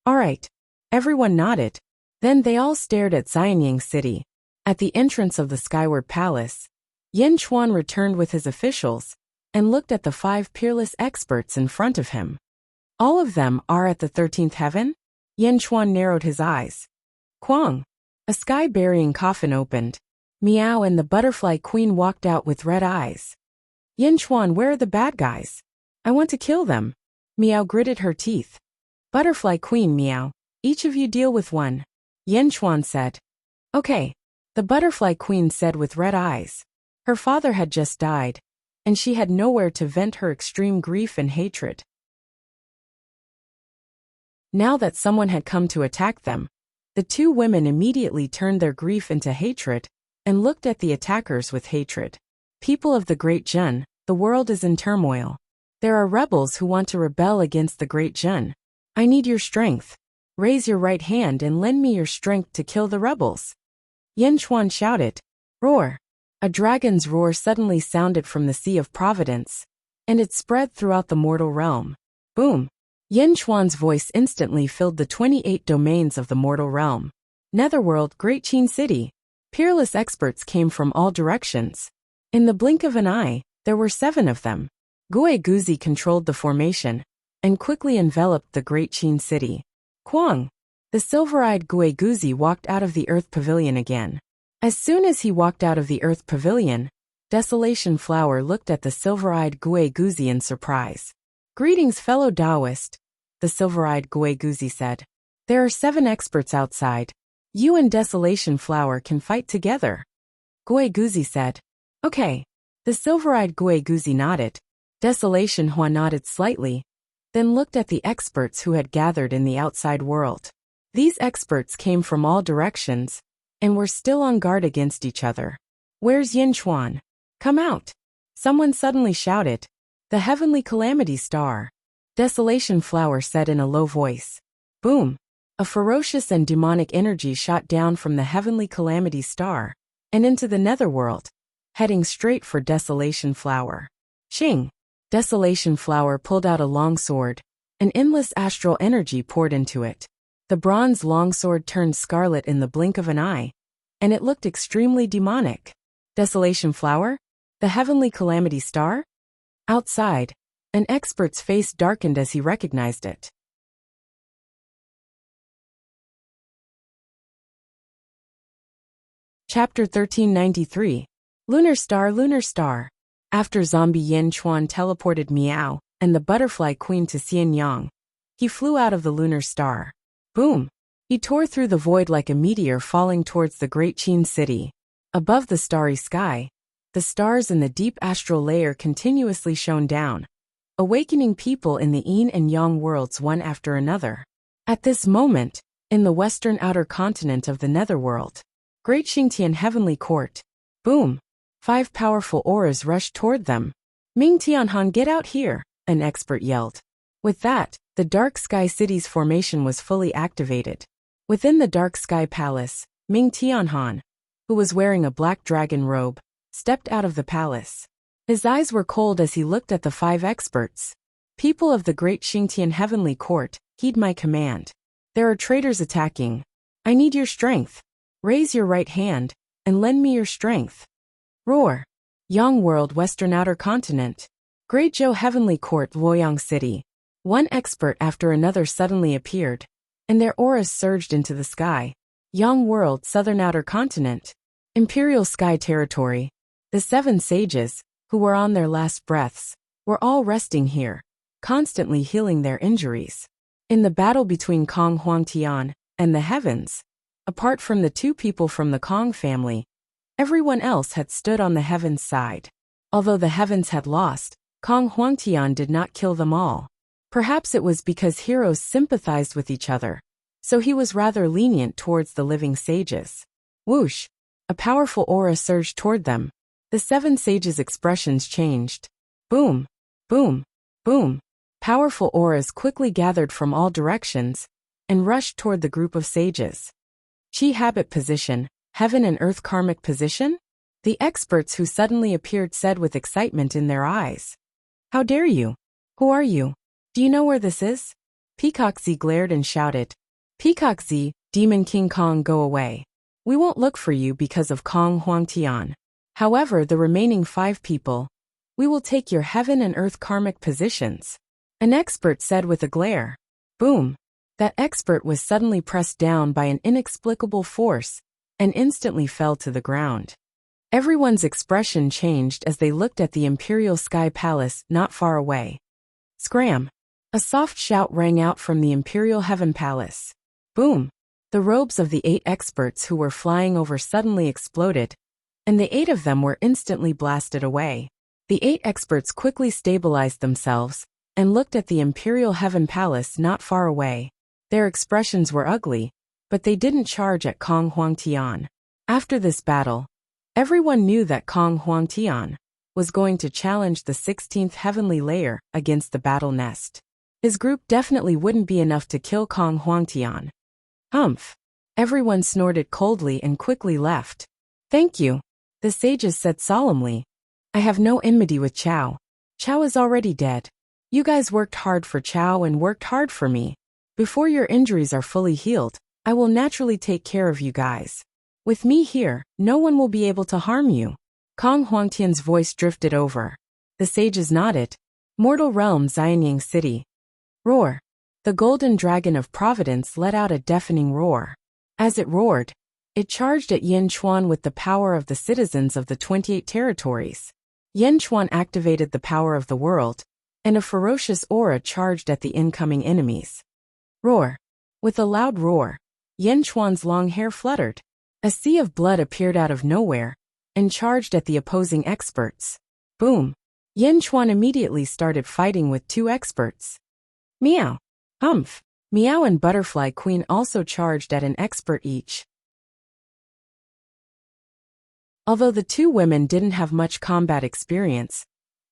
All right. Everyone nodded. Then they all stared at Xianyang City. At the entrance of the Skyward Palace, Yen Chuan returned with his officials and looked at the 5 peerless experts in front of him. All of them are at the 13th heaven? Yen Chuan narrowed his eyes. Quang! A sky-burying coffin opened. Meow and the butterfly queen walked out with red eyes. Yen Chuan, where are the bad guys? I want to kill them. Meow gritted her teeth. Butterfly queen, Meow. Each of you deal with one. Yen Chuan said. Okay. The butterfly queen said with red eyes. Her father had just died, and she had nowhere to vent her extreme grief and hatred. Now that someone had come to attack them, the 2 women immediately turned their grief into hatred and looked at the attackers with hatred. People of the Great Jun, the world is in turmoil. There are rebels who want to rebel against the Great Jun. I need your strength. Raise your right hand and lend me your strength to kill the rebels. Yen Chuan shouted. Roar! A dragon's roar suddenly sounded from the Sea of Providence, and it spread throughout the mortal realm. Boom! Yen Chuan's voice instantly filled the 28 domains of the mortal realm. Netherworld, Great Qin City. Peerless experts came from all directions. In the blink of an eye, there were 7 of them. Gue Guzi controlled the formation and quickly enveloped the Great Qin City. Quang! The silver-eyed Gue Guzi walked out of the Earth Pavilion again. As soon as he walked out of the Earth Pavilion, Desolation Flower looked at the silver-eyed Gue Guzi in surprise. Greetings, fellow Taoist, the silver-eyed Gue Guzi said. There are 7 experts outside. You and Desolation Flower can fight together. Gue Guzi said. Okay. The silver-eyed Gue Guzi nodded. Desolation Hua nodded slightly, then looked at the experts who had gathered in the outside world. These experts came from all directions and were still on guard against each other. Where's Yen Chuan? Come out! Someone suddenly shouted. The heavenly calamity star. Desolation Flower said in a low voice. Boom! A ferocious and demonic energy shot down from the heavenly calamity star and into the netherworld, heading straight for Desolation Flower. Ching! Desolation Flower pulled out a long sword. An endless astral energy poured into it. The bronze longsword turned scarlet in the blink of an eye, and it looked extremely demonic. Desolation Flower? The heavenly calamity star? Outside, an expert's face darkened as he recognized it. Chapter 1393. Lunar Star, Lunar Star. After zombie Yin Chuan teleported Miao and the butterfly queen to Xianyang, he flew out of the lunar star. Boom! He tore through the void like a meteor falling towards the great Qin city. Above the starry sky, the stars in the deep astral layer continuously shone down, awakening people in the yin and yang worlds one after another. At this moment, in the western outer continent of the netherworld, Great Xingtian Heavenly Court, boom! 5 powerful auras rushed toward them. Ming Tianhan, get out here, an expert yelled. With that, the Dark Sky City's formation was fully activated. Within the Dark Sky Palace, Ming Tianhan, who was wearing a black dragon robe, stepped out of the palace. His eyes were cold as he looked at the 5 experts. People of the Great Xingtian Heavenly Court, heed my command. There are traitors attacking. I need your strength. Raise your right hand, and lend me your strength. Roar. Yang World, Western Outer Continent. Great Zhou Heavenly Court, Luoyang City. One expert after another suddenly appeared, and their auras surged into the sky. Yang World, Southern Outer Continent. Imperial Sky Territory. The 7 sages, who were on their last breaths, were all resting here, constantly healing their injuries. In the battle between Kong Huangtian and the heavens, apart from the 2 people from the Kong family, everyone else had stood on the heavens side. Although the heavens had lost, Kong Huangtian did not kill them all. Perhaps it was because heroes sympathized with each other, so he was rather lenient towards the living sages. Whoosh! A powerful aura surged toward them. The 7 sages' expressions changed. Boom! Boom! Boom! Powerful auras quickly gathered from all directions and rushed toward the group of sages. Chi habit position, heaven and earth karmic position? The experts who suddenly appeared said with excitement in their eyes. How dare you? Who are you? Do you know where this is? Peacock Z glared and shouted. Peacock Z, Demon King Kong, go away. We won't look for you because of Kong Huangtian. However, the remaining 5 people, we will take your heaven and earth karmic positions. An expert said with a glare. Boom! That expert was suddenly pressed down by an inexplicable force and instantly fell to the ground. Everyone's expression changed as they looked at the Imperial Sky Palace not far away. Scram! A soft shout rang out from the Imperial Heaven Palace. Boom! The robes of the 8 experts who were flying over suddenly exploded, and the 8 of them were instantly blasted away. The 8 experts quickly stabilized themselves and looked at the Imperial Heaven Palace not far away. Their expressions were ugly, but they didn't charge at Kong Huangtian. After this battle, everyone knew that Kong Huangtian was going to challenge the 16th heavenly layer against the battle nest. His group definitely wouldn't be enough to kill Kong Huangtian. Humph! Everyone snorted coldly and quickly left. Thank you, the sages said solemnly. I have no enmity with Chao. Chao is already dead. You guys worked hard for Chao and worked hard for me. Before your injuries are fully healed, I will naturally take care of you guys. With me here, no one will be able to harm you. Kong Huangtian's voice drifted over. The sages nodded. Mortal Realm, Xianyang City. Roar! The golden dragon of Providence let out a deafening roar. As it roared, it charged at Yin Chuan with the power of the citizens of the 28 territories. Yin Chuan activated the power of the world, and a ferocious aura charged at the incoming enemies. Roar! With a loud roar, Yin Chuan's long hair fluttered. A sea of blood appeared out of nowhere and charged at the opposing experts. Boom! Yin Chuan immediately started fighting with 2 experts. Meow! Humph! Meow and Butterfly Queen also charged at an expert each. Although the 2 women didn't have much combat experience,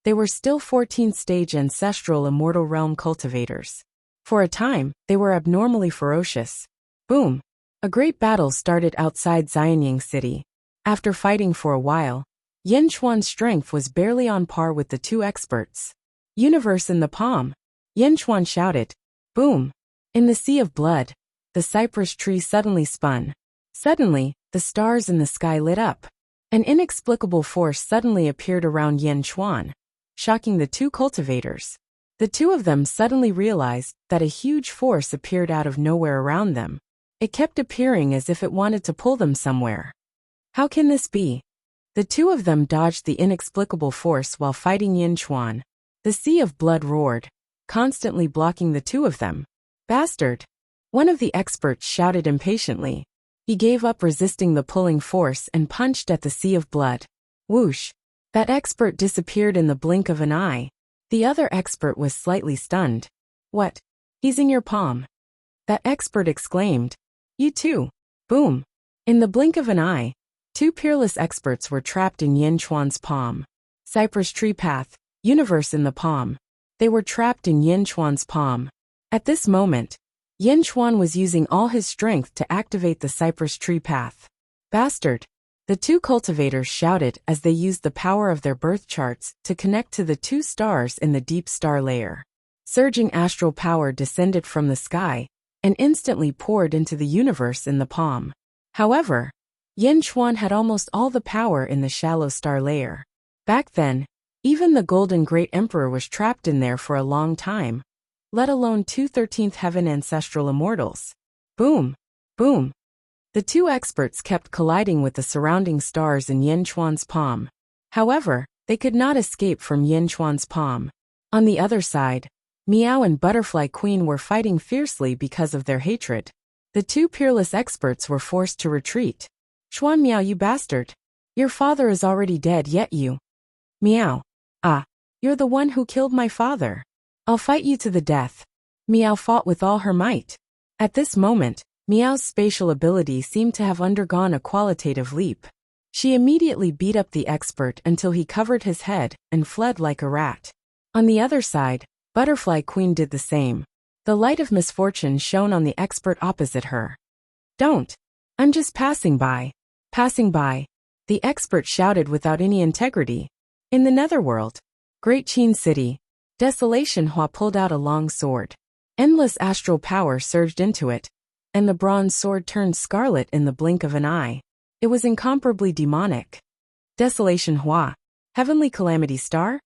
they were still 14th stage ancestral immortal realm cultivators. For a time, they were abnormally ferocious. Boom! A great battle started outside Xianyang City. After fighting for a while, Yin Chuan's strength was barely on par with the 2 experts. Universe in the palm! Yin Chuan shouted. Boom! In the sea of blood, the cypress tree suddenly spun. Suddenly, the stars in the sky lit up. An inexplicable force suddenly appeared around Yin Chuan, shocking the 2 cultivators. The 2 of them suddenly realized that a huge force appeared out of nowhere around them. It kept appearing as if it wanted to pull them somewhere. How can this be? The two of them dodged the inexplicable force while fighting Yin Chuan. The sea of blood roared, constantly blocking the two of them. Bastard! One of the experts shouted impatiently. He gave up resisting the pulling force and punched at the sea of blood. Whoosh! That expert disappeared in the blink of an eye. The other expert was slightly stunned. What? He's in your palm. That expert exclaimed. You too. Boom! In the blink of an eye, two peerless experts were trapped in Yin Chuan's palm. Cypress tree path, universe in the palm. They were trapped in Yin Chuan's palm. At this moment, Yin Chuan was using all his strength to activate the cypress tree path. Bastard! The two cultivators shouted as they used the power of their birth charts to connect to the two stars in the deep star layer. Surging astral power descended from the sky and instantly poured into the universe in the palm. However, Yin Chuan had almost all the power in the shallow star layer. Back then, even the Golden Great Emperor was trapped in there for a long time, let alone two 13th Heaven ancestral immortals. Boom! Boom! The two experts kept colliding with the surrounding stars in Yin Chuan's palm. However, they could not escape from Yin Chuan's palm. On the other side, Meow and Butterfly Queen were fighting fiercely because of their hatred. The two peerless experts were forced to retreat. Chuan Meow, you bastard! Your father is already dead, yet you. Meow. Ah, you're the one who killed my father. I'll fight you to the death. Meow fought with all her might. At this moment, Meow's spatial ability seemed to have undergone a qualitative leap. She immediately beat up the expert until he covered his head and fled like a rat. On the other side, Butterfly Queen did the same. The light of misfortune shone on the expert opposite her. Don't! I'm just passing by. Passing by. The expert shouted without any integrity. In the netherworld, Great Qin City, Desolation Hua pulled out a long sword. Endless astral power surged into it, and the bronze sword turned scarlet in the blink of an eye. It was incomparably demonic. Desolation Hua, Heavenly Calamity Star?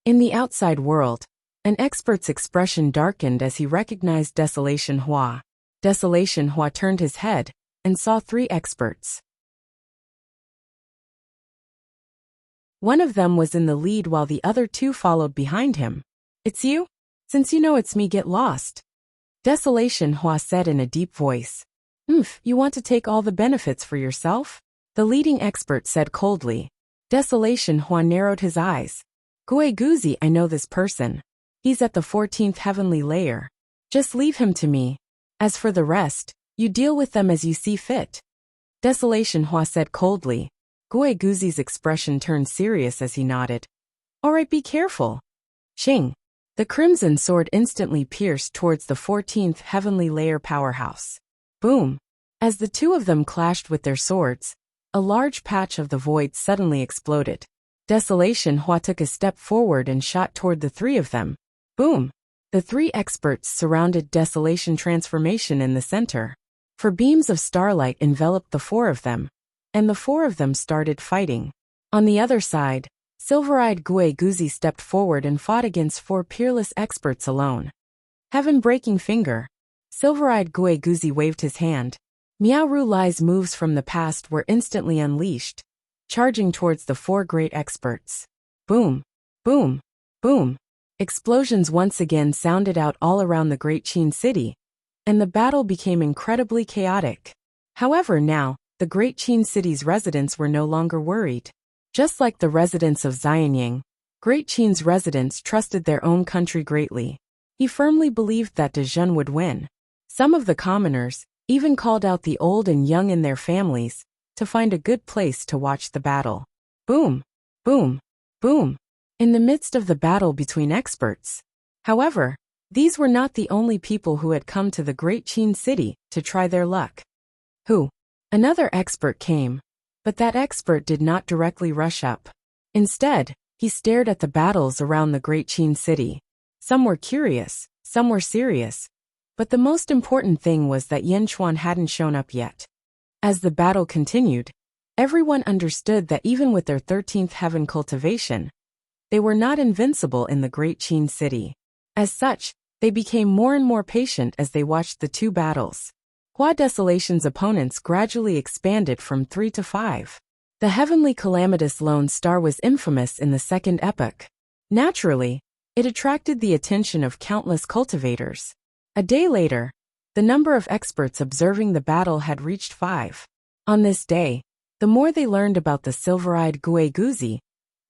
In the outside world, an expert's expression darkened as he recognized Desolation Hua. Desolation Hua turned his head and saw three experts. One of them was in the lead while the other two followed behind him. It's you? Since you know it's me, get lost. Desolation Hua said in a deep voice. You want to take all the benefits for yourself? The leading expert said coldly. Desolation Hua narrowed his eyes. Gui Guzi, I know this person. He's at the 14th heavenly layer. Just leave him to me. As for the rest, you deal with them as you see fit. Desolation Hua said coldly. Gui Guzi's expression turned serious as he nodded. Alright, be careful. Ching. The crimson sword instantly pierced towards the 14th heavenly layer powerhouse. Boom! As the two of them clashed with their swords, a large patch of the void suddenly exploded. Desolation Hua took a step forward and shot toward the three of them. Boom! The three experts surrounded Desolation Transformation in the center. For beams of starlight enveloped the four of them, and the four of them started fighting. On the other side, Silver-eyed Gui Guzi stepped forward and fought against four peerless experts alone. Heaven-breaking finger. Silver-eyed Gui Guzi waved his hand. Miao Ru Lai's moves from the past were instantly unleashed, charging towards the four great experts. Boom! Boom! Boom! Explosions once again sounded out all around the Great Qin City, and the battle became incredibly chaotic. However, now, the Great Qin City's residents were no longer worried. Just like the residents of Xianying, Great Qin's residents trusted their own country greatly. He firmly believed that Dezhun would win. Some of the commoners even called out the old and young in their families to find a good place to watch the battle. Boom! Boom! Boom! In the midst of the battle between experts. However, these were not the only people who had come to the Great Qin City to try their luck. Who? Another expert came. But that expert did not directly rush up. Instead, he stared at the battles around the Great Qin City. Some were curious, some were serious. But the most important thing was that Yin Chuan hadn't shown up yet. As the battle continued, everyone understood that even with their 13th heaven cultivation, they were not invincible in the Great Qin City. As such, they became more and more patient as they watched the two battles. Hua Desolation's opponents gradually expanded from 3 to 5. The heavenly calamitous lone star was infamous in the second epoch. Naturally, it attracted the attention of countless cultivators. A day later, the number of experts observing the battle had reached 5. On this day, the more they learned about the silver-eyed Gueguzi,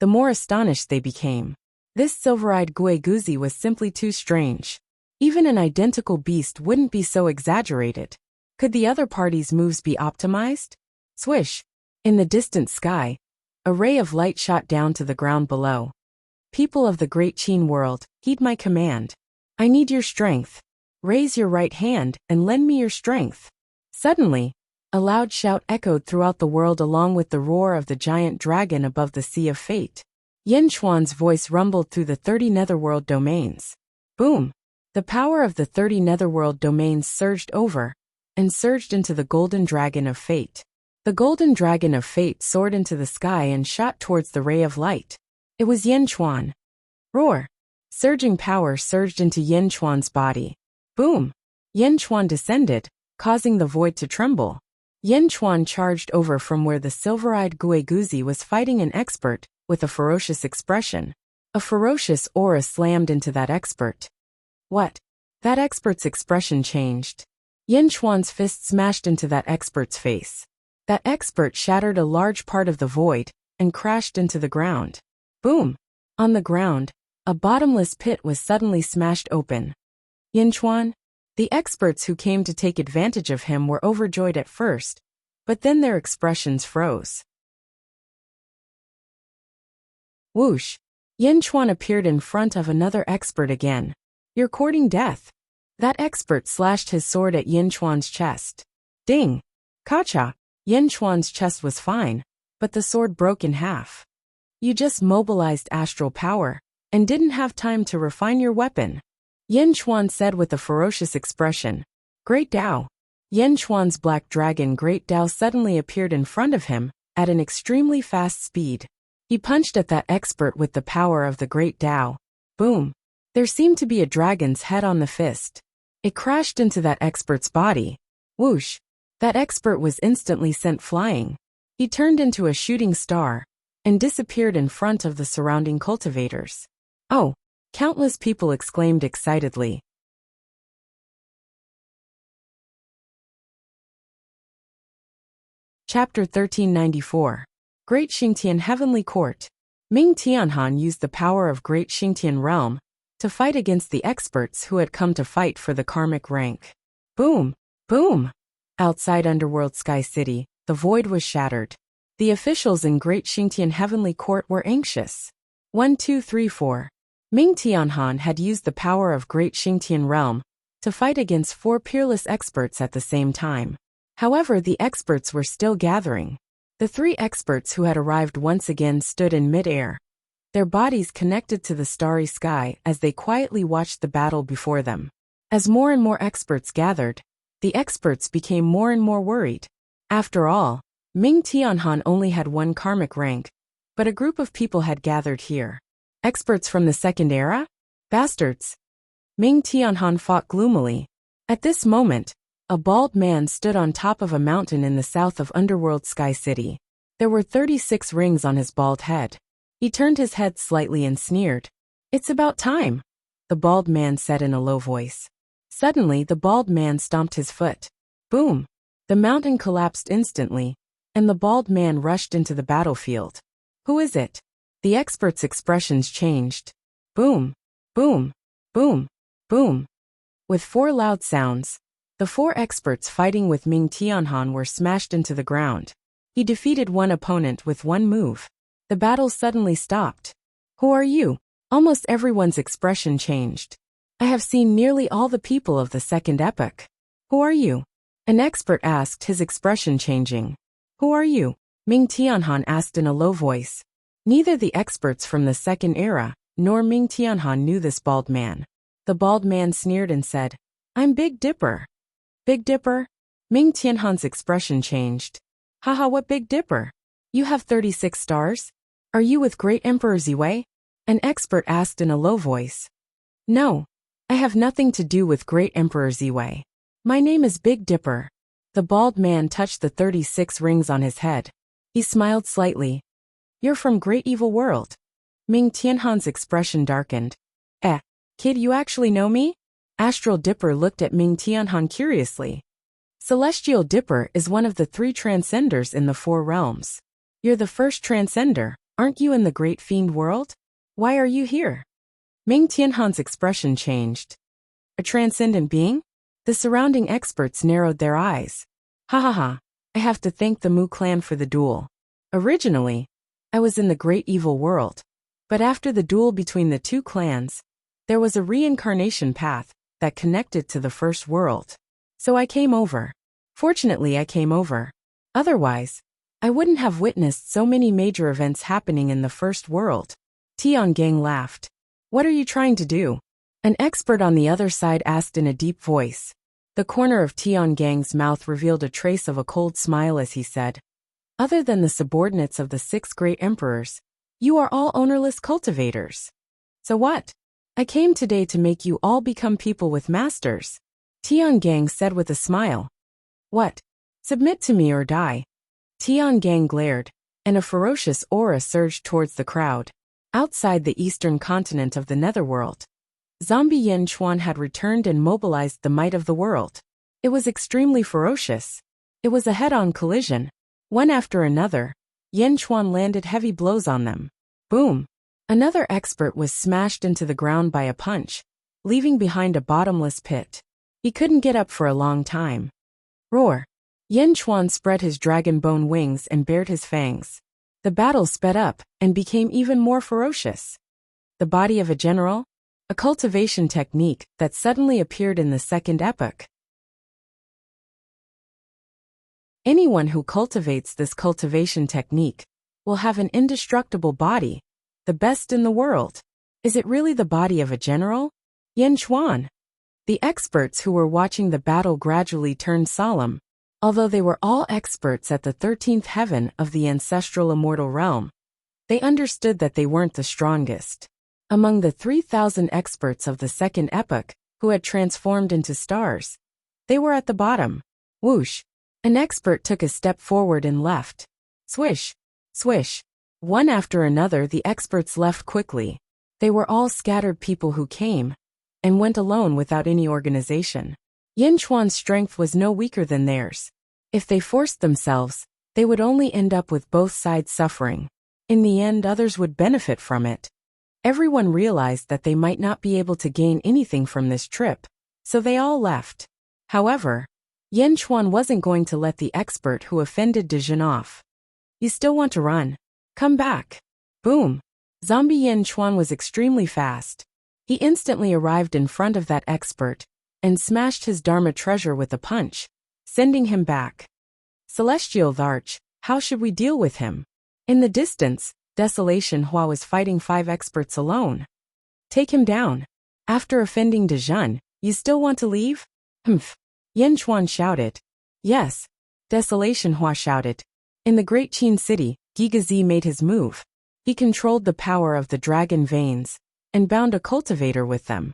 the more astonished they became. This silver-eyed Gueguzi was simply too strange. Even an identical beast wouldn't be so exaggerated. Could the other party's moves be optimized? Swish! In the distant sky, a ray of light shot down to the ground below. People of the great Qin world, heed my command. I need your strength. Raise your right hand and lend me your strength. Suddenly, a loud shout echoed throughout the world along with the roar of the giant dragon above the Sea of Fate. Yin Chuan's voice rumbled through the 30 netherworld domains. Boom! The power of the 30 netherworld domains surged over and surged into the golden dragon of fate. The golden dragon of fate soared into the sky and shot towards the ray of light. It was Yin Chuan. Roar! Surging power surged into Yin Chuan's body. Boom! Yin Chuan descended, causing the void to tremble. Yin Chuan charged over from where the silver-eyed Gueguzi was fighting an expert with a ferocious expression. A ferocious aura slammed into that expert. What? That expert's expression changed. Yin Chuan's fist smashed into that expert's face. That expert shattered a large part of the void and crashed into the ground. Boom! On the ground, a bottomless pit was suddenly smashed open. Yin Chuan? The experts who came to take advantage of him were overjoyed at first, but then their expressions froze. Whoosh! Yin Chuan appeared in front of another expert again. You're courting death. That expert slashed his sword at Yin Chuan's chest. Ding! Kacha! Yin Chuan's chest was fine, but the sword broke in half. You just mobilized astral power and didn't have time to refine your weapon. Yin Chuan said with a ferocious expression. Great Dao. Yin Chuan's black dragon Great Dao suddenly appeared in front of him at an extremely fast speed. He punched at that expert with the power of the Great Dao. Boom! There seemed to be a dragon's head on the fist. It crashed into that expert's body. Whoosh! That expert was instantly sent flying. He turned into a shooting star and disappeared in front of the surrounding cultivators. Oh! Countless people exclaimed excitedly. Chapter 1394. Great Xingtian Heavenly Court. Ming Tianhan used the power of Great Xingtian Realm to fight against the experts who had come to fight for the karmic rank. Boom! Boom! Outside Underworld Sky City, the void was shattered. The officials in Great Xingtian Heavenly Court were anxious. 1, 2, 3, 4. Ming Tianhan had used the power of Great Xingtian Realm to fight against 4 peerless experts at the same time. However, the experts were still gathering. The 3 experts who had arrived once again stood in mid-air, their bodies connected to the starry sky as they quietly watched the battle before them. As more and more experts gathered, the experts became more and more worried. After all, Ming Tianhan only had 1 karmic rank, but a group of people had gathered here. Experts from the second era? Bastards! Ming Tianhan fought gloomily. At this moment, a bald man stood on top of a mountain in the south of Underworld Sky City. There were 36 rings on his bald head. He turned his head slightly and sneered. It's about time, the bald man said in a low voice. Suddenly, the bald man stomped his foot. Boom! The mountain collapsed instantly, and the bald man rushed into the battlefield. Who is it? The expert's expressions changed. Boom! Boom! Boom! Boom! With 4 loud sounds, the 4 experts fighting with Ming Tianhan were smashed into the ground. He defeated 1 opponent with 1 move. The battle suddenly stopped. Who are you? Almost everyone's expression changed. I have seen nearly all the people of the second epoch. Who are you? An expert asked, his expression changing. Who are you? Ming Tianhan asked in a low voice. Neither the experts from the second era nor Ming Tianhan knew this bald man. The bald man sneered and said, I'm Big Dipper. Big Dipper? Ming Tianhan's expression changed. Haha, what Big Dipper? You have 36 stars? Are you with Great Emperor Ziwei? An expert asked in a low voice. No, I have nothing to do with Great Emperor Ziwei. My name is Big Dipper. The bald man touched the 36 rings on his head. He smiled slightly. You're from Great Evil World. Ming Tianhan's expression darkened. Kid, you actually know me? Astral Dipper looked at Ming Tianhan curiously. Celestial Dipper is one of the 3 transcenders in the 4 realms. You're the first transcender, aren't you, in the Great Fiend world? Why are you here? Ming Tianhan's expression changed. A transcendent being? The surrounding experts narrowed their eyes. Ha ha ha, I have to thank the Mu clan for the duel. Originally, I was in the Great Evil World, but after the duel between the 2 clans, there was a reincarnation path that connected to the first world. So I came over. Fortunately, I came over. Otherwise, I wouldn't have witnessed so many major events happening in the first world. Tiangang laughed. What are you trying to do? An expert on the other side asked in a deep voice. The corner of Tiangang's mouth revealed a trace of a cold smile as he said, other than the subordinates of the 6 great emperors, you are all ownerless cultivators. So what? I came today to make you all become people with masters. Tiangang said with a smile. What? Submit to me or die. Tiangang glared, and a ferocious aura surged towards the crowd. Outside the eastern continent of the Netherworld, zombie Yen Chuan had returned and mobilized the might of the world. It was extremely ferocious. It was a head-on collision. One after another, Yen Chuan landed heavy blows on them. Boom! Another expert was smashed into the ground by a punch, leaving behind a bottomless pit. He couldn't get up for a long time. Roar! Yen Chuan spread his dragon bone wings and bared his fangs. The battle sped up and became even more ferocious. The body of a general? A cultivation technique that suddenly appeared in the second epoch. Anyone who cultivates this cultivation technique will have an indestructible body, the best in the world. Is it really the body of a general? Yen Chuan. The experts who were watching the battle gradually turned solemn. Although they were all experts at the 13th heaven of the ancestral immortal realm, they understood that they weren't the strongest. Among the 3,000 experts of the second epoch who had transformed into stars, they were at the bottom. Whoosh! An expert took a step forward and left. Swish! Swish! One after another the experts left quickly. They were all scattered people who came and went alone without any organization. Yen Chuan's strength was no weaker than theirs. If they forced themselves, they would only end up with both sides suffering. In the end, others would benefit from it. Everyone realized that they might not be able to gain anything from this trip, so they all left. However, Yen Chuan wasn't going to let the expert who offended Dejin off. You still want to run? Come back. Boom. Zombie Yen Chuan was extremely fast. He instantly arrived in front of that expert and smashed his Dharma treasure with a punch, sending him back. Celestial Arch, how should we deal with him? In the distance, Desolation Hua was fighting 5 experts alone. Take him down. After offending Dejun, you still want to leave? Humph. Yen Chuan shouted. Yes. Desolation Hua shouted. In the Great Qin City, Gigazi made his move. He controlled the power of the dragon veins and bound a cultivator with them.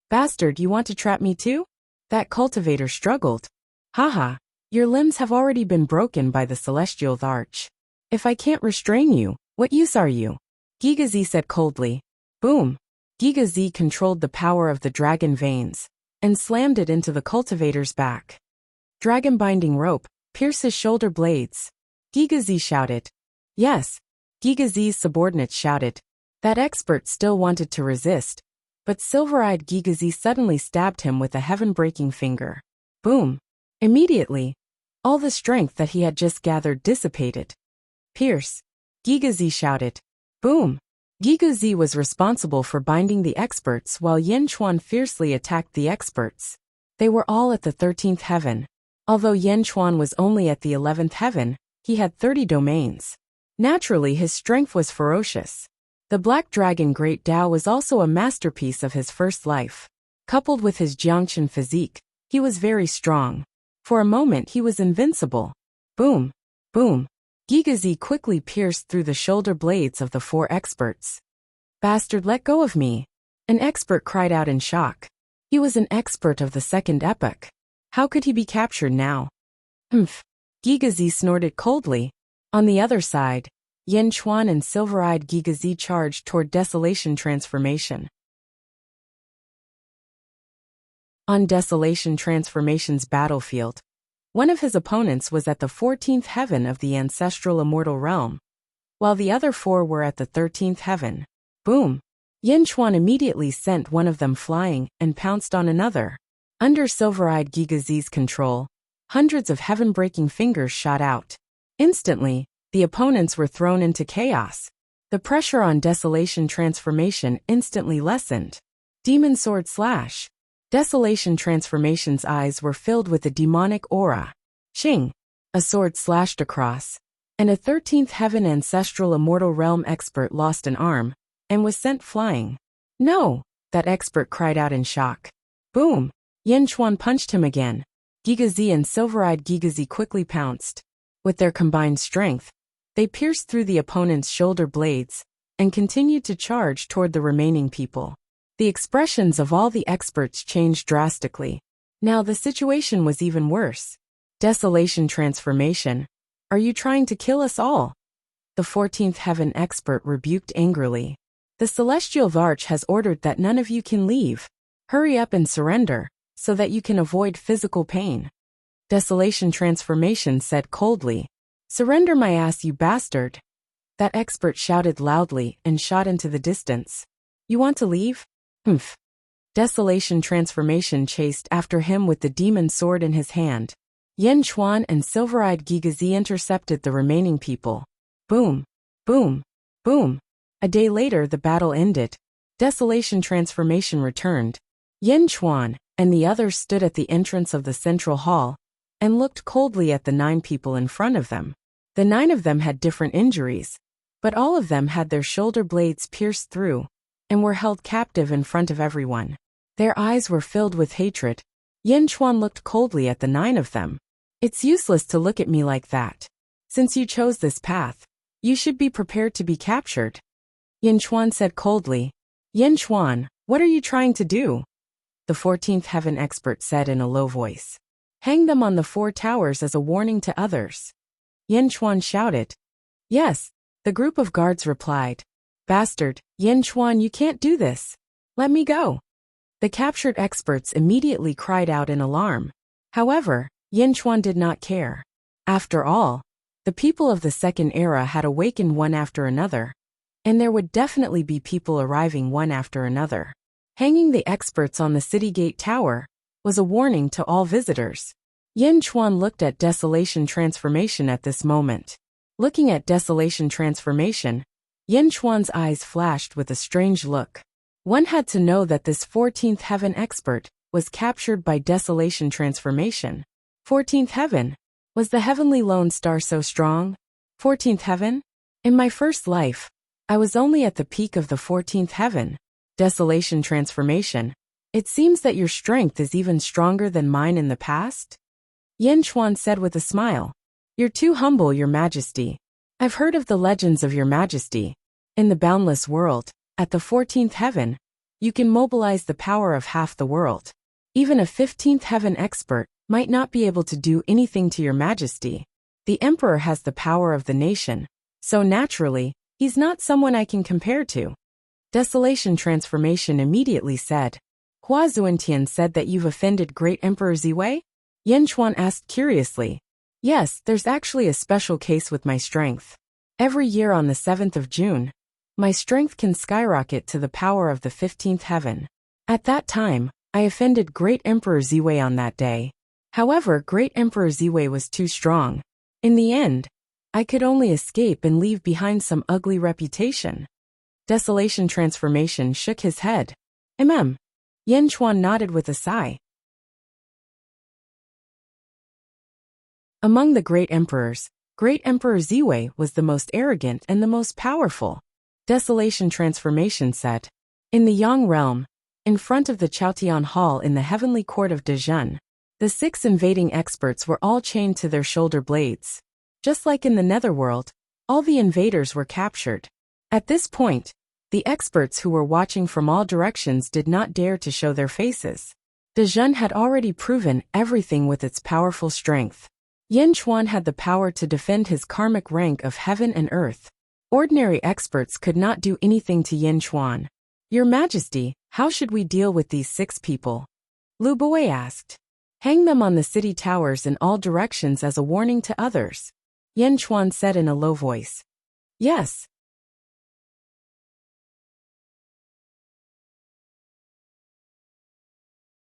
Bastard, you want to trap me too? That cultivator struggled. Haha, your limbs have already been broken by the Celestial Arch. If I can't restrain you, what use are you? Gigazi said coldly. Boom. Gigazi controlled the power of the dragon veins and slammed it into the cultivator's back. Dragon binding rope, pierce his shoulder blades. Gigazi shouted. Yes. Gigazi's subordinates shouted. That expert still wanted to resist, but silver-eyed Gigazi suddenly stabbed him with a heaven-breaking finger. Boom. Immediately, all the strength that he had just gathered dissipated. Pierce. Gigazi shouted. Boom. Gigazi was responsible for binding the experts while Yen Chuan fiercely attacked the experts. They were all at the 13th heaven. Although Yen Chuan was only at the 11th heaven, he had 30 domains. Naturally, his strength was ferocious. The Black Dragon Great Tao was also a masterpiece of his first life. Coupled with his Jiangqian physique, he was very strong. For a moment he was invincible. Boom. Boom. Gigazi quickly pierced through the shoulder blades of the 4 experts. Bastard, let go of me. An expert cried out in shock. He was an expert of the second epoch. How could he be captured now? Humph. Gigazi snorted coldly. On the other side, Yin Chuan and silver-eyed Gigazi charged toward Desolation Transformation. On Desolation Transformation's battlefield, one of his opponents was at the 14th heaven of the ancestral immortal realm, while the other 4 were at the 13th heaven. Boom! Yin Chuan immediately sent one of them flying and pounced on another. Under silver-eyed Gigazi's control, hundreds of heaven-breaking fingers shot out. Instantly, the opponents were thrown into chaos. The pressure on Desolation Transformation instantly lessened. Demon Sword Slash. Desolation Transformation's eyes were filled with a demonic aura. Shing! A sword slashed across, and a 13th heaven ancestral immortal realm expert lost an arm and was sent flying. No! That expert cried out in shock. Boom! Yin Chuan punched him again. Gigazi and silver-eyed Gigazi quickly pounced. With their combined strength, they pierced through the opponent's shoulder blades and continued to charge toward the remaining people. The expressions of all the experts changed drastically. Now the situation was even worse. Desolation Transformation. Are you trying to kill us all? The 14th heaven expert rebuked angrily. The celestial Varch has ordered that none of you can leave. Hurry up and surrender, so that you can avoid physical pain. Desolation Transformation said coldly. Surrender my ass, you bastard. That expert shouted loudly and shot into the distance. You want to leave? Humph. Desolation Transformation chased after him with the demon sword in his hand. Yin Chuan and silver-eyed Gigazi intercepted the remaining people. Boom, boom, boom. A day later the battle ended. Desolation Transformation returned. Yin Chuan and the others stood at the entrance of the central hall and looked coldly at the 9 people in front of them. The 9 of them had different injuries, but all of them had their shoulder blades pierced through and were held captive in front of everyone. Their eyes were filled with hatred. Yin Chuan looked coldly at the 9 of them. It's useless to look at me like that. Since you chose this path, you should be prepared to be captured. Yin Chuan said coldly. Yin Chuan, what are you trying to do? The 14th heaven expert said in a low voice. Hang them on the 4 towers as a warning to others. Yin Chuan shouted. Yes, the group of guards replied. Bastard, Yin Chuan, you can't do this. Let me go. The captured experts immediately cried out in alarm. However, Yin Chuan did not care. After all, the people of the second era had awakened one after another, and there would definitely be people arriving one after another. Hanging the experts on the city gate tower was a warning to all visitors. Yin Chuan looked at Desolation Transformation at this moment. Looking at Desolation Transformation, Yin Chuan's eyes flashed with a strange look. One had to know that this 14th heaven expert was captured by Desolation Transformation. 14th heaven? Was the heavenly lone star so strong? 14th heaven? In my first life, I was only at the peak of the 14th heaven. Desolation Transformation. It seems that your strength is even stronger than mine in the past? Yin Chuan said with a smile. You're too humble, Your Majesty. I've heard of the legends of Your Majesty. In the boundless world, at the 14th heaven, you can mobilize the power of half the world. Even a 15th heaven expert might not be able to do anything to Your Majesty. The Emperor has the power of the nation, so naturally, he's not someone I can compare to. Desolation Transformation immediately said. Hua Zuantian said that you've offended Great Emperor Ziwei? Yin Chuan asked curiously. Yes, there's actually a special case with my strength. Every year on the 7th of June, my strength can skyrocket to the power of the 15th heaven. At that time, I offended Great Emperor Ziwei on that day. However, Great Emperor Ziwei was too strong. In the end, I could only escape and leave behind some ugly reputation. Desolation Transformation shook his head. Yin Chuan nodded with a sigh. Among the great emperors, Great Emperor Ziwei was the most arrogant and the most powerful. Desolation Transformation said. In the Yang realm, in front of the Chaotian Hall in the heavenly court of Dezhun, the 6 invading experts were all chained to their shoulder blades. Just like in the netherworld, all the invaders were captured. At this point, the experts who were watching from all directions did not dare to show their faces. Dezhun had already proven everything with its powerful strength. Yin Chuan had the power to defend his karmic rank of heaven and earth. Ordinary experts could not do anything to Yin Chuan. Your Majesty, how should we deal with these 6 people? Lu Bui asked. Hang them on the city towers in all directions as a warning to others. Yin Chuan said in a low voice. Yes.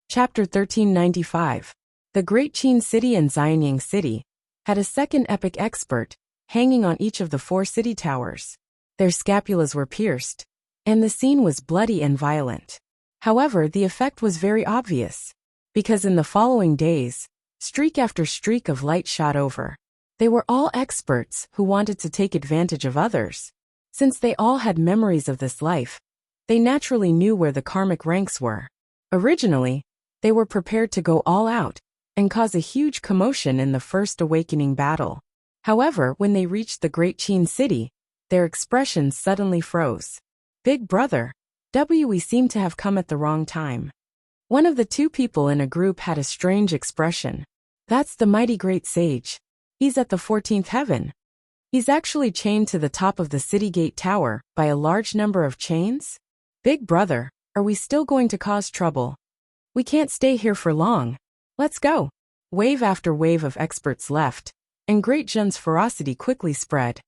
Chapter 1395. The Great Qin City and Xianying City had a second epic expert, hanging on each of the 4 city towers. Their scapulas were pierced, and the scene was bloody and violent. However, the effect was very obvious, because in the following days, streak after streak of light shot over. They were all experts who wanted to take advantage of others. Since they all had memories of this life, they naturally knew where the karmic ranks were. Originally, they were prepared to go all out and cause a huge commotion in the first awakening battle. However, when they reached the Great Qin City, their expressions suddenly froze. Big brother, we seem to have come at the wrong time. One of the 2 people in a group had a strange expression. That's the mighty great sage. He's at the 14th heaven. He's actually chained to the top of the city gate tower by a large number of chains? Big brother, are we still going to cause trouble? We can't stay here for long. Let's go. Wave after wave of experts left, and Great Zhen's ferocity quickly spread.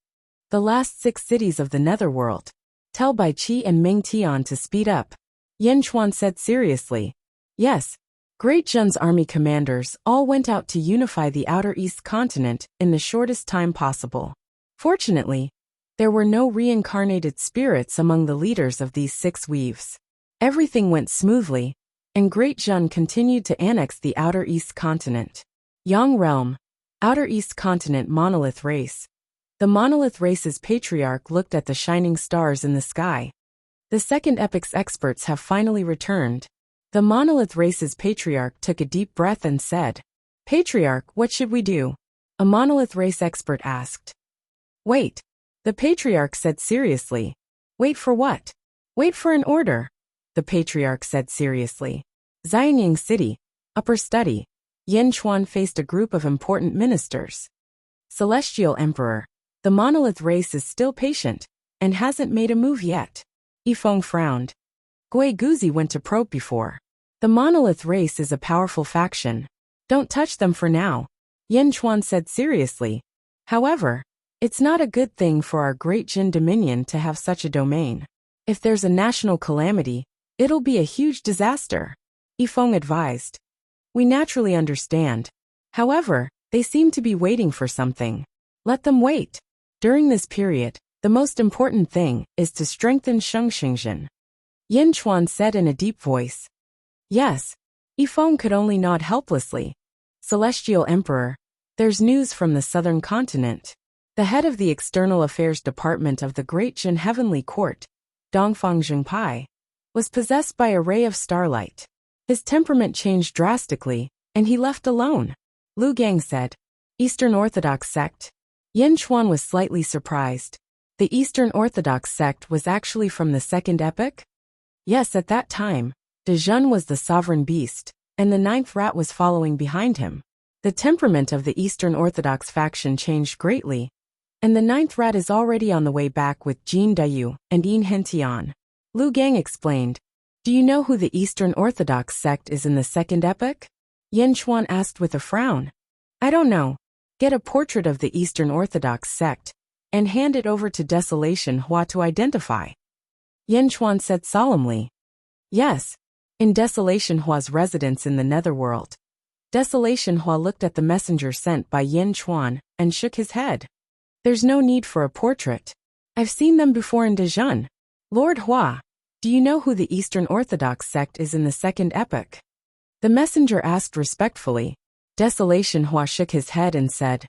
The last 6 cities of the netherworld. Tell Bai Qi and Ming Tian to speed up. Yin Chuan said seriously. Yes. Great Zhen's army commanders all went out to unify the Outer East continent in the shortest time possible. Fortunately, there were no reincarnated spirits among the leaders of these 6 weaves. Everything went smoothly, and Great Zhen continued to annex the Outer East continent. Yang Realm, Outer East continent monolith race. The monolith race's patriarch looked at the shining stars in the sky. The second epic's experts have finally returned. The monolith race's patriarch took a deep breath and said, Patriarch, what should we do? A monolith race expert asked. Wait. The patriarch said seriously. Wait for what? Wait for an order. The patriarch said seriously. Xianying City, Upper Study. Yin Chuan faced a group of important ministers. Celestial Emperor, the monolith race is still patient, and hasn't made a move yet. Yifeng frowned. Gui Guzi went to probe before. The monolith race is a powerful faction. Don't touch them for now. Yin Chuan said seriously. However, it's not a good thing for our great Jin dominion to have such a domain. If there's a national calamity, it'll be a huge disaster. Yifeng advised. We naturally understand. However, they seem to be waiting for something. Let them wait. During this period, the most important thing is to strengthen Shengxingjin. Yin Chuan said in a deep voice. Yes. Yifeng could only nod helplessly. Celestial Emperor, there's news from the southern continent. The head of the External Affairs Department of the Great Jin Heavenly Court, Dongfang Zhengpai, was possessed by a ray of starlight. His temperament changed drastically, and he left alone. Lu Gang said. Eastern Orthodox sect. Yin Chuan was slightly surprised. The Eastern Orthodox sect was actually from the second epoch? Yes, at that time, De Zhen was the sovereign beast, and the 9th rat was following behind him. The temperament of the Eastern Orthodox faction changed greatly, and the 9th rat is already on the way back with Jin Dayu and Yin Hentian. Lu Gang explained. Do you know who the Eastern Orthodox sect is in the second epoch? Yin Chuan asked with a frown. I don't know. Get a portrait of the Eastern Orthodox sect, and hand it over to Desolation Hua to identify. Yin Chuan said solemnly. Yes. In Desolation Hua's residence in the netherworld. Desolation Hua looked at the messenger sent by Yin Chuan and shook his head. There's no need for a portrait. I've seen them before in Dezhen. Lord Hua, do you know who the Eastern Orthodox sect is in the second epoch? The messenger asked respectfully. Desolation Hua shook his head and said,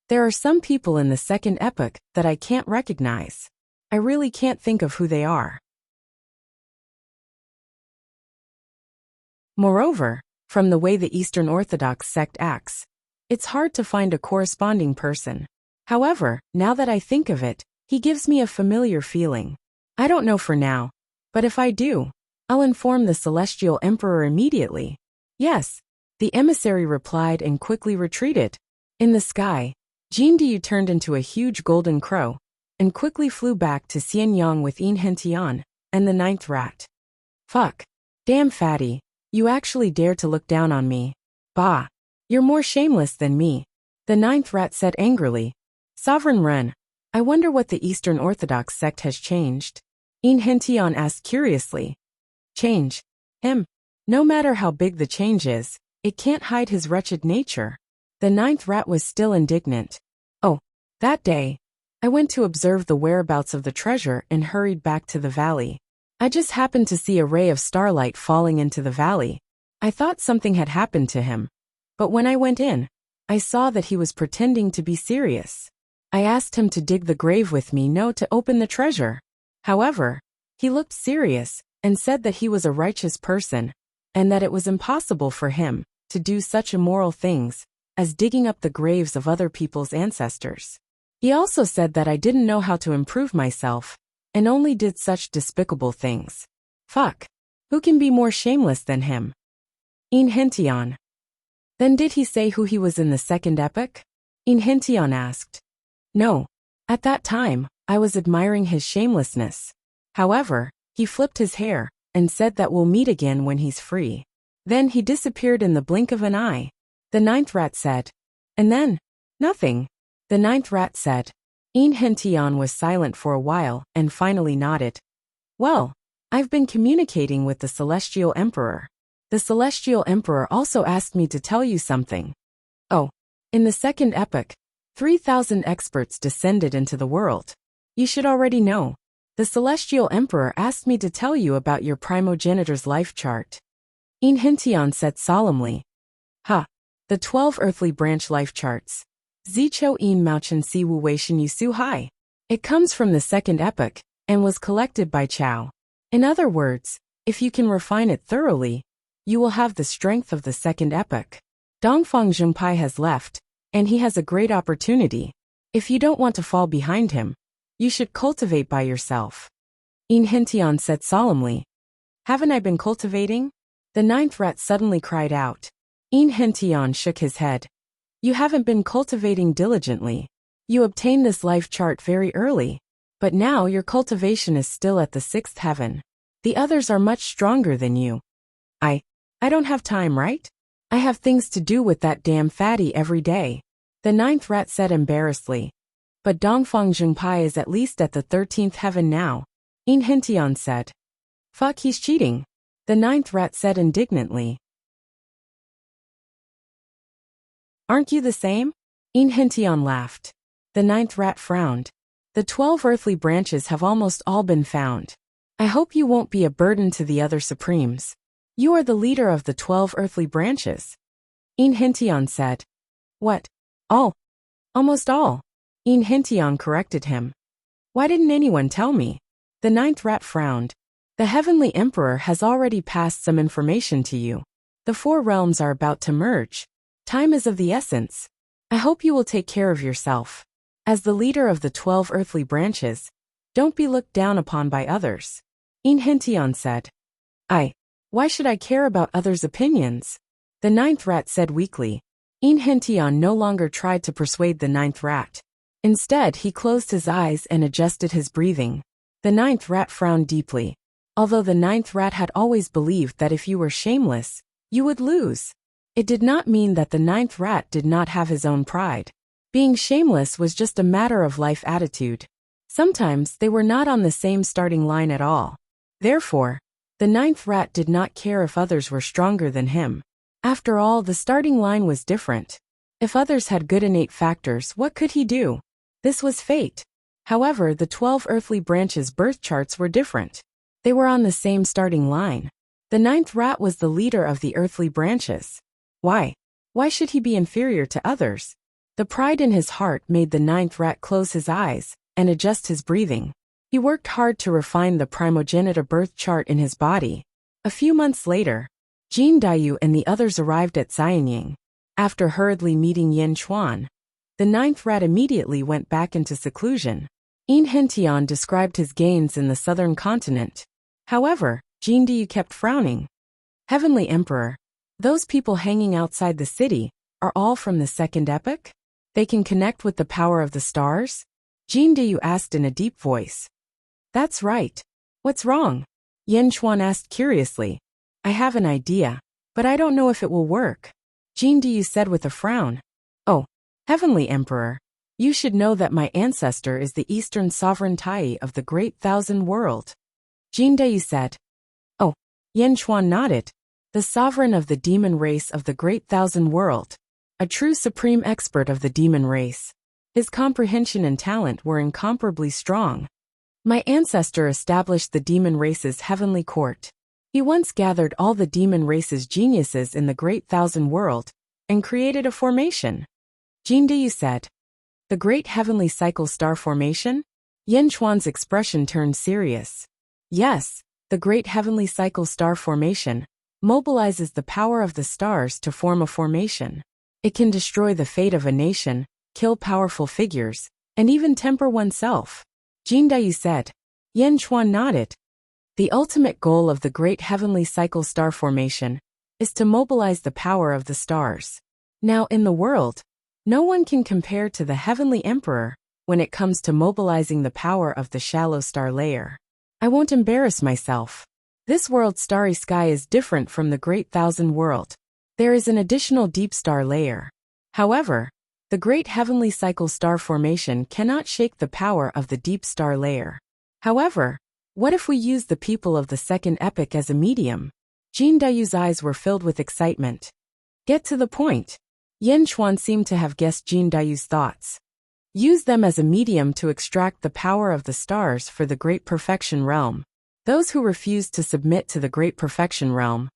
There are some people in the second epoch that I can't recognize. I really can't think of who they are. Moreover, from the way the Eastern Orthodox sect acts, it's hard to find a corresponding person. However, now that I think of it, he gives me a familiar feeling. I don't know for now, but if I do, I'll inform the Celestial Emperor immediately. Yes, the emissary replied and quickly retreated. In the sky, Jin Diyu turned into a huge golden crow and quickly flew back to Xianyang with Yin Hentian and the ninth rat. Fuck. Damn fatty, you actually dare to look down on me. Bah. You're more shameless than me. The ninth rat said angrily. Sovereign Ren, I wonder what the Eastern Orthodox sect has changed. Yin Hentian asked curiously. Change? Him? No matter how big the change is, it can't hide his wretched nature. The ninth rat was still indignant. Oh, that day, I went to observe the whereabouts of the treasure and hurried back to the valley. I just happened to see a ray of starlight falling into the valley. I thought something had happened to him. But when I went in, I saw that he was pretending to be serious. I asked him to dig the grave with me, no to open the treasure. However, he looked serious and said that he was a righteous person and that it was impossible for him to do such immoral things as digging up the graves of other people's ancestors. He also said that I didn't know how to improve myself and only did such despicable things. Fuck. Who can be more shameless than him? Yin Hentian. Then did he say who he was in the second epoch? Yin Hentian asked. No. At that time, I was admiring his shamelessness. However, he flipped his hair and said that we'll meet again when he's free. Then he disappeared in the blink of an eye. The ninth rat said. And then? Nothing. The ninth rat said. Yin Hentian was silent for a while and finally nodded. Well, I've been communicating with the Celestial Emperor. The Celestial Emperor also asked me to tell you something. Oh, in the second epoch, 3,000 experts descended into the world. You should already know. The Celestial Emperor asked me to tell you about your primogenitor's life chart. Yin Hentian said solemnly. Ha! The 12 earthly branch life charts. Zicho Yin Mauchen Si Wu Wei Shin Yu Su Hai. It comes from the second epoch and was collected by Chao. In other words, if you can refine it thoroughly, you will have the strength of the second epoch. Dongfang Zhengpai has left, and he has a great opportunity. If you don't want to fall behind him, you should cultivate by yourself. Yin Hentian said solemnly. Haven't I been cultivating? The ninth rat suddenly cried out. Yin Hentian shook his head. You haven't been cultivating diligently. You obtained this life chart very early, but now your cultivation is still at the sixth heaven. The others are much stronger than you. I don't have time, right? I have things to do with that damn fatty every day. The ninth rat said embarrassedly. But Dongfang Zhengpai is at least at the 13th heaven now. Yin Hentian said. Fuck, he's cheating. The ninth rat said indignantly. Aren't you the same? Yin Hentian laughed. The ninth rat frowned. The 12 earthly branches have almost all been found. I hope you won't be a burden to the other supremes. You are the leader of the 12 earthly branches. Yin Hentian said. What? All? Almost all. Yin Hentian corrected him. Why didn't anyone tell me? The ninth rat frowned. The Heavenly Emperor has already passed some information to you. The four realms are about to merge. Time is of the essence. I hope you will take care of yourself. As the leader of the 12 earthly branches, don't be looked down upon by others. Yin Hentian said. Why should I care about others' opinions? The ninth rat said weakly. Yin Hentian no longer tried to persuade the ninth rat. Instead, he closed his eyes and adjusted his breathing. The ninth rat frowned deeply. Although the ninth rat had always believed that if you were shameless, you would lose. It did not mean that the ninth rat did not have his own pride. Being shameless was just a matter of life attitude. Sometimes they were not on the same starting line at all. Therefore, the ninth rat did not care if others were stronger than him. After all, the starting line was different. If others had good innate factors, what could he do? This was fate. However, the 12 earthly branches' birth charts were different. They were on the same starting line. The ninth rat was the leader of the earthly branches. Why? Why should he be inferior to others? The pride in his heart made the ninth rat close his eyes and adjust his breathing. He worked hard to refine the primogenitor birth chart in his body. A few months later, Jin Diyu and the others arrived at Xianying. After hurriedly meeting Yin Chuan, the ninth rat immediately went back into seclusion. Yin Hentian described his gains in the southern continent. However, Jin Diyu kept frowning. Heavenly Emperor, those people hanging outside the city are all from the second epoch? They can connect with the power of the stars? Jin Dayu asked in a deep voice. That's right. What's wrong? Yan Chuan asked curiously. I have an idea, but I don't know if it will work. Jin Dayu said with a frown. Oh, Heavenly Emperor, you should know that my ancestor is the Eastern Sovereign Tai of the Great Thousand World. Jin Dayu said. Oh, Yan Chuan nodded. The sovereign of the demon race of the Great Thousand World. A true supreme expert of the demon race. His comprehension and talent were incomparably strong. My ancestor established the demon race's heavenly court. He once gathered all the demon race's geniuses in the Great Thousand World and created a formation. Jin Dayu said. The Great Heavenly Cycle Star Formation? Yan Chuan's expression turned serious. Yes, the Great Heavenly Cycle Star Formation mobilizes the power of the stars to form a formation. It can destroy the fate of a nation, kill powerful figures, and even temper oneself. Jin Dayu said. Yan Chuan nodded. The ultimate goal of the Great Heavenly Cycle Star Formation is to mobilize the power of the stars. Now in the world, no one can compare to the Heavenly Emperor when it comes to mobilizing the power of the shallow star layer. I won't embarrass myself. This world's starry sky is different from the Great Thousand World. There is an additional deep star layer. However, the Great Heavenly Cycle Star Formation cannot shake the power of the deep star layer. However, what if we use the people of the second epoch as a medium? Jin Dayu's eyes were filled with excitement. Get to the point. Yan Chuan seemed to have guessed Jin Dayu's thoughts. Use them as a medium to extract the power of the stars for the Great Perfection Realm. Those who refuse to submit to the Great Perfection Realm,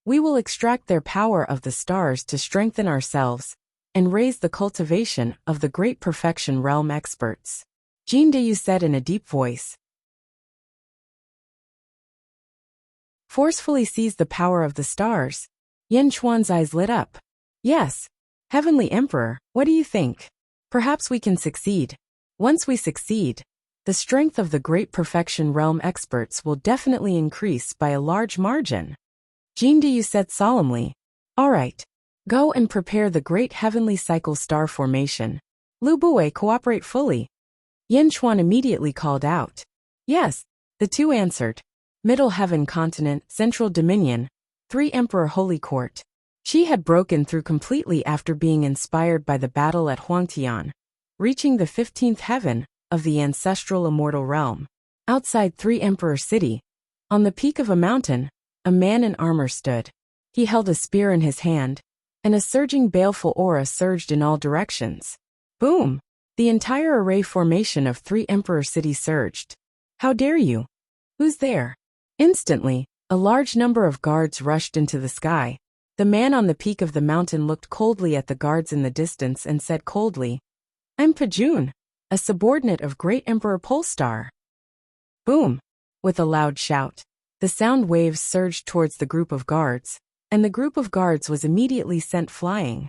we will extract their power of the stars to strengthen ourselves and raise the cultivation of the Great Perfection Realm experts. Jin Dayu said in a deep voice. Forcefully seize the power of the stars. Yan Chuan's eyes lit up. Yes, Heavenly Emperor, what do you think? Perhaps we can succeed. Once we succeed, the strength of the Great Perfection Realm experts will definitely increase by a large margin. Jin Dayu said solemnly. All right. Go and prepare the Great Heavenly Cycle Star Formation. Lu Buwei, cooperate fully. Yan Chuan immediately called out. Yes, the two answered. Middle Heaven Continent, Central Dominion, 3 Emperor Holy Court. She had broken through completely after being inspired by the battle at Huangtian, reaching the 15th heaven of the ancestral immortal realm. Outside 3 Emperor City, on the peak of a mountain, a man in armor stood. He held a spear in his hand, and a surging baleful aura surged in all directions. Boom! The entire array formation of 3 Emperor City surged. How dare you? Who's there? Instantly, a large number of guards rushed into the sky. The man on the peak of the mountain looked coldly at the guards in the distance and said coldly, I'm Pajun, a subordinate of Great Emperor Polestar. Boom! With a loud shout, the sound waves surged towards the group of guards, and the group of guards was immediately sent flying.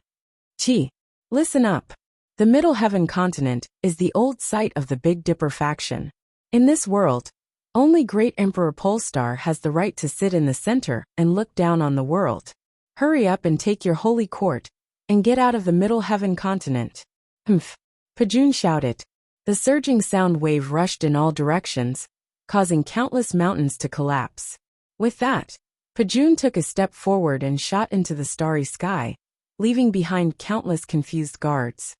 Chi, listen up. The Middle Heaven Continent is the old site of the Big Dipper faction. In this world, only Great Emperor Polestar has the right to sit in the center and look down on the world. Hurry up and take your holy court, and get out of the Middle Heaven Continent. Humph! Pajun shouted. The surging sound wave rushed in all directions, causing countless mountains to collapse. With that, Pajun took a step forward and shot into the starry sky, leaving behind countless confused guards.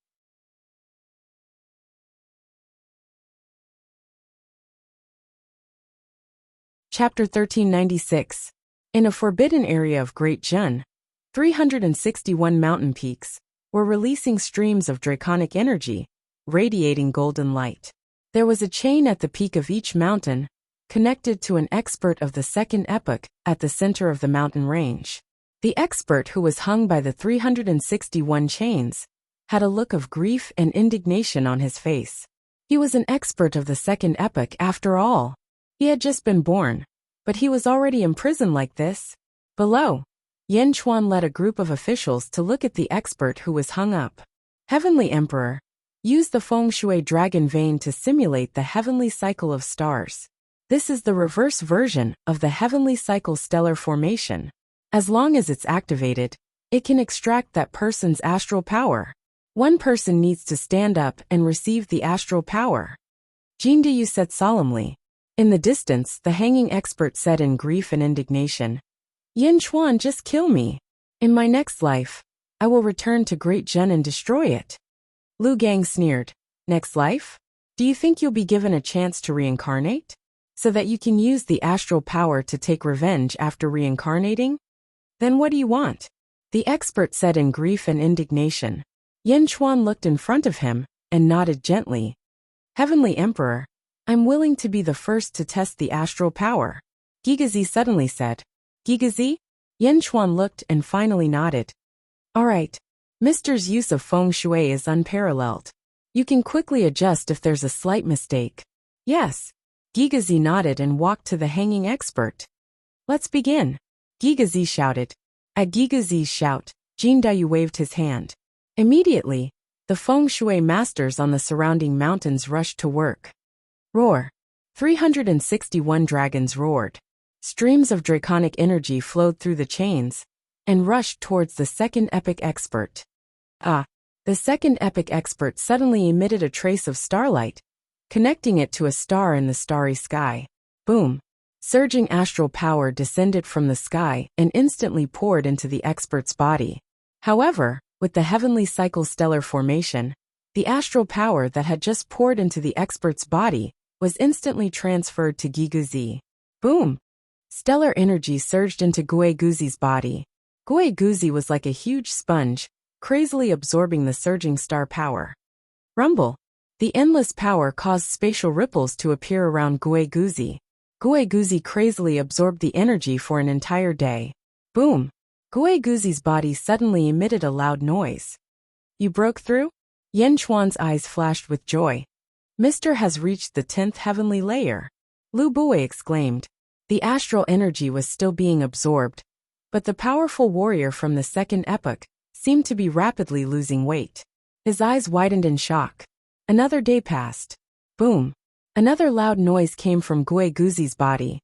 Chapter 1396. In a forbidden area of Great Jun, 361 mountain peaks were releasing streams of draconic energy, radiating golden light. There was a chain at the peak of each mountain, connected to an expert of the second epoch at the center of the mountain range. The expert, who was hung by the 361 chains, had a look of grief and indignation on his face. He was an expert of the second epoch after all. He had just been born, but he was already imprisoned like this. Below, Yan Chuan led a group of officials to look at the expert who was hung up. Heavenly Emperor, use the feng shui dragon vein to simulate the heavenly cycle of stars. This is the reverse version of the heavenly cycle stellar formation. As long as it's activated, it can extract that person's astral power. One person needs to stand up and receive the astral power. Jin Dayu said solemnly. In the distance, the hanging expert said in grief and indignation, Yin Chuan, just kill me. In my next life, I will return to Great Zhen and destroy it. Lu Gang sneered. Next life? Do you think you'll be given a chance to reincarnate? So that you can use the astral power to take revenge after reincarnating? Then what do you want? The expert said in grief and indignation. Yin Chuan looked in front of him and nodded gently. Heavenly Emperor, I'm willing to be the first to test the astral power. Gigazi suddenly said. Gigazi? Yin Chuan looked and finally nodded. All right. Mister's use of feng shui is unparalleled. You can quickly adjust if there's a slight mistake. Yes. Gigazi nodded and walked to the hanging expert. Let's begin. Gigazi shouted. At Gigazi's shout, Jin Dayu waved his hand. Immediately, the feng shui masters on the surrounding mountains rushed to work. Roar. 361 dragons roared. Streams of draconic energy flowed through the chains and rushed towards the second epic expert. The second epic expert suddenly emitted a trace of starlight, connecting it to a star in the starry sky. Boom! Surging astral power descended from the sky and instantly poured into the expert's body. However, with the heavenly cycle stellar formation, the astral power that had just poured into the expert's body was instantly transferred to Gigazi. Boom! Stellar energy surged into Gue Guzi's body. Gue Guzi was like a huge sponge, crazily absorbing the surging star power. Rumble! The endless power caused spatial ripples to appear around Gue Guzi. Gue Guzi crazily absorbed the energy for an entire day. Boom! Gue Guzi's body suddenly emitted a loud noise. You broke through? Yin Chuan's eyes flashed with joy. Mister has reached the 10th heavenly layer. Lu Bui exclaimed. The astral energy was still being absorbed, but the powerful warrior from the second epoch seemed to be rapidly losing weight. His eyes widened in shock. Another day passed. Boom! Another loud noise came from Gue Guzi's body.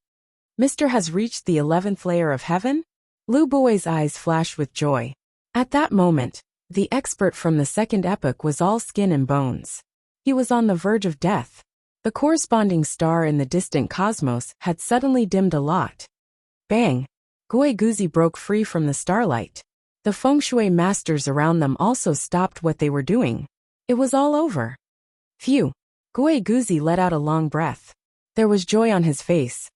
Mister has reached the 11th layer of heaven? Lu Bui's eyes flashed with joy. At that moment, the expert from the second epoch was all skin and bones. He was on the verge of death. The corresponding star in the distant cosmos had suddenly dimmed a lot. Bang! Gue Guzi broke free from the starlight. The feng shui masters around them also stopped what they were doing. It was all over. Phew! Gue Guzi let out a long breath. There was joy on his face.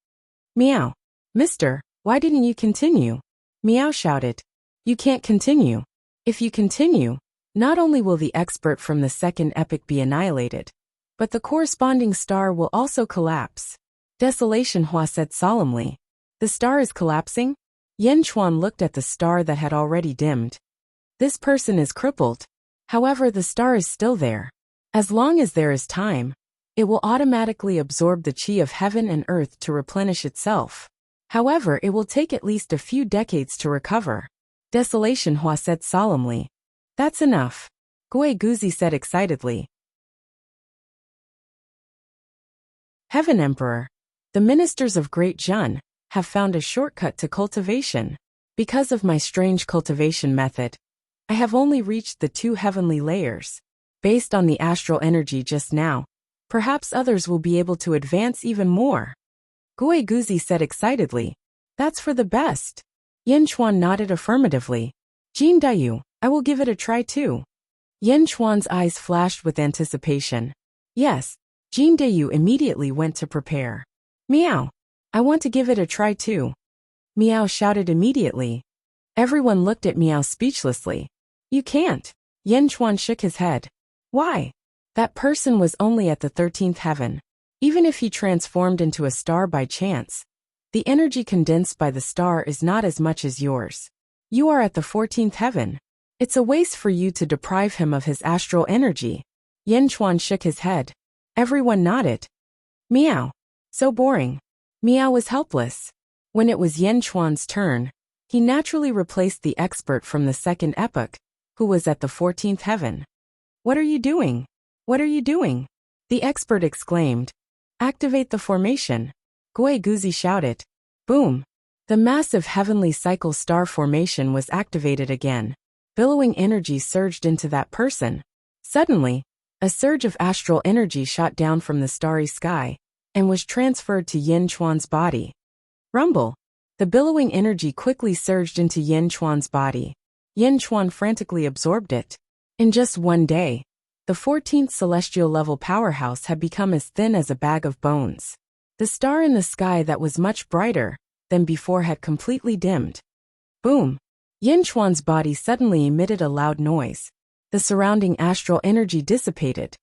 Meow! Mister, why didn't you continue? Meow shouted. You can't continue. If you continue, not only will the expert from the second epoch be annihilated, but the corresponding star will also collapse. Desolation Hua said solemnly. The star is collapsing? Yin Chuan looked at the star that had already dimmed. This person is crippled. However, the star is still there. As long as there is time, it will automatically absorb the chi of heaven and earth to replenish itself. However, it will take at least a few decades to recover. Desolation Hua said solemnly. That's enough. Gue Guzi said excitedly. Heaven Emperor, the ministers of Great Zhen have found a shortcut to cultivation. Because of my strange cultivation method, I have only reached the 2 heavenly layers. Based on the astral energy just now, perhaps others will be able to advance even more. Gue Guzi said excitedly. That's for the best. Yin Chuan nodded affirmatively. Jin Dayu, I will give it a try too. Yin Chuan's eyes flashed with anticipation. Yes, Jin Dayu immediately went to prepare. Meow! I want to give it a try too. Meow shouted immediately. Everyone looked at Meow speechlessly. You can't. Yin Chuan shook his head. Why? That person was only at the 13th heaven. Even if he transformed into a star by chance, the energy condensed by the star is not as much as yours. You are at the 14th heaven. It's a waste for you to deprive him of his astral energy. Yin Chuan shook his head. Everyone nodded. Meow. So boring. Meow was helpless. When it was Yin Chuan's turn, he naturally replaced the expert from the second epoch, who was at the 14th heaven. What are you doing? What are you doing? The expert exclaimed. Activate the formation. Gue Guzi shouted. Boom! The massive heavenly cycle star formation was activated again. Billowing energy surged into that person. Suddenly, a surge of astral energy shot down from the starry sky and was transferred to Yin Chuan's body. Rumble. The billowing energy quickly surged into Yin Chuan's body. Yin Chuan frantically absorbed it. In just one day, the 14th celestial level powerhouse had become as thin as a bag of bones. The star in the sky that was much brighter than before had completely dimmed. Boom! Yin Chuan's body suddenly emitted a loud noise. The surrounding astral energy dissipated.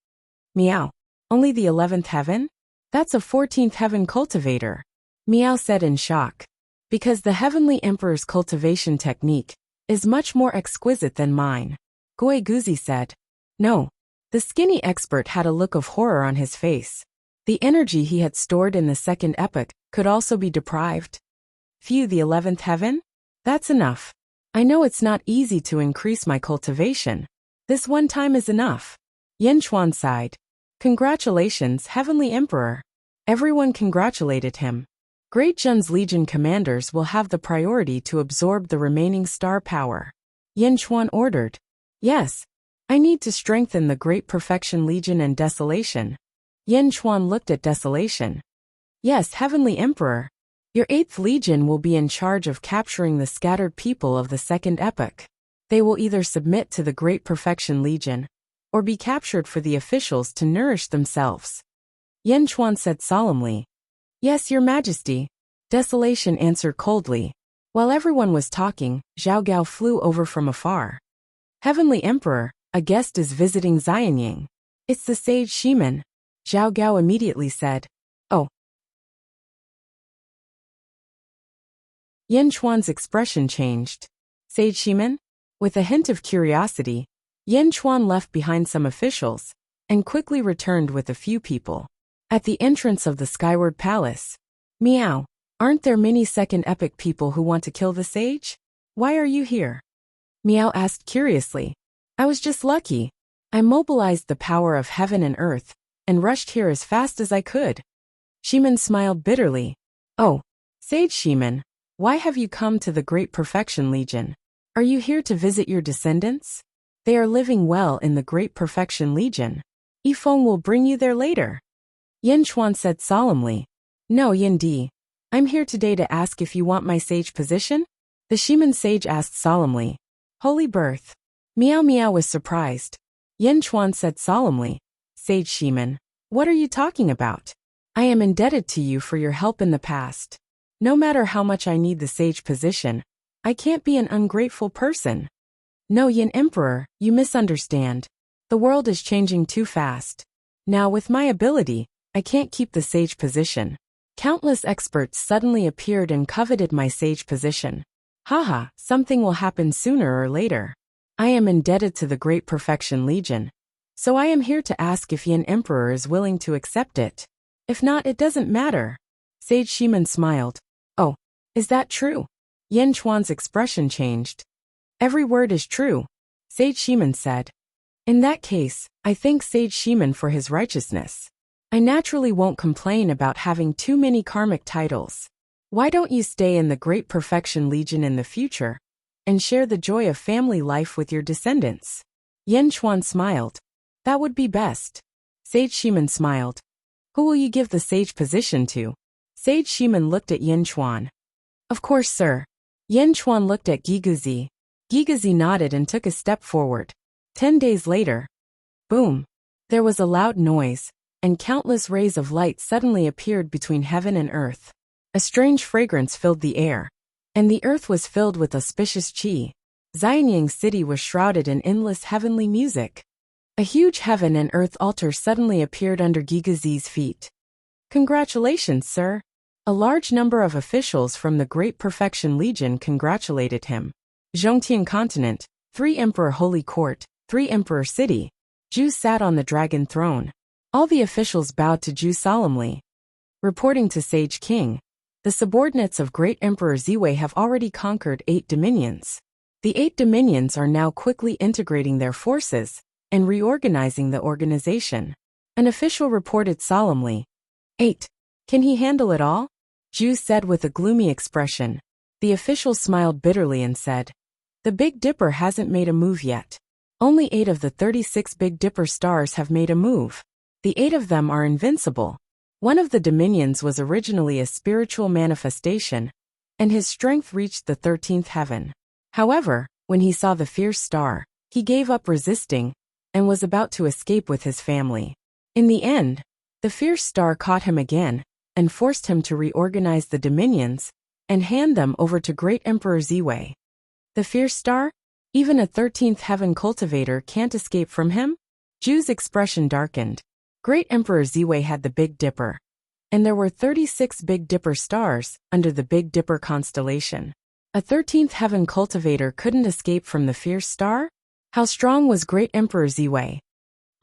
Meow. Only the 11th heaven? That's a 14th heaven cultivator. Meow said in shock. Because the Heavenly Emperor's cultivation technique is much more exquisite than mine. Gui Guzi said. No. The skinny expert had a look of horror on his face. The energy he had stored in the second epoch could also be deprived. Phew, the 11th heaven? That's enough. I know it's not easy to increase my cultivation. This one time is enough. Yin Chuan sighed. Congratulations, Heavenly Emperor. Everyone congratulated him. Great Zhen's Legion commanders will have the priority to absorb the remaining star power. Yin Chuan ordered. Yes. I need to strengthen the Great Perfection Legion and Desolation. Yin Chuan looked at Desolation. Yes, Heavenly Emperor. Your 8th Legion will be in charge of capturing the scattered people of the second epoch. They will either submit to the Great Perfection Legion, or be captured for the officials to nourish themselves. Yin Chuan said solemnly. Yes, Your Majesty. Desolation answered coldly. While everyone was talking, Zhao Gao flew over from afar. Heavenly Emperor, a guest is visiting Xianying. It's the sage Shiman. Zhao Gao immediately said. Oh. Yin Chuan's expression changed. Sage Shiman? With a hint of curiosity, Yin Chuan left behind some officials and quickly returned with a few people. At the entrance of the Skyward Palace. Meow. Aren't there many second epoch people who want to kill the sage? Why are you here? Meow asked curiously. I was just lucky. I mobilized the power of heaven and earth and rushed here as fast as I could. Shiman smiled bitterly. Oh, Sage Shiman, why have you come to the Great Perfection Legion? Are you here to visit your descendants? They are living well in the Great Perfection Legion. Yifeng will bring you there later. Yin Chuan said solemnly. No, Yin Di. I'm here today to ask if you want my sage position? The Shiman sage asked solemnly. Holy birth. Meow Meow was surprised. Yin Chuan said solemnly. Sage Shiman, what are you talking about? I am indebted to you for your help in the past. No matter how much I need the sage position, I can't be an ungrateful person. No, Yin Emperor, you misunderstand. The world is changing too fast. Now with my ability, I can't keep the sage position. Countless experts suddenly appeared and coveted my sage position. Haha, something will happen sooner or later. I am indebted to the Great Perfection Legion. So I am here to ask if Yin Emperor is willing to accept it. If not, it doesn't matter. Sage Shiman smiled. Oh, is that true? Yin Chuan's expression changed. Every word is true, Sage Shiman said. In that case, I thank Sage Shiman for his righteousness. I naturally won't complain about having too many karmic titles. Why don't you stay in the Great Perfection Legion in the future and share the joy of family life with your descendants? Yin Chuan smiled. That would be best. Sage Shiman smiled. Who will you give the sage position to? Sage Shiman looked at Yin Chuan. Of course, sir. Yin Chuan looked at Giguzi. Giguzi nodded and took a step forward. 10 days later. Boom. There was a loud noise, and countless rays of light suddenly appeared between heaven and earth. A strange fragrance filled the air, and the earth was filled with auspicious qi. Xianying City was shrouded in endless heavenly music. A huge heaven and earth altar suddenly appeared under Giguzi's feet. Congratulations, sir. A large number of officials from the Great Perfection Legion congratulated him. Zhongtian Continent, 3 Emperor Holy Court, 3 Emperor City. Zhu sat on the dragon throne. All the officials bowed to Zhu solemnly. Reporting to Sage King, the subordinates of Great Emperor Ziwei have already conquered 8 dominions. The 8 dominions are now quickly integrating their forces and reorganizing the organization. An official reported solemnly. 8. Can he handle it all? Zhu said with a gloomy expression. The official smiled bitterly and said, The Big Dipper hasn't made a move yet. Only 8 of the 36 Big Dipper stars have made a move. The 8 of them are invincible. One of the dominions was originally a spiritual manifestation, and his strength reached the 13th heaven. However, when he saw the fierce star, he gave up resisting and was about to escape with his family. In the end, the fierce star caught him again and forced him to reorganize the dominions and hand them over to Great Emperor Ziwei. The fierce star? Even a 13th heaven cultivator can't escape from him? Ju's expression darkened. Great Emperor Ziwei had the Big Dipper, and there were 36 Big Dipper stars under the Big Dipper constellation. A 13th heaven cultivator couldn't escape from the fierce star? How strong was Great Emperor Ziwei?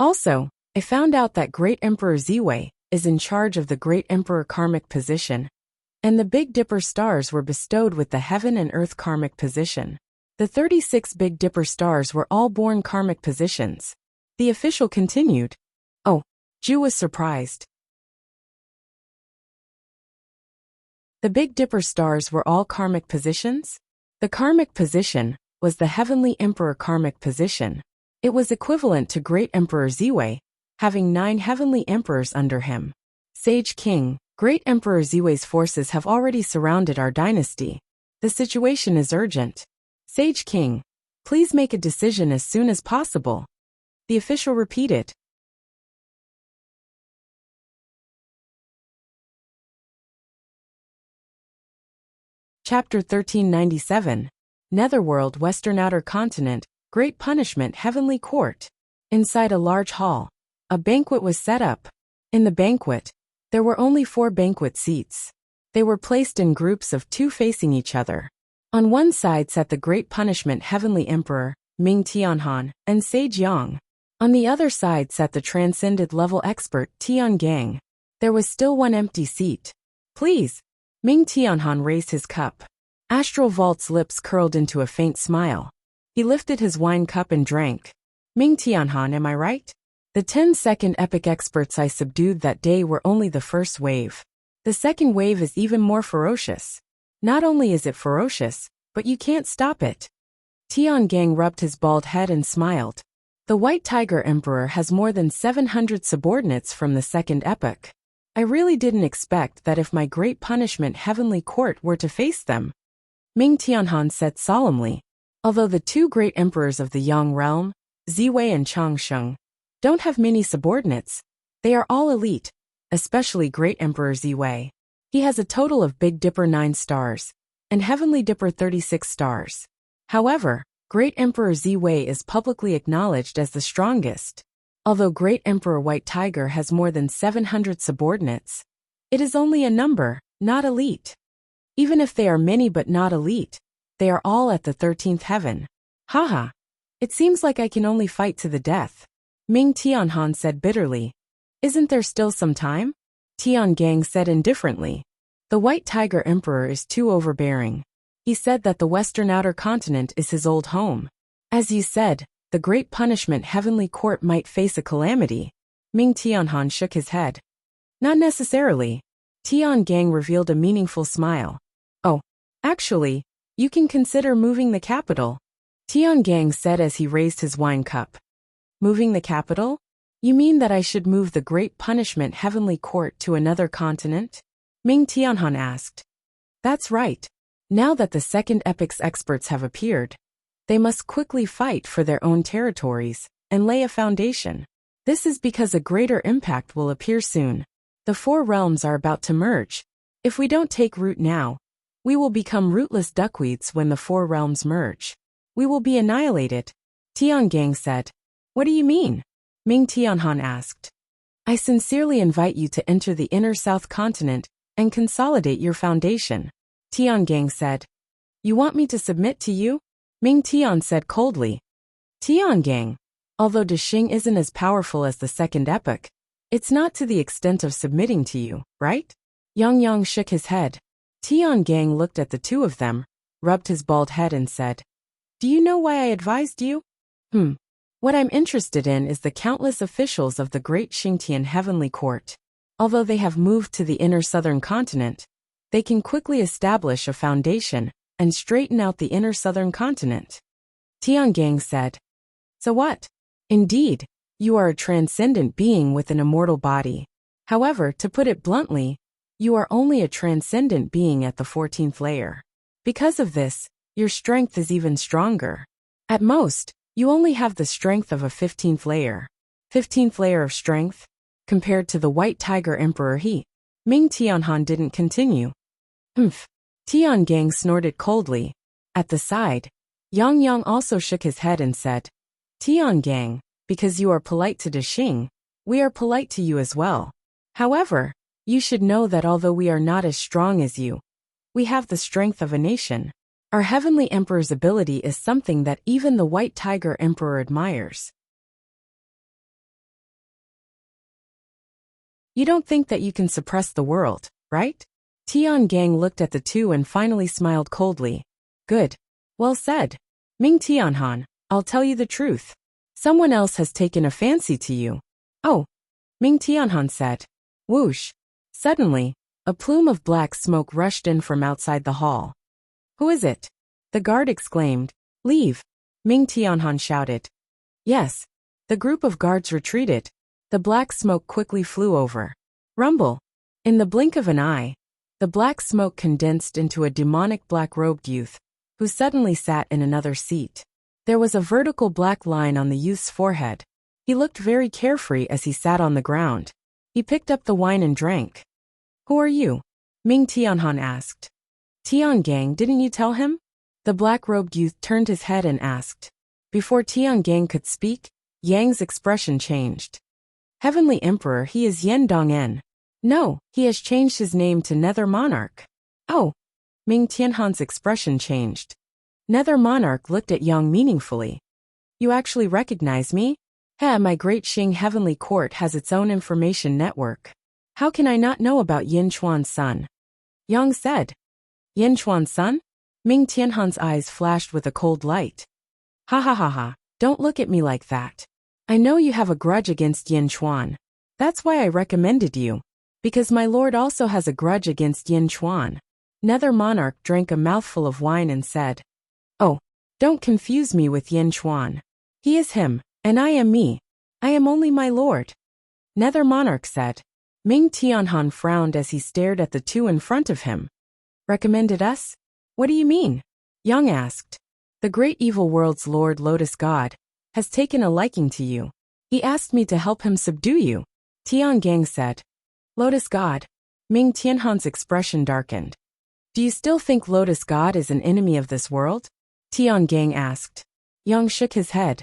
Also, I found out that Great Emperor Ziwei is in charge of the Great Emperor karmic position, and the Big Dipper stars were bestowed with the heaven and earth karmic position. The 36 Big Dipper stars were all born karmic positions. The official continued. Oh, Ju was surprised. The Big Dipper stars were all karmic positions? The karmic position was the Heavenly Emperor karmic position. It was equivalent to Great Emperor Ziwei, having 9 heavenly emperors under him. Sage King, Great Emperor Ziwei's forces have already surrounded our dynasty. The situation is urgent. Sage King, please make a decision as soon as possible. The official repeated. Chapter 1397. Netherworld, Western Outer Continent, Great Punishment, Heavenly Court. Inside a large hall, a banquet was set up. In the banquet, there were only 4 banquet seats. They were placed in groups of 2 facing each other. On one side sat the Great Punishment Heavenly Emperor, Ming Tianhan, and Sage Yang. On the other side sat the Transcended Level Expert, Tian Gang. There was still one empty seat. Please. Ming Tianhan raised his cup. Astral Vault's lips curled into a faint smile. He lifted his wine cup and drank. Ming Tianhan, am I right? The 10-second epic experts I subdued that day were only the first wave. The second wave is even more ferocious. Not only is it ferocious, but you can't stop it. Tian Gang rubbed his bald head and smiled. The White Tiger Emperor has more than 700 subordinates from the second epoch. I really didn't expect that if my Great Punishment Heavenly Court were to face them. Ming Tianhan said solemnly. Although the 2 great emperors of the Yang realm, Ziwei and Changsheng, don't have many subordinates, they are all elite, especially Great Emperor Ziwei. He has a total of Big Dipper 9 stars, and Heavenly Dipper 36 stars. However, Great Emperor Ziwei is publicly acknowledged as the strongest. Although Great Emperor White Tiger has more than 700 subordinates, it is only a number, not elite. Even if they are many but not elite, they are all at the 13th heaven. Haha. It seems like I can only fight to the death. Ming Tianhan said bitterly. Isn't there still some time? Tian Gang said indifferently. The White Tiger Emperor is too overbearing. He said that the Western Outer Continent is his old home. As you said, the Great Punishment Heavenly Court might face a calamity. Ming Tianhan shook his head. Not necessarily. Tian Gang revealed a meaningful smile. Oh, actually, you can consider moving the capital. Tian Gang said as he raised his wine cup. Moving the capital? You mean that I should move the Great Punishment Heavenly Court to another continent? Ming Tianhan asked. That's right. Now that the second epoch's experts have appeared, they must quickly fight for their own territories and lay a foundation. This is because a greater impact will appear soon. The 4 realms are about to merge. If we don't take root now, we will become rootless duckweeds when the 4 realms merge. We will be annihilated. Tian Gang said. What do you mean? Ming Tianhan asked. I sincerely invite you to enter the inner south continent and consolidate your foundation. Tian Gang said. You want me to submit to you? Ming Tian said coldly. Tian Gang, although Dexing isn't as powerful as the second epoch, it's not to the extent of submitting to you, right? Yang Yang shook his head. Tian Gang looked at the 2 of them, rubbed his bald head and said, Do you know why I advised you? What I'm interested in is the countless officials of the Great Xingtian Heavenly Court. Although they have moved to the inner southern continent, they can quickly establish a foundation and straighten out the inner southern continent. Tiangang said. So what? Indeed, you are a transcendent being with an immortal body. However, to put it bluntly, you are only a transcendent being at the 14th layer. Because of this, your strength is even stronger. At most, you only have the strength of a 15th layer. 15th layer of strength? Compared to the White Tiger Emperor Ming Tianhan didn't continue. Tiangang snorted coldly. At the side, Yang Yang also shook his head and said, Tiangang, because you are polite to Dexing, we are polite to you as well. However, you should know that although we are not as strong as you, we have the strength of a nation. Our Heavenly Emperor's ability is something that even the White Tiger Emperor admires. You don't think that you can suppress the world, right? Tiangang looked at the two and finally smiled coldly. Good. Well said. Ming Tianhan, I'll tell you the truth. Someone else has taken a fancy to you. Oh. Ming Tianhan said. Whoosh. Suddenly, a plume of black smoke rushed in from outside the hall. Who is it? The guard exclaimed. Leave. Ming Tianhan shouted. Yes. The group of guards retreated. The black smoke quickly flew over. Rumble. In the blink of an eye, the black smoke condensed into a demonic black-robed youth, who suddenly sat in another seat. There was a vertical black line on the youth's forehead. He looked very carefree as he sat on the ground. He picked up the wine and drank. Who are you? Ming Tianhan asked. Tiangang, didn't you tell him? The black-robed youth turned his head and asked. Before Tiangang could speak, Yang's expression changed. Heavenly Emperor, he is Yen Dongen. No, he has changed his name to Nether Monarch. Oh. Ming Tianhan's expression changed. Nether Monarch looked at Yang meaningfully. You actually recognize me? My Great Xing Heavenly Court has its own information network. How can I not know about Yin Chuan's son? Yang said. Yin Chuan's son? Ming Tianhan's eyes flashed with a cold light. Ha ha ha ha, don't look at me like that. I know you have a grudge against Yin Chuan. That's why I recommended you. Because my lord also has a grudge against Yin Chuan. Nether Monarch drank a mouthful of wine and said. Oh, don't confuse me with Yin Chuan. He is him, and I am me. I am only my lord. Nether Monarch said. Ming Tianhan frowned as he stared at the two in front of him. Recommended us? What do you mean? Yang asked. The great evil world's Lord Lotus God has taken a liking to you. He asked me to help him subdue you. Tiangang said. Lotus God. Ming Tianhan's expression darkened. Do you still think Lotus God is an enemy of this world? Tiangang asked. Yang shook his head.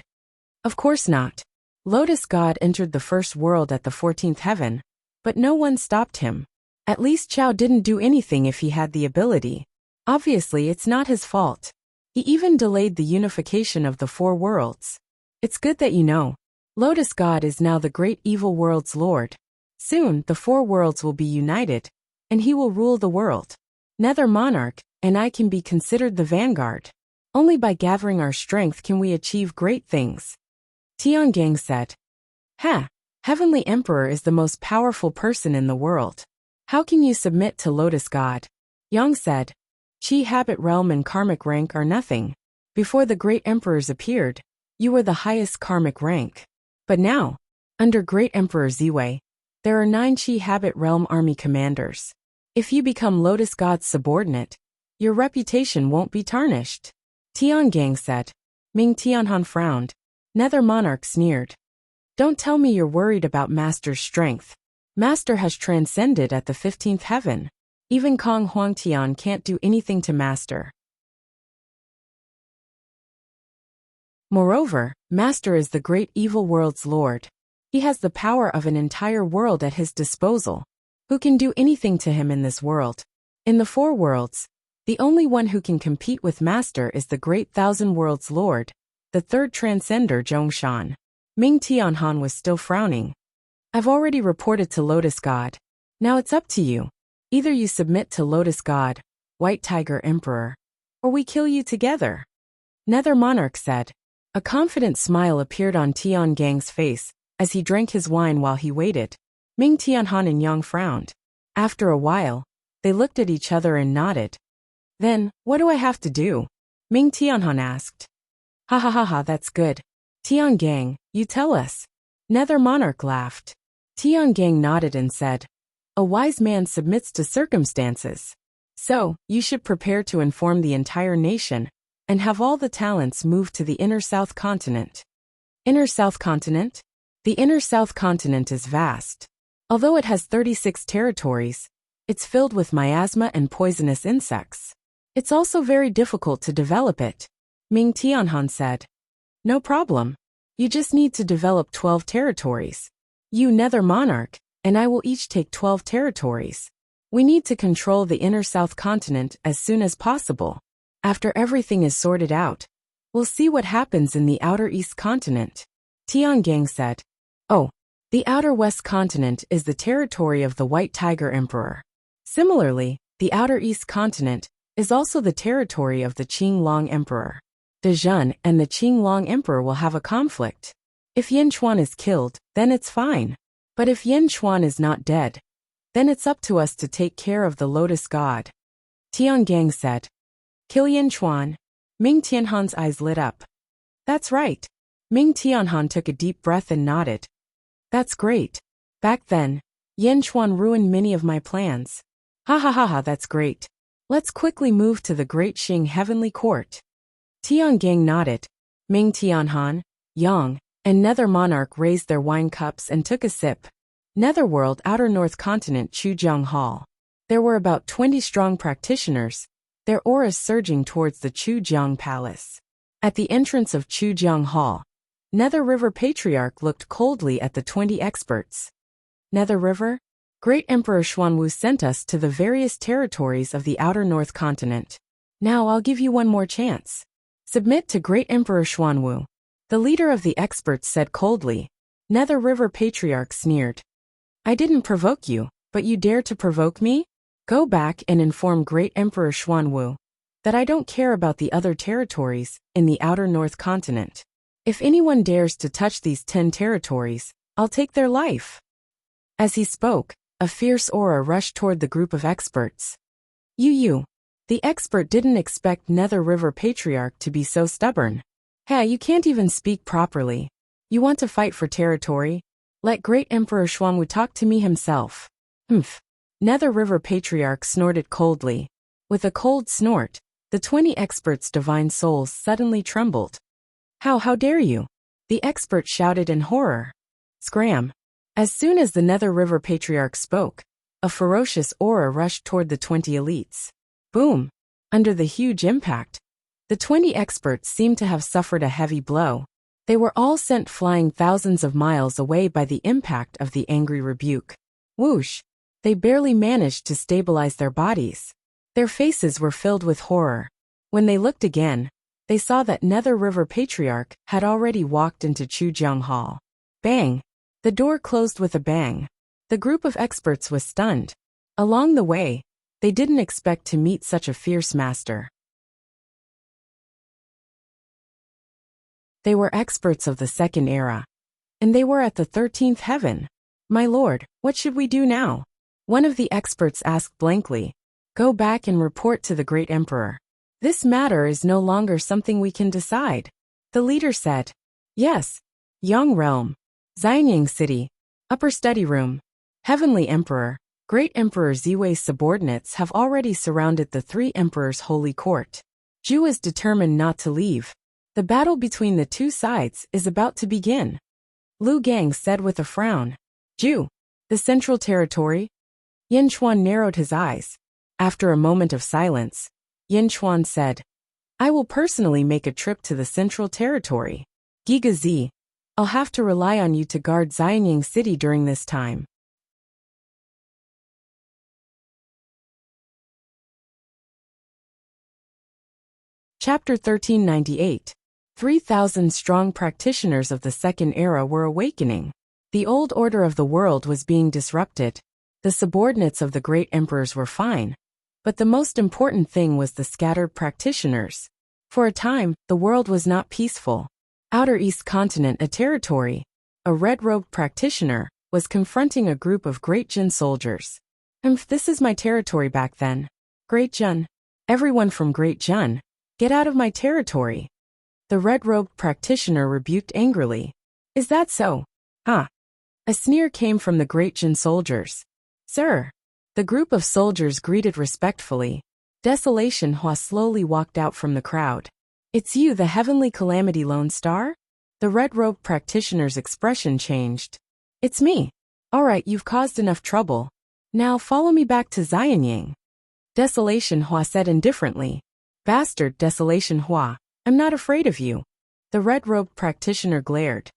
Of course not. Lotus God entered the first world at the 14th heaven, but no one stopped him. At least Chao didn't do anything if he had the ability. Obviously, it's not his fault. He even delayed the unification of the four worlds. It's good that you know. Lotus God is now the great evil world's lord. Soon, the four worlds will be united, and he will rule the world. Nether Monarch and I can be considered the vanguard. Only by gathering our strength can we achieve great things. Tiangang said. Heavenly Emperor is the most powerful person in the world. How can you submit to Lotus God? Yang said. Chi habit realm and karmic rank are nothing. Before the great emperors appeared, you were the highest karmic rank. But now, under great Emperor Ziwei, there are 9 Chi habit realm army commanders. If you become Lotus God's subordinate, your reputation won't be tarnished. Tiangang said. Ming Tianhan frowned. Nether Monarch sneered. Don't tell me you're worried about Master's strength. Master has transcended at the 15th heaven. Even Kong Huangtian can't do anything to Master. Moreover, Master is the great evil world's lord. He has the power of an entire world at his disposal. Who can do anything to him in this world? In the four worlds, the only one who can compete with Master is the great thousand worlds lord, the third transcender Zhongshan. Ming Tianhan was still frowning. I've already reported to Lotus God. Now it's up to you. Either you submit to Lotus God, White Tiger Emperor, or we kill you together. Nether Monarch said. A confident smile appeared on Tiangang's face as he drank his wine while he waited. Ming Tianhan and Yang frowned. After a while, they looked at each other and nodded. Then, what do I have to do? Ming Tianhan asked. Ha ha ha ha, that's good. Tiangang, you tell us. Nether Monarch laughed. Tiangang nodded and said, a wise man submits to circumstances. So, you should prepare to inform the entire nation, and have all the talents move to the Inner South Continent. Inner South Continent? The Inner South Continent is vast. Although it has 36 territories, it's filled with miasma and poisonous insects. It's also very difficult to develop it. Ming Tianhan said. No problem. You just need to develop 12 territories. You Nether Monarch, and I will each take 12 territories. We need to control the Inner South Continent as soon as possible. After everything is sorted out, we'll see what happens in the Outer East Continent. Tiangang said. Oh, the Outer West Continent is the territory of the White Tiger Emperor. Similarly, the Outer East Continent is also the territory of the Qinglong Emperor. Dezhun and the Qinglong Emperor will have a conflict. If Yin Chuan is killed, then it's fine. But if Yin Chuan is not dead, then it's up to us to take care of the Lotus God. Tiangang said. Kill Yin Chuan. Ming Tianhan's eyes lit up. That's right. Ming Tianhan took a deep breath and nodded. That's great. Back then, Yin Chuan ruined many of my plans. Ha ha ha ha, that's great. Let's quickly move to the Great Xing Heavenly Court. Tiangang nodded. Ming Tianhan, Yang, and Nether Monarch raised their wine cups and took a sip. Netherworld Outer North Continent Chujiang Hall. There were about 20 strong practitioners, their auras surging towards the Chujiang Palace. At the entrance of Chujiang Hall, Nether River Patriarch looked coldly at the 20 experts. Nether River? Great Emperor Xuanwu sent us to the various territories of the Outer North Continent. Now I'll give you one more chance. Submit to Great Emperor Xuanwu. The leader of the experts said coldly. Nether River Patriarch sneered. I didn't provoke you, but you dare to provoke me? Go back and inform Great Emperor Xuanwu that I don't care about the other territories in the Outer North Continent. If anyone dares to touch these 10 territories, I'll take their life. As he spoke, a fierce aura rushed toward the group of experts. You. The expert didn't expect Nether River Patriarch to be so stubborn. Hey, you can't even speak properly. You want to fight for territory? Let Great Emperor Xuanwu talk to me himself. Humph. Nether River Patriarch snorted coldly. With a cold snort, the 20 experts' divine souls suddenly trembled. How dare you? The expert shouted in horror. Scram. As soon as the Nether River Patriarch spoke, a ferocious aura rushed toward the 20 elites. Boom! Under the huge impact, the 20 experts seemed to have suffered a heavy blow. They were all sent flying thousands of miles away by the impact of the angry rebuke. Whoosh! They barely managed to stabilize their bodies. Their faces were filled with horror. When they looked again, they saw that Nether River Patriarch had already walked into Chujiang Hall. Bang! The door closed with a bang. The group of experts was stunned. Along the way, they didn't expect to meet such a fierce master. They were experts of the second era. And they were at the 13th heaven. My lord, what should we do now? One of the experts asked blankly. Go back and report to the Great Emperor. This matter is no longer something we can decide. The leader said. Yes. Yang Realm. Xianying City. Upper Study Room. Heavenly Emperor. Great Emperor Ziwei's subordinates have already surrounded the 3 emperors' holy court. Zhu is determined not to leave. The battle between the two sides is about to begin. Lu Gang said with a frown. Zhu. The Central Territory? Yin Chuan narrowed his eyes. After a moment of silence, Yin Chuan said, I will personally make a trip to the Central Territory. Giga Z, I'll have to rely on you to guard Xianying City during this time. Chapter 1398. 3,000 strong practitioners of the Second Era were awakening. The old order of the world was being disrupted. The subordinates of the great emperors were fine. But the most important thing was the scattered practitioners. For a time, the world was not peaceful. Outer East Continent, a territory, a red-robed practitioner, was confronting a group of Great Jin soldiers. This is my territory back then. Great Jin. Everyone from Great Jin, get out of my territory. The red-robed practitioner rebuked angrily. Is that so? Huh? A sneer came from the great Jin soldiers. Sir. The group of soldiers greeted respectfully. Desolation Hua slowly walked out from the crowd. It's you, the heavenly calamity Lone Star? The red-robed practitioner's expression changed. It's me. Alright, you've caused enough trouble. Now follow me back to Xianyang. Desolation Hua said indifferently. Bastard Desolation Hua, I'm not afraid of you. The red-robed practitioner glared.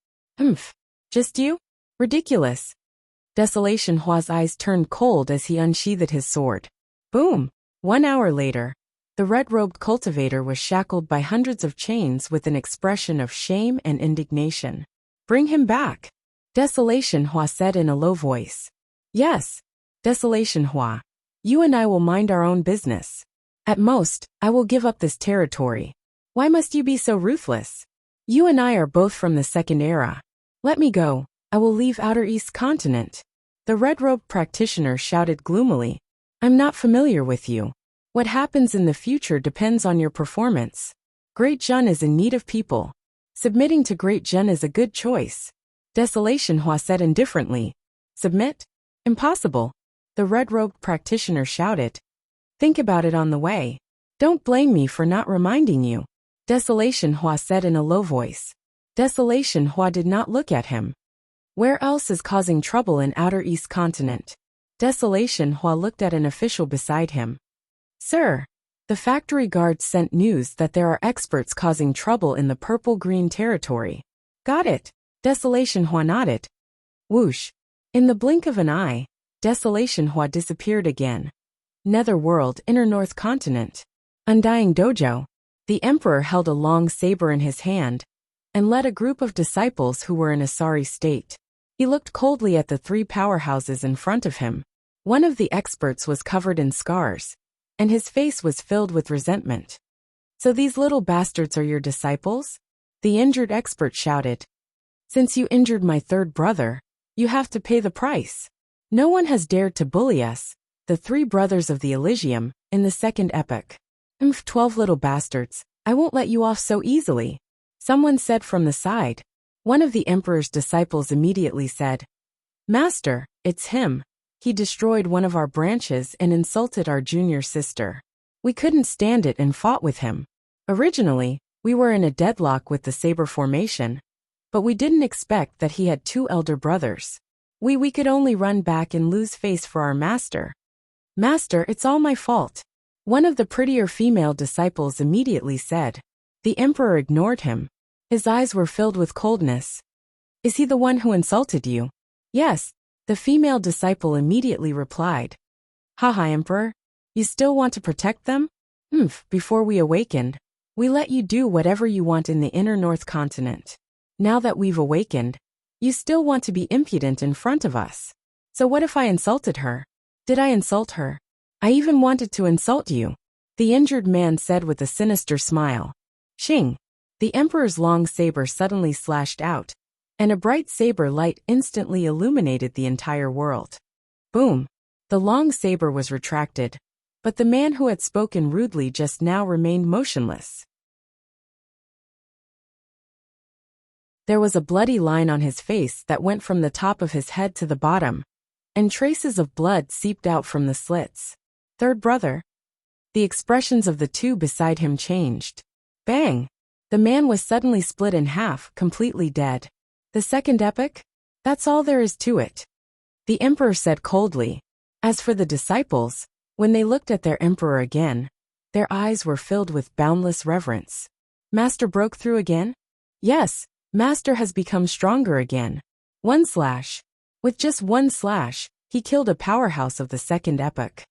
Just you? Ridiculous. Desolation Hua's eyes turned cold as he unsheathed his sword. Boom! 1 hour later, the red-robed cultivator was shackled by hundreds of chains with an expression of shame and indignation. Bring him back. Desolation Hua said in a low voice. Yes. Desolation Hua. You and I will mind our own business. At most, I will give up this territory. Why must you be so ruthless? You and I are both from the second era. Let me go. I will leave Outer East Continent. The red-robed practitioner shouted gloomily. I'm not familiar with you. What happens in the future depends on your performance. Great Jun is in need of people. Submitting to Great Jun is a good choice. Desolation Hua said indifferently. Submit? Impossible. The red-robed practitioner shouted. Think about it on the way. Don't blame me for not reminding you. Desolation Hua said in a low voice. Desolation Hua did not look at him. Where else is causing trouble in Outer East Continent? Desolation Hua looked at an official beside him. Sir, the factory guards sent news that there are experts causing trouble in the purple-green territory. Got it. Desolation Hua nodded. Whoosh. In the blink of an eye, Desolation Hua disappeared again. Netherworld, Inner North Continent. Undying Dojo. The emperor held a long saber in his hand and led a group of disciples who were in a sorry state. He looked coldly at the 3 powerhouses in front of him. One of the experts was covered in scars, and his face was filled with resentment. So these little bastards are your disciples? The injured expert shouted. Since you injured my 3rd brother, you have to pay the price. No one has dared to bully us, the 3 brothers of the Elysium, in the 2nd epoch. 12 little bastards, I won't let you off so easily. Someone said from the side. One of the emperor's disciples immediately said, Master, it's him. He destroyed one of our branches and insulted our junior sister. We couldn't stand it and fought with him. Originally, we were in a deadlock with the saber formation, but we didn't expect that he had 2 elder brothers. We could only run back and lose face for our master. Master, it's all my fault. One of the prettier female disciples immediately said. The emperor ignored him. His eyes were filled with coldness. Is he the one who insulted you? Yes, the female disciple immediately replied. Haha, Emperor. You still want to protect them? Before we awakened, we let you do whatever you want in the Inner North Continent. Now that we've awakened, you still want to be impudent in front of us. So what if I insulted her? Did I insult her? I even wanted to insult you. The injured man said with a sinister smile. Shing. The emperor's long saber suddenly slashed out, and a bright saber light instantly illuminated the entire world. Boom! The long saber was retracted, but the man who had spoken rudely just now remained motionless. There was a bloody line on his face that went from the top of his head to the bottom, and traces of blood seeped out from the slits. 3rd brother. The expressions of the 2 beside him changed. Bang! The man was suddenly split in half, completely dead. The 2nd epoch? That's all there is to it. The emperor said coldly. As for the disciples, when they looked at their emperor again, their eyes were filled with boundless reverence. Master broke through again? Yes, Master has become stronger again. 1 slash. With just 1 slash, he killed a powerhouse of the 2nd epoch.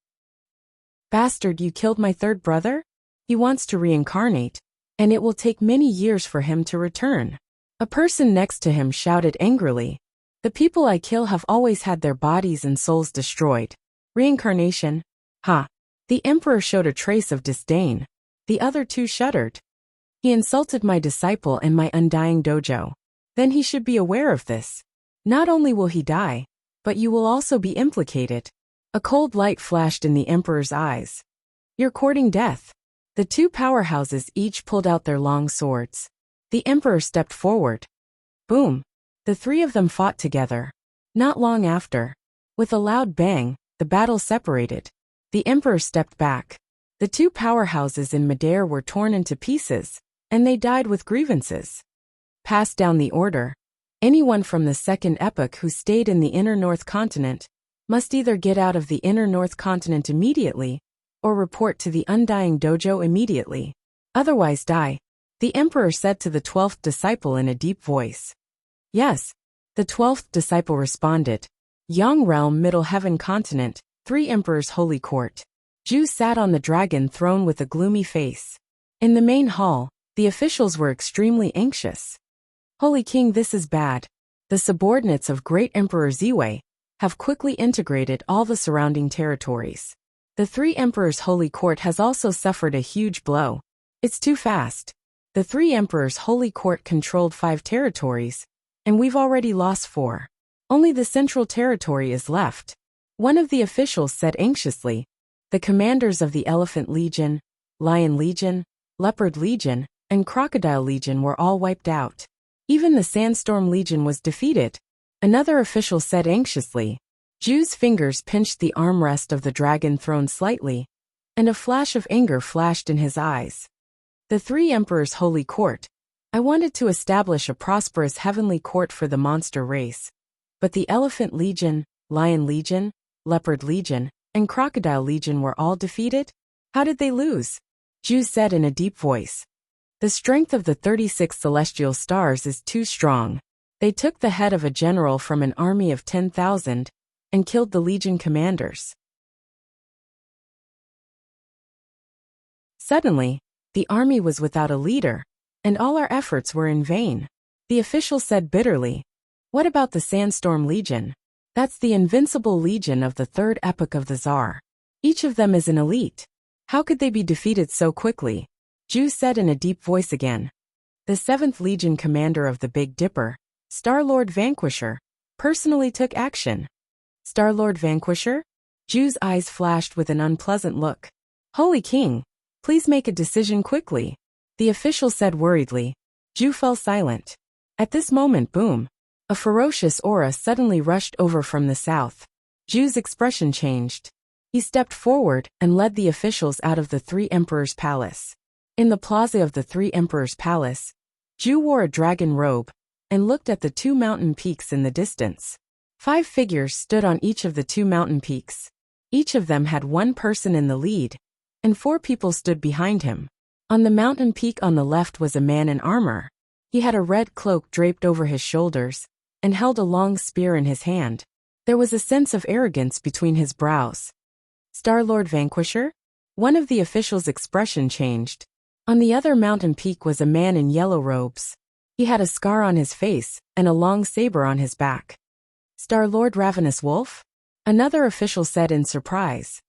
Bastard, you killed my 3rd brother? He wants to reincarnate, and it will take many years for him to return. A person next to him shouted angrily. The people I kill have always had their bodies and souls destroyed. Reincarnation? Ha! The emperor showed a trace of disdain. The other 2 shuddered. He insulted my disciple and my undying dojo. Then he should be aware of this. Not only will he die, but you will also be implicated. A cold light flashed in the emperor's eyes. You're courting death. The 2 powerhouses each pulled out their long swords. The emperor stepped forward. Boom! The three of them fought together. Not long after, with a loud bang, the battle separated. The emperor stepped back. The two powerhouses in midair were torn into pieces, and they died with grievances. Passed down the order. Anyone from the second epoch who stayed in the inner North Continent must either get out of the inner North Continent immediately, or report to the Undying Dojo immediately. Otherwise die, the emperor said to the 12th disciple in a deep voice. Yes, the 12th disciple responded. Yang Realm, Middle Heaven Continent, 3 Emperors Holy Court. Zhu sat on the dragon throne with a gloomy face. In the main hall, the officials were extremely anxious. Holy King, this is bad. The subordinates of Great Emperor Ziwei have quickly integrated all the surrounding territories. The 3 Emperors Holy Court has also suffered a huge blow. It's too fast. The 3 Emperors Holy Court controlled 5 territories, and we've already lost 4. Only the central territory is left. One of the officials said anxiously. The commanders of the Elephant Legion, Lion Legion, Leopard Legion, and Crocodile Legion were all wiped out. Even the Sandstorm Legion was defeated. Another official said anxiously. Zhu's fingers pinched the armrest of the dragon throne slightly, and a flash of anger flashed in his eyes. The 3 Emperors Holy Court. I wanted to establish a prosperous heavenly court for the monster race. But the Elephant Legion, Lion Legion, Leopard Legion, and Crocodile Legion were all defeated? How did they lose? Zhu said in a deep voice. The strength of the 36 celestial stars is too strong. They took the head of a general from an army of 10,000 and killed the legion commanders. Suddenly, the army was without a leader, and all our efforts were in vain. The official said bitterly. What about the Sandstorm Legion? That's the invincible legion of the 3rd epoch of the Tsar. Each of them is an elite. How could they be defeated so quickly? Zhu said in a deep voice again. The 7th Legion commander of the Big Dipper, Star-Lord Vanquisher, personally took action. Star-Lord Vanquisher? Zhu's eyes flashed with an unpleasant look. Holy King, please make a decision quickly. The official said worriedly. Zhu fell silent. At this moment, boom. A ferocious aura suddenly rushed over from the south. Zhu's expression changed. He stepped forward and led the officials out of the 3 Emperors' Palace. In the plaza of the 3 Emperors' Palace, Zhu wore a dragon robe and looked at the 2 mountain peaks in the distance. 5 figures stood on each of the 2 mountain peaks. Each of them had 1 person in the lead, and 4 people stood behind him. On the mountain peak on the left was a man in armor. He had a red cloak draped over his shoulders and held a long spear in his hand. There was a sense of arrogance between his brows. Star-Lord Vanquisher? One of the officials' expression changed. On the other mountain peak was a man in yellow robes. He had a scar on his face and a long saber on his back. Star-Lord Ravenous Wolf? Another official said in surprise.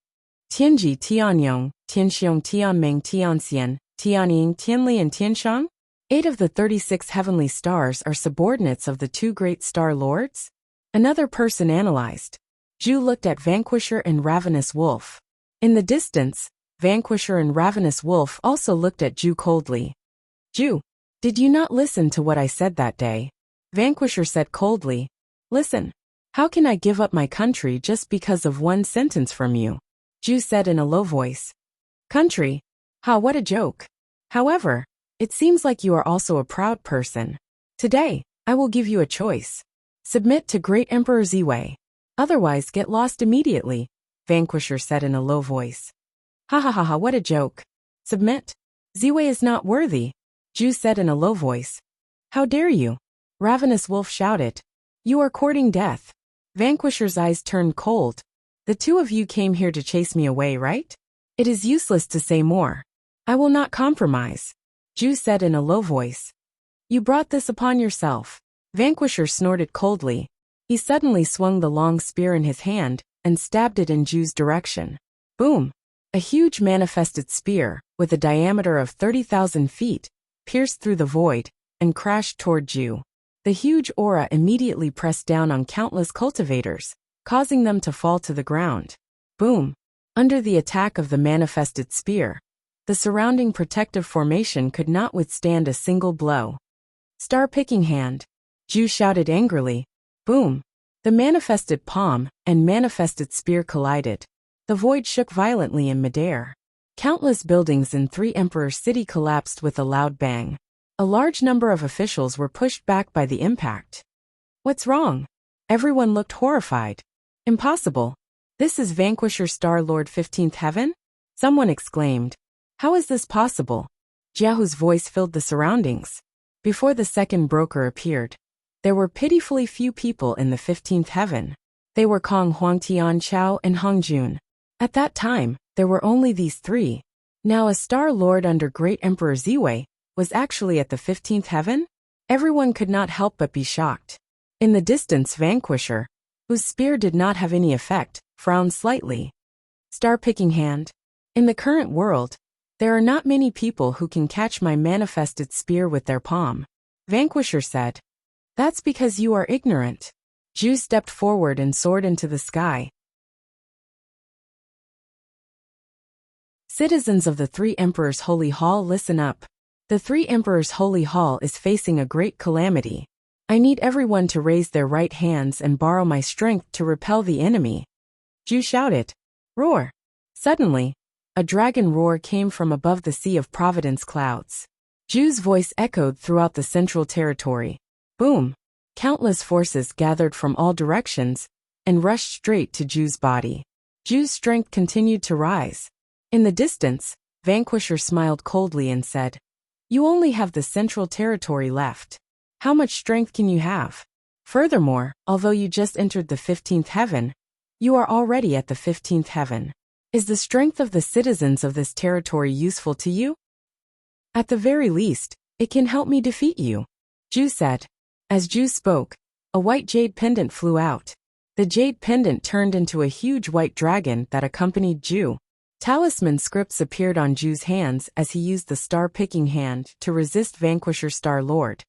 Tianji Tianyong, Tianxiong Tianmeng Tianxian, Tianying Tianli and Tianshang? 8 of the 36 heavenly stars are subordinates of the 2 great star lords? Another person analyzed. Zhu looked at Vanquisher and Ravenous Wolf. In the distance, Vanquisher and Ravenous Wolf also looked at Zhu coldly. Zhu, did you not listen to what I said that day? Vanquisher said coldly. Listen, how can I give up my country just because of 1 sentence from you? Zhu said in a low voice. Country? Ha, what a joke. However, it seems like you are also a proud person. Today, I will give you a choice. Submit to Great Emperor Ziwei. Otherwise get lost immediately, Vanquisher said in a low voice. Ha ha ha ha, what a joke. Submit? Ziwei is not worthy, Zhu said in a low voice. How dare you? Ravenous Wolf shouted. You are courting death. Vanquisher's eyes turned cold. The 2 of you came here to chase me away, right? It is useless to say more. I will not compromise, Zhu said in a low voice. You brought this upon yourself. Vanquisher snorted coldly. He suddenly swung the long spear in his hand and stabbed it in Zhu's direction. Boom! A huge manifested spear, with a diameter of 30,000 feet, pierced through the void and crashed toward Zhu. The huge aura immediately pressed down on countless cultivators, causing them to fall to the ground. Boom! Under the attack of the manifested spear, the surrounding protective formation could not withstand a single blow. Star-picking hand. Ju shouted angrily. Boom. The manifested palm and manifested spear collided. The void shook violently in midair. Countless buildings in 3 Emperor City collapsed with a loud bang. A large number of officials were pushed back by the impact. What's wrong? Everyone looked horrified. Impossible. This is Vanquisher Star Lord 15th Heaven? Someone exclaimed. How is this possible? Jiahu's voice filled the surroundings. Before the second broker appeared, there were pitifully few people in the 15th Heaven. They were Kong Huangtian Chao and Hong Jun. At that time, there were only these 3. Now a Star Lord under Great Emperor Ziwei was actually at the 15th Heaven? Everyone could not help but be shocked. In the distance, Vanquisher, whose spear did not have any effect, frowned slightly. Star-picking hand. In the current world, there are not many people who can catch my manifested spear with their palm. Vanquisher said. That's because you are ignorant. Ju stepped forward and soared into the sky. Citizens of the 3 Emperors' Holy Hall, listen up. The 3 Emperors' Holy Hall is facing a great calamity. I need everyone to raise their right hands and borrow my strength to repel the enemy. Ju shouted. Roar. Suddenly, a dragon roar came from above the Sea of Providence clouds. Ju's voice echoed throughout the central territory. Boom. Countless forces gathered from all directions and rushed straight to Ju's body. Ju's strength continued to rise. In the distance, Vanquisher smiled coldly and said, You only have the central territory left. How much strength can you have? Furthermore, although you just entered the 15th Heaven, you are already at the 15th Heaven. Is the strength of the citizens of this territory useful to you? At the very least, it can help me defeat you, Ju said. As Ju spoke, a white jade pendant flew out. The jade pendant turned into a huge white dragon that accompanied Ju. Talisman scripts appeared on Ju's hands as he used the star-picking hand to resist Vanquisher Star Lord.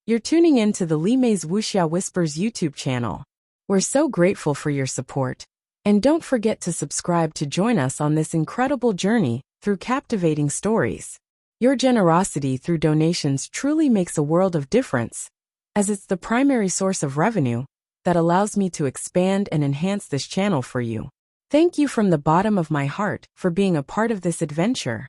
You're tuning in to the Li Mei's Wuxia Whispers YouTube channel. We're so grateful for your support. And don't forget to subscribe to join us on this incredible journey through captivating stories. Your generosity through donations truly makes a world of difference, as it's the primary source of revenue that allows me to expand and enhance this channel for you. Thank you from the bottom of my heart for being a part of this adventure.